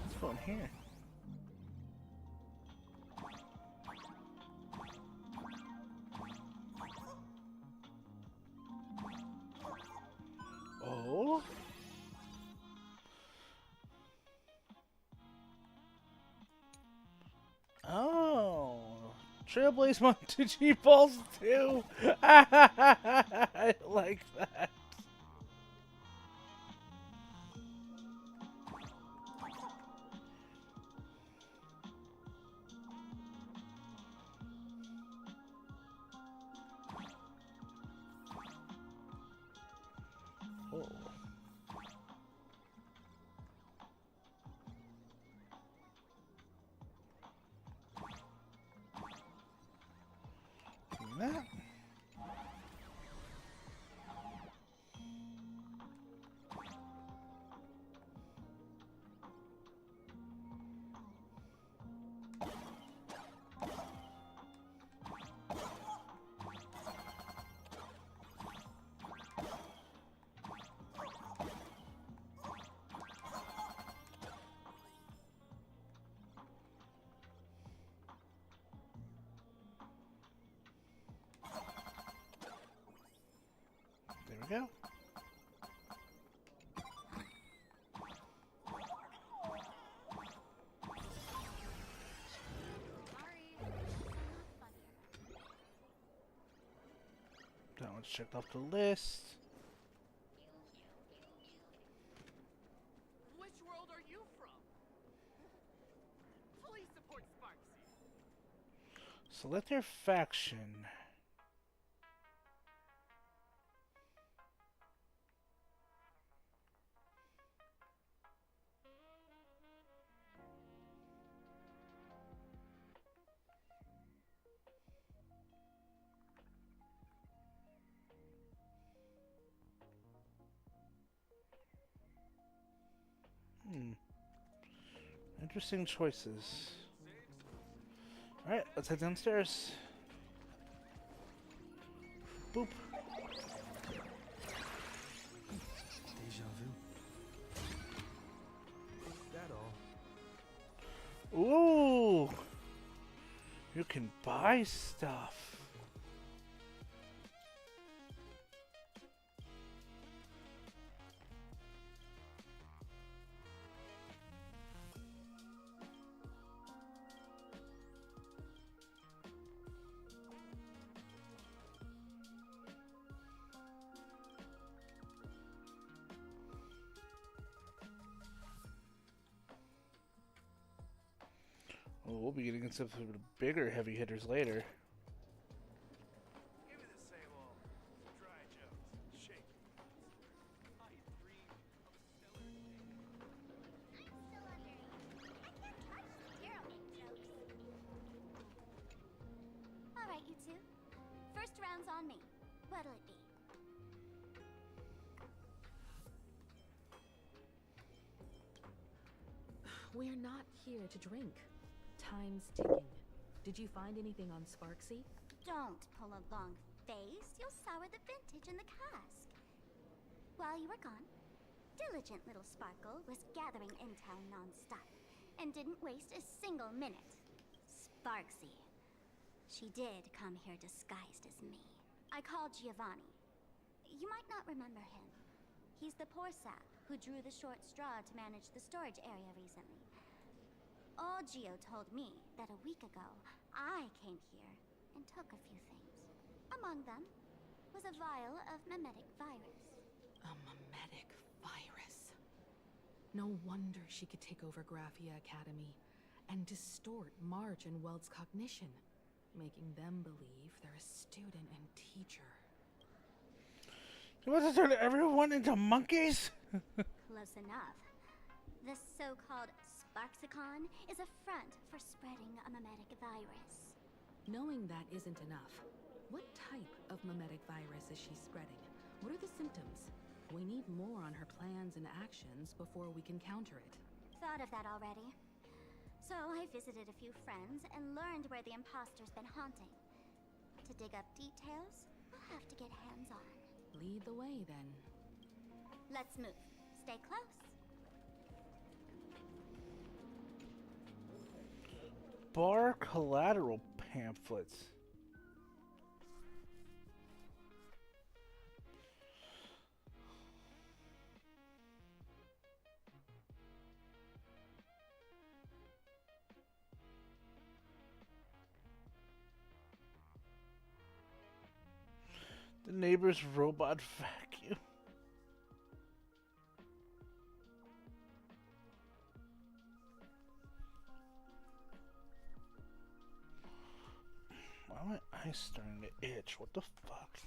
A: What's going here? Oh. Oh. Trailblaze Montucci Balls too. I like that. Oh. That. There we go. That one's checked off the list.
O: Which world are you from? Fully support Sparksy.
A: Select your faction. Interesting choices. Alright, let's head downstairs. Boop.
D: Deja vu. Is that all?
A: Ooh! You can buy stuff. Oh, we'll be getting into some bigger heavy hitters later.
I: Give me the same old dry jokes. Shake. I dream of a stellar
B: Alright, you two. First round's on me. What'll it be?
H: We're not here to drink. Time's ticking. Did you find anything on Sparksy?
B: Don't pull a long face. You'll sour the vintage in the cask. While you were gone, diligent little Sparkle was gathering intel non-stop and didn't waste a single minute. Sparksy. She did come here disguised as me. I called Giovanni. You might not remember him. He's the poor sap who drew the short straw to manage the storage area recently. Old Gio told me that a week ago, I came here and took a few things. Among them was a vial of memetic virus.
H: A memetic virus. No wonder she could take over Graphia Academy and distort March and Weld's cognition, making them believe they're a student and teacher.
A: You want to turn everyone into monkeys?
B: Close enough. This so-called Sparksicon is a front for spreading a memetic virus.
H: Knowing that isn't enough. What type of memetic virus is she spreading? What are the symptoms? We need more on her plans and actions before we can counter it.
B: Thought of that already. So I visited a few friends and learned where the imposter's been haunting. To dig up details, we'll have to get hands-on.
H: Lead the way, then.
B: Let's move. Stay close.
A: Bar collateral pamphlets. The neighbor's robot vacuum. Why are my eyes starting to itch? What the fuck?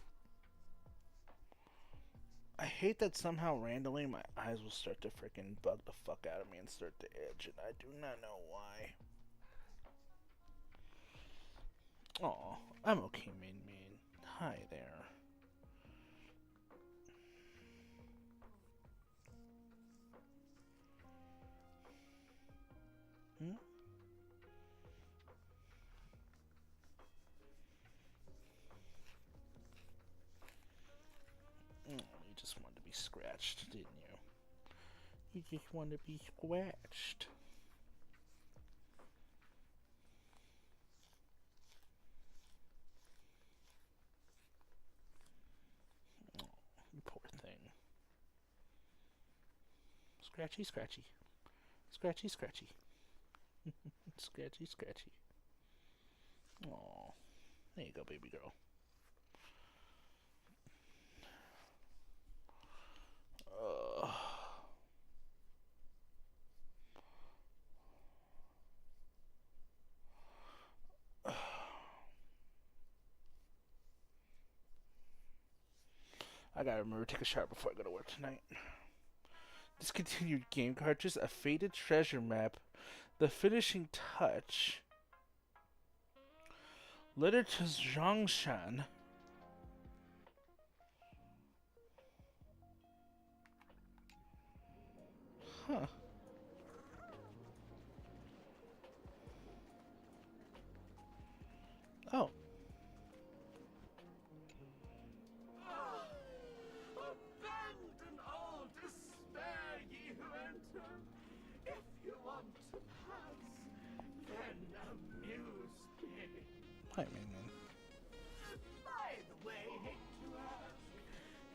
A: I hate that somehow randomly my eyes will start to freaking bug the fuck out of me and start to itch, and I do not know why. Aw, I'm okay, Min Min. Hi there. Hmm? Oh, you just wanted to be scratched, didn't you? You just wanted to be scratched. Oh, you poor thing. Scratchy, scratchy. Scratchy, scratchy. Scratchy, scratchy. Oh, there you go, baby girl. I gotta remember to take a shower before I go to work tonight. Discontinued game cartridge, a faded treasure map, the finishing touch, letter to Zhongshan. Huh. Oh.
V: Abandon all despair, ye who enter. If you want to pass, then amuse me.
A: Hi, Minion.
V: By the way, hate to ask,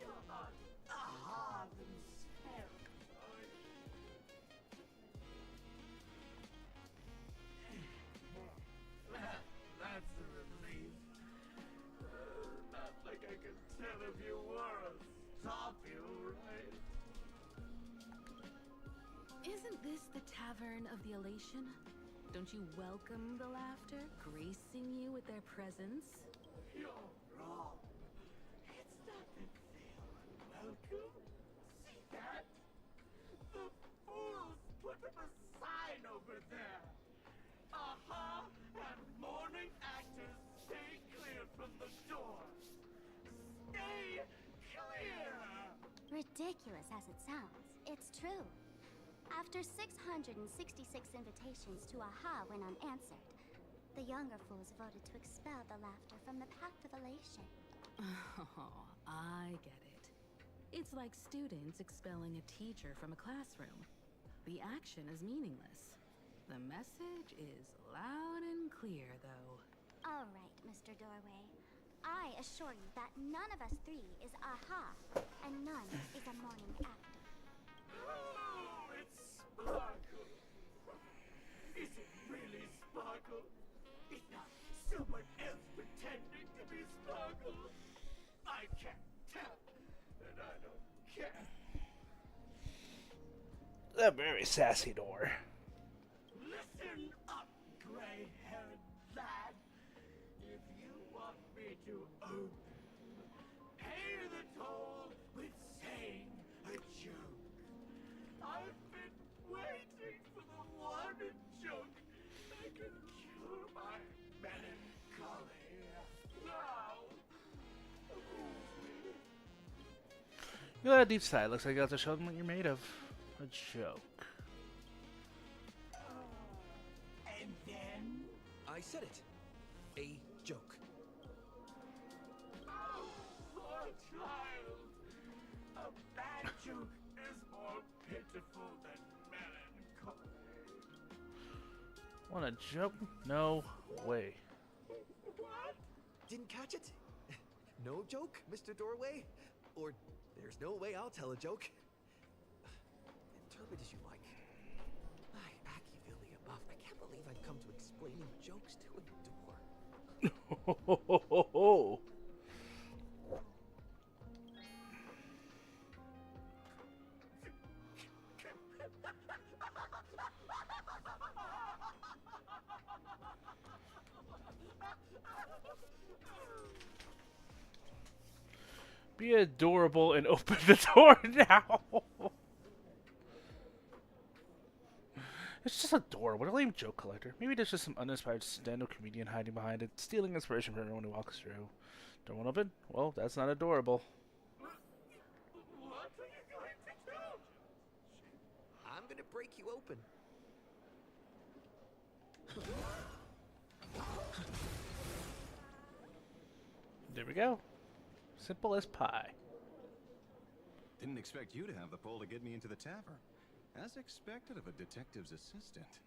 V: you're not a hardened sparrow, are you? That's a relief. Not like I could tell if you were a Sophie, right?
H: Isn't this the Tavern of the Elation? Don't you welcome the laughter, gracing you with their presence?
V: You're wrong. It's not that they are unwelcome. See that? The fools put up a sign over there. Aha! And morning actors, stay clear from the door. Stay clear!
B: Ridiculous as it sounds, it's true. After 666 invitations to Aha went unanswered, the younger fools voted to expel the laughter from the Pact of Elation.
H: Oh, I get it. It's like students expelling a teacher from a classroom. The action is meaningless. The message is loud and clear, though.
B: All right, Mr. Doorway. I assure you that none of us three is Aha, and none is a morning actor.
V: Oh, it's Sparkle. Is it really Sparkle? Is not someone else pretending to be Sparkle? I can't tell, and I don't care.
A: A very sassy door.
V: Listen up, gray-haired lad. If you want me to open, pay the toll with saying a joke. I've been waiting for the one joke that can cure my melancholy. Now,
A: You got a deep sigh. Looks like you have to show them what you're made of. A joke.
V: and then...
D: I said it. A joke.
V: Oh, poor child. A bad joke is more pitiful than melancholy.
A: Want a joke? No way.
V: What?
D: Didn't catch it? No joke, Mr. Doorway? Or there's no way I'll tell a joke. Interpret as you like. Machiavelli above. I can't believe I've come to explaining jokes to a door.
A: Be adorable and open the door now. It's just a door. What a lame joke collector. Maybe there's just some uninspired stand-up comedian hiding behind it, stealing inspiration from everyone who walks through. Door won't open? Well, that's not adorable.
V: What are you going to do?
D: I'm gonna break you open.
A: There we go. Simple as pie.
G: Didn't expect you to have the pull to get me into the tavern. As expected of a detective's assistant.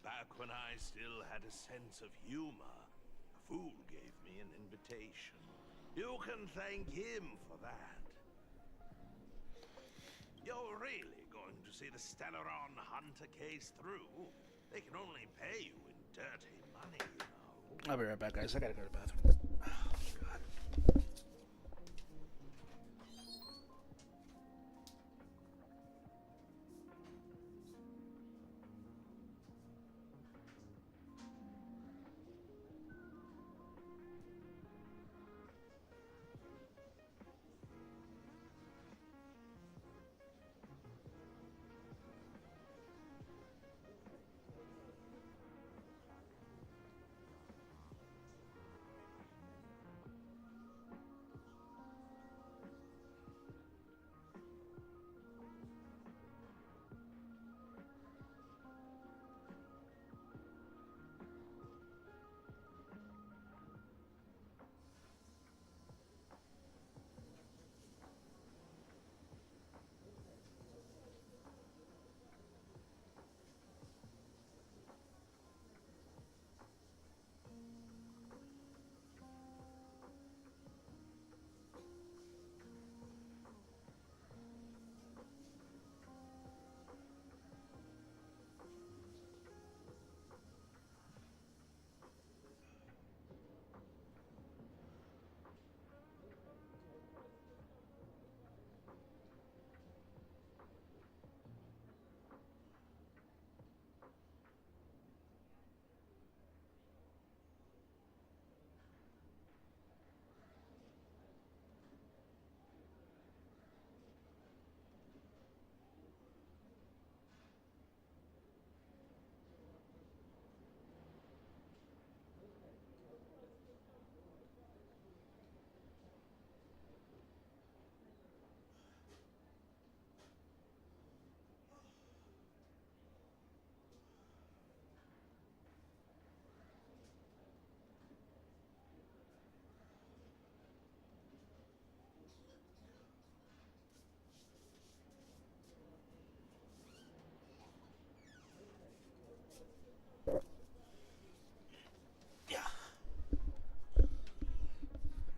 C: Back when I still had a sense of humor, a fool gave me an invitation. You can thank him for that. You're really going to see the Stellaron Hunter case through? They can only pay you in dirty money, you know.
A: I'll be right back, guys. I gotta go to the bathroom. Oh, God.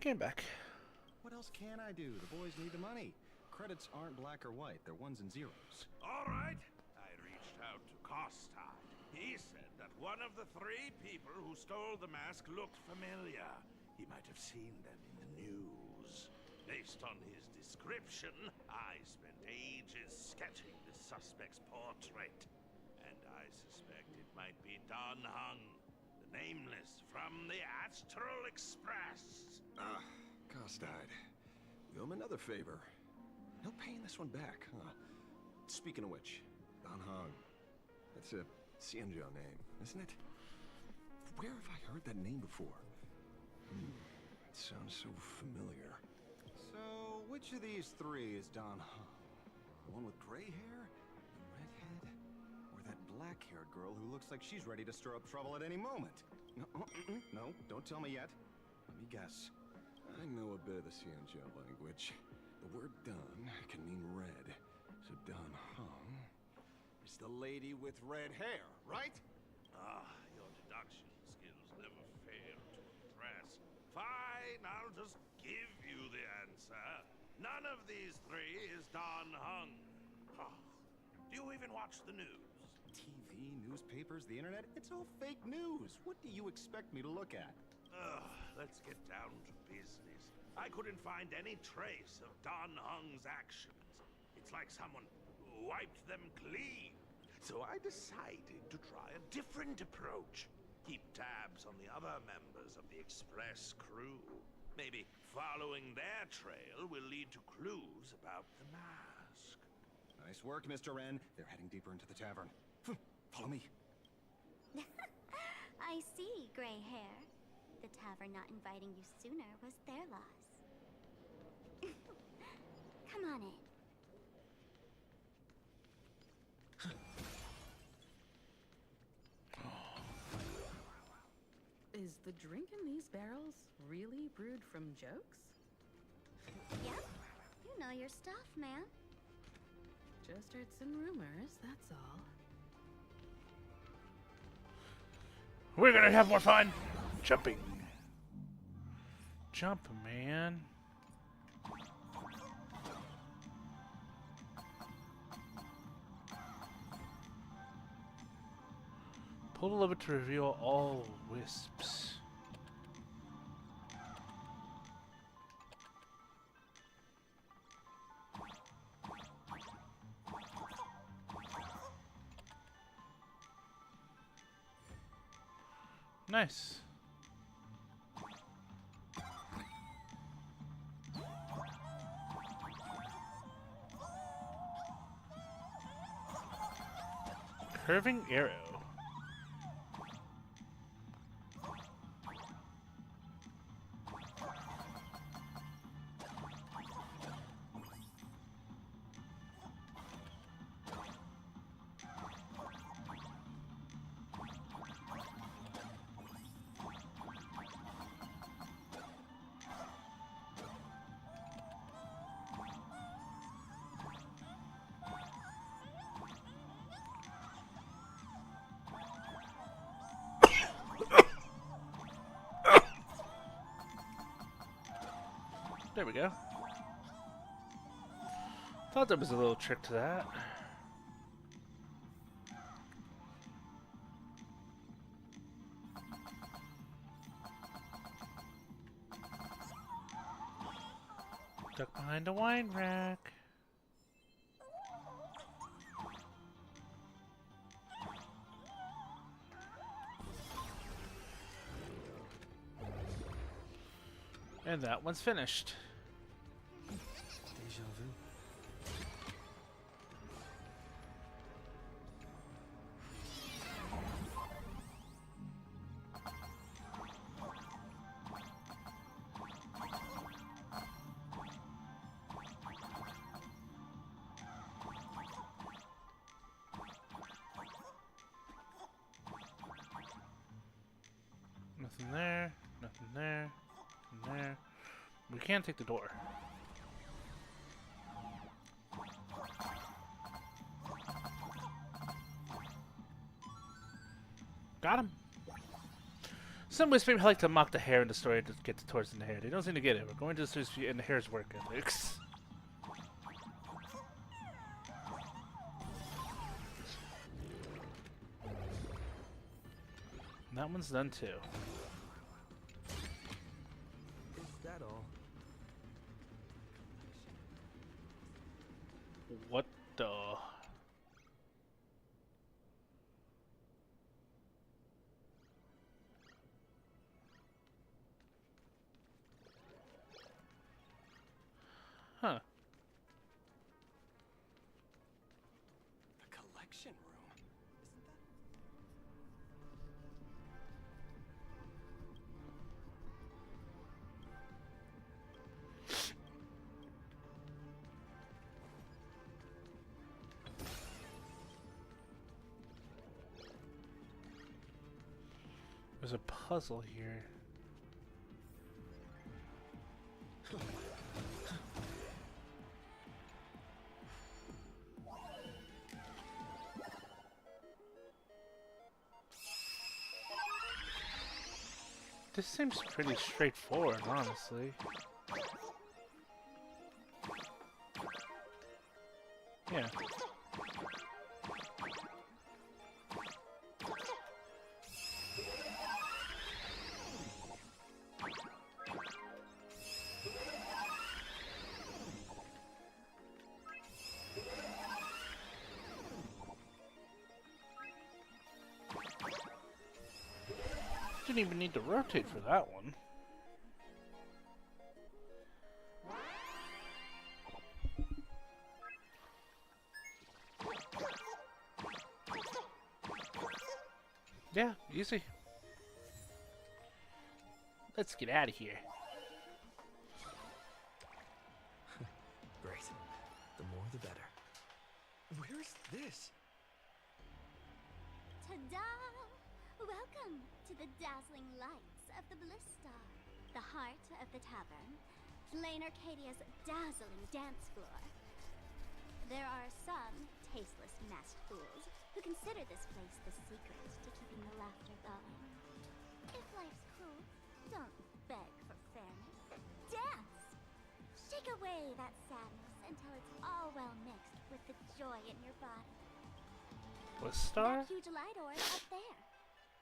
A: Came back.
G: What else can I do? The boys need the money. Credits aren't black or white, they're ones and zeros.
C: All right. I reached out to Costa. He said that one of the 3 people who stole the mask looked familiar. He might have seen them in the news. Based on his description, I spent ages sketching the suspect's portrait. And I suspect it might be Don Hung, the nameless from the Astral Express.
G: Costide. We owe him another favor. He'll pay this one back, huh? Speaking of which, Don Hong. That's a Xianzhou name, isn't it? Where have I heard that name before? It sounds so familiar. So, which of these 3 is Don Hong? The one with gray hair? The redhead? Or that black-haired girl who looks like she's ready to stir up trouble at any moment? No, don't tell me yet. Let me guess. I know a bit of the Xianzhou language. The word Don can mean red. So Don Hong is the lady with red hair, right?
C: Your deduction skills never fail to impress. Fine, I'll just give you the answer. None of these 3 is Don Hung. Do you even watch the news?
G: TV, newspapers, the internet, it's all fake news. What do you expect me to look at?
C: Let's get down to business. I couldn't find any trace of Don Hung's actions. It's like someone wiped them clean. So I decided to try a different approach. Keep tabs on the other members of the Express crew. Maybe following their trail will lead to clues about the mask.
G: Nice work, Mr. Wren. They're heading deeper into the tavern. Follow me.
B: I see, gray hair. The tavern not inviting you sooner was their loss. Come on in.
H: Is the drink in these barrels really brewed from jokes?
B: Yep. You know your stuff, man.
H: Just heard some rumors, that's all.
A: We're gonna have more fun jumping. Jump, man. Pull the lever to reveal all wisps. Nice. Curving arrow. There we go. Thought there was a little trick to that. Duck behind a wine rack. And that one's finished.
D: Deja vu.
A: Nothing there, nothing there, nothing there. We can't take the door. Got him. Some whispers like to mock the hair in the story to get towards the hair. They don't seem to get it. We're going to the in the hair's work ethics. That one's done too.
D: Is that all?
A: What the? Huh.
F: The collection room.
A: There's a puzzle here. This seems pretty straightforward, honestly. Yeah. Didn't even need to rotate for that one. Yeah, easy. Let's get out of here.
D: Great. The more the better. Where's this?
B: Ta-da! Welcome to the dazzling lights of the Bliss Star, the heart of the tavern, Plain Arcadia's dazzling dance floor. There are some tasteless masked fools who consider this place the secret to keeping the laughter going. If life's cruel, don't beg for fairness. Dance! Shake away that sadness until it's all well mixed with the joy in your body.
A: Bliss Star?
B: That huge light orb up there.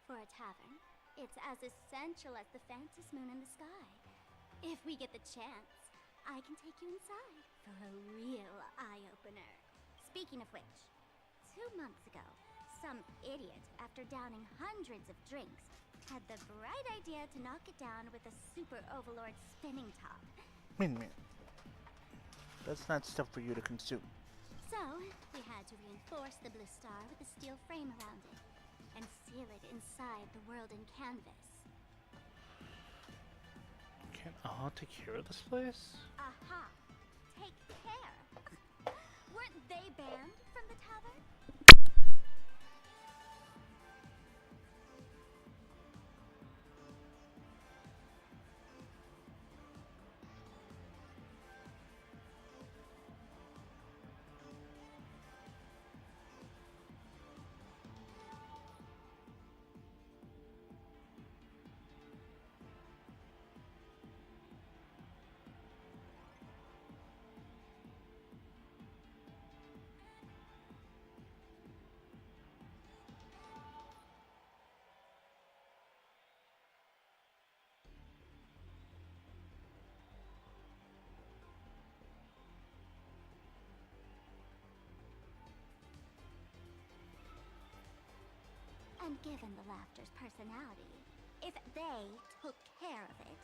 B: For a tavern, it's as essential as the Phantom Moon in the sky. If we get the chance, I can take you inside for a real eye-opener. Speaking of which, 2 months ago, some idiot, after downing hundreds of drinks, had the bright idea to knock it down with a Super Overlord spinning top.
A: Wait a minute. That's not stuff for you to consume.
B: So, we had to reinforce the Bliss Star with a steel frame around it and seal it inside the world in canvas.
A: Can I take care of this place?
B: Aha! Take care! Weren't they banned from the tavern? And given the Laughter's personality, if they took care of it,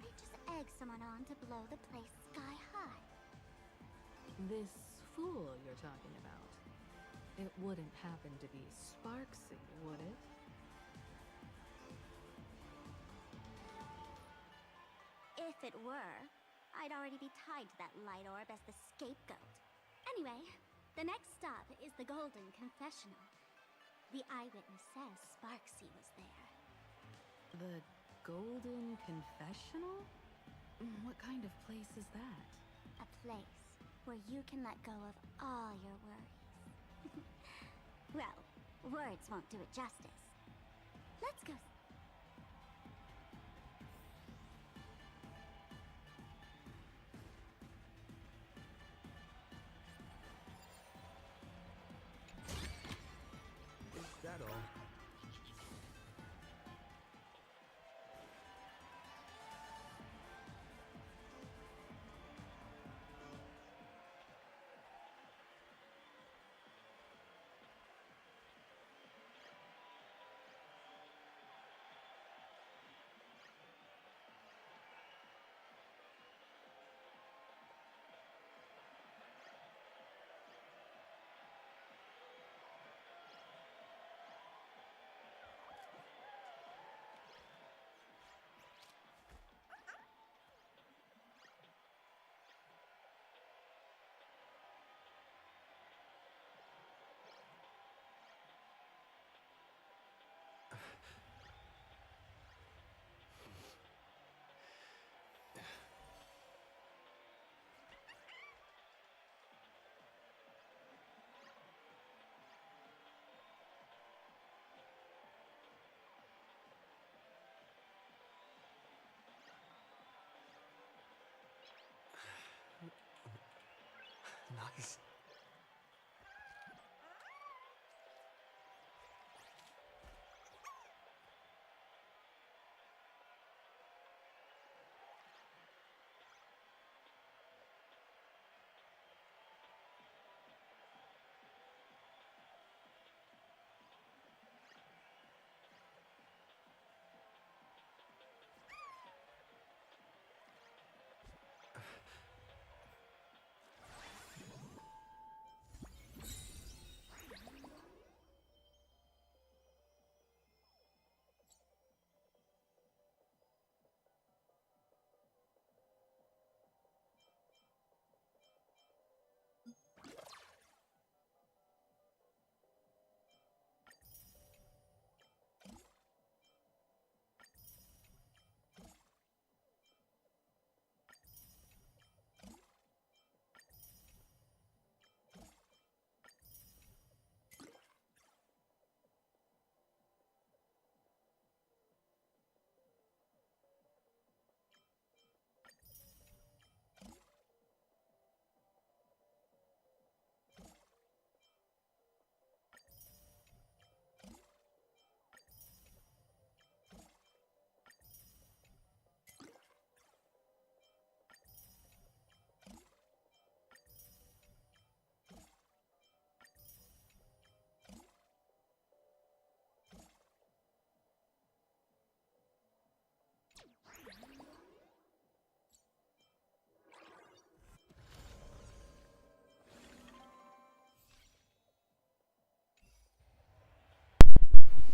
B: they'd just egg someone on to blow the place sky high.
H: This fool you're talking about. It wouldn't happen to be Sparksy, would it?
B: If it were, I'd already be tied to that light orb as the scapegoat. Anyway, the next stop is the Golden Confessional. The eyewitness says Sparksy was there.
H: The Golden Confessional? What kind of place is that?
B: A place where you can let go of all your worries. Well, words won't do it justice. Let's go.
D: guys.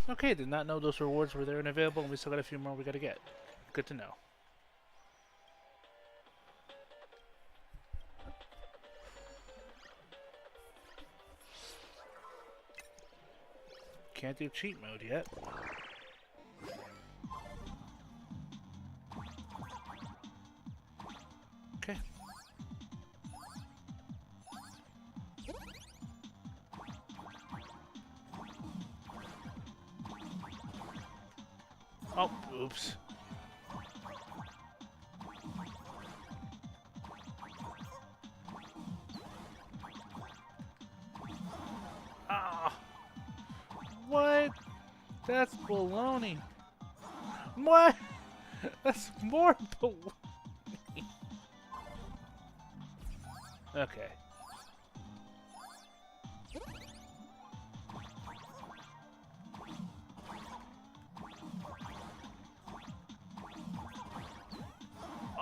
A: Okay, did not know those rewards were there and available, and we still got a few more we gotta get. Good to know. Can't do cheat mode yet. Okay. Oh, oops. Ah. What? That's baloney. What? That's more baloney. Okay.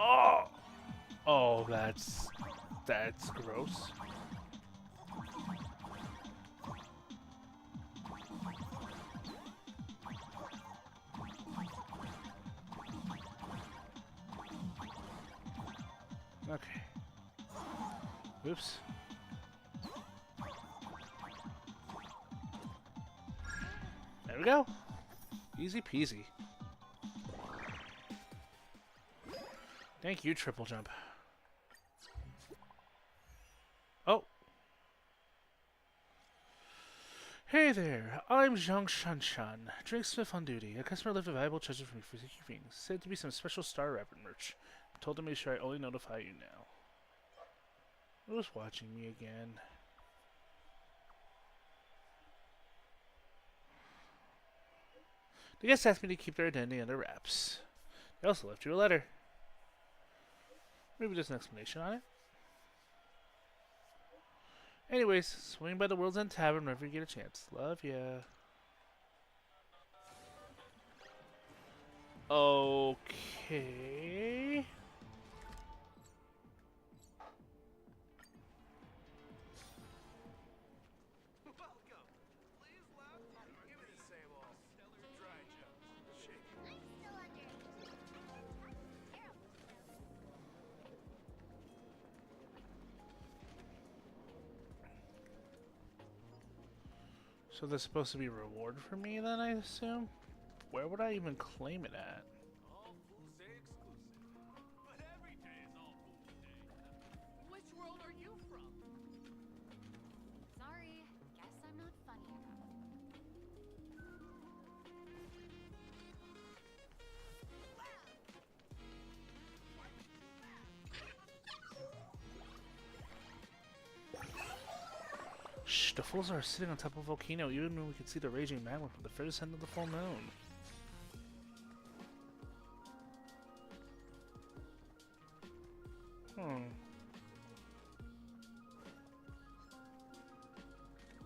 A: Oh! Oh, that's gross. Okay. Oops. There we go. Easy peasy. Thank you, Triple Jump. Oh. Hey there, I'm Zhang Shanshan, Drinksmith on duty. A customer left a valuable treasure for me for keeping. Said to be some special Star Rabbit merch. I told him to make sure I only notify you now. Who's watching me again? The guest asked me to keep their identity under wraps. They also left you a letter. Maybe there's an explanation on it. Anyways, swing by the World's End Tavern whenever you get a chance. Love ya. Okay. So there's supposed to be a reward for me then, I assume? Where would I even claim it at?
Q: Which world are you from? Sorry, guess I'm not funny enough.
A: The fools are sitting on top of a volcano, even when we can see the raging magma from the furthest end of the full moon.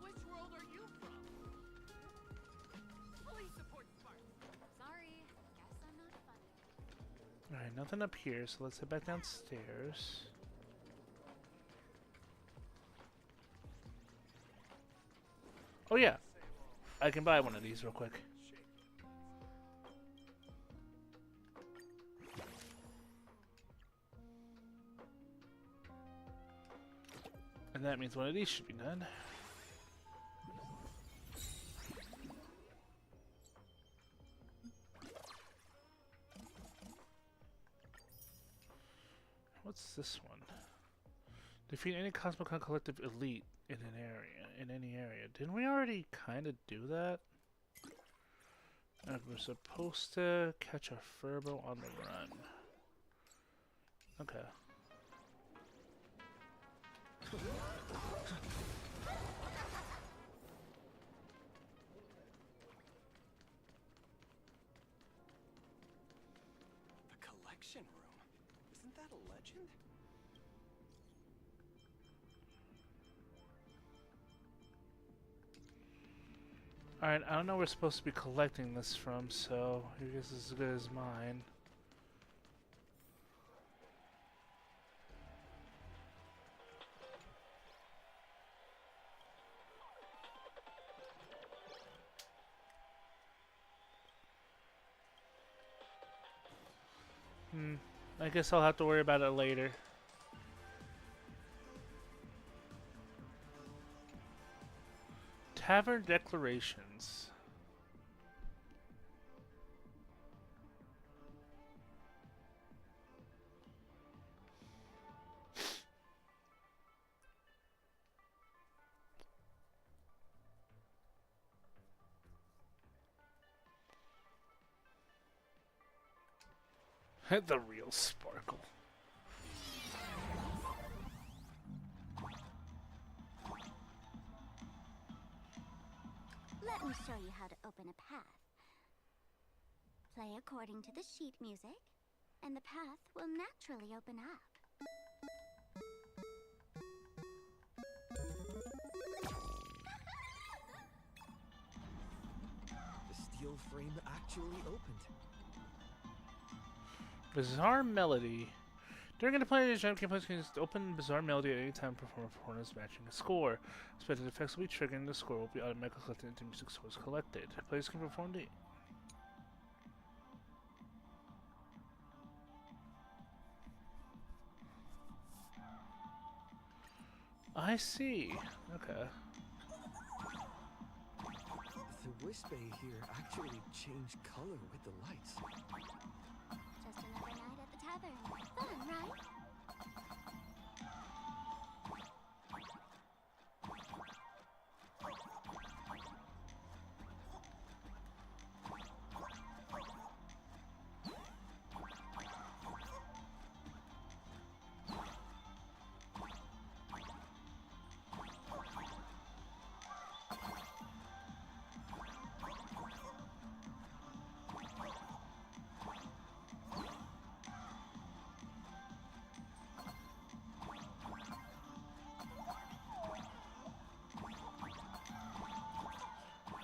Q: Which world are you from? Fully support Sparks.
B: Sorry, guess I'm not funny.
A: Alright, nothing up here, so let's head back downstairs. Oh yeah, I can buy one of these real quick. And that means one of these should be done. What's this one? Defeat any Cosmocon Collective elite in an area, in any area. Didn't we already kind of do that? And we're supposed to catch a Furbo on the run. Okay.
F: The collection room. Isn't that a legend?
A: Alright, I don't know where we're supposed to be collecting this from, so I guess it's as good as mine. I guess I'll have to worry about it later. Tavern declarations. The real sparkle.
B: Let me show you how to open a path. Play according to the sheet music, and the path will naturally open up.
D: The steel frame actually opened.
A: Bizarre Melody. During a play, the jump can open Bizarre Melody at any time perform a performance matching a score. Expected effects will be triggered and the score will be automatically collected into music scores collected. Players can perform the... I see. Okay.
D: The Wisp here actually changed color with the lights.
B: Just another night at the tavern. Fun, right?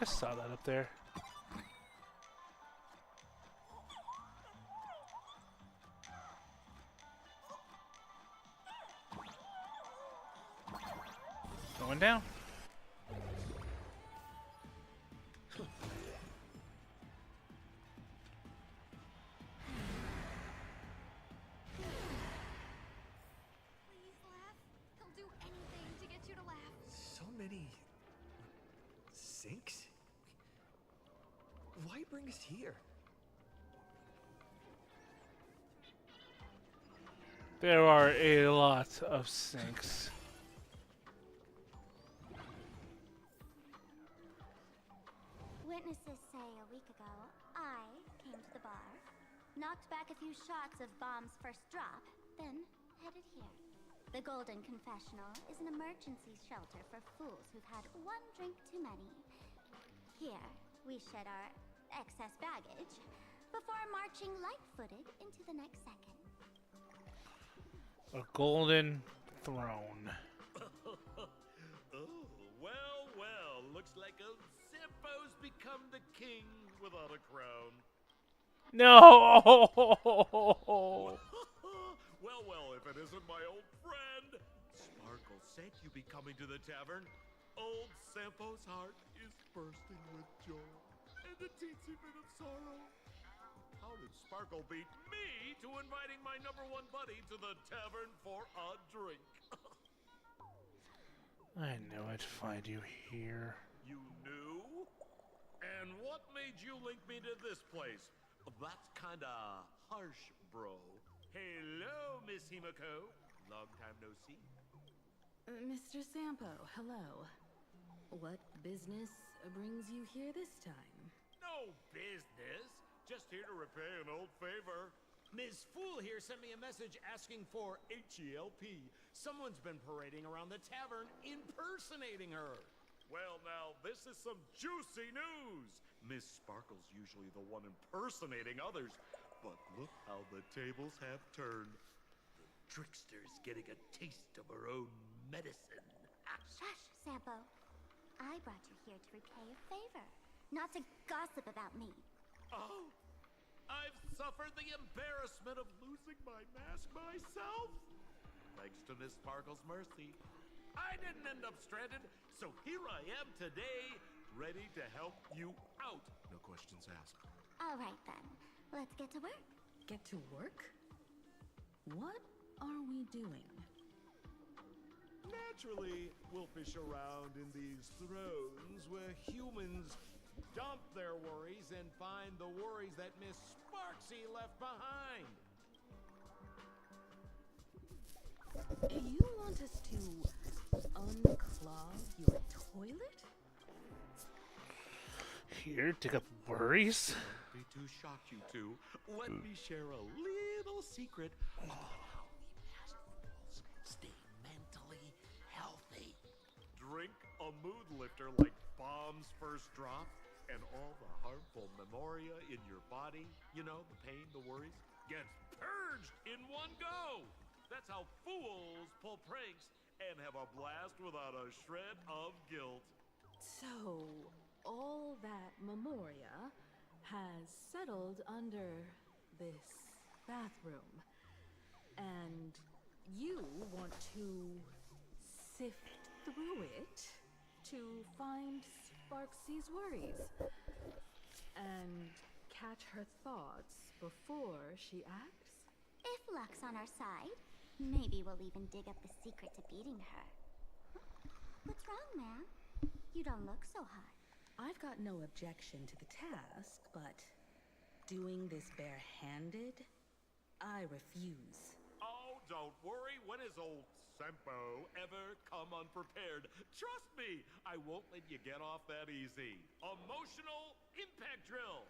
A: I saw that up there. Going down.
Q: Please laugh. He'll do anything to get you to laugh.
D: So many sinks? Why bring us here?
A: There are a lot of sinks.
B: Witnesses say a week ago, I came to the bar, knocked back a few shots of Bomb's first drop, then headed here. The Golden Confessional is an emergency shelter for fools who've had one drink too many. Here, we shed our excess baggage before marching light-footed into the next second.
A: A golden throne.
L: Oh, well, well. Looks like old Sampo's become the king without a crown.
A: No!
L: Well, well, if it isn't my old friend. Sparkle said you'd be coming to the tavern. Old Sampo's heart is bursting with joy and a teensy bit of sorrow. How did Sparkle beat me to inviting my #1 buddy to the tavern for a drink?
A: I knew I'd find you here.
L: You knew? And what made you link me to this place? That's kinda harsh, bro. Hello, Miss Himiko. Long time no see.
H: Mr. Sampo, hello. What business brings you here this time?
L: No business. Just here to repay an old favor.
C: Ms. Fool here sent me a message asking for H-E-L-P. Someone's been parading around the tavern impersonating her.
L: Well, now, this is some juicy news. Miss Sparkle's usually the one impersonating others, but look how the tables have turned. The trickster's getting a taste of her own medicine.
B: Shush, Sampo. I brought you here to repay a favor, not to gossip about me.
L: Oh, I've suffered the embarrassment of losing my mask myself. Thanks to Miss Sparkle's mercy, I didn't end up stranded, so here I am today, ready to help you out. No questions asked.
B: All right, then. Let's get to work.
H: Get to work? What are we doing?
C: Naturally, we'll fish around in these thrones where humans dump their worries and find the worries that Miss Sparksy left behind.
H: You want us to unclog your toilet?
A: Here, dig up worries?
L: Don't be too shocked, you two. Let me share a little secret about how we masked fools stay mentally healthy. Drink a mood lifter like Bomb's First Drop, and all the harmful memoria in your body, you know, the pain, the worries, gets purged in one go. That's how fools pull pranks and have a blast without a shred of guilt.
H: So, all that memoria has settled under this bathroom. And you want to sift through it to find Sparksy's worries and catch her thoughts before she acts?
B: If luck's on our side, maybe we'll even dig up the secret to beating her. What's wrong, man? You don't look so hot.
H: I've got no objection to the task, but doing this barehanded, I refuse.
L: Oh, don't worry. When has old Sampo ever come unprepared? Trust me, I won't let you get off that easy. Emotional impact drill.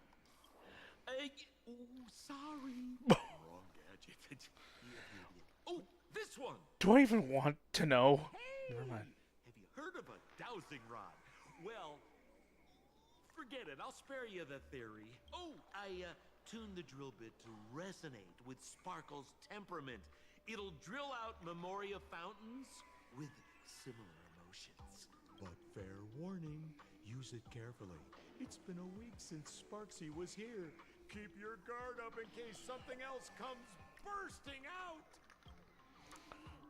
L: Sorry. Wrong gadget. Oh, this one.
A: Do I even want to know?
L: Hey,
A: Never mind.
L: have you heard of a dowsing rod? Well, forget it. I'll spare you the theory. Oh, I tuned the drill bit to resonate with Sparkle's temperament. It'll drill out memoria fountains with similar emotions. But fair warning, use it carefully. It's been a week since Sparksy was here. Keep your guard up in case something else comes bursting out.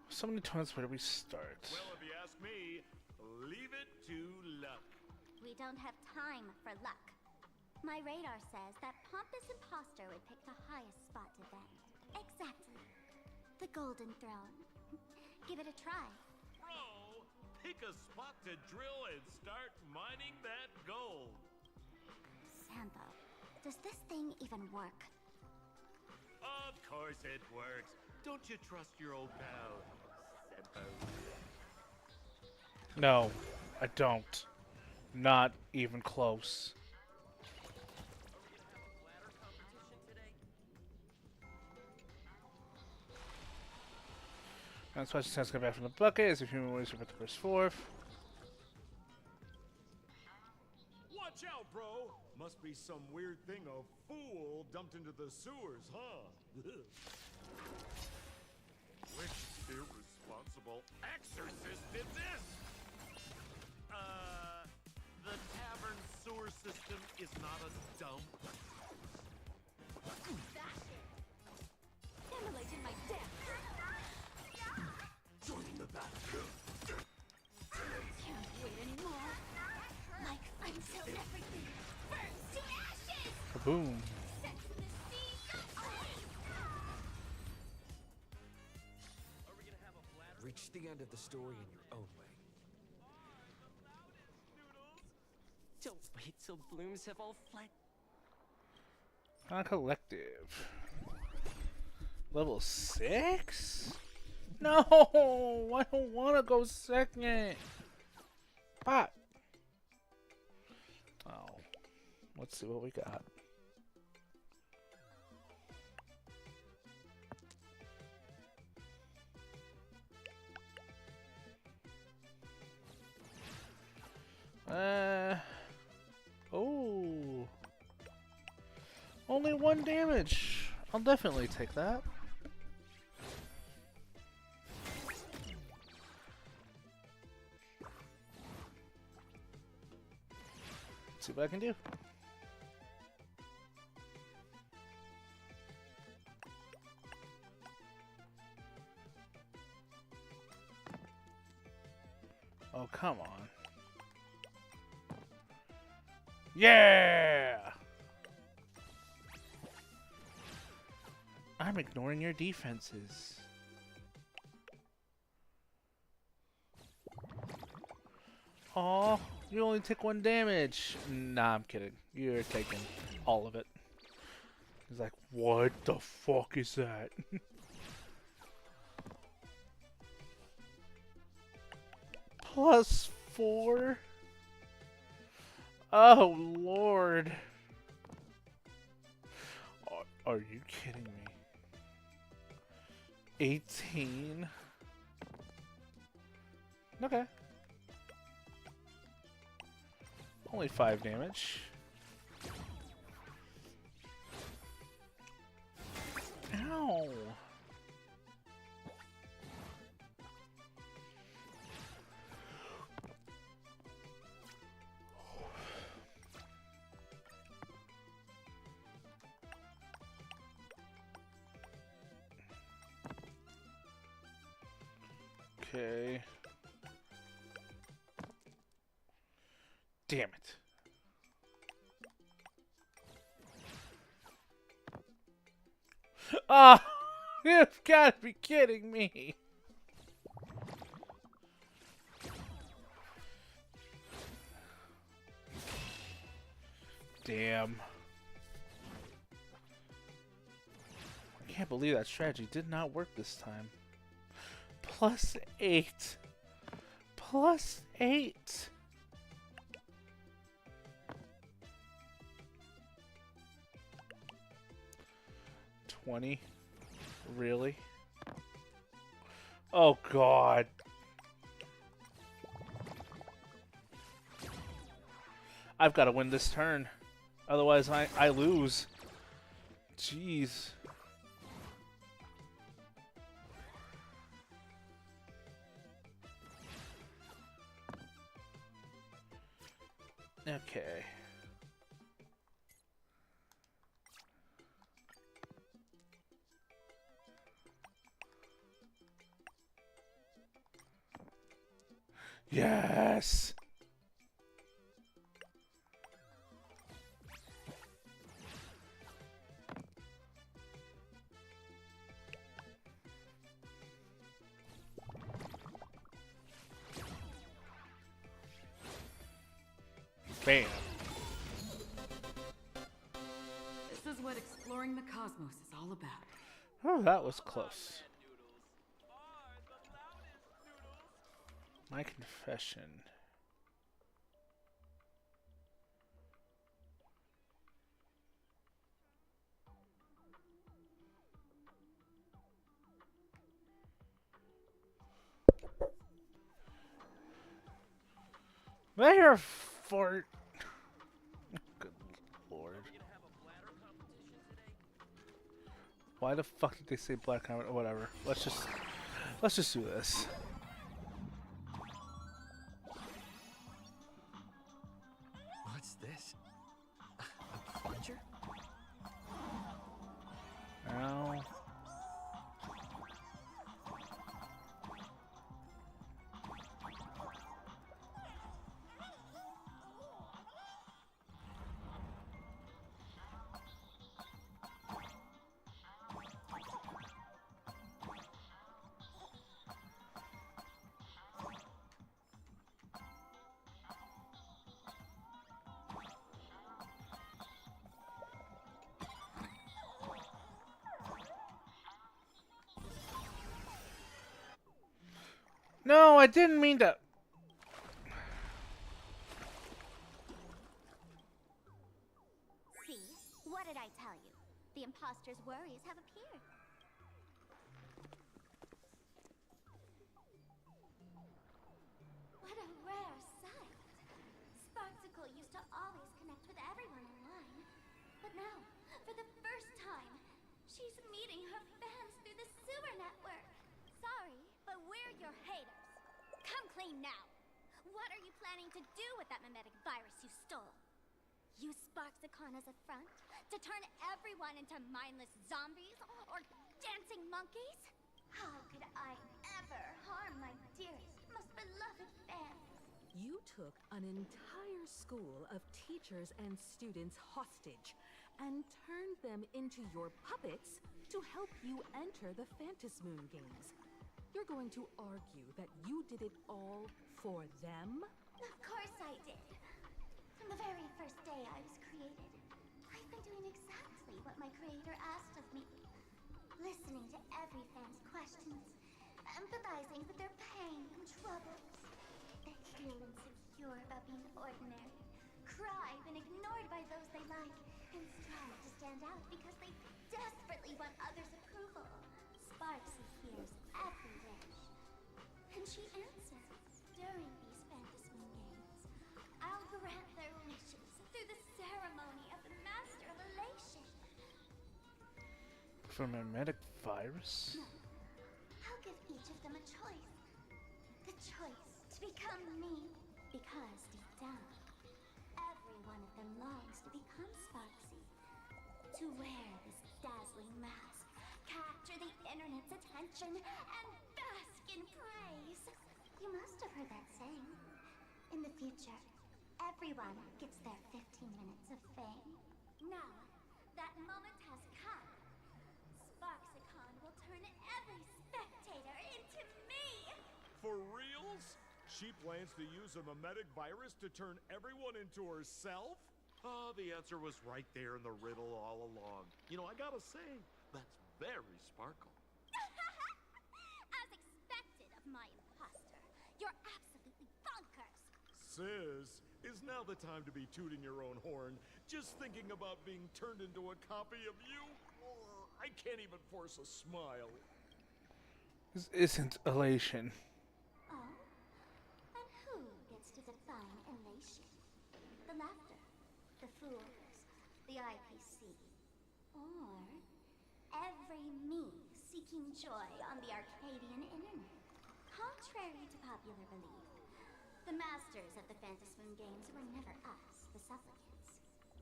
A: So many times, where do we start?
L: Well, if you ask me, leave it to luck.
B: We don't have time for luck. My radar says that Pompous Imposter would pick the highest spot to vent. Exactly. The Golden Throne. Give it a try.
L: Bro, pick a spot to drill and start mining that gold.
B: Sampo, does this thing even work?
L: Of course it works. Don't you trust your old pal, Sampo?
A: No, I don't. Not even close. That's why she has to come back from the bucket as if human ways are about to burst forth.
K: Watch out, bro! Must be some weird thing a fool dumped into the sewers, huh? Which irresponsible exorcist did this?
L: The tavern sewer system is not a dump.
Q: Immolating my death.
L: Joining the battle.
Q: Can't wait anymore. Like until everything burns to ashes.
A: Kaboom.
Q: Set to the sea.
D: Reach the end of the story in your own way.
J: Don't wait till blooms have all fled.
A: Collective. Level 6? No! I don't want to go second! Pop! Oh. Let's see what we got. Oh. Only 1 damage. I'll definitely take that. Let's see what I can do. Oh, come on. Yeah! I'm ignoring your defenses. Aw, you only took 1 damage. Nah, I'm kidding. You're taking all of it. He's like, what the fuck is that? +4? Oh, Lord. Are you kidding me? 18? Okay. Only 5 damage. Ow! Okay. Damn it. Ah! You've got to be kidding me. Damn. I can't believe that strategy did not work this time. +8. +8. $20? Really? Oh God. I've got to win this turn. Otherwise I lose. Jeez. Okay. Yes. Bam.
S: This is what exploring the cosmos is all about.
A: Oh, that was close. My confession. Am I here for? Good lord. Why the fuck did they say black hammer? Whatever. Let's just do this.
D: What's this? A plunger?
A: Ow. No, I didn't mean to.
B: See? What did I tell you? The imposter's worries have appeared. What a rare sight. Sparksicle used to always connect with everyone online. But now, for the first time, she's meeting her fans through the sewer network. Sorry, but we're your haters. Come clean now. What are you planning to do with that mimetic virus you stole? Use Sparksicon as a front to turn everyone into mindless zombies or dancing monkeys? How could I ever harm my dearest, most beloved fans?
H: You took an entire school of teachers and students hostage and turned them into your puppets to help you enter the Phantasmoon Games. You're going to argue that you did it all for them?
B: Of course I did. From the very first day I was created, I've been doing exactly what my creator asked of me. Listening to every fan's questions, empathizing with their pain and troubles. They feel insecure about being ordinary, cry when ignored by those they like, and strive to stand out because they desperately want others' approval. Sparksy hears every wish, and she answers. During these Phantasmoon Games, I'll grant their wishes through the ceremony of the Master of Elation.
A: For mimetic virus?
B: No, I'll give each of them a choice. The choice to become me. Because deep down, every one of them longs to become Sparksy. To wear this dazzling mask, capture the internet's attention, and bask in praise. You must have heard that saying. In the future, everyone gets their 15 minutes of fame. Now, that moment has come. Sparksicon will turn every spectator into me!
K: For reals? She plans to use a mimetic virus to turn everyone into herself? Oh, the answer was right there in the riddle all along. You know, I gotta say, that's very Sparkle.
B: As expected of my imposter, you're absolutely bonkers!
K: Sis, is now the time to be tooting your own horn, just thinking about being turned into a copy of you? I can't even force a smile.
A: This isn't elation.
B: Oh? And who gets to define elation? The laughter, the fools, the IPC, or every me seeking joy on the Arcadian internet? Contrary to popular belief, the masters of the Phantasmoon Games were never us, the supplicants,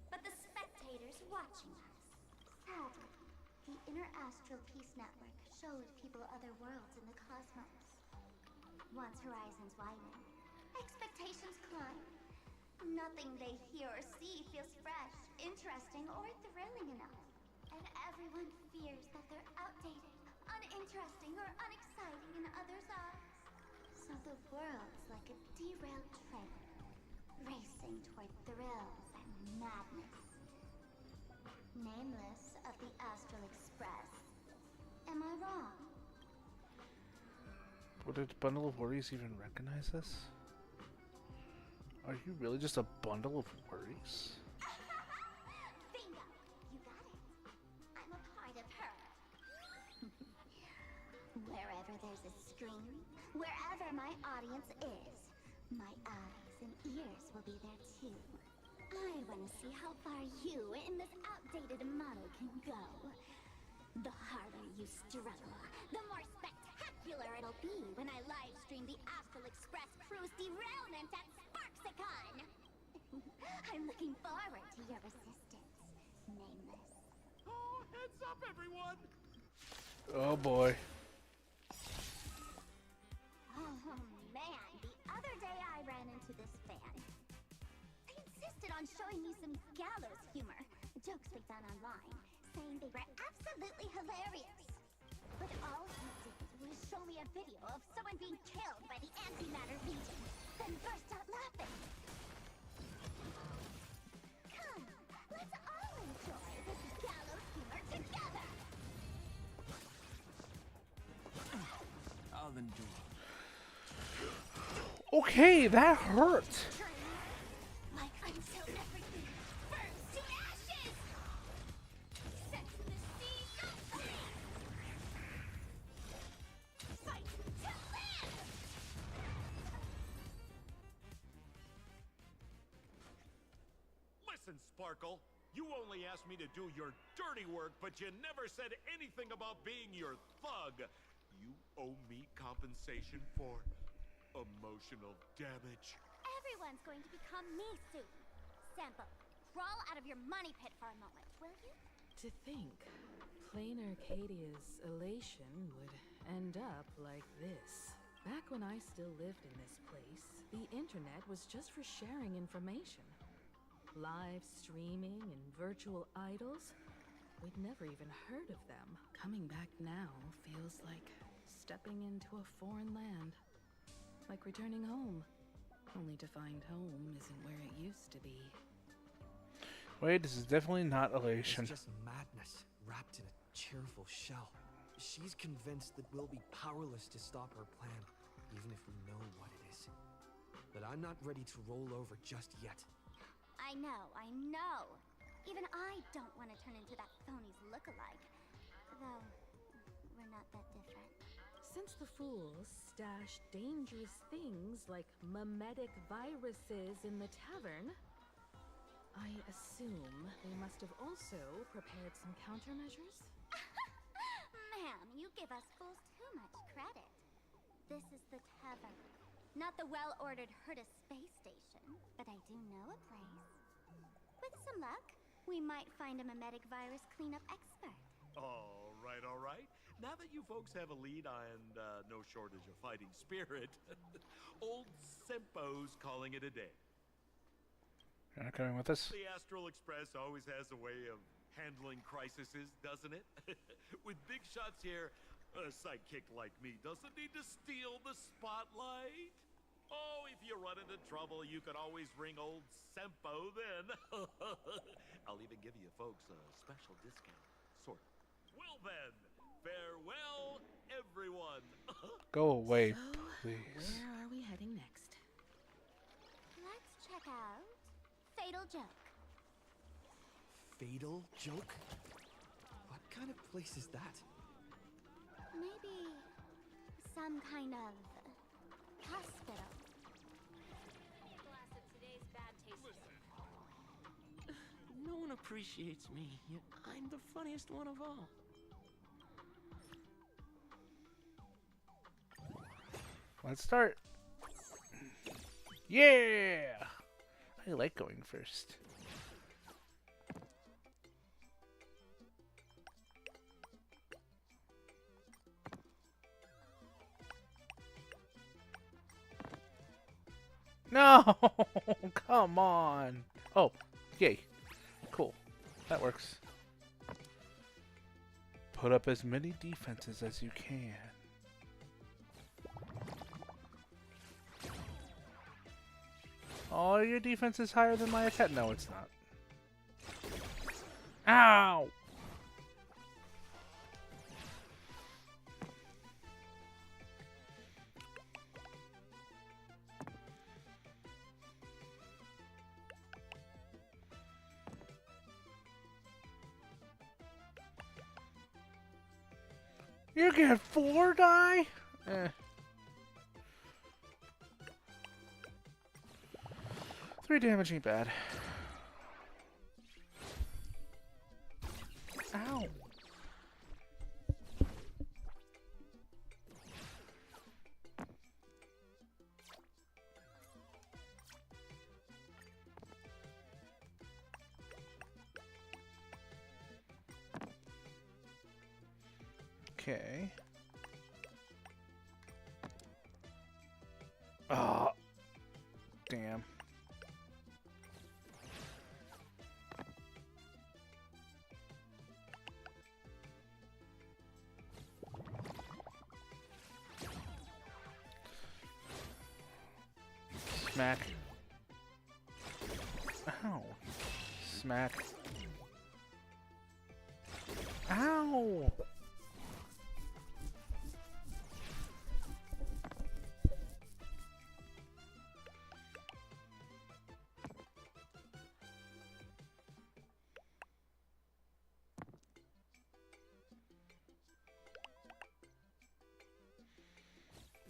B: but the spectators watching us. Sadly, the Interastral Peace Network showed people other worlds in the cosmos. Once horizons widen, expectations climb. Nothing they hear or see feels fresh, interesting, or thrilling enough. And everyone fears that they're outdated, uninteresting, or unexciting in others' eyes. So the world's like a derailed train, racing toward thrills and madness. Nameless of the Astral Express. Am I wrong?
A: Would a bundle of worries even recognize this? Are you really just a bundle of worries?
B: Bingo! You got it. I'm a part of her. Wherever there's a screen, wherever my audience is, My eyes and ears will be there too. I want to see how far you in this outdated model can go. The harder you struggle, the more spectacular it'll be when I live stream the Astral Express Cruise derailment at Sparksicon. I'm looking forward to your resistance, Nameless.
L: Oh, heads up, everyone!
A: Oh boy.
B: Oh man, the other day I ran into this fan. They insisted on showing me some gallows humor, jokes we found online, saying they were absolutely hilarious. But all he did was show me a video of someone being killed by the Antimatter Legion, then burst out laughing. Come, let's all enjoy this gallows humor together!
F: I'll endure.
A: Okay, that hurt.
B: Like until everything burns to ashes! Set to the sea, go free! Fight to live!
L: Listen, Sparkle. You only asked me to do your dirty work, but you never said anything about being your thug. You owe me compensation for emotional damage.
B: Everyone's going to become me soon. Sampo, crawl out of your money pit for a moment, will you?
H: To think, plain Arcadia's elation would end up like this. Back when I still lived in this place, the internet was just for sharing information. Live streaming and virtual idols, we'd never even heard of them. Coming back now feels like stepping into a foreign land. Like returning home, only to find home isn't where it used to be.
A: Wait, this is definitely not elation.
D: It's just madness wrapped in a cheerful shell. She's convinced that we'll be powerless to stop her plan, even if we know what it is. But I'm not ready to roll over just yet.
B: I know. Even I don't want to turn into that phony's lookalike. Though, we're not that different.
H: Since the fools stashed dangerous things like memetic viruses in the tavern, I assume they must have also prepared some countermeasures?
B: Ma'am, you give us fools too much credit. This is the tavern, not the well-ordered Herta space station, but I do know a place. With some luck, we might find a memetic virus cleanup expert.
L: All right. Now that you folks have a lead and no shortage of fighting spirit, old Sempo's calling it a day.
A: You're not coming with us?
L: The Astral Express always has a way of handling crises, doesn't it? With big shots here, a sidekick like me doesn't need to steal the spotlight. Oh, if you run into trouble, you can always ring old Sempo then. I'll even give you folks a special discount. Sort of. Well then, farewell, everyone.
A: Go away,
H: So,
A: please.
H: where are we heading next?
B: Let's check out Fatal Joke.
D: Fatal Joke? What kind of place is that?
B: Maybe some kind of hospital.
J: Glass of today's bad taste.
O: No one appreciates me, yet I'm the funniest one of all.
A: Let's start. Yeah! I like going first. No! Come on! Oh, yay. Cool. That works. Put up as many defenses as you can. Oh, your defense is higher than my attack. No, it's not. Ow! You get 4 die? Eh. 3 damage ain't bad. Ow! Okay. Oh, damn. Smack. Ow. Smack. Ow!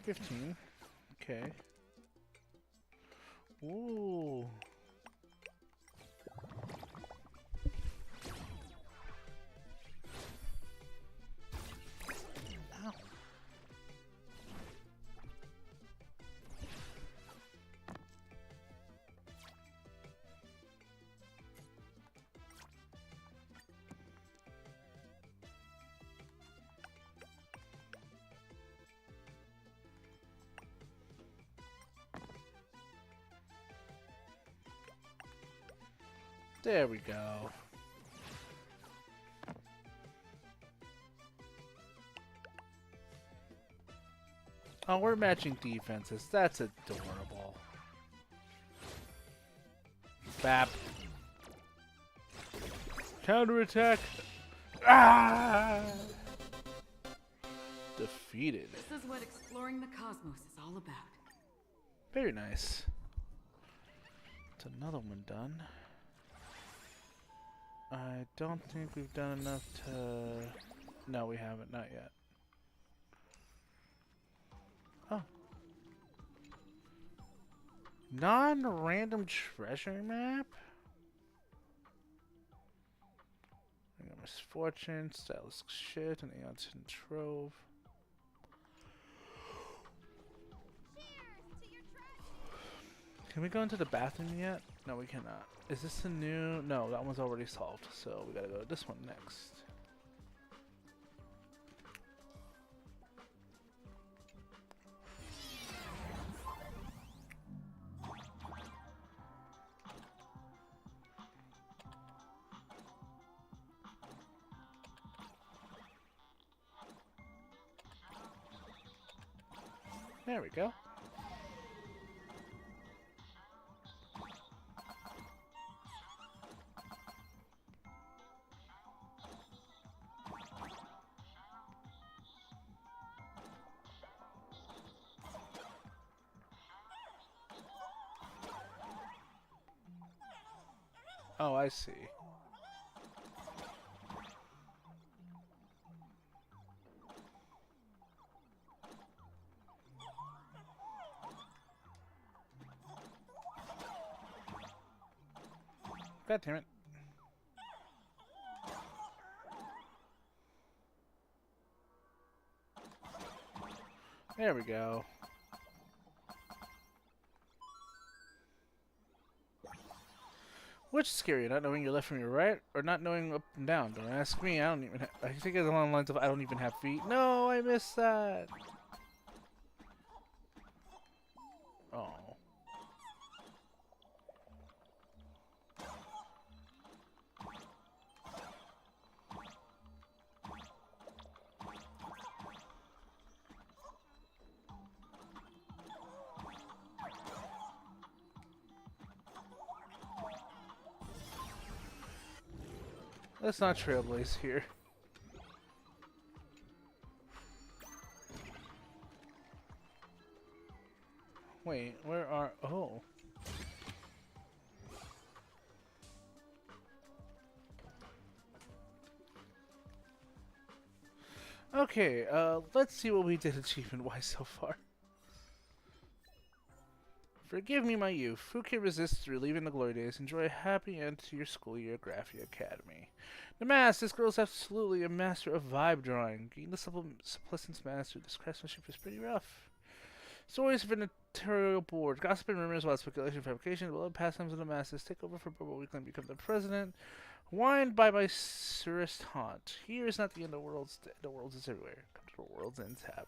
A: $15. Okay. Ooh. Ow. There we go. Oh, we're matching defenses. That's adorable. Bap. Counterattack. Ah! Defeated.
S: This is what exploring the cosmos is all about.
A: Very nice. It's another one done. I don't think we've done enough to... No, we haven't. Not yet. Oh. Non-random treasure map? I got Misfortune, Stylish Shit, and Aeon's Hidden Trove. Can we go into the bathroom yet? No, we cannot. Is this a new... No, that one's already solved, so we gotta go to this one next. There we go. Oh, I see. God damn it. There we go. Which is scarier, not knowing your left from your right, or not knowing up and down? Don't ask me, I don't even I think it's along the lines of I don't even have feet. No, I missed that! Oh. Let's not trailblaze here. Wait, where are... Oh. Okay, let's see what we did achievement-wise so far. Forgive me my youth. Who can resist relieving the glory days? Enjoy a happy end to your school year at Graphia Academy. The mask. This girl is absolutely a master of vibe drawing. Getting the supplicants master. This craftsmanship is pretty rough. Stories of an editorial board. Gossip and rumors, wild speculation, fabrication. Beloved pastimes of the masses. Take over for Bobo Weekly and become the president. Whined by my surest haunt. Here is not the end of worlds. The end of worlds is everywhere. Come to the World's End Tavern.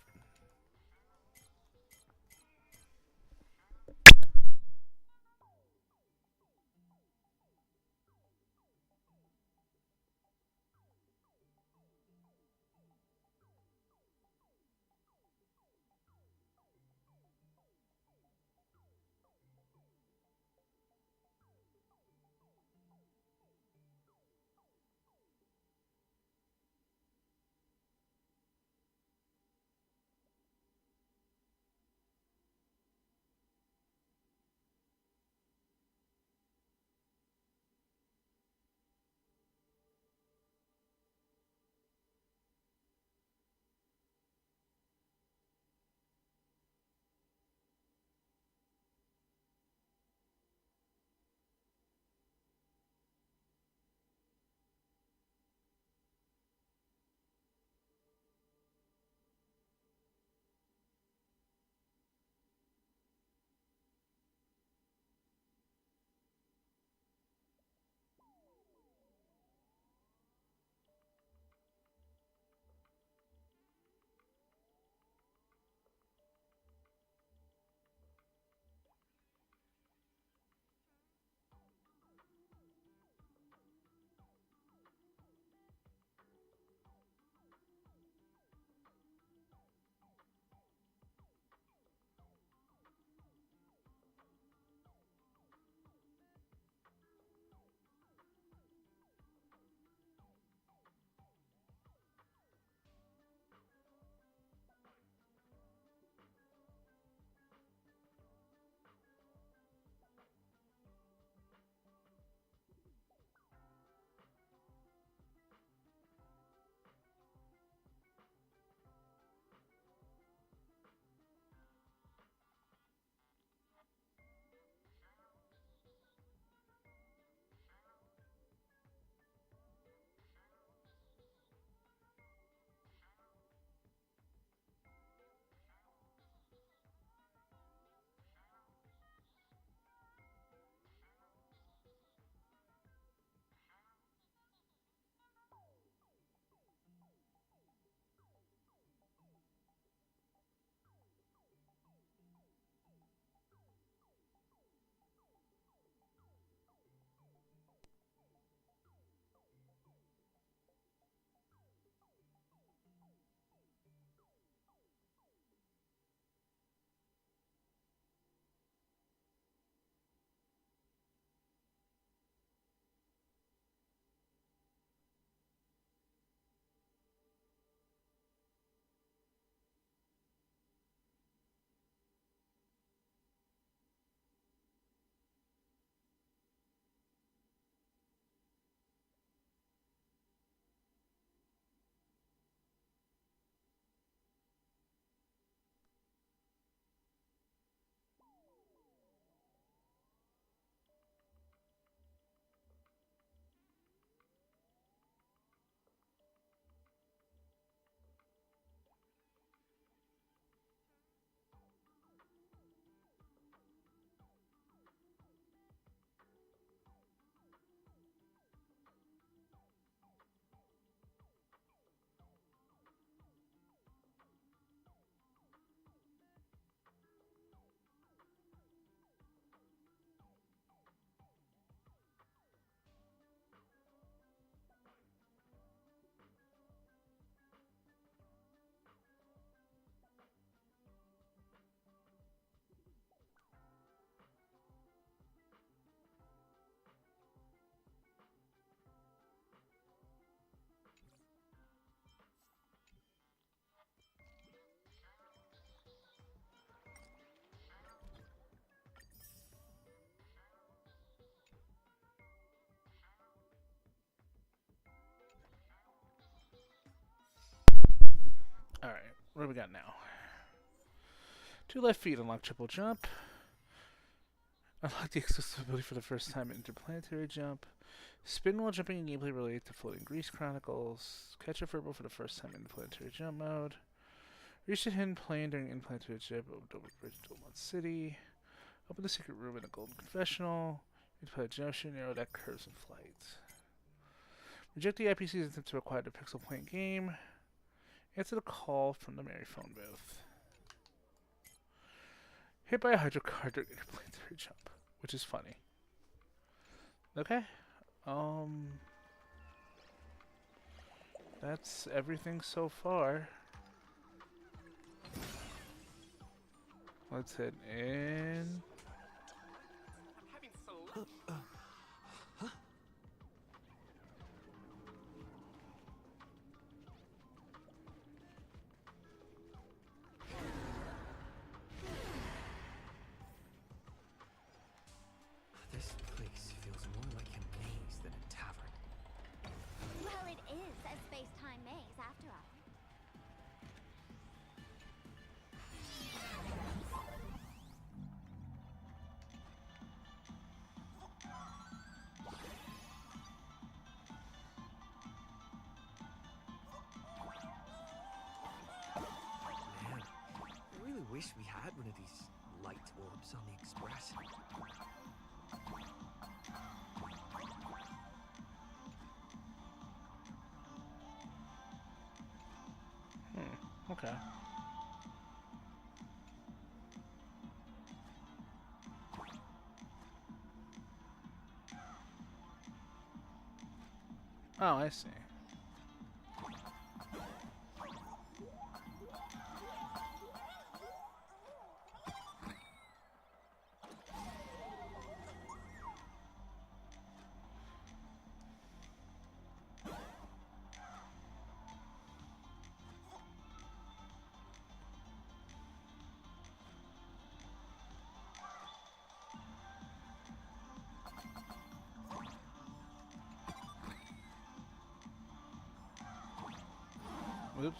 A: Alright, what do we got now? 2 left feet, unlock triple jump. Unlock the exclusive ability for the first time in Interplanetary Jump. Spin while jumping in gameplay related to Floating Grease Chronicles. Catch a Furbo for the first time in Interplanetary Jump mode. Reach the hidden plane during Interplanetary Jump of Dover Bridge to Old City. Open the secret room in the Golden Confessional. Interplanetary Junction, narrow that curves in flight. Reject the IPC's attempt to acquire the Pixel Point game. Answer the call from the Mary phone booth. Hit by a hydrocard during Interplanetary Jump, which is funny. Okay. That's everything so far. Let's hit in.
D: This place feels more like a maze than a tavern.
B: Well, it is a space-time maze, after all.
D: Man, I really wish we had one of these light orbs on the Express.
A: Okay. Oh, I see. Oops.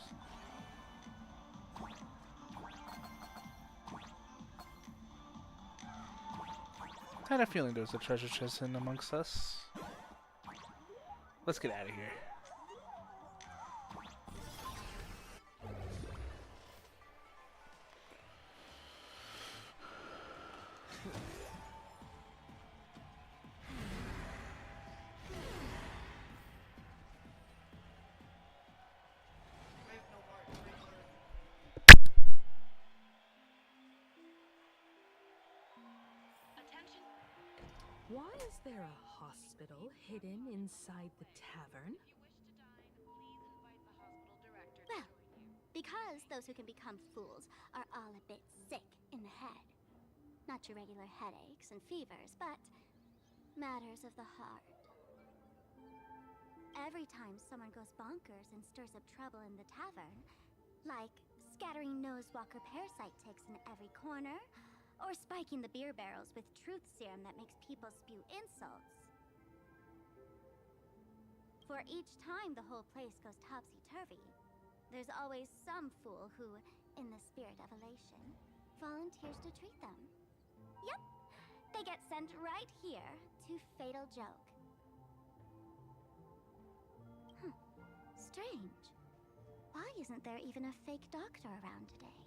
A: I had a feeling there was a treasure chest in amongst us. Let's get out of here.
H: Why is there a hospital hidden inside the tavern?
B: Well, because those who can become fools are all a bit sick in the head. Not your regular headaches and fevers, but matters of the heart. Every time someone goes bonkers and stirs up trouble in the tavern, like scattering Nosewalker parasite ticks in every corner, or spiking the beer barrels with truth serum that makes people spew insults. For each time the whole place goes topsy-turvy, there's always some fool who, in the spirit of elation, volunteers to treat them. Yep, they get sent right here to Fatal Joke. Strange. Why isn't there even a fake doctor around today?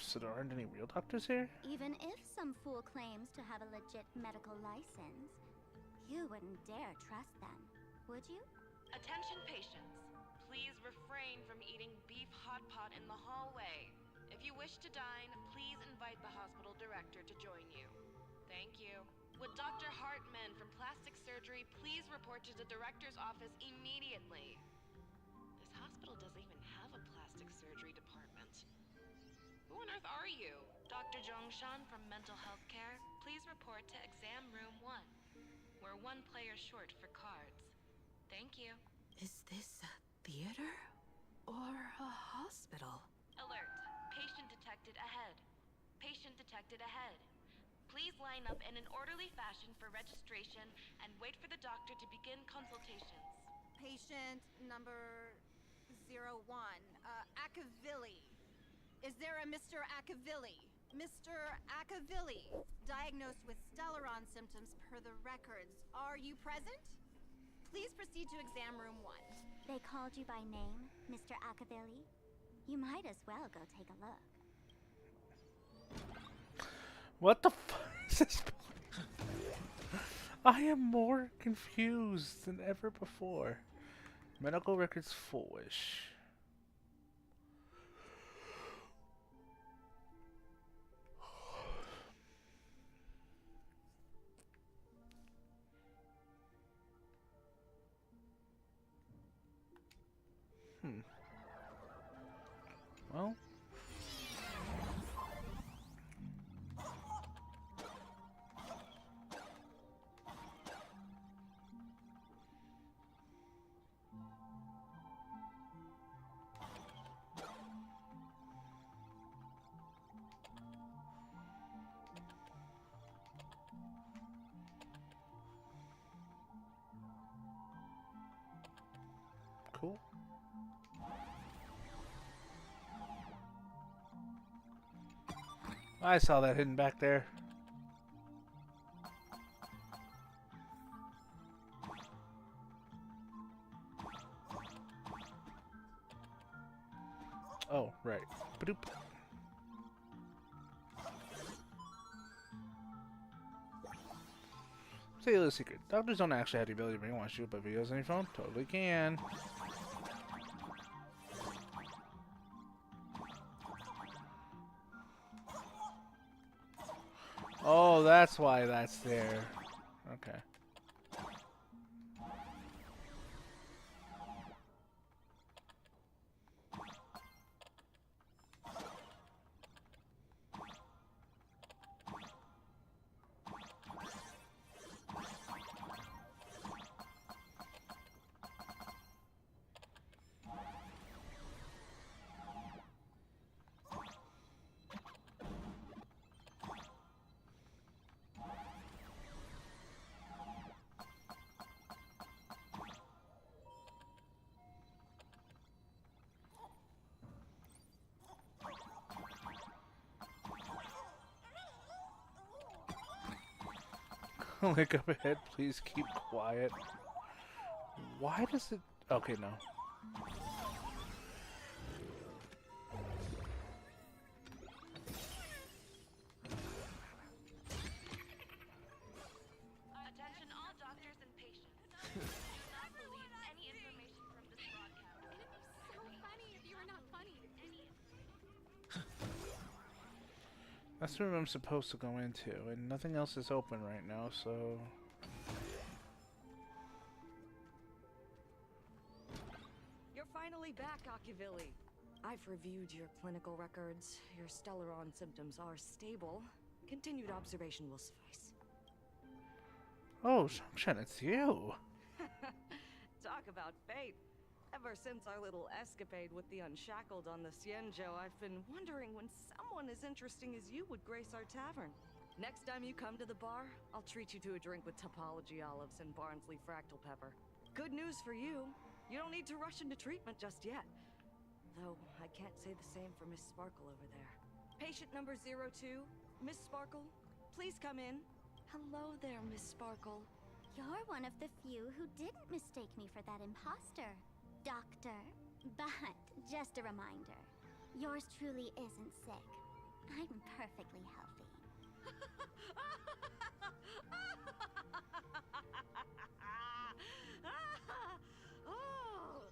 A: So there aren't any real doctors here?
B: Even if some fool claims to have a legit medical license, you wouldn't dare trust them, would you?
E: Attention patients, please refrain from eating beef hot pot in the hallway. If you wish to dine, please invite the hospital director to join you. Thank you. Would Dr. Hartman from Plastic Surgery please report to the director's office immediately? This hospital doesn't even have a plastic surgery department. Who on earth are you? Dr. Zhongshan from Mental Health Care, please report to exam room 1. We're 1 player short for cards. Thank you.
H: Is this a theater or a hospital?
E: Alert. Patient detected ahead. Patient detected ahead. Please line up in an orderly fashion for registration and wait for the doctor to begin consultations.
B: Patient number 01, Akavilli. Is there a Mr. Akavilli? Mr. Akavilli, diagnosed with Stellaron symptoms per the records. Are you present? Please proceed to exam room 1.
P: They called you by name, Mr. Akavilli? You might as well go take a look.
A: What the fuck is this? I am more confused than ever before. Medical records foolish. Well. Cool. I saw that hidden back there. Oh, right. Badoop. Say a little secret. Doctors don't actually have the ability to brainwash you, but videos on your phone totally can. Oh, that's why that's there. Okay. Look up ahead, please keep quiet. Why does it... Okay, no.
E: Attention all doctors and patients. Do not believe any information from this broadcast.
Q: It'd be so funny if you were not funny.
A: That's the room I'm supposed to go into, and nothing else is open right now, so...
R: You're finally back, Akavilli. I've reviewed your clinical records. Your Stellaron symptoms are stable. Continued observation will suffice.
A: Oh, Zhongshan, it's you!
R: Talk about fate. Ever since our little escapade with the Unshackled on the Xianzhou, I've been wondering when someone as interesting as you would grace our tavern. Next time you come to the bar, I'll treat you to a drink with topology olives and Barnsley fractal pepper. Good news for you. You don't need to rush into treatment just yet. Though, I can't say the same for Miss Sparkle over there. Patient number 02, Miss Sparkle, please come in. Hello there, Miss Sparkle.
P: You're one of the few who didn't mistake me for that imposter, Doctor. But just a reminder, yours truly isn't sick. I'm perfectly healthy.
R: Oh,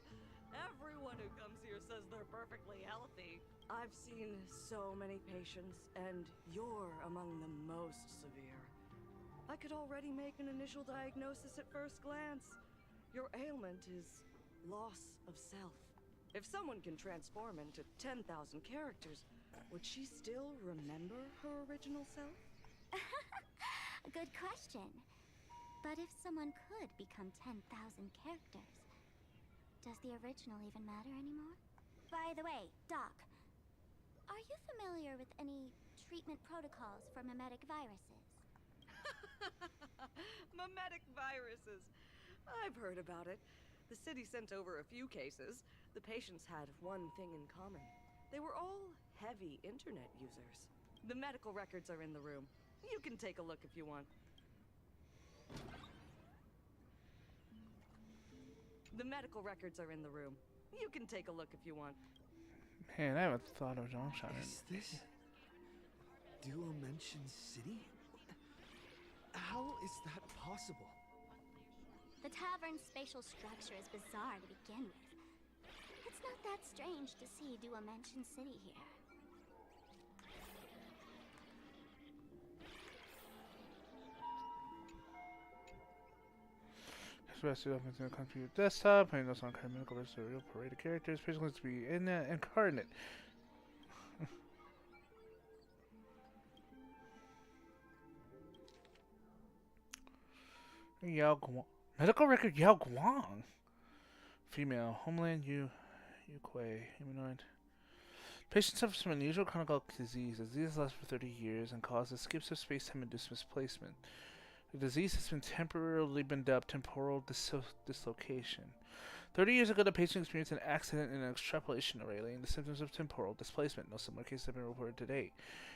R: everyone who comes here says they're perfectly healthy. I've seen so many patients, and you're among the most severe. I could already make an initial diagnosis at first glance. Your ailment is loss of self. If someone can transform into 10,000 characters, would she still remember her original self?
P: Good question. But if someone could become 10,000 characters, does the original even matter anymore? By the way, Doc, are you familiar with any treatment protocols for mimetic viruses?
R: Memetic viruses. I've heard about it. The city sent over a few cases. The patients had one thing in common. They were all heavy internet users. The medical records are in the room. You can take a look if you want. The medical records are in the room. You can take a look if you want.
A: Man, I haven't thought of long shot.
D: Is this Duomension City? How is that possible?
P: The tavern's spatial structure is bizarre to begin with. It's not that strange to see Duomension City here.
A: Especially up into the computer desktop, playing those on medical versus real parade of characters, basically to be in that incarnate. Yao Guang. Medical record Yao Guang. Female. Homeland Yu Kuei. Humanoid. Patient suffers from unusual chronic disease. The disease lasts for 30 years and causes skips of space-time induced misplacement. The disease has been temporarily dubbed temporal dislocation. 30 years ago, the patient experienced an accident in an extrapolation array, laying the symptoms of temporal displacement. No similar cases have been reported to date.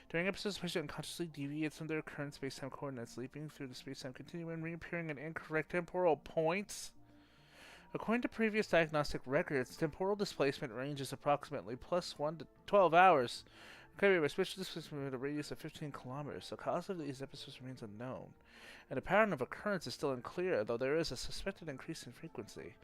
A: During episodes, the patient unconsciously deviates from their current space-time coordinates, leaping through the space-time continuum and reappearing at incorrect temporal points. According to previous diagnostic records, temporal displacement range is approximately +1 to 12 hours. Okay, by spatial displacement with a radius of 15 kilometers. The cause of these episodes remains unknown, and the pattern of occurrence is still unclear, though there is a suspected increase in frequency.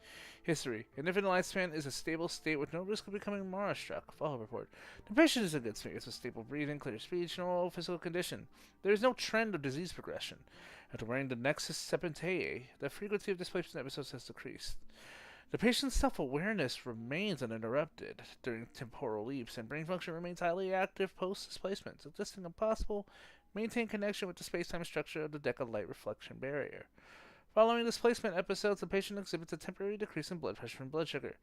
A: History. An infant lifespan is a stable state with no risk of becoming Mara-struck. Follow report. The patient is in good spirits with stable breathing, clear speech, normal physical condition. There is no trend of disease progression. After wearing the Nexus Serpentiae, the frequency of displacement episodes has decreased. The patient's self-awareness remains uninterrupted during temporal leaps, and brain function remains highly active post-displacement, suggesting a possible maintained connection with the space-time structure of the Deca light reflection barrier. Following displacement episodes, the patient exhibits a temporary decrease in blood pressure and blood sugar.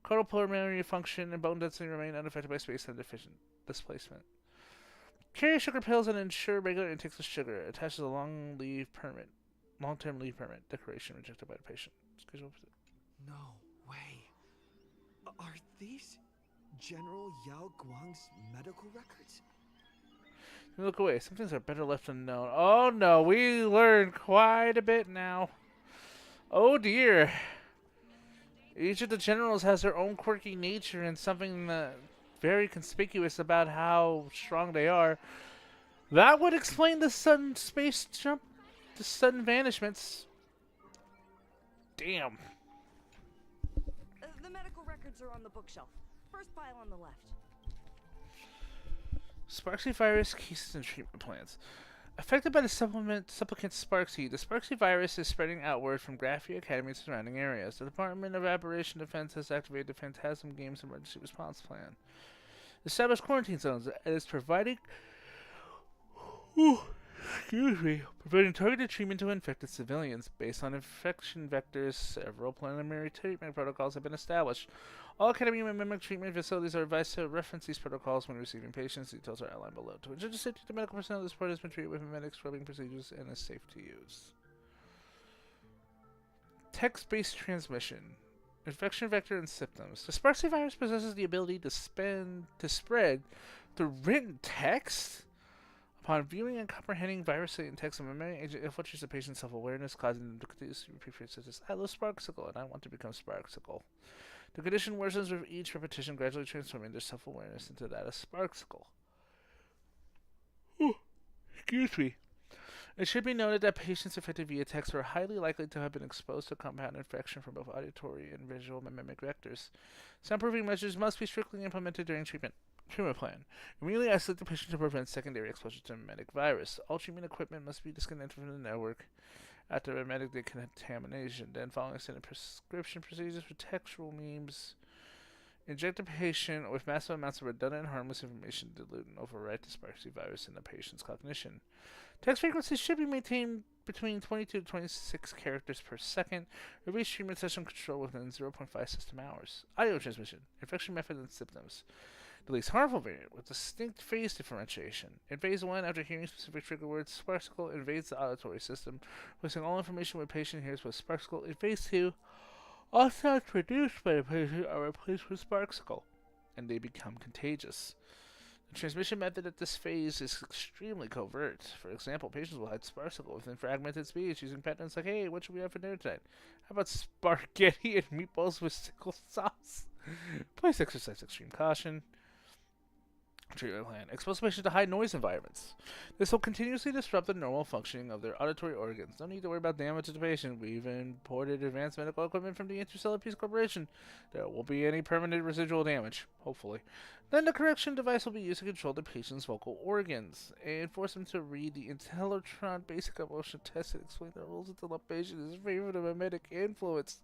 A: Cardiopulmonary function and bone density remain unaffected by space-time displacement. Carry sugar pills and ensure regular intakes of sugar. Attaches a long-term leave permit. Declaration rejected by the patient. Schedule.
D: No way. Are these General Yao Guang's medical records?
A: Look away. Some things are better left unknown. Oh no, we learned quite a bit now. Oh dear. Each of the generals has their own quirky nature and something very conspicuous about how strong they are. That would explain the sudden space jump, the sudden vanishments. Damn.
R: The medical records are on the bookshelf. First pile on the left.
A: Sparksy virus cases and treatment plans. Affected by the supplicant Sparksy, the Sparksy virus is spreading outward from Graphia Academy and surrounding areas. The Department of Aberration Defense has activated the Phantasm Games Emergency Response Plan. Established quarantine zones. It is providing providing targeted treatment to infected civilians. Based on infection vectors, several preliminary treatment protocols have been established. All Academy Mimic treatment facilities are advised to reference these protocols when receiving patients. Details are outlined below. To ensure the safety of the medical personnel, this part has been treated with mimetic scrubbing procedures and is safe to use. Text-based transmission. Infection vector and symptoms. The Sparksy virus possesses the ability to spread through written text. Upon viewing and comprehending virus-latent text, a memory agent infiltrates the patient's self-awareness, causing them to continuously repeat phrases such as, I love Sparksicle, and I want to become Sparksicle. The condition worsens with each repetition, gradually transforming their self-awareness into that of Sparksicle. Excuse me. It should be noted that patients affected via text are highly likely to have been exposed to compound infection from both auditory and visual mimic vectors. Soundproofing measures must be strictly implemented during treatment plan. Immediately isolate the patient to prevent secondary exposure to mimetic virus. All treatment equipment must be disconnected from the network after mimetic decontamination. Then, following standard prescription procedures for textual memes, inject the patient with massive amounts of redundant and harmless information to dilute and overwrite the Sparksy virus in the patient's cognition. Text frequency should be maintained between 22 to 26 characters per second. Release treatment session control within 0.5 system hours. Audio transmission. Infection method and symptoms. The least harmful variant with distinct phase differentiation. In phase 1, after hearing specific trigger words, Sparksicle invades the auditory system, placing all information when patient hears with Sparksicle. In phase 2, all sounds produced by the patient are replaced with Sparksicle, and they become contagious. The transmission method at this phase is extremely covert. For example, patients will hide Sparksicle within fragmented speech using patterns like, "Hey, what should we have for dinner tonight? How about spaghetti and meatballs with sickle sauce?" Please exercise extreme caution. Treatment plan. Expose patients to high noise environments. This will continuously disrupt the normal functioning of their auditory organs. No need to worry about damage to the patient. We've imported advanced medical equipment from the Interstellar Peace Corporation. There won't be any permanent residual damage, hopefully. Then the correction device will be used to control the patient's vocal organs and force them to read the Intellitron basic emotion test and explain the rules until the patient is free from the mimetic influence.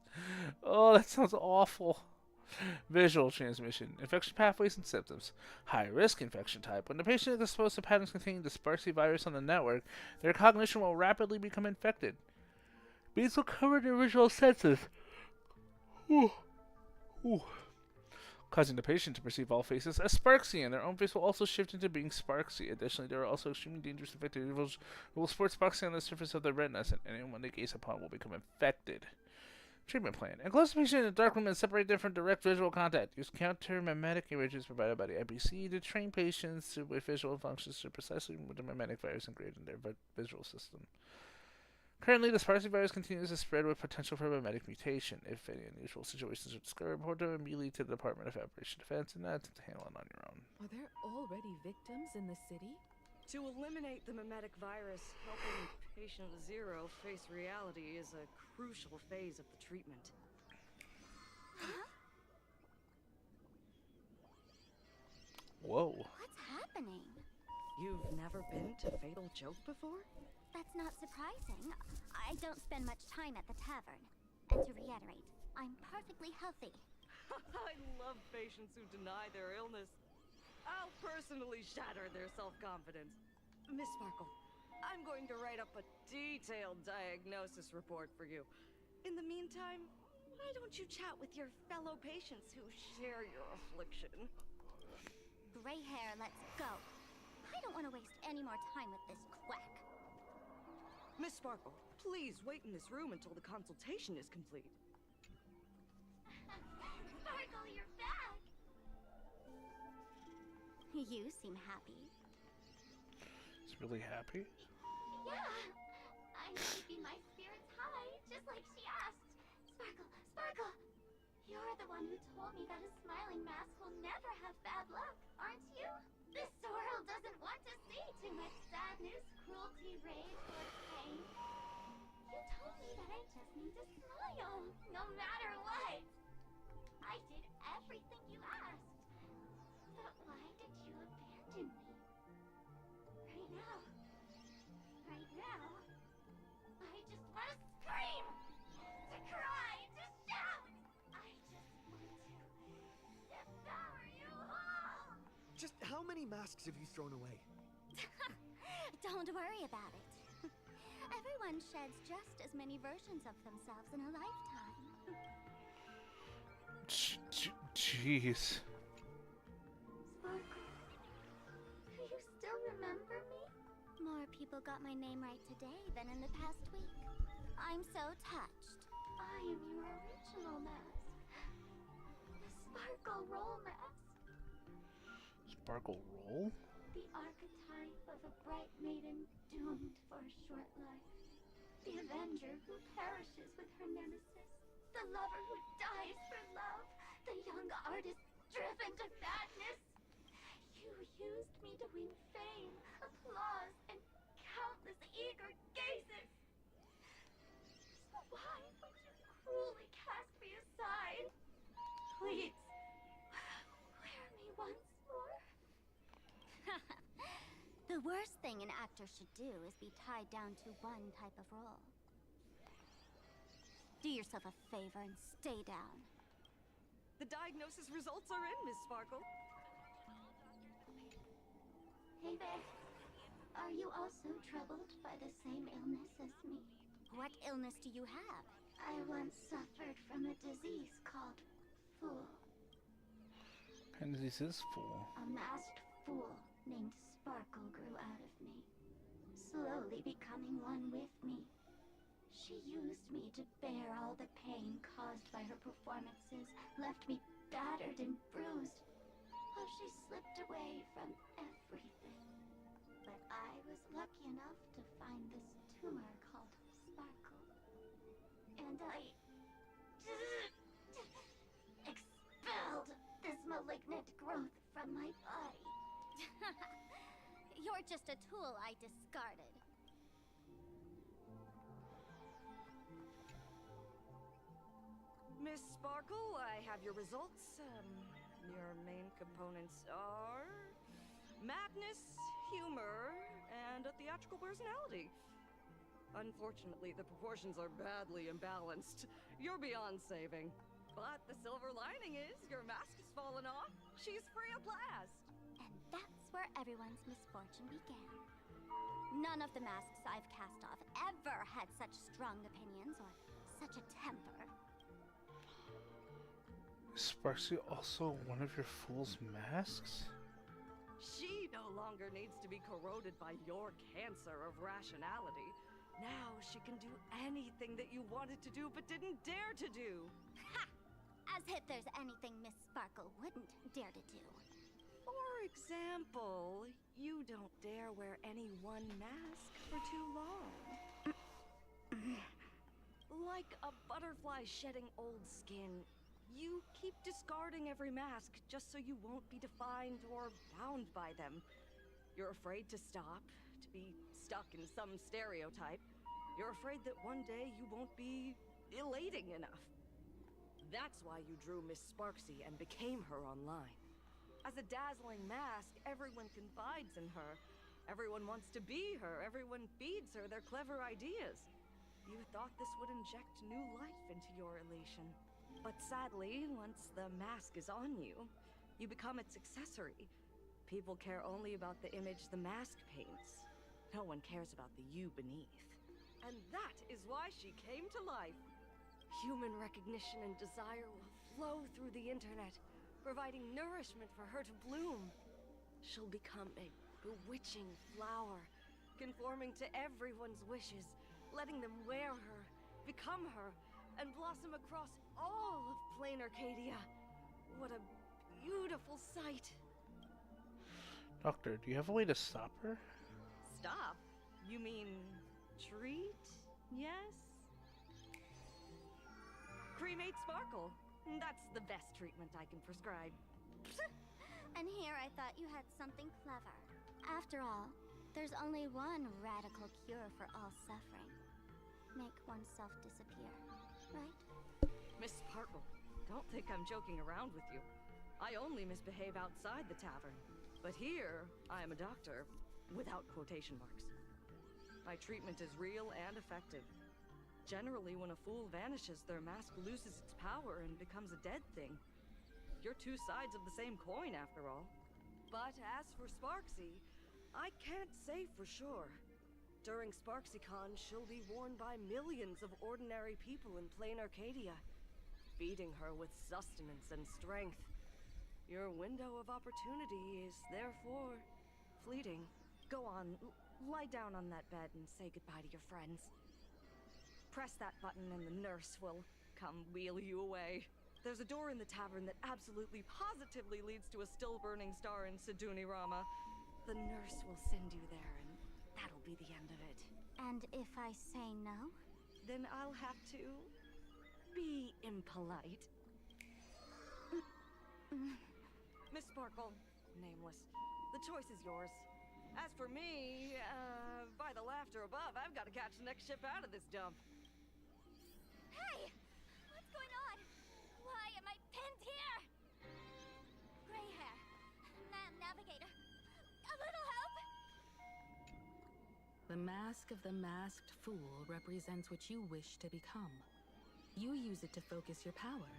A: Oh, that sounds awful. Visual transmission, infection pathways and symptoms. High risk infection type. When the patient is exposed to patterns containing the Sparksy virus on the network, their cognition will rapidly become infected. Beads will cover their visual senses, causing the patient to perceive all faces as Sparksy, and their own face will also shift into being Sparksy. Additionally, there are also extremely dangerous infected individuals who will sport Sparksy on the surface of their retinas, and anyone they gaze upon will become infected. Treatment plan. Enclose the patient in a dark room and separate them from direct visual contact. Use counter-mimetic images provided by the IPC to train patients with visual functions to precisely remove the mimetic virus engraved in their visual system. Currently, the Sparksy virus continues to spread with potential for mimetic mutation. If any unusual situations are discovered, report them immediately to the Department of Operation Defense and not to handle it on your own.
H: Are there already victims in the city?
R: To eliminate the mimetic virus, helping patient zero face reality is a crucial phase of the treatment.
B: Huh?
A: Whoa.
B: What's happening?
R: You've never been to Fatal Joke before?
B: That's not surprising. I don't spend much time at the tavern. And to reiterate, I'm perfectly healthy.
R: I love patients who deny their illness. I'll personally shatter their self-confidence. Miss Sparkle, I'm going to write up a detailed diagnosis report for you. In the meantime, why don't you chat with your fellow patients who share your affliction?
B: Gray hair, let's go. I don't want to waste any more time with this quack.
R: Miss Sparkle, please wait in this room until the consultation is complete.
B: Sparkle, you're back! You seem happy.
A: He's really happy?
B: Yeah! I'm keeping my spirits high, just like she asked. Sparkle, Sparkle! You're the one who told me that a smiling mask will never have bad luck, aren't you? This world doesn't want to see too much sadness, cruelty, rage, or pain. You told me that I just need to smile, no matter what. I did everything you asked. But why did you abandon me? Right now, I just want to scream, to cry, to shout. I just want to devour you all.
D: Just how many masks have you thrown away?
B: Don't worry about it. Everyone sheds just as many versions of themselves in a lifetime.
A: Jeez.
B: Sparkle, do you still remember me? More people got my name right today than in the past week. I'm so touched. I am your original mask. The Sparkle Roll mask.
A: Sparkle Roll?
B: The archetype of a bright maiden doomed for a short life. The avenger who perishes with her nemesis. The lover who dies for love. The young artist driven to madness. You used me to win fame, applause, and countless eager gazes. So why would you cruelly cast me aside? Please, wear me once more. The worst thing an actor should do is be tied down to one type of role. Do yourself a favor and stay down.
R: The diagnosis results are in, Miss Sparkle.
B: Hey there. Are you also troubled by the same illness as me? What illness do you have? I once suffered from a disease called Fool.
A: And this is fool.
P: A masked fool named Sparkle grew out of me, slowly becoming one with me. She used me to bear all the pain caused by her performances, left me battered and bruised, while she slipped away from everything. But I was lucky enough to find this tumor called Sparkle. And I expelled this malignant growth from my body.
B: You're just a tool I discarded.
R: Miss Sparkle, I have your results. Your main components are madness, humor, and a theatrical personality. Unfortunately, the proportions are badly imbalanced. You're beyond saving. But the silver lining is your mask has fallen off. She's free of blast.
B: And that's where everyone's misfortune began. None of the masks I've cast off ever had such strong opinions or such a temper.
A: Is Sparksy also one of your fool's masks?
R: She no longer needs to be corroded by your cancer of rationality. Now she can do anything that you wanted to do but didn't dare to do.
B: Ha! As if there's anything Miss Sparkle wouldn't dare to do.
R: For example, you don't dare wear any one mask for too long. Like a butterfly shedding old skin, you keep discarding every mask just so you won't be defined or bound by them. You're afraid to stop, to be stuck in some stereotype. You're afraid that one day you won't be elating enough. That's why you drew Miss Sparksy and became her online. As a dazzling mask, everyone confides in her. Everyone wants to be her. Everyone feeds her their clever ideas. You thought this would inject new life into your elation. But sadly, once the mask is on you, you become its accessory. People care only about the image the mask paints. No one cares about the you beneath. And that is why she came to life. Human recognition and desire will flow through the internet, providing nourishment for her to bloom. She'll become a bewitching flower, conforming to everyone's wishes, letting them wear her, become her, and blossom across all of plain Arcadia. What a beautiful sight.
A: Doctor, do you have a way to stop her?
R: Stop? You mean treat? Yes? Cremate Sparkle. That's the best treatment I can prescribe.
B: And here I thought you had something clever. After all, there's only one radical cure for all suffering. Make oneself disappear, right?
R: Miss Sparkle, don't think I'm joking around with you. I only misbehave outside the tavern. But here, I am a doctor, without quotation marks. My treatment is real and effective. Generally, when a fool vanishes, their mask loses its power and becomes a dead thing. You're two sides of the same coin, after all. But as for Sparksy, I can't say for sure. During SparksyCon, she'll be worn by millions of ordinary people in plain Arcadia, feeding her with sustenance and strength. Your window of opportunity is therefore fleeting. Go on, lie down on that bed and say goodbye to your friends. Press that button and the nurse will come wheel you away. There's a door in the tavern that absolutely positively leads to a still-burning star in Siduni Rama. The nurse will send you there, and that'll be the end of it.
B: And if I say no?
R: Then I'll have to be impolite. Miss Sparkle, nameless, the choice is yours. As for me, by the laughter above, I've got to catch the next ship out of this dump.
B: Hey! What's going on? Why am I pinned here? Gray hair. Ma'am Navigator. A little help?
H: The mask of the masked fool represents what you wish to become. You use it to focus your power,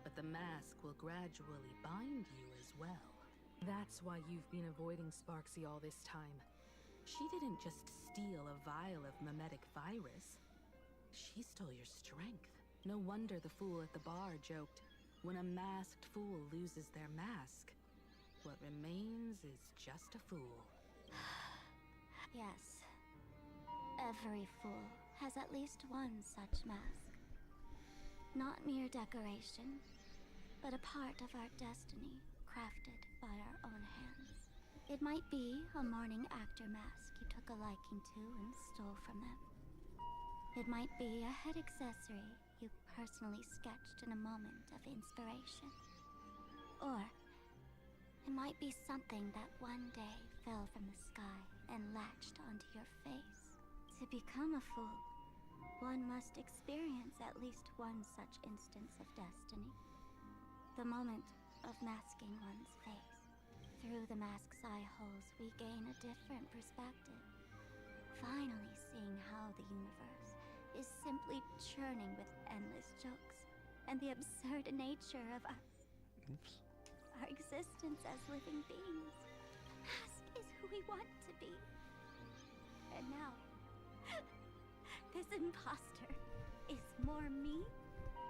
H: but the mask will gradually bind you as well. That's why you've been avoiding Sparksy all this time. She didn't just steal a vial of mimetic virus. She stole your strength. No wonder the fool at the bar joked, When a masked fool loses their mask, what remains is just a fool.
P: Yes. Every fool has at least one such mask. Not mere decoration, but a part of our destiny, crafted by our own hands. It might be a morning actor mask you took a liking to and stole from them. It might be a head accessory you personally sketched in a moment of inspiration. Or it might be something that one day fell from the sky and latched onto your face. To become a fool, one must experience at least one such instance of destiny. The moment of masking one's face. Through the mask's eye holes, we gain a different perspective. Finally seeing how the universe is simply churning with endless jokes, and the absurd nature of our existence as living beings. The mask is who we want to be. And now, this imposter is more me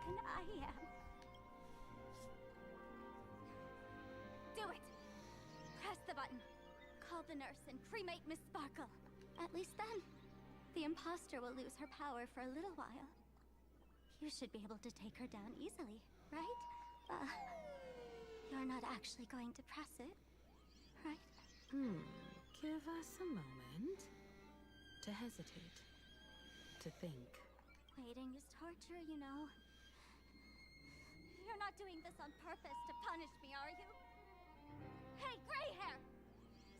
P: than I am. Do it! Press the button. Call the nurse and cremate Miss Sparkle. At least then, the imposter will lose her power for a little while. You should be able to take her down easily, right? You're not actually going to press it, right?
H: Give us a moment to hesitate, to think.
P: Waiting is torture, you know. You're not doing this on purpose to punish me, are you? Hey, gray hair!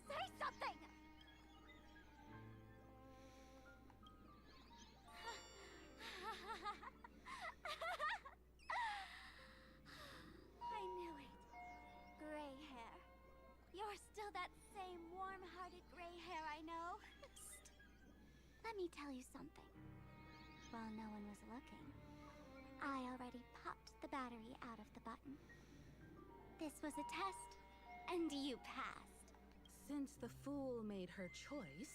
P: Say something! I knew it. Gray hair. You're still that same warm-hearted gray hair I know. Let me tell you something. While no one was looking, I already popped the battery out of the button. This was a test, and you passed.
H: Since the fool made her choice,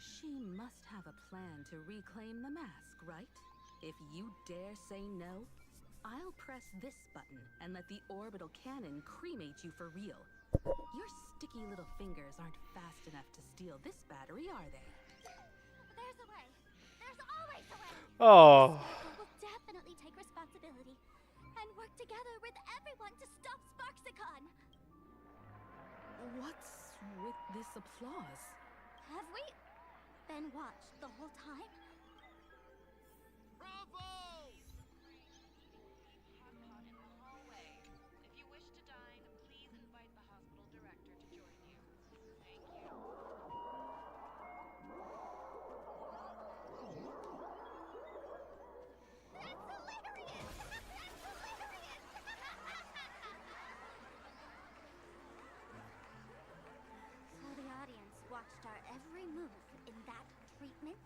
H: she must have a plan to reclaim the mask, right? If you dare say no, I'll press this button and let the orbital cannon cremate you for real. Your sticky little fingers aren't fast enough to steal this battery, are they?
P: There's a way. There's always a way.
A: Oh.
P: We'll definitely take responsibility and work together with everyone to stop Sparksicon.
H: What's with this applause?
P: Have we been watched the whole time?
E: Bravo! Hot pot in the hallway. If you wish to dine, please invite the hospital director to join you. Thank you.
P: That's hilarious! That's hilarious! So the audience watched our every move in that treatment?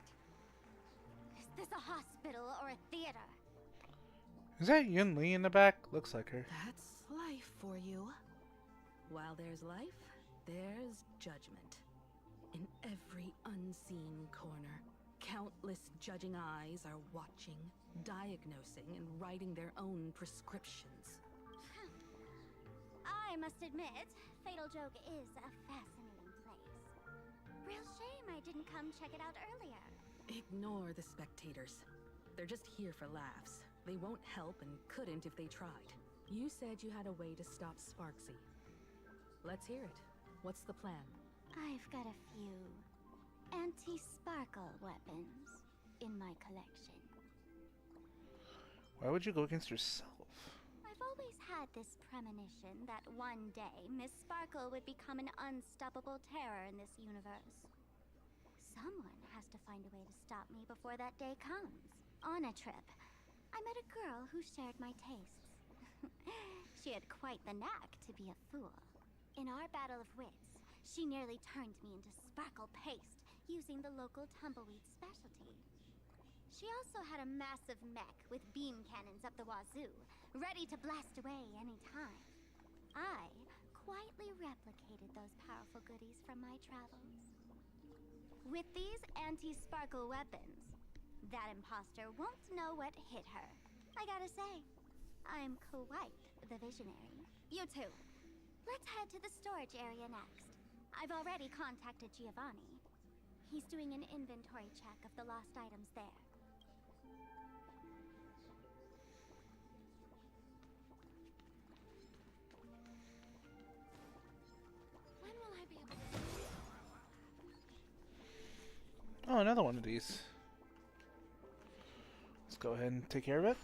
P: Is this a hospital or a theater?
A: Is that Yun Li in the back? Looks like her.
H: That's life for you. While there's life, there's judgment. In every unseen corner, countless judging eyes are watching, diagnosing, and writing their own prescriptions.
P: I must admit, Fatal Joke is a fascinating place. Real shame I didn't come check it out earlier.
H: Ignore the spectators. They're just here for laughs. They won't help and couldn't if they tried. You said you had a way to stop Sparksy. Let's hear it. What's the plan?
P: I've got a few anti-sparkle weapons in my collection.
A: Why would you go against yourself?
P: I've always had this premonition that one day Miss Sparkle would become an unstoppable terror in this universe. Someone has to find a way to stop me before that day comes. On a trip, I met a girl who shared my tastes. She had quite the knack to be a fool. In our battle of wits, she nearly turned me into Sparkle Paste using the local tumbleweed specialty. She also had a massive mech with beam cannons up the wazoo, ready to blast away any time. I quietly replicated those powerful goodies from my travels. With these anti-sparkle weapons, that imposter won't know what hit her. I gotta say, I'm quite the visionary. You two, let's head to the storage area next. I've already contacted Giovanni. He's doing an inventory check of the lost items there.
B: When will I be able to...
A: Oh, another one of these. Let's go ahead and take care of it.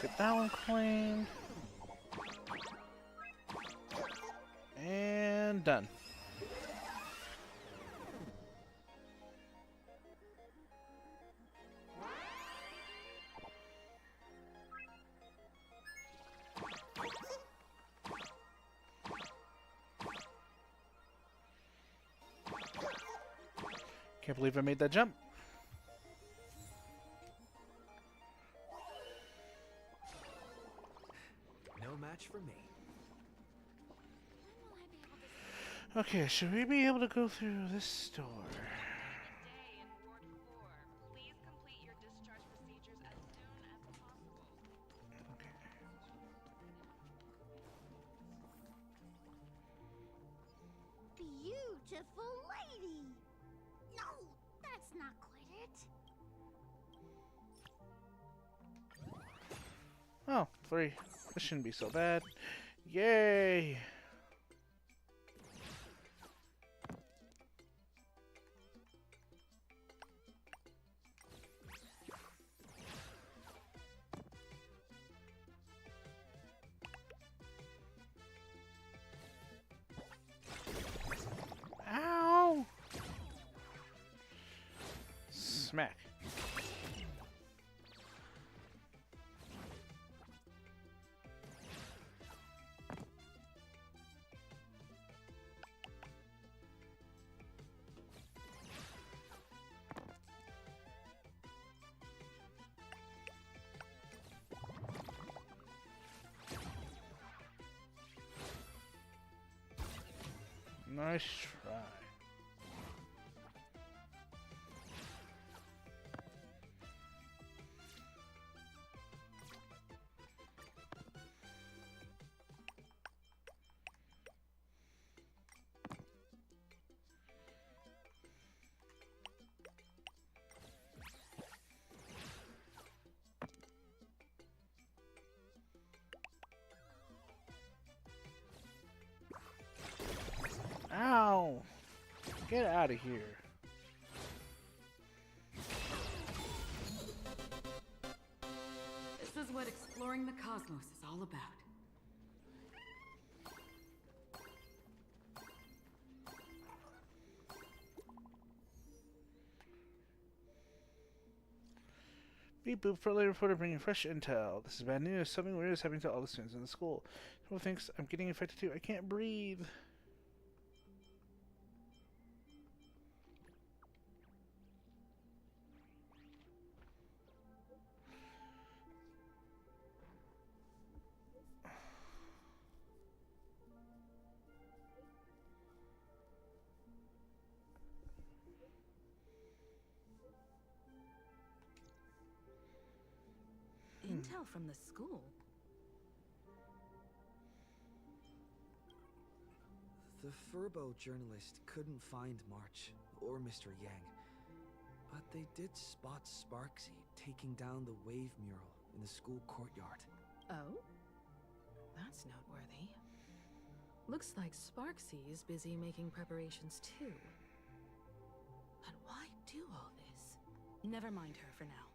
A: Get that one claimed. And done. Can't believe I made that jump.
D: No match for me.
A: Okay, should we be able to go through this store?
E: Please complete your discharge procedures as soon as possible.
P: Beautiful lady! No, that's not quite it.
A: Oh, 3. This shouldn't be so bad. Yay! Ow! Smack. Nice try. Ow! Get out of here.
S: This is what exploring the cosmos is all about.
A: Beep boop, friendly reporter bringing fresh intel. This is bad news. Something weird is happening to all the students in the school. Everyone thinks I'm getting infected too. I can't breathe.
H: Intel from the school.
D: The Furbo journalist couldn't find March or Mr. Yang, but they did spot Sparksy taking down the wave mural in the school courtyard.
H: Oh? That's noteworthy. Looks like Sparksy is busy making preparations too. But why do all this? Never mind her for now.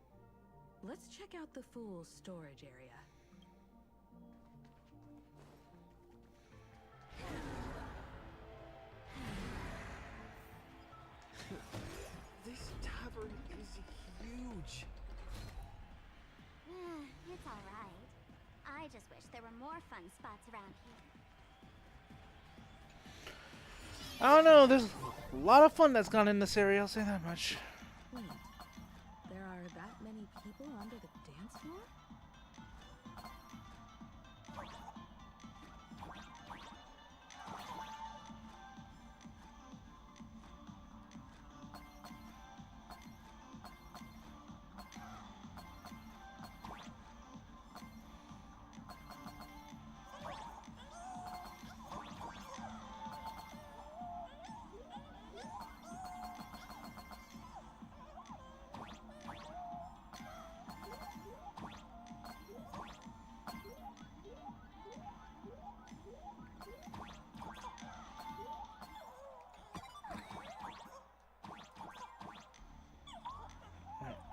H: Let's check out the Fool's storage area.
D: This tavern is huge.
P: It's alright. I just wish there were more fun spots around here.
A: I don't know, there's a lot of fun that's gone in this area, I'll say that much.
H: Wait, there are that many people under the dance floor?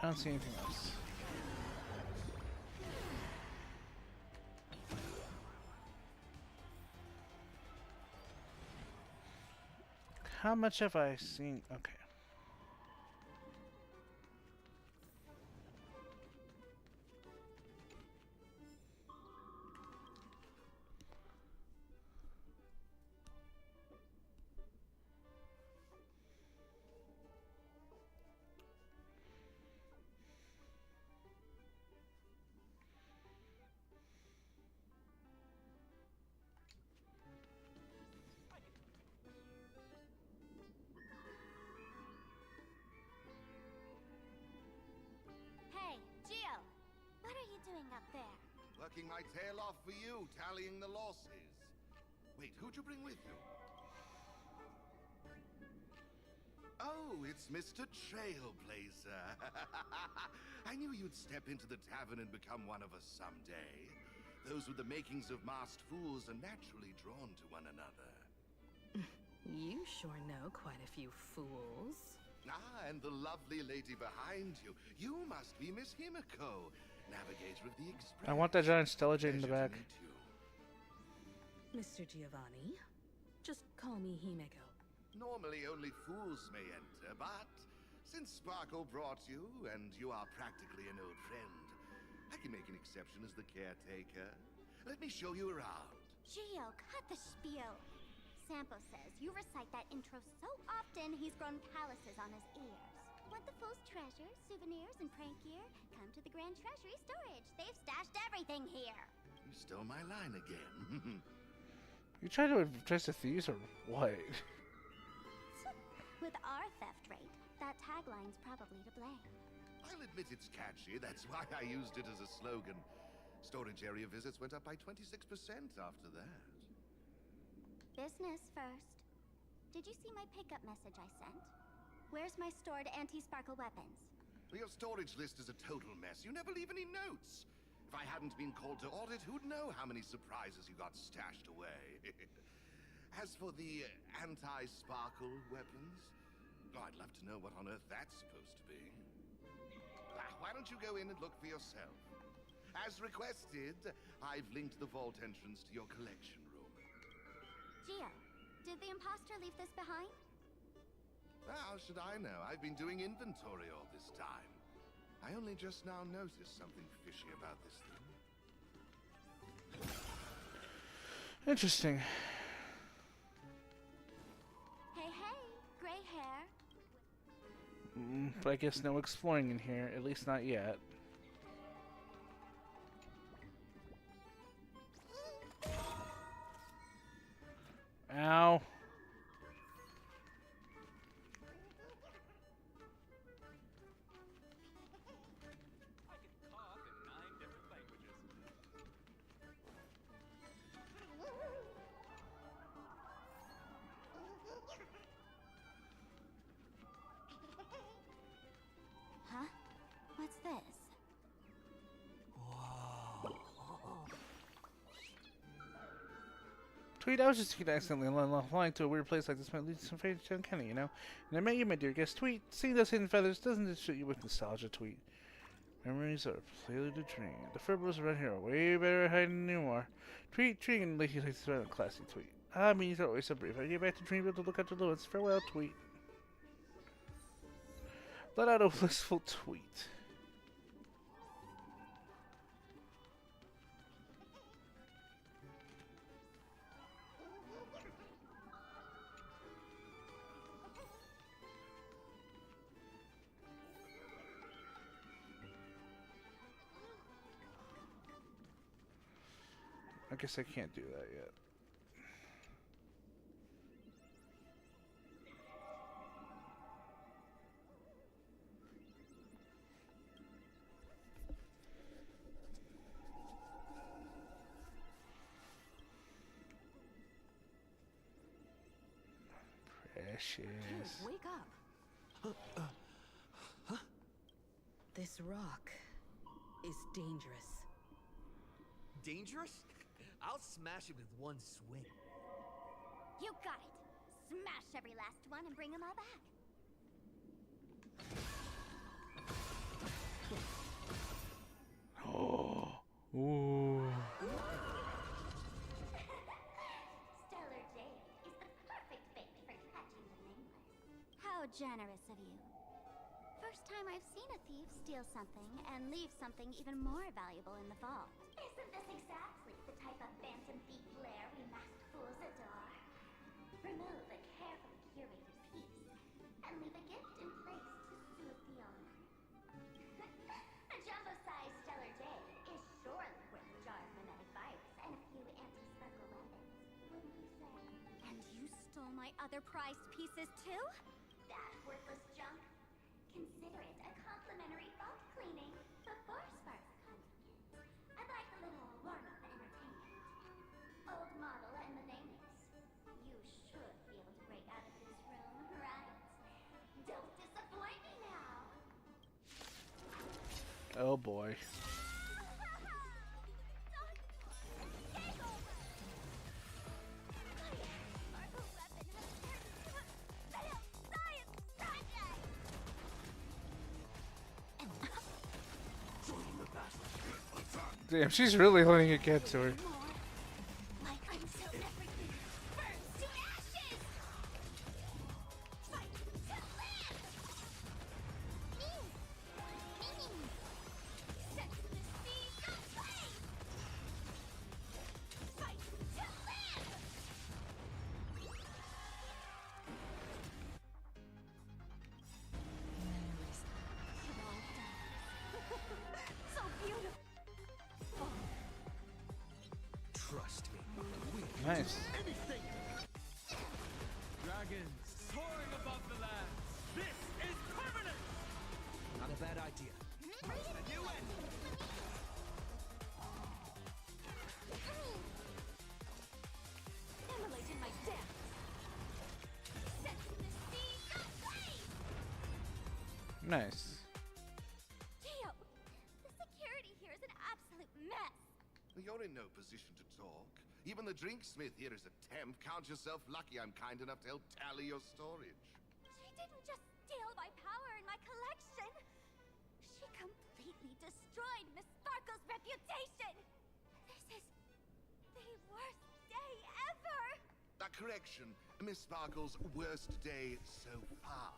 A: I don't see anything else. How much have I seen? Okay.
B: Hey, Gio! What are you doing up there?
C: Working my tail off for you, tallying the losses. Wait, who'd you bring with you? Oh, it's Mr. Trailblazer. I knew you'd step into the tavern and become one of us someday. Those with the makings of masked fools are naturally drawn to one another.
H: You sure know quite a few fools.
C: Ah, and the lovely lady behind you. You must be Miss Himiko, navigator of the Express.
A: I want that giant Stella Jade in the
C: Pleasure
A: back.
C: to meet you.
H: Mr. Giovanni, just call me Himeko.
C: Normally only fools may enter, but since Sparkle brought you, and you are practically an old friend, I can make an exception as the caretaker. Let me show you around.
B: Gio, cut the spiel. Sampo says you recite that intro so often he's grown calluses on his ears. Want the fool's treasures, souvenirs, and prank gear? Come to the Grand Treasury Storage. They've stashed everything here.
C: You stole my line again.
A: You trying to address the thieves or what?
B: With our theft rate, that tagline's probably to blame.
C: I'll admit it's catchy. That's why I used it as a slogan. Storage area visits went up by 26% after that.
B: Business first. Did you see my pickup message I sent? Where's my stored anti-sparkle weapons?
C: Your storage list is a total mess. You never leave any notes. If I hadn't been called to audit, who'd know how many surprises you got stashed away? As for the anti-sparkle weapons, oh, I'd love to know what on earth that's supposed to be. Why don't you go in and look for yourself? As requested, I've linked the vault entrance to your collection room.
B: Gio, did the imposter leave this behind?
C: How should I know? I've been doing inventory all this time. I only just now noticed something fishy about this thing.
A: Interesting.
B: Hey, gray hair.
A: But I guess no exploring in here, at least not yet. Ow.
B: Huh? What's this?
A: Tweet, I was just accidentally flying to a weird place like this might lead to some fate to uncanny, you know? And I met you, my dear guest. Tweet, seeing those hidden feathers doesn't it fill you with nostalgia, Tweet? Memories are clearly to dream. The furballs around here are way better at hiding than you are. Tweet, treating and like you like to classy, Tweet. Ah, meetings are always so brief. I get back to Dreamville to look after Lewis. Farewell, Tweet. Let out a blissful tweet. I guess I can't do that yet. Precious.
H: Kid, wake up. This rock is dangerous.
D: Dangerous? I'll smash it with one swing.
P: You got it. Smash every last one and bring them all back.
A: Oh. Ooh.
P: Stellar Jade is the perfect bait for catching the nameless. How generous of you. First time I've seen a thief steal something and leave something even more valuable in the vault. Isn't this exactly the type of phantom thief flair we masked fools adore? Remove a carefully curated piece and leave a gift in place to soothe the owner. A jumbo-sized Stellar Jade is surely worth a jar of mimetic virus and a few anti-sparkle weapons, wouldn't you say? And you stole my other prized pieces too? That worthless junk? Consider it a complimentary vault cleaning before Sparks comes in. I'd like a little warm-up entertainment. Old model and the nameless. You should be able to break out of this room, right? Don't disappoint me now.
A: Oh boy. Damn, she's really letting it get to her.
P: My unsown everything burns to ashes! Fight to live! Set to the speed of flame! Fight to live! So beautiful!
D: Trust me.
A: Nice.
D: Anything.
L: Dragons soaring above the land. This is permanent.
D: Not a bad idea. Do it.
P: Immolate in my dance! Set to the speed of flame!
A: Nice.
P: Theo, the security here is an absolute mess.
M: You're in no position to talk. Even the drinksmith here is a temp. Count yourself lucky I'm kind enough to help tally your storage.
P: She didn't just steal my power and my collection. She completely destroyed Miss Sparkle's reputation. This is the worst day ever.
M: A correction. Miss Sparkle's worst day so far.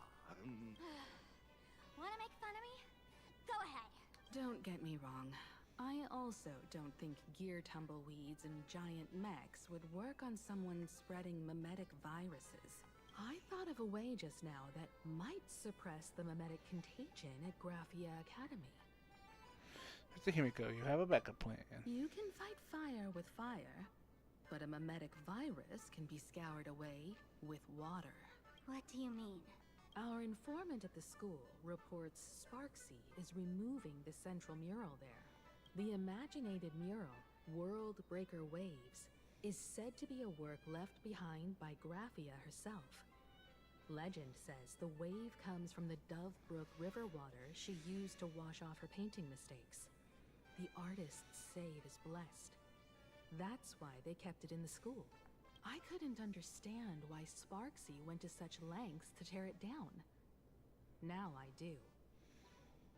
P: Wanna make fun of me? Go ahead.
H: Don't get me wrong. I also don't think gear tumbleweeds and giant mechs would work on someone spreading mimetic viruses. I thought of a way just now that might suppress the mimetic contagion at Graphia Academy.
A: Mr. Himiko, you have a backup plan.
H: You can fight fire with fire, but a mimetic virus can be scoured away with water.
P: What do you mean?
H: Our informant at the school reports Sparksy is removing the central mural there. The imaginated mural, World Breaker Waves, is said to be a work left behind by Graphia herself. Legend says the wave comes from the Dove Brook river water she used to wash off her painting mistakes. The artists say it is blessed. That's why they kept it in the school. I couldn't understand why Sparksy went to such lengths to tear it down. Now I do.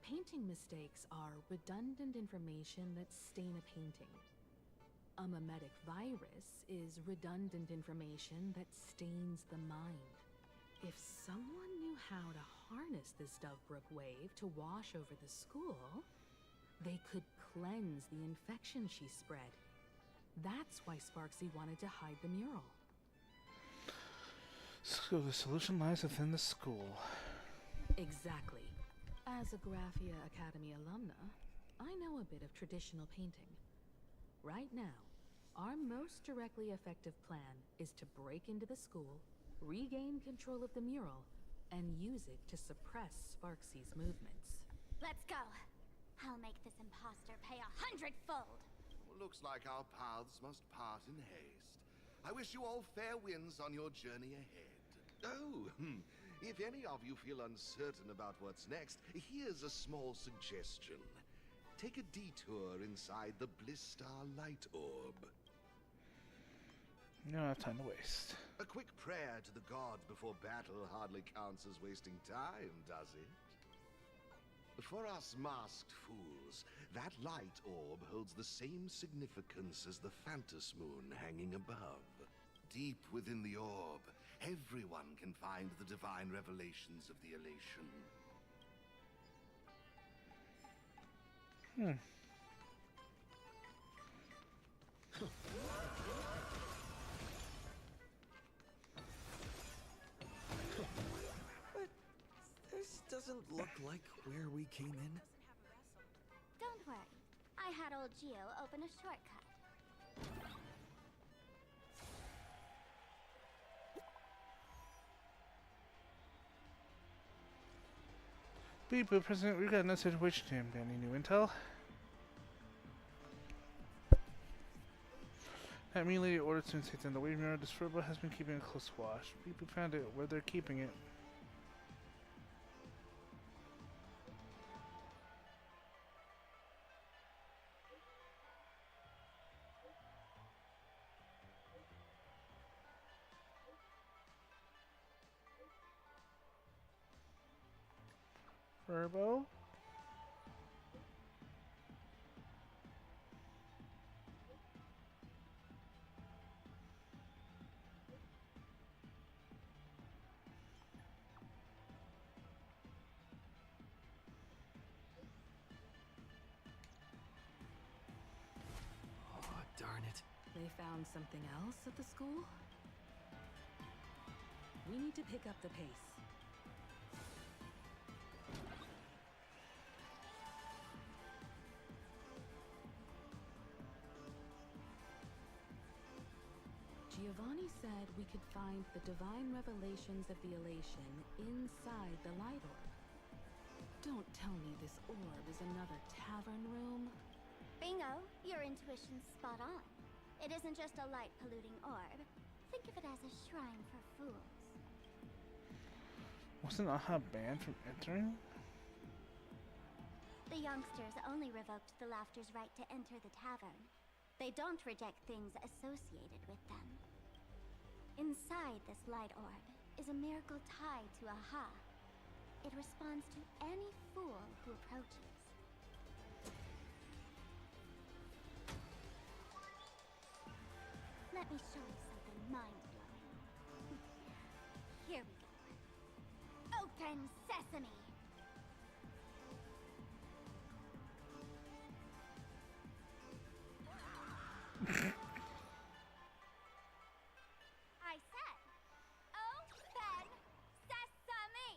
H: Painting mistakes are redundant information that stain a painting. A mimetic virus is redundant information that stains the mind. If someone knew how to harness this Dovebrook wave to wash over the school, they could cleanse the infection she spread. That's why Sparksy wanted to hide the mural.
A: So the solution lies within the school.
H: Exactly. As a Graphia Academy alumna, I know a bit of traditional painting. Right now, Our most directly effective plan is to break into the school, regain control of the mural, and use it to suppress Sparksy's movements.
P: Let's go. I'll make this imposter pay 100-fold.
M: Looks like our paths must part in haste. I wish you all fair winds on your journey ahead. Oh, if any of you feel uncertain about what's next, here's a small suggestion. Take a detour inside the Blistar Light Orb.
A: You don't have time to waste.
M: A quick prayer to the gods before battle hardly counts as wasting time, does it? For us masked fools, that light orb holds the same significance as the Phantos Moon hanging above. Deep within the orb, everyone can find the divine revelations of the elation.
D: But this doesn't look like where we came in.
P: Don't worry. I had old Geo open a shortcut.
A: Beep boop, President, we've got no situation to him. Any new intel? That immediately ordered to insist on the wave mirror. This robot has been keeping a close watch. Beep boop found it where they're keeping it. Verbo?
D: Oh, darn it.
H: They found something else at the school? We need to pick up the pace. Giovanni said we could find the divine revelations of the elation inside the light orb. Don't tell me this orb is another tavern room.
P: Bingo, your intuition's spot on. It isn't just a light-polluting orb. Think of it as a shrine for fools.
A: Wasn't Aha banned from entering?
P: The youngsters only revoked the Laughter's right to enter the tavern. They don't reject things associated with them. Inside this light orb is a miracle tied to Aha. It responds to any fool who approaches. Let me show you something mind-blowing. Here we go. Open sesame! I said, open sesame!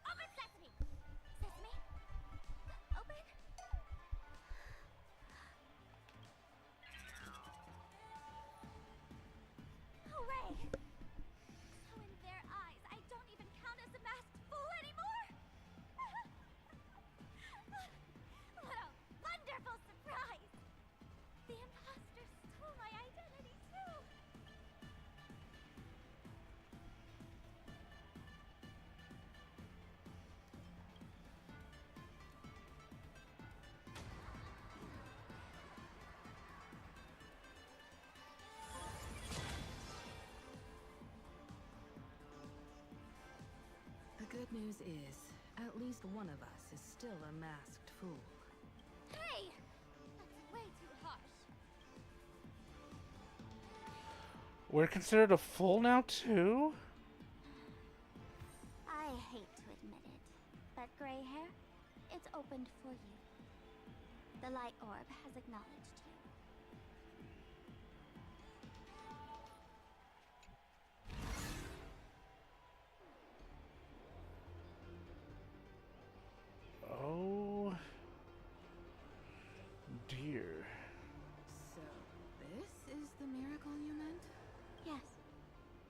P: Open sesame! Sesame? Open? Hooray! So in their eyes, I don't even count as a masked fool anymore! What a wonderful surprise! The imposter stole my identity too!
H: The good news is, at least one of us is still a masked fool.
P: Hey! That's way too harsh.
A: We're considered a fool now, too?
P: I hate to admit it, but gray hair, it's opened for you. The light orb has acknowledged you.
A: Oh dear.
H: So, this is the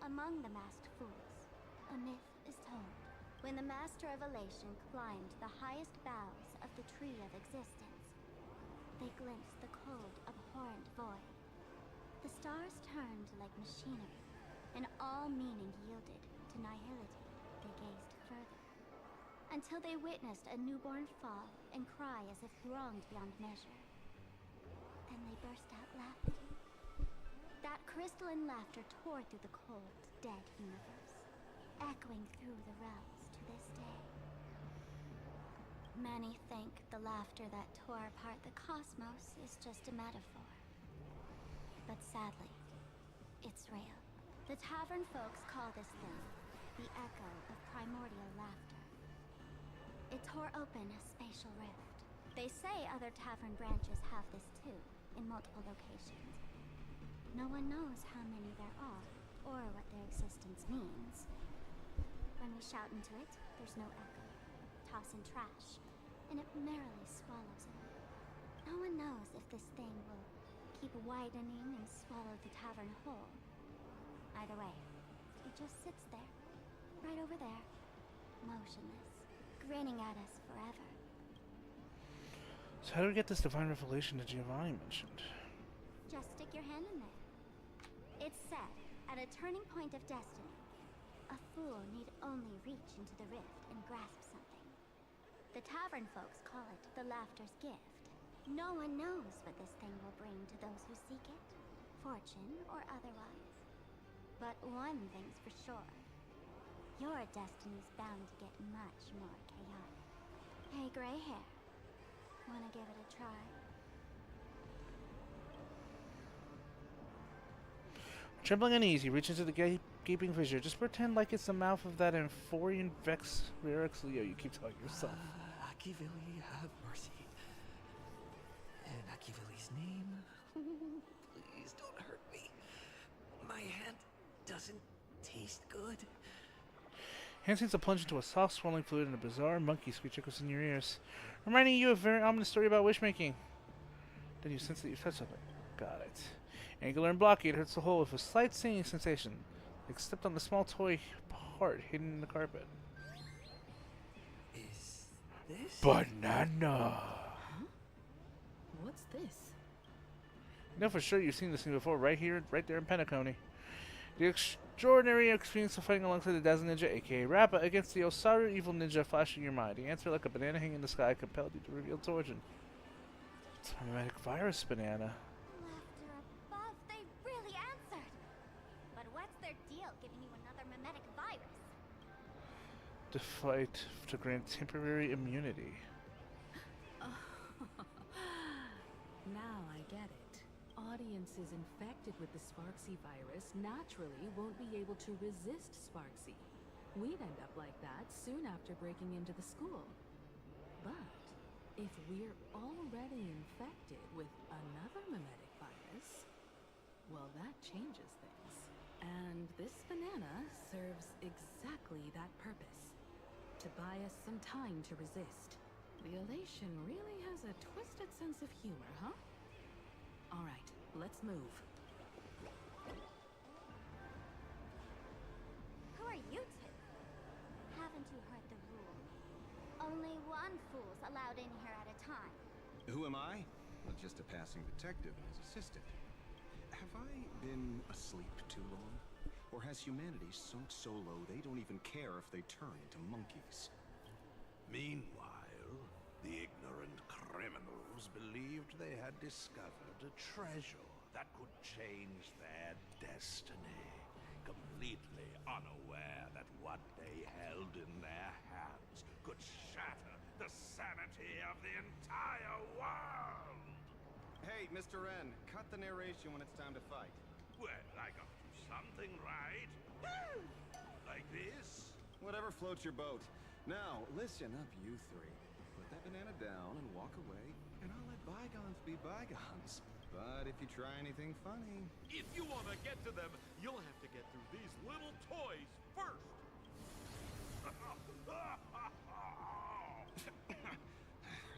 P: Among the masked fools, a myth is told. When the Master of Elation climbed the highest boughs of the Tree of Existence, they glimpsed the cold, abhorrent void. The stars turned like machinery, and all meaning yielded to nihility. They gazed further, until they witnessed a newborn fall and cry as if wronged beyond measure. Then they burst out laughing. That crystalline laughter tore through the cold, dead universe, echoing through the realms to this day. Many think the laughter that tore apart the cosmos is just a metaphor. But sadly, it's real. The tavern folks call this thing the echo of primordial laughter. It tore open a spatial rift. They say other tavern branches have this too, in multiple locations. No one knows how many there are, or what their existence means. When we shout into it, there's no echo. Toss in trash, and it merrily swallows it. No one knows if this thing will keep widening and swallow the tavern whole. Either way, it just sits there, right over there, motionless, grinning at us forever.
A: So how do we get this divine revelation that Giovanni mentioned?
P: Just stick your hand in there. It's said, at a turning point of destiny, a fool need only reach into the rift and grasp something. The tavern folks call it the Laughter's Gift. No one knows what this thing will bring to those who seek it, fortune or otherwise. But one thing's for sure. Your destiny's bound to get much more chaotic. Hey, gray hair. Wanna give it a try?
A: Trembling uneasy, reach into the gaping fissure. Just pretend like it's the mouth of that Amphorian Vex Rerix Leo you keep telling yourself.
D: Akivili, have mercy. In Akivili's name, please don't hurt me. My hand doesn't taste good.
A: Hand seems to plunge into a soft swirling fluid and a bizarre monkey screech echoes in your ears, reminding you of a very ominous story about wishmaking. Then you sense that you've touched something. Got it. Angular and blocky, it hurts the hole with a slight stinging sensation, like stepped on the small toy part hidden in the carpet.
D: Is this
A: banana?
H: Huh? What's this?
A: You know for sure you've seen this thing before, right here, right there in Penacony. The extraordinary experience of fighting alongside the Dazzle Ninja, aka Rappa, against the Osaru evil ninja flashing your mind. The answer, like a banana hanging in the sky, compelled you to reveal its origin. It's a mimetic virus banana.
P: Laughter above, they really answered. But what's their deal giving you another mimetic virus?
A: To fight to grant temporary immunity.
H: Now I get it. Audiences infected with the Sparksy virus naturally won't be able to resist Sparksy. We'd end up like that soon after breaking into the school. But if we're already infected with another mimetic virus, well, that changes things. And this banana serves exactly that purpose. To buy us some time to resist. The Elation really has a twisted sense of humor, huh? Alright, let's move.
P: Who are you two? Haven't you heard the rule? Only one fool's allowed in here at a time.
G: Who am I? Well, just a passing detective and his assistant. Have I been asleep too long? Or has humanity sunk so low they don't even care if they turn into monkeys?
C: Meanwhile, the ignorant criminals believed they had discovered a treasure that could change their destiny, completely unaware that what they held in their hands could shatter the sanity of the entire world!
G: Hey, Mr. N, cut the narration when it's time to fight.
C: Well, I got to do something right. Like this?
G: Whatever floats your boat. Now, listen up, you three. Put that banana down and walk away, and I'll let bygones be bygones. But if you try anything funny...
L: If you want to get to them, you'll have to get through these little toys first.
G: Are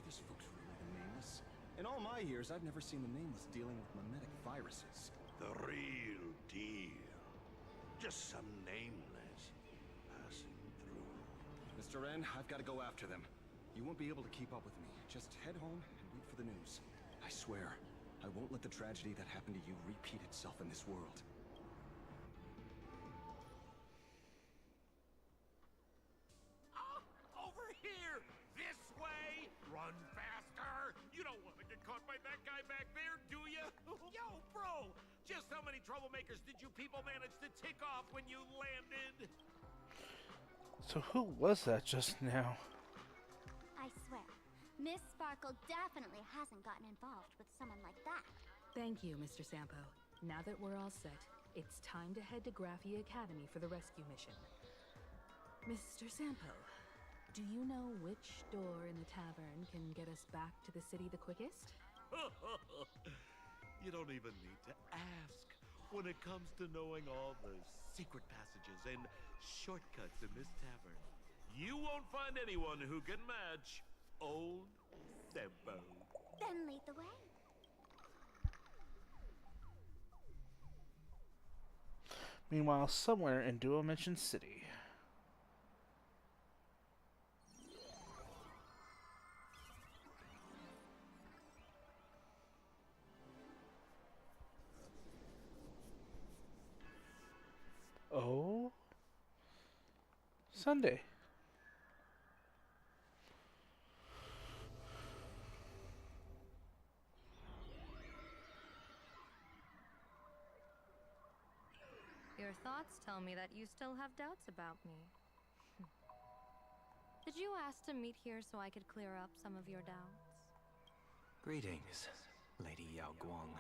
G: these folks really the Nameless? In all my years, I've never seen the Nameless dealing with mimetic viruses.
C: The real deal. Just some nameless passing through.
T: Mr. N, I've got to go after them. You won't be able to keep up with me. Just head home and wait for the news. I swear, I won't let the tragedy that happened to you repeat itself in this world.
L: Over here! This way! Run faster! You don't want to get caught by that guy back there, do you? Yo, bro! Just how many troublemakers did you people manage to tick off when you landed?
A: So who was that just now?
P: I swear, Miss Sparkle definitely hasn't gotten involved with someone like that.
H: Thank you, Mr. Sampo. Now that we're all set, it's time to head to Graphia Academy for the rescue mission. Mr. Sampo, do you know which door in the tavern can get us back to the city the quickest?
L: You don't even need to ask. When it comes to knowing all the secret passages and shortcuts in this tavern, you won't find anyone who can match old Sampo.
P: Then lead the way.
A: Meanwhile, somewhere in Duo Mission City. Oh, Sunday.
N: Your thoughts tell me that you still have doubts about me. Did you ask to meet here so I could clear up some of your doubts?
F: Greetings, Lady Yao Guang.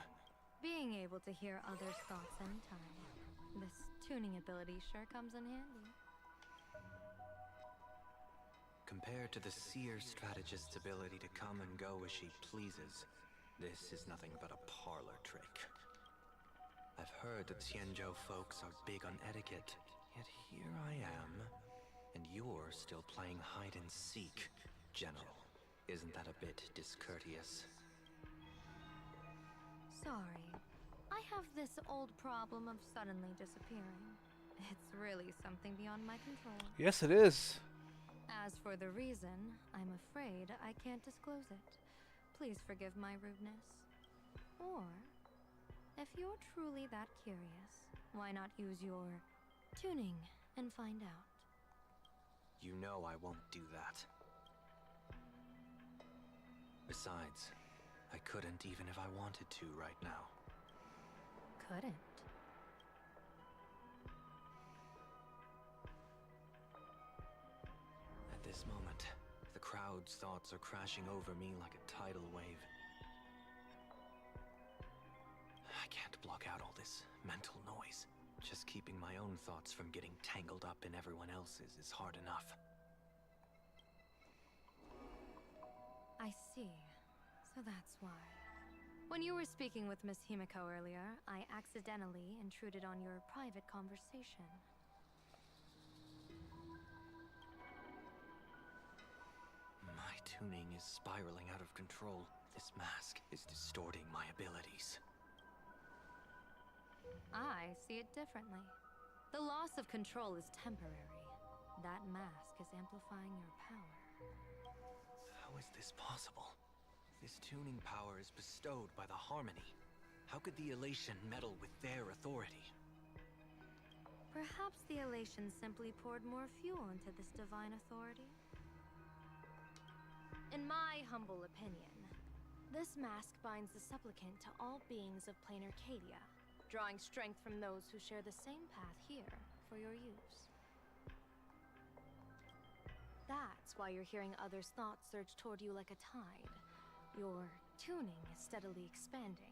N: Being able to hear others' thoughts anytime. This tuning ability sure comes in handy.
F: Compared to the seer strategist's ability to come and go as she pleases, this is nothing but a parlor trick. I've heard that Xianzhou folks are big on etiquette, yet here I am, and you're still playing hide and seek, General. Isn't that a bit discourteous?
N: Sorry. I have this old problem of suddenly disappearing. It's really something beyond my control.
A: Yes, it is.
N: As for the reason, I'm afraid I can't disclose it. Please forgive my rudeness. Or, if you're truly that curious, why not use your tuning and find out?
F: You know I won't do that. Besides, I couldn't even if I wanted to right now.
N: Couldn't.
F: At this moment, the crowd's thoughts are crashing over me like a tidal wave. I can't block out all this mental noise. Just keeping my own thoughts from getting tangled up in everyone else's is hard enough.
N: I see. So that's why. When you were speaking with Miss Himiko earlier, I accidentally intruded on your private conversation.
F: My tuning is spiraling out of control. This mask is distorting my abilities.
N: I see it differently. The loss of control is temporary. That mask is amplifying your power.
F: How is this possible? This tuning power is bestowed by the Harmony. How could the Elation meddle with their authority?
N: Perhaps the Elation simply poured more fuel into this divine authority? In my humble opinion, this mask binds the supplicant to all beings of plain Arcadia, drawing strength from those who share the same path here for your use. That's why you're hearing others' thoughts surge toward you like a tide. Your tuning is steadily expanding,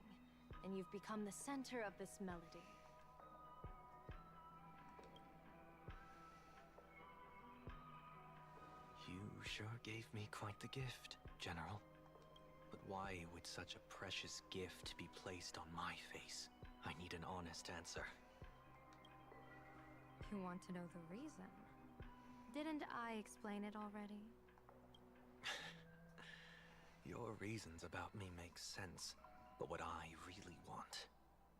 N: and you've become the center of this melody.
F: You sure gave me quite the gift, General. But why would such a precious gift be placed on my face? I need an honest answer.
N: You want to know the reason? Didn't I explain it already?
F: Your reasons about me make sense, but what I really want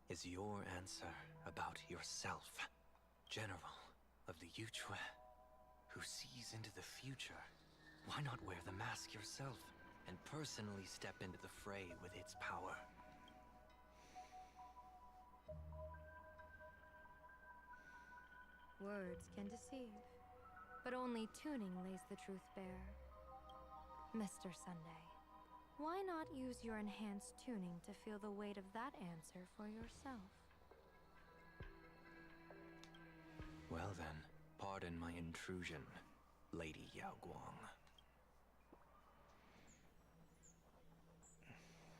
F: is your answer about yourself. General of the Yuchue, who sees into the future. Why not wear the mask yourself and personally step into the fray with its power?
N: Words can deceive, but only tuning lays the truth bare. Mr. Sunday, why not use your enhanced tuning to feel the weight of that answer for yourself?
F: Well then, pardon my intrusion, Lady Yao Guang.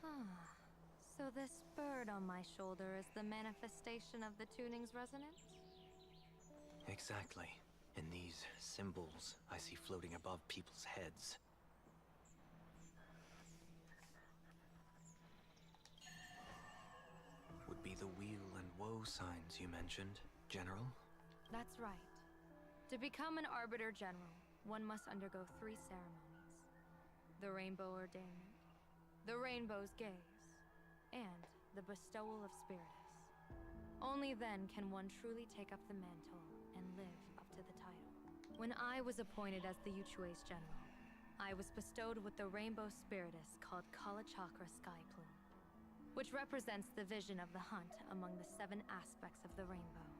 N: Ah, so this bird on my shoulder is the manifestation of the tuning's resonance?
F: Exactly. And these symbols I see floating above people's heads. Would be the wheel and woe signs you mentioned, General?
N: That's right. To become an Arbiter General, one must undergo 3 ceremonies. The Rainbow Ordainment, the Rainbow's Gaze, and the Bestowal of Spiritus. Only then can one truly take up the mantle and live up to the title. When I was appointed as the Yuchue's general, I was bestowed with the Rainbow Spiritus called Kalachakra Sky Plume, which represents the vision of the hunt among the 7 aspects of the rainbow.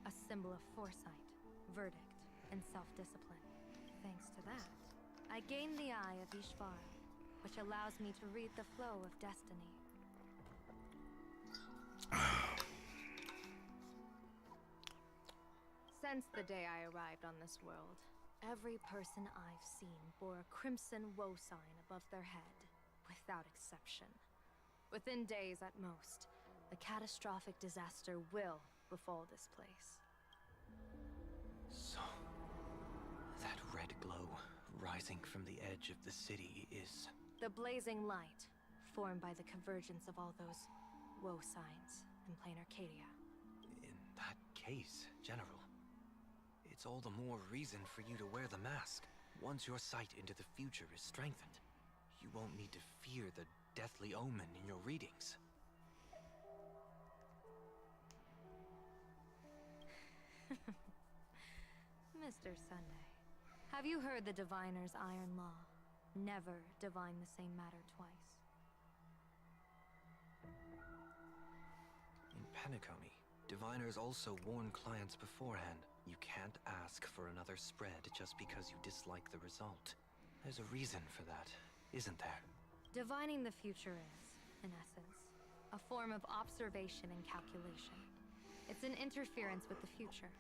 N: A symbol of foresight, verdict, and self-discipline. Thanks to that, I gained the Eye of Ishvara, which allows me to read the flow of destiny. Since the day I arrived on this world, every person I've seen bore a crimson woe sign above their head, without exception. Within days at most, a catastrophic disaster will befall this place.
F: So, that red glow rising from the edge of the city is...
N: The blazing light, formed by the convergence of all those woe signs in plain Arcadia.
F: In that case, General, it's all the more reason for you to wear the mask. Once your sight into the future is strengthened, you won't need to fear the deathly omen in your readings.
N: Mr. Sunday, have you heard the Diviner's iron law? Never divine the same matter twice.
F: In Penacony, diviners also warn clients beforehand. You can't ask for another spread just because you dislike the result. There's a reason for that, isn't there?
N: Divining the future is, in essence, a form of observation and calculation. It's an interference with the future.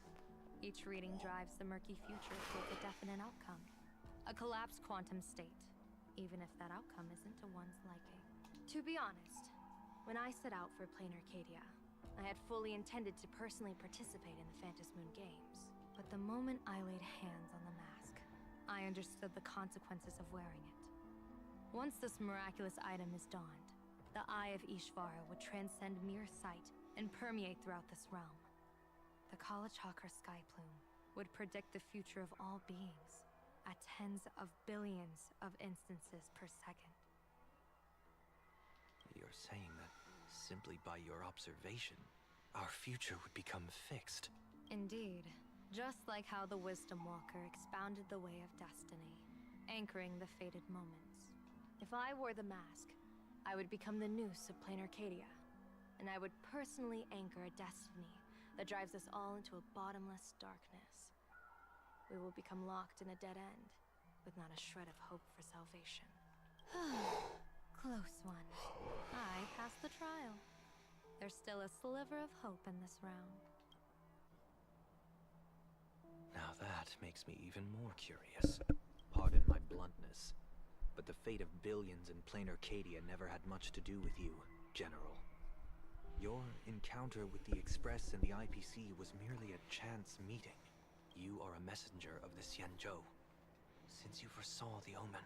N: Each reading drives the murky future toward a definite outcome. A collapsed quantum state, even if that outcome isn't to one's liking. To be honest, when I set out for plain Arcadia, I had fully intended to personally participate in the Phantasmoon Games. But the moment I laid hands on the mask, I understood the consequences of wearing it. Once this miraculous item is donned, the Eye of Ishvara would transcend mere sight and permeate throughout this realm. The Kalachakra Sky Plume would predict the future of all beings at tens of billions of instances per second.
F: You're saying that simply by your observation, our future would become fixed.
N: Indeed, just like how the Wisdom Walker expounded the way of destiny, anchoring the fated moments. If I wore the mask, I would become the noose of plain Arcadia, and I would personally anchor a destiny that drives us all into a bottomless darkness. We will become locked in a dead end, with not a shred of hope for salvation. Close one. I passed the trial. There's still a sliver of hope in this round.
F: Now that makes me even more curious. Pardon my bluntness, but the fate of billions in plain Arcadia never had much to do with you, General. Your encounter with the Express and the IPC was merely a chance meeting. You are a messenger of the Xianzhou. Since you foresaw the omen,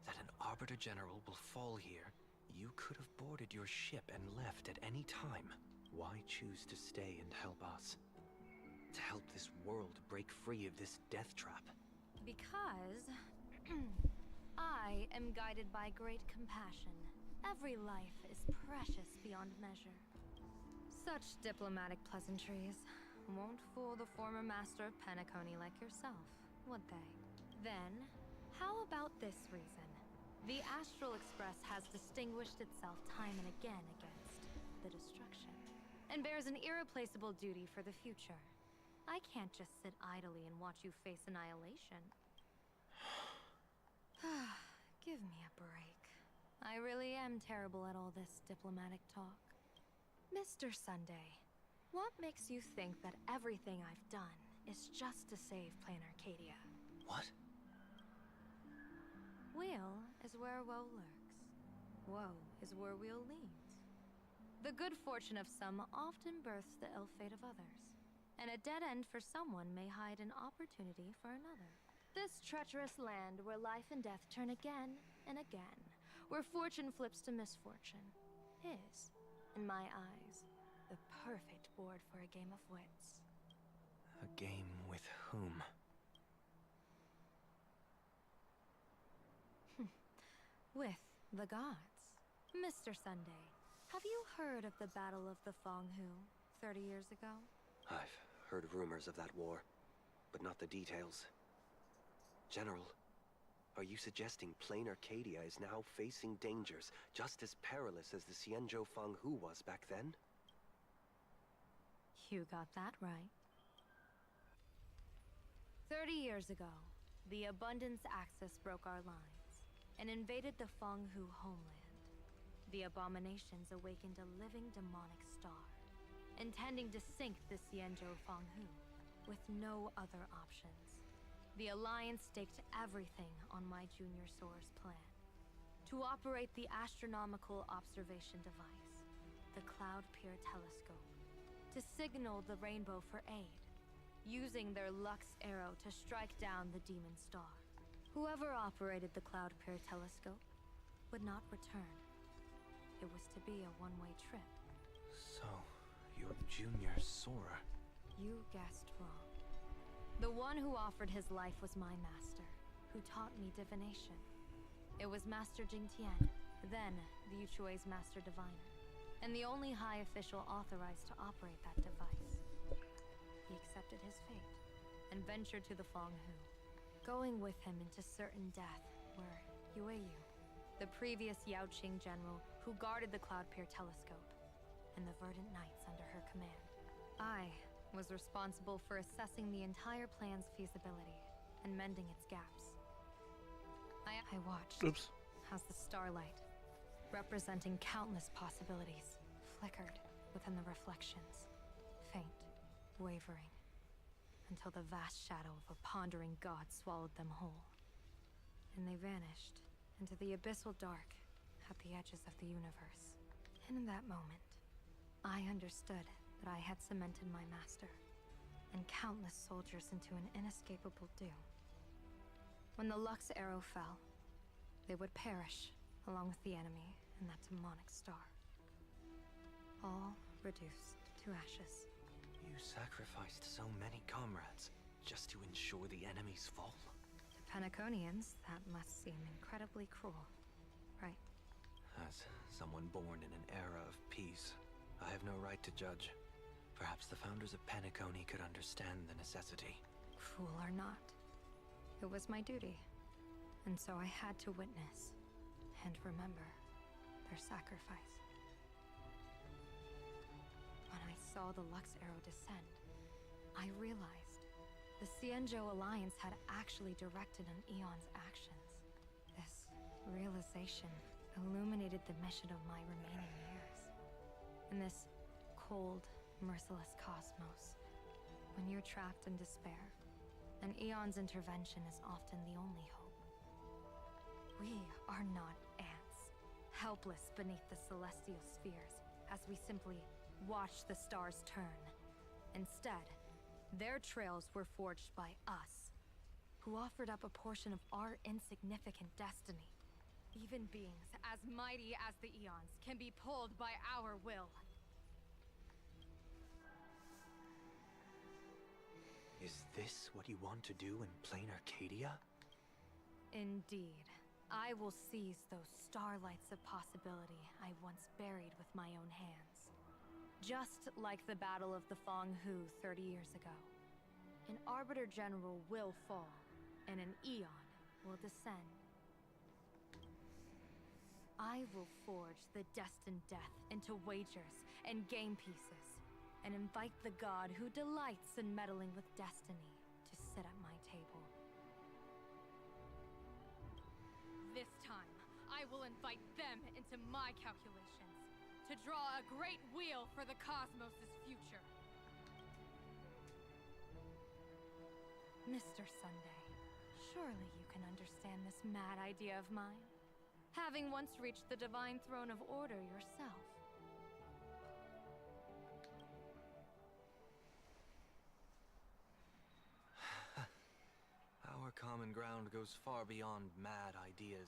F: that an Arbiter General will fall here, you could have boarded your ship and left at any time. Why choose to stay and help us? To help this world break free of this death trap?
N: Because I am guided by great compassion. Every life is precious beyond measure. Such diplomatic pleasantries. won't fool the former master of Penacony like yourself, would they? Then, how about this reason? The Astral Express has distinguished itself time and again against the destruction, and bears an irreplaceable duty for the future. I can't just sit idly and watch you face annihilation. Give me a break. I really am terrible at all this diplomatic talk. Mr. Sunday, what makes you think that everything I've done is just to save Plain Arcadia?
F: What?
N: Weal is where woe lurks. Woe is where weal leads. The good fortune of some often births the ill fate of others, and a dead end for someone may hide an opportunity for another. This treacherous land where life and death turn again and again, where fortune flips to misfortune, is, in my eyes, the perfect board for a game of wits.
F: A game with whom?
N: With the gods. Mr. Sunday, have you heard of the Battle of the Fonghu 30 years ago?
F: I've heard rumors of that war, but not the details. General, are you suggesting Plain Arcadia is now facing dangers just as perilous as the Xianzhou Fanghu was back then?
N: You got that right. 30 years ago, the Abundance Axis broke our lines and invaded the Fanghu homeland. The abominations awakened a living demonic star, intending to sink the Xianzhou Fanghu with no other options. The Alliance staked everything on my junior soar's plan. To operate the astronomical observation device, the Cloud Pier Telescope, to signal the rainbow for aid, using their Lux Arrow to strike down the Demon Star. Whoever operated the Cloud Pier Telescope would not return. It was to be a one-way trip.
F: So, your junior Sora.
N: You guessed wrong. The one who offered his life was my master, who taught me divination. It was Master Jingtian, then the Yuchui's Master Diviner, and the only high official authorized to operate that device. He accepted his fate and ventured to the Fanghu, going with him into certain death were Yueyu, the previous Yaoqing general who guarded the Cloud Pier Telescope, and the Verdant Knights under her command. I was responsible for assessing the entire plan's feasibility and mending its gaps. I watched as the starlight, representing countless possibilities, flickered within the reflections, faint, wavering, until the vast shadow of a pondering god swallowed them whole. And they vanished into the abyssal dark at the edges of the universe. And in that moment, I understood that I had cemented my master and countless soldiers into an inescapable doom. When the Lux Arrow fell, they would perish along with the enemy and that demonic star. All reduced to ashes.
F: You sacrificed so many comrades just to ensure the enemy's fall?
N: To Penaconians, that must seem incredibly cruel, right?
F: As someone born in an era of peace, I have no right to judge. Perhaps the founders of Penacony could understand the necessity.
N: Cruel or not, it was my duty. And so I had to witness and remember their sacrifice. When I saw the Lux Arrow descend, I realized the Xianzhou Alliance had actually directed an Eon's actions. This realization illuminated the mission of my remaining years. In this cold, merciless cosmos, when you're trapped in despair, an Eon's intervention is often the only hope. We are not ants, helpless beneath the celestial spheres as we simply watch the stars turn. Instead, their trails were forged by us, who offered up a portion of our insignificant destiny. Even beings as mighty as the Eons can be pulled by our will.
F: Is this what you want to do in Plain Arcadia?
N: Indeed. I will seize those starlights of possibility I once buried with my own hands. Just like the Battle of the Fong Hu 30 years ago, an Arbiter General will fall, and an Eon will descend. I will forge the destined death into wagers and game pieces, and invite the god who delights in meddling with destiny to sit at my table. This time, I will invite them into my calculations to draw a great wheel for the cosmos' future. Mr. Sunday, surely you can understand this mad idea of mine, having once reached the divine throne of order yourself.
F: Our common ground goes far beyond mad ideas.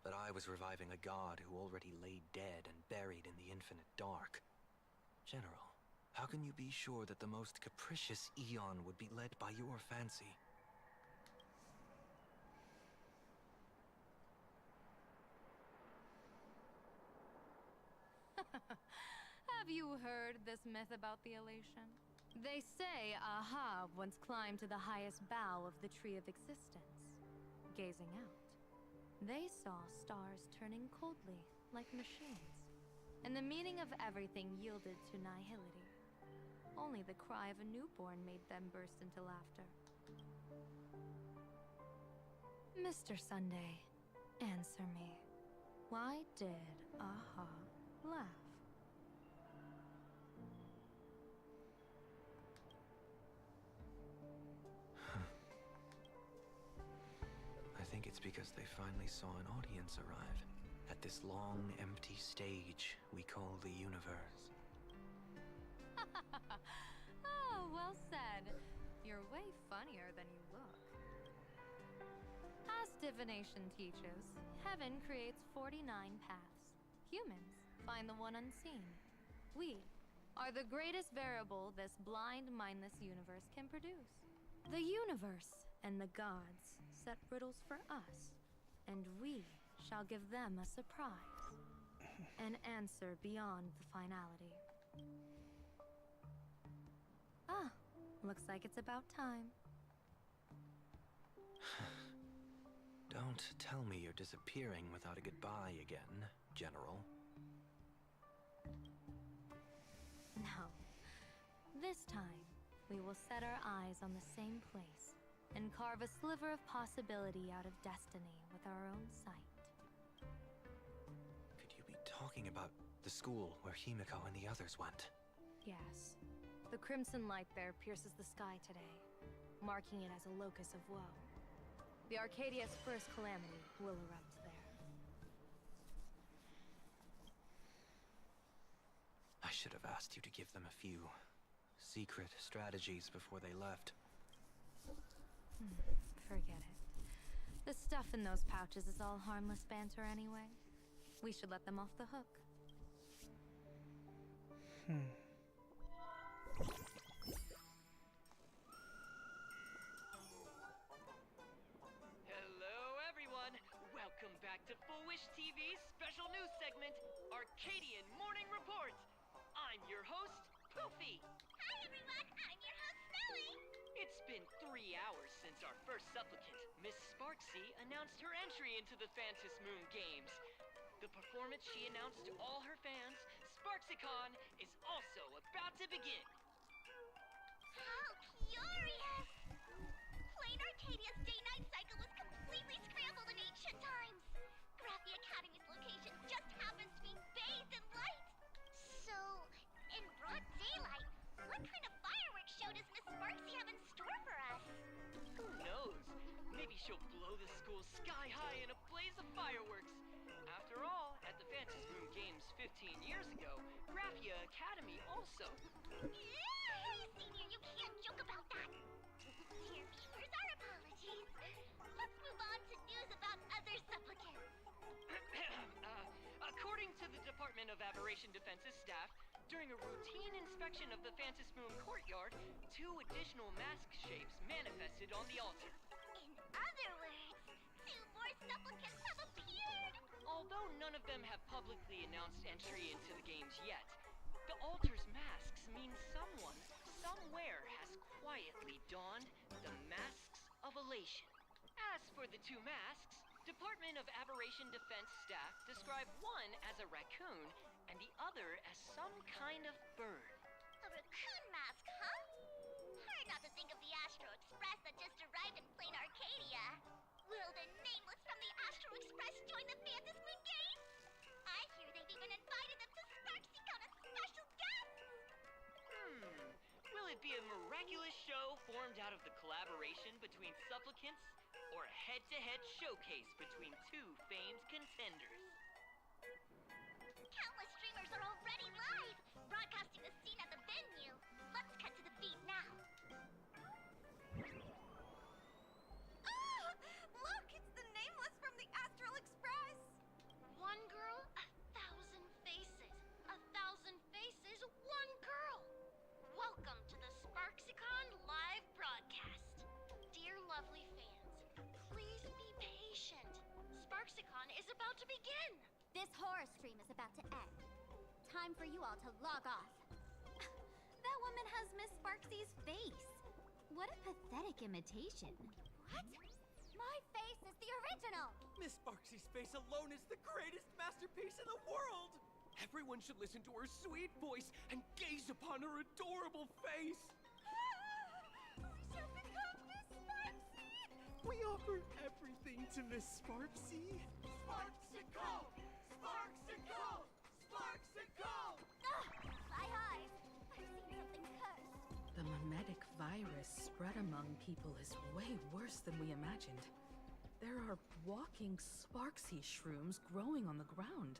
F: But I was reviving a god who already lay dead and buried in the infinite dark. General, how can you be sure that the most capricious Eon would be led by your fancy?
N: Have you heard this myth about the elation? They say Ahab once climbed to the highest bough of the Tree of Existence. Gazing out, they saw stars turning coldly, like machines, and the meaning of everything yielded to nihility. Only the cry of a newborn made them burst into laughter. Mr. Sunday, answer me. Why did Ahab laugh?
F: I think it's because they finally saw an audience arrive at this long, empty stage we call the universe.
N: Oh, well said. You're way funnier than you look. As divination teaches, heaven creates 49 paths. Humans find the one unseen. We are the greatest variable this blind, mindless universe can produce. The universe and the gods set riddles for us, and we shall give them a surprise. An answer beyond the finality. Ah, looks like it's about time.
F: Don't tell me you're disappearing without a goodbye again, General.
N: No. This time, we will set our eyes on the same place and carve a sliver of possibility out of destiny with our own sight.
F: Could you be talking about the school where Himiko and the others went?
N: Yes. The crimson light there pierces the sky today, marking it as a locus of woe. The Arcadia's first calamity will erupt there.
F: I should have asked you to give them a few secret strategies before they left.
N: Forget it. The stuff in those pouches is all harmless banter anyway. We should let them off the hook.
J: Hello, everyone. Welcome back to Full Wish TV's special news segment, Arcadian Morning Report. I'm your host, Poofy.
B: Hi, everyone. I'm your host, Smelly.
J: It's been 3 hours since our first supplicant, Miss Sparksy, announced her entry into the Phantom Moon Games. The performance she announced to all her fans, SparksyCon, is also about to begin.
B: How curious! Plain Arcadia's day-night cycle was completely scrambled in ancient times. Graphia Academy's location just happens to be bathed in light. So, in broad daylight, what kind of fireworks show does Miss Sparksy have in store for us?
J: Who knows? Maybe she'll blow the school sky high in a blaze of fireworks. After all, at the Phantom Moon Games 15 years ago, Graphia Academy also.
B: Senior, you can't joke about that. Dear viewers, our apologies. Let's move on to news about other supplicants.
J: According to the Department of Aberration Defense's staff, during a routine inspection of the Phantom Moon courtyard, 2 additional mask shapes manifested on the altar.
B: In other words, 2 more supplicants have appeared.
J: Although none of them have publicly announced entry into the games yet, the Altar's masks mean someone, somewhere has quietly donned the Masks of Elation. As for the two masks, Department of Aberration Defense staff describe one as a raccoon and the other as some kind of bird.
P: A raccoon mask, huh? Hard not to think of the Astro Express that just arrived in Plain Arcadia. Will the Nameless from the Astro Express join the Phantom Moon Games? I hear they've even invited them to SparksyCon as special guests!
J: Will it be a miraculous show formed out of the collaboration between supplicants, or a head-to-head showcase between two famed contenders?
P: Countless streamers are already live, broadcasting the scene at the venue. Let's cut to the feed now.
N: Oh! Look, it's the Nameless from the Astral Express!
I: One girl, 1,000 faces. 1,000 faces, one girl. Welcome to the SparksyCon live broadcast. Dear lovely fans, please be patient. SparksyCon is about to begin.
P: This horror stream is about to end. Time for you all to log off.
N: That woman has Miss Sparksy's face. What a pathetic imitation.
P: What? My face is the original!
D: Miss Sparksy's face alone is the greatest masterpiece in the world! Everyone should listen to her sweet voice and gaze upon her adorable face!
P: We shall become Miss Sparksy!
D: We offer everything to Miss Sparksy!
V: SparksyCon! SparksyCon! SparksyCon!
P: My eyes! I've seen something cursed.
H: The mimetic virus spread among people is way worse than we imagined. There are walking Sparksy shrooms growing on the ground.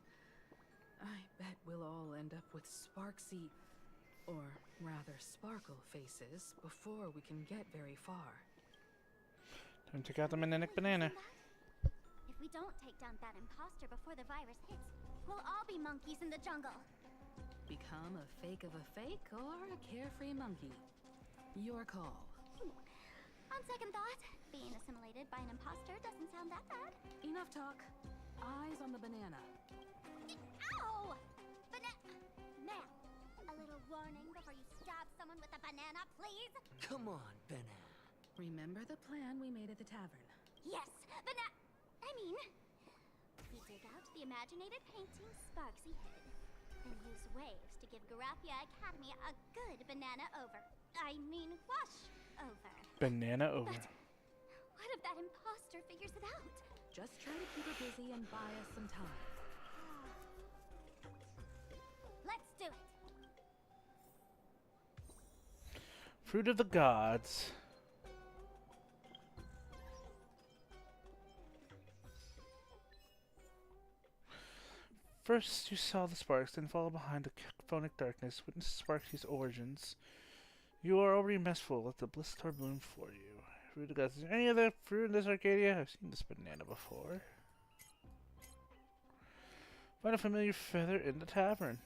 H: I bet we'll all end up with Sparksy, or rather Sparkle faces before we can get very far.
A: Time to take out the Manic Banana.
P: If we don't take down that imposter before the virus hits, we'll all be monkeys in the jungle.
H: Become a fake of a fake or a carefree monkey. Your call.
P: On second thought, being assimilated by an imposter doesn't sound that bad.
H: Enough talk. Eyes on the banana.
P: Ow! Now, a little warning before you stab someone with a banana, please?
F: Come on, Banana.
H: Remember the plan we made at the tavern?
P: Yes, we dig out the imaginated painting Sparksy Head, and use waves to give Garafia Academy a good banana over. Wash over.
A: Banana over.
P: But what if that imposter figures it out?
H: Just try to keep her busy and buy us some time.
P: Let's do it.
A: Fruit of the Gods. First you saw the sparks, then followed behind the cacophonic darkness, witnessed Sparksy's origins. You are already messful. Let the Blisstor bloom for you. Fruit of the Gods. Is there any other fruit in this Arcadia? I've seen this banana before. Find a familiar feather in the tavern.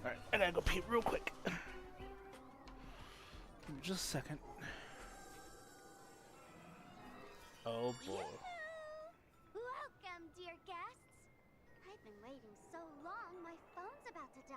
A: Alright, I gotta go pee real quick. Give me just a second. Oh boy.
P: Welcome, dear guests. I've been waiting so long, my phone's about to die.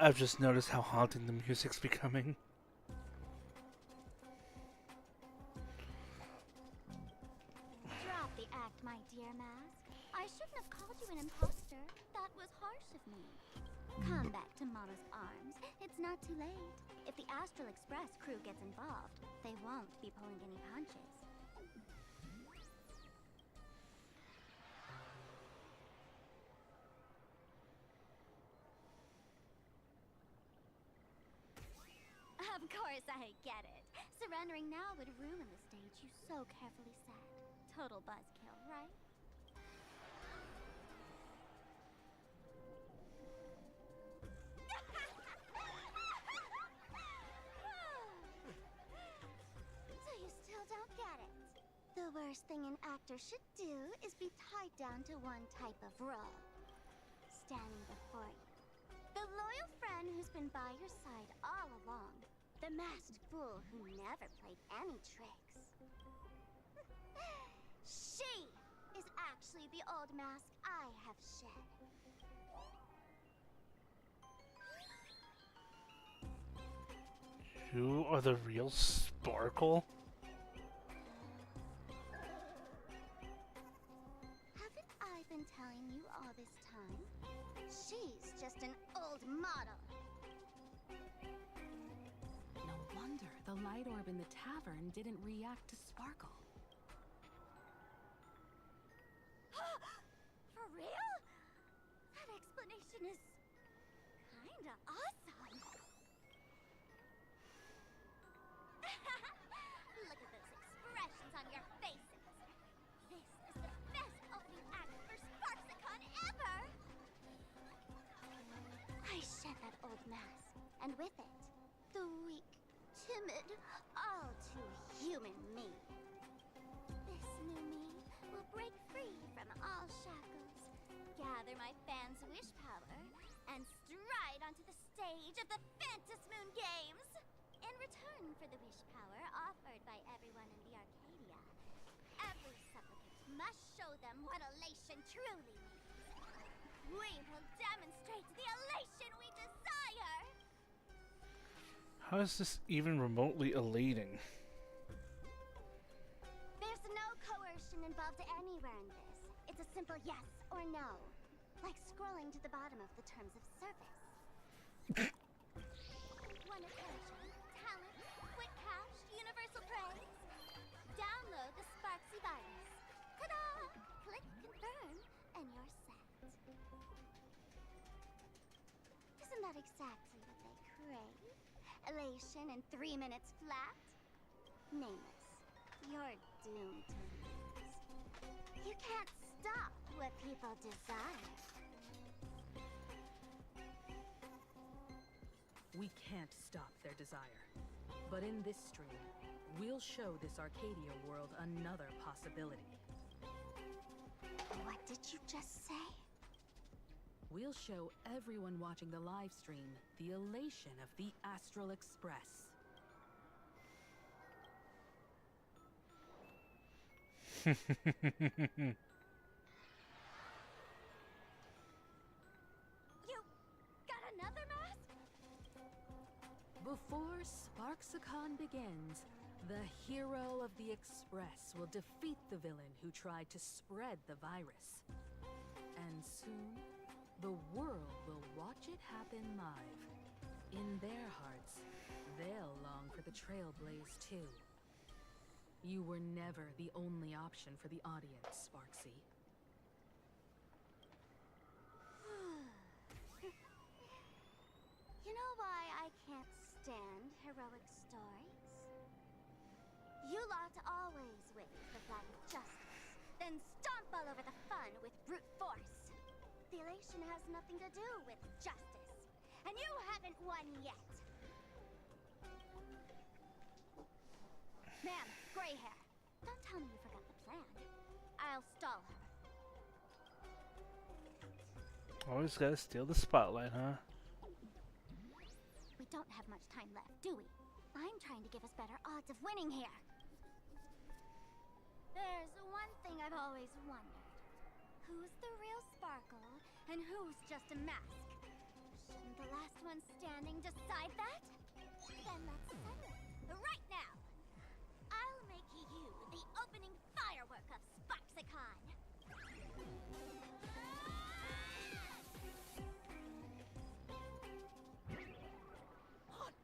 A: I've just noticed how haunting the music's becoming.
P: Drop the act, my dear Mask. I shouldn't have called you an imposter. That was harsh of me. Come back to Mama's arms. It's not too late. If the Astral Express crew gets involved, they won't be pulling any punches. Of course I get it. Surrendering now would ruin the stage you so carefully set. Total buzzkill, right? So you still don't get it. The worst thing an actor should do is be tied down to one type of role. Standing before you. The loyal friend who's been by your side all along. The masked fool who never played any tricks. She is actually the old mask I have shed.
A: You are the real Sparkle?
P: Haven't I been telling you all this time? She's just an old model.
H: No wonder the light orb in the tavern didn't react to Sparkle.
P: For real? That explanation is kinda awesome. Look at those expressions on your faces. This is the best opening act for Sparksicon ever! I shed that old mask, and with it, the weak, timid, all too human me. This new me will break free from all shackles, gather my fans' wish power, and stride onto the stage of the Fantasmoon Games! In return for the wish power offered by everyone in the Arcadia, every supplicant must show them what elation truly means. We will demonstrate the elation we desire!
A: How is this even remotely elating?
P: There's no coercion involved anywhere in this. It's a simple yes or no. Like scrolling to the bottom of the terms of service. Want attention, talent, quick cash, universal praise? Download the Sparksy virus. Ta-da! Click confirm, and you're set. Isn't that exactly what they crave? Elation in 3 minutes flat? Nameless, you're doomed to lose. You can't stop what people desire.
H: We can't stop their desire. But in this stream, we'll show this Arcadia world another possibility.
P: What did you just say?
H: We'll show everyone watching the live stream the elation of the Astral Express.
P: You got another mask?
H: Before Sparksicon begins, the hero of the Express will defeat the villain who tried to spread the virus. And soon, the world will watch it happen live. In their hearts, they'll long for the Trailblaze too. You were never the only option for the audience, Sparksy.
P: You know why I can't stand heroic stories? You lot always wave the flag of justice, then stomp all over the fun with brute force. The elation has nothing to do with justice, and you haven't won yet. Ma'am, gray hair. Don't tell me you forgot the plan. I'll stall her.
A: Always gotta steal the spotlight, huh?
P: We don't have much time left, do we? I'm trying to give us better odds of winning here. There's one thing I've always wondered. Who's the real Sparkle, and who's just a mask?
B: Shouldn't the last one standing decide that? Then let's settle it right now. I'll make you the opening firework of Sparksicon.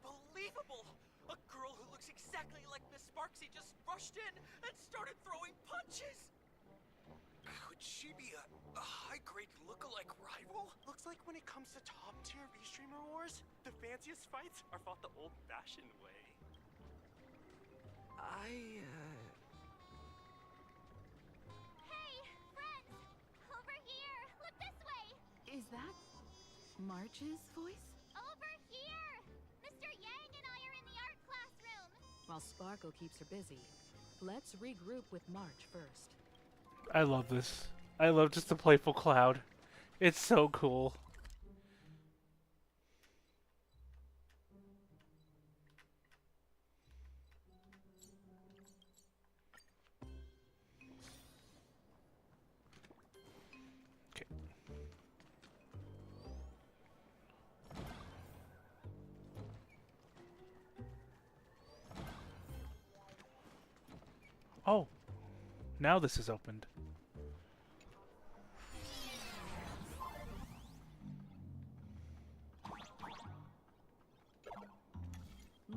J: Unbelievable! A girl who looks exactly like Miss Sparksy just rushed in and started throwing punches!
K: Could she be a high-grade look-alike rival? Looks like when it comes to top-tier V-Streamer wars, the fanciest fights are fought the old-fashioned way.
B: Hey, friends! Over here! Look this way!
H: Is that March's voice?
B: Over here! Mr. Yang and I are in the art classroom!
H: While Sparkle keeps her busy, let's regroup with March first.
A: I love this. I love just the playful Cloud. It's so cool. Okay. Oh. Now this is opened.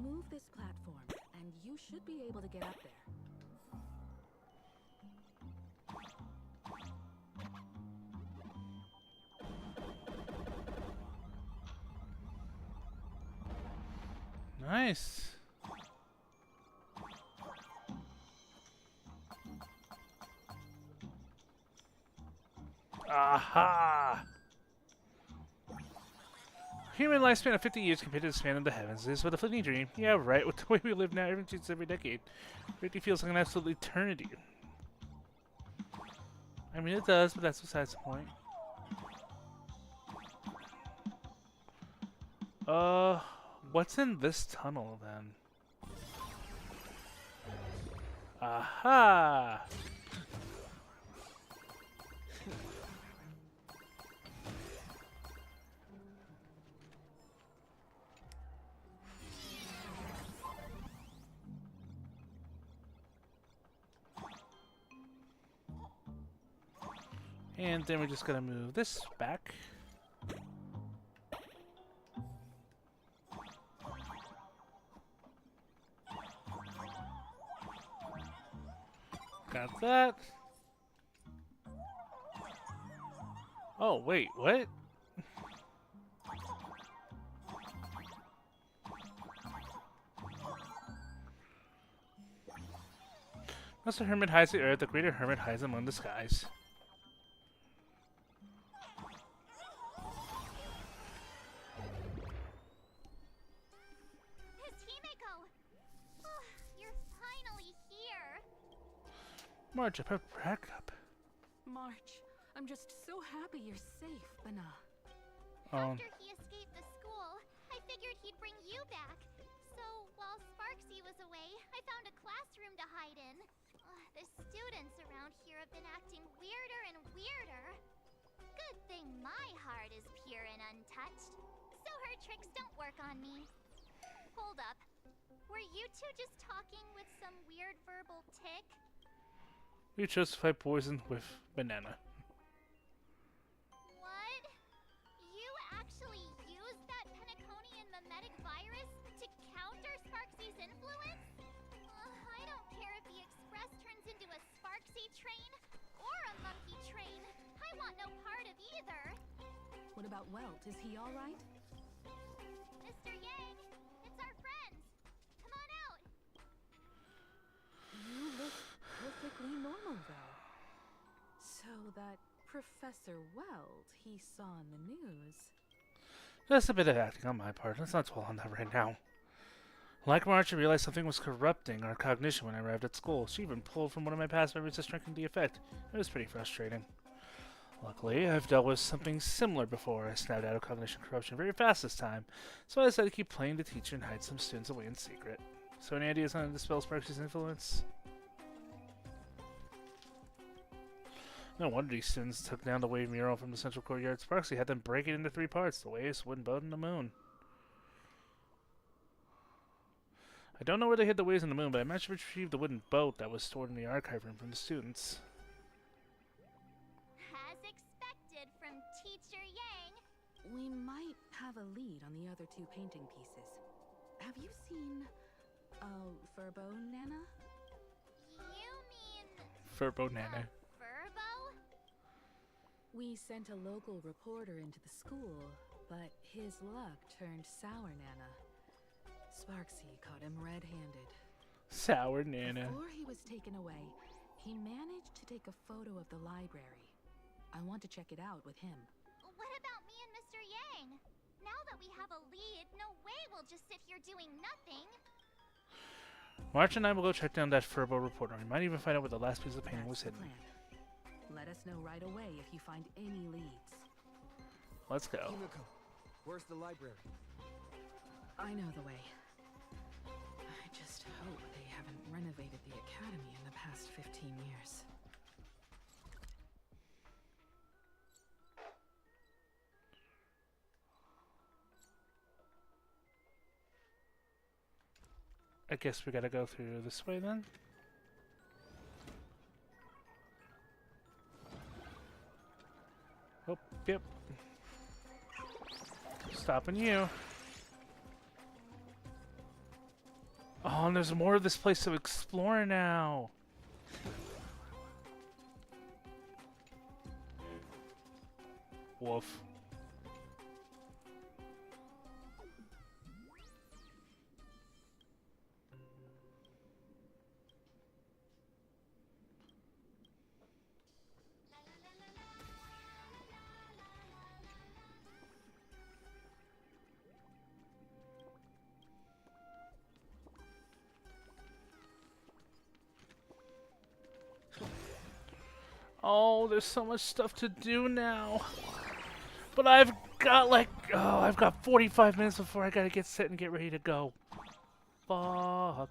H: Move this platform, and you should be able to get up there.
A: Nice. Aha! Human lifespan of 50 years compared to the span of the heavens. This is what a fleeting dream. Yeah, right. With the way we live now, everything changes every decade. 50 feels like an absolute eternity. I mean, it does, but that's besides the point. What's in this tunnel then? Aha! And then we're just gonna move this back. Got that. Oh, wait, what? Once the hermit hides the earth, the greater hermit hides among the skies. March, I back up.
H: March, I'm just so happy you're safe, Bana.
B: After he escaped the school, I figured he'd bring you back. So, while Sparksy was away, I found a classroom to hide in. The students around here have been acting weirder and weirder. Good thing my heart is pure and untouched, so her tricks don't work on me. Hold up. Were you two just talking with some weird verbal tick?
A: We chose to fight poison with banana.
B: What? You actually used that Penaconian mimetic virus to counter Sparksy's influence? I don't care if the Express turns into a Sparksy train or a monkey train. I want no part of either.
H: What about Welt? Is he alright?
B: Mr. Yang, it's our friends. Come on out.
H: You look perfectly normal, though. So that Professor Welt he saw in the news.
A: Just a bit of acting on my part. Let's not dwell on that right now. Like March, I realized something was corrupting our cognition when I arrived at school. She even pulled from one of my past memories to strengthen the effect. It was pretty frustrating. Luckily, I've dealt with something similar before. I snapped out of cognition corruption very fast this time, so I decided to keep playing the teacher and hide some students away in secret. So any ideas on how to dispel Sparksy's influence? No wonder these students took down the wave mural from the central courtyard. Sparksy had them break it into 3 parts: the waves, wooden boat, and the moon. I don't know where they hid the waves and the moon, but I managed to retrieve the wooden boat that was stored in the archive room from the students.
B: As expected from Teacher Yang.
H: We might have a lead on the other 2 painting pieces. Have you seen Furbo, Nana?
B: You mean
A: Furbo Nana.
B: Furbo?
H: We sent a local reporter into the school, but his luck turned sour, Nana. Sparksy caught him red-handed.
A: Sour Nana.
H: Before he was taken away, he managed to take a photo of the library. I want to check it out with him.
B: What about me and Mr. Yang? Now that we have a lead, no way we'll just sit here doing nothing.
A: March and I will go check down that Furbo reporter. We might even find out where the last piece of the painting was hidden.
H: Let us know right away if you find any leads.
A: Let's go.
D: Himiko, where's the library?
H: I know the way. I just hope they haven't renovated the academy in the past 15 years.
A: I guess we gotta go through this way then. Oh, yep. Stopping you. Oh, and there's more of this place to explore now. Wolf. Oh, there's so much stuff to do now. But I've got like, I've got 45 minutes before I gotta get set and get ready to go. Fuck.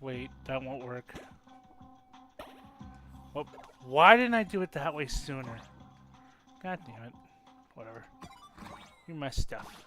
A: Wait, that won't work. Well, why didn't I do it that way sooner? God damn it. Whatever. Give me my stuff.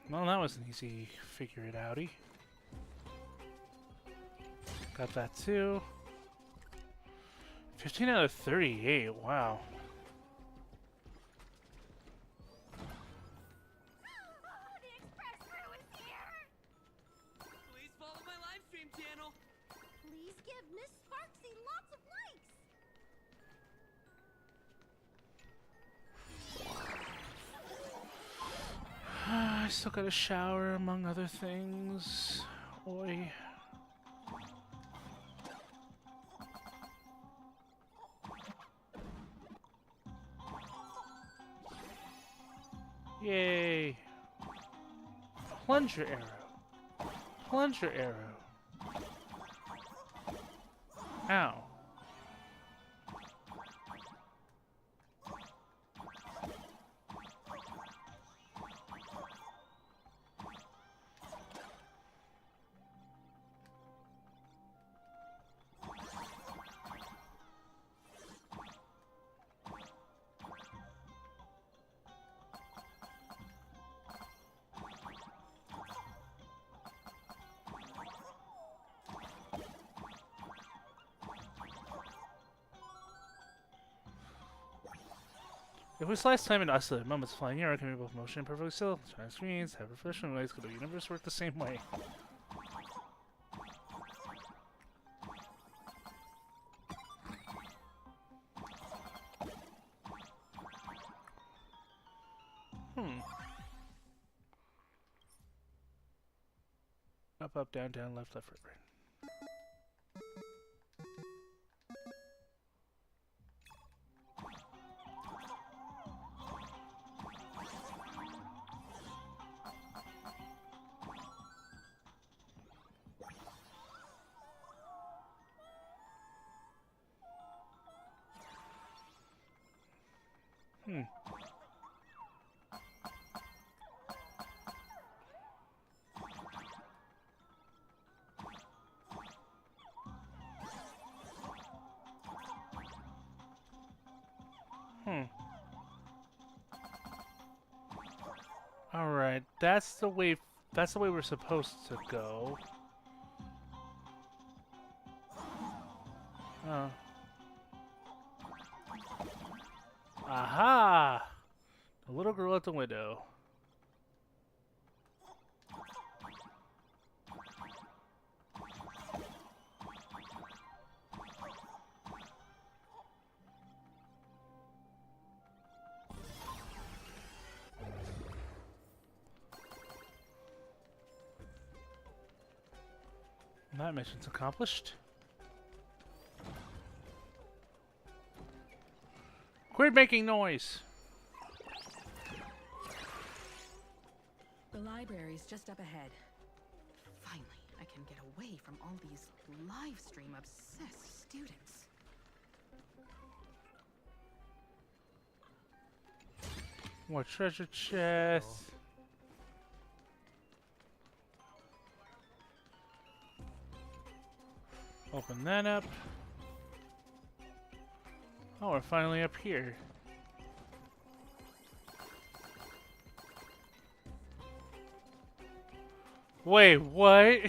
A: Well, that was an easy figure it outy. Got that too. 15 out of 38, wow.
B: The express crew is
I: give Miss Sparksy lots of likes.
A: I still gotta shower, among other things. Oi. Yay! Plunger arrow. Plunger arrow. Ow. If we slice time into isolated moments, flying arrow can be both motion and perfectly still. Giant screens, have reflection lights, could the universe work the same way? Up, up, down, down, left, left, right, right. Alright, that's the way we're supposed to go. Oh. Aha! The little girl at the window. That mission's accomplished. Quit making noise!
H: The library's just up ahead. Finally, I can get away from all these live stream obsessed students.
A: More treasure chests. Open that up. Oh, we're finally up here. Wait, what?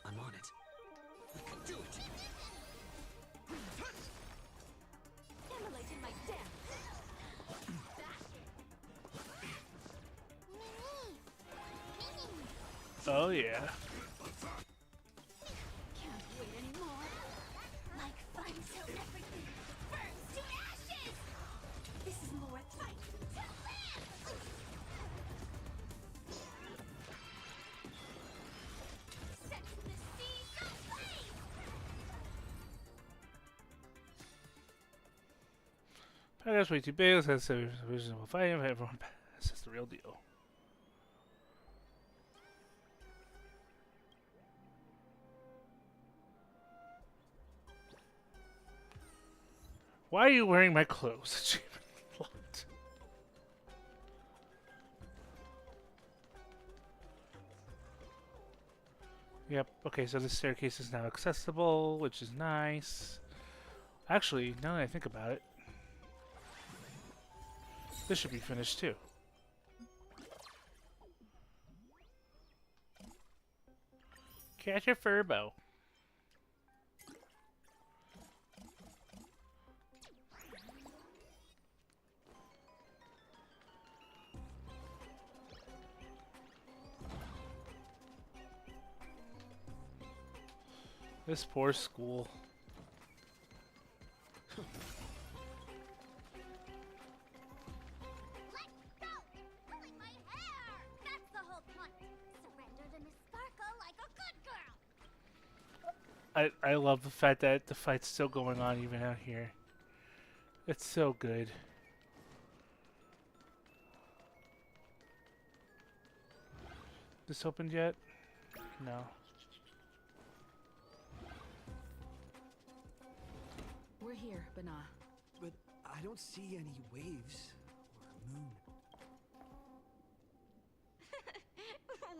D: I'm on it. I can do it.
I: Stimulating my dance.
A: Oh yeah.
I: Can't wait anymore. Like fun till everything burns to ashes. This is more fight to live. Set the seas ablaze.
A: Paradise way too big. That's a reasonable fight. Everyone, this is the real deal. Why are you wearing my clothes? What? Yep, okay, so this staircase is now accessible, which is nice. Actually, now that I think about it, this should be finished too. catch a furbo. This poor school. I love the fact that the fight's still going on even out here. It's so good. This opened yet? No.
H: We're here, Bana.
D: But I don't see any waves or a moon.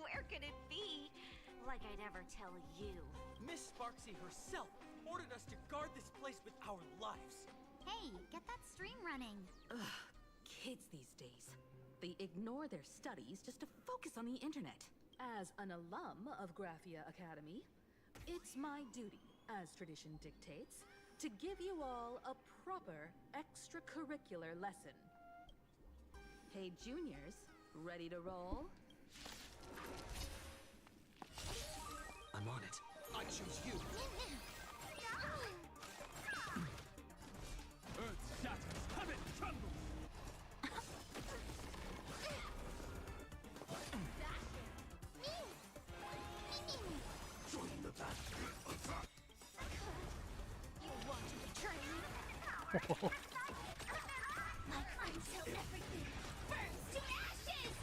I: Where could it be? Like I'd ever tell you.
J: Miss Sparksy herself ordered us to guard this place with our lives.
P: Hey, get that stream running.
H: Ugh, kids these days. They ignore their studies just to focus on the internet. As an alum of Graphia Academy, it's my duty, as tradition dictates, to give you all a proper extracurricular lesson. Hey, juniors, ready to roll?
D: I'm on it. I choose you.
V: Earth shatters, heaven trembles. Join the battle.
I: You want to betray me? My crimes till everything burns to ashes!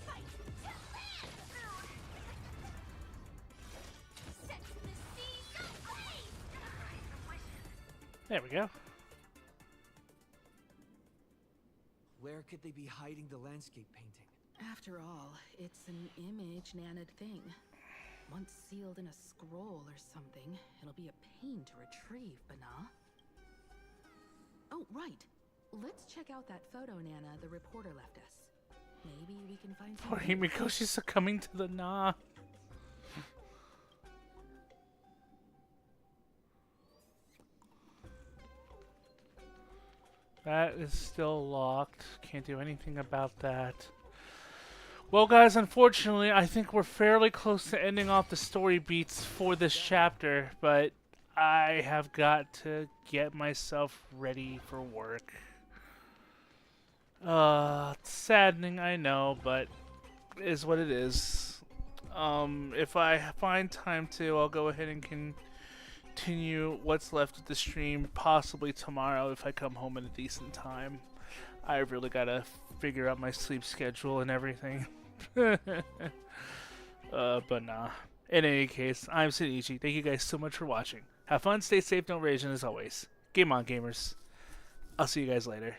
I: Fight to live! Set the seas ablaze!
A: There we go.
D: Where could they be hiding the landscape painting?
H: After all, it's an image Nanad thing. Once sealed in a scroll or something, it'll be a pain to retrieve, Bana. Oh, right. Let's check out that photo Nana the reporter left us. Maybe we can find
A: Poor
H: something.
A: Himikoshi succumbing to the nah. That is still locked. Can't do anything about that. Well, guys, unfortunately, I think we're fairly close to ending off the story beats for this chapter, but I have got to get myself ready for work. It's saddening, I know, but it is what it is. If I find time to, I'll go ahead and continue what's left of the stream, possibly tomorrow if I come home at a decent time. I've really got to figure out my sleep schedule and everything. But nah. In any case, I'm Sinichi. Thank you guys so much for watching. Have fun, stay safe, don't rage, and as always, game on, gamers. I'll see you guys later.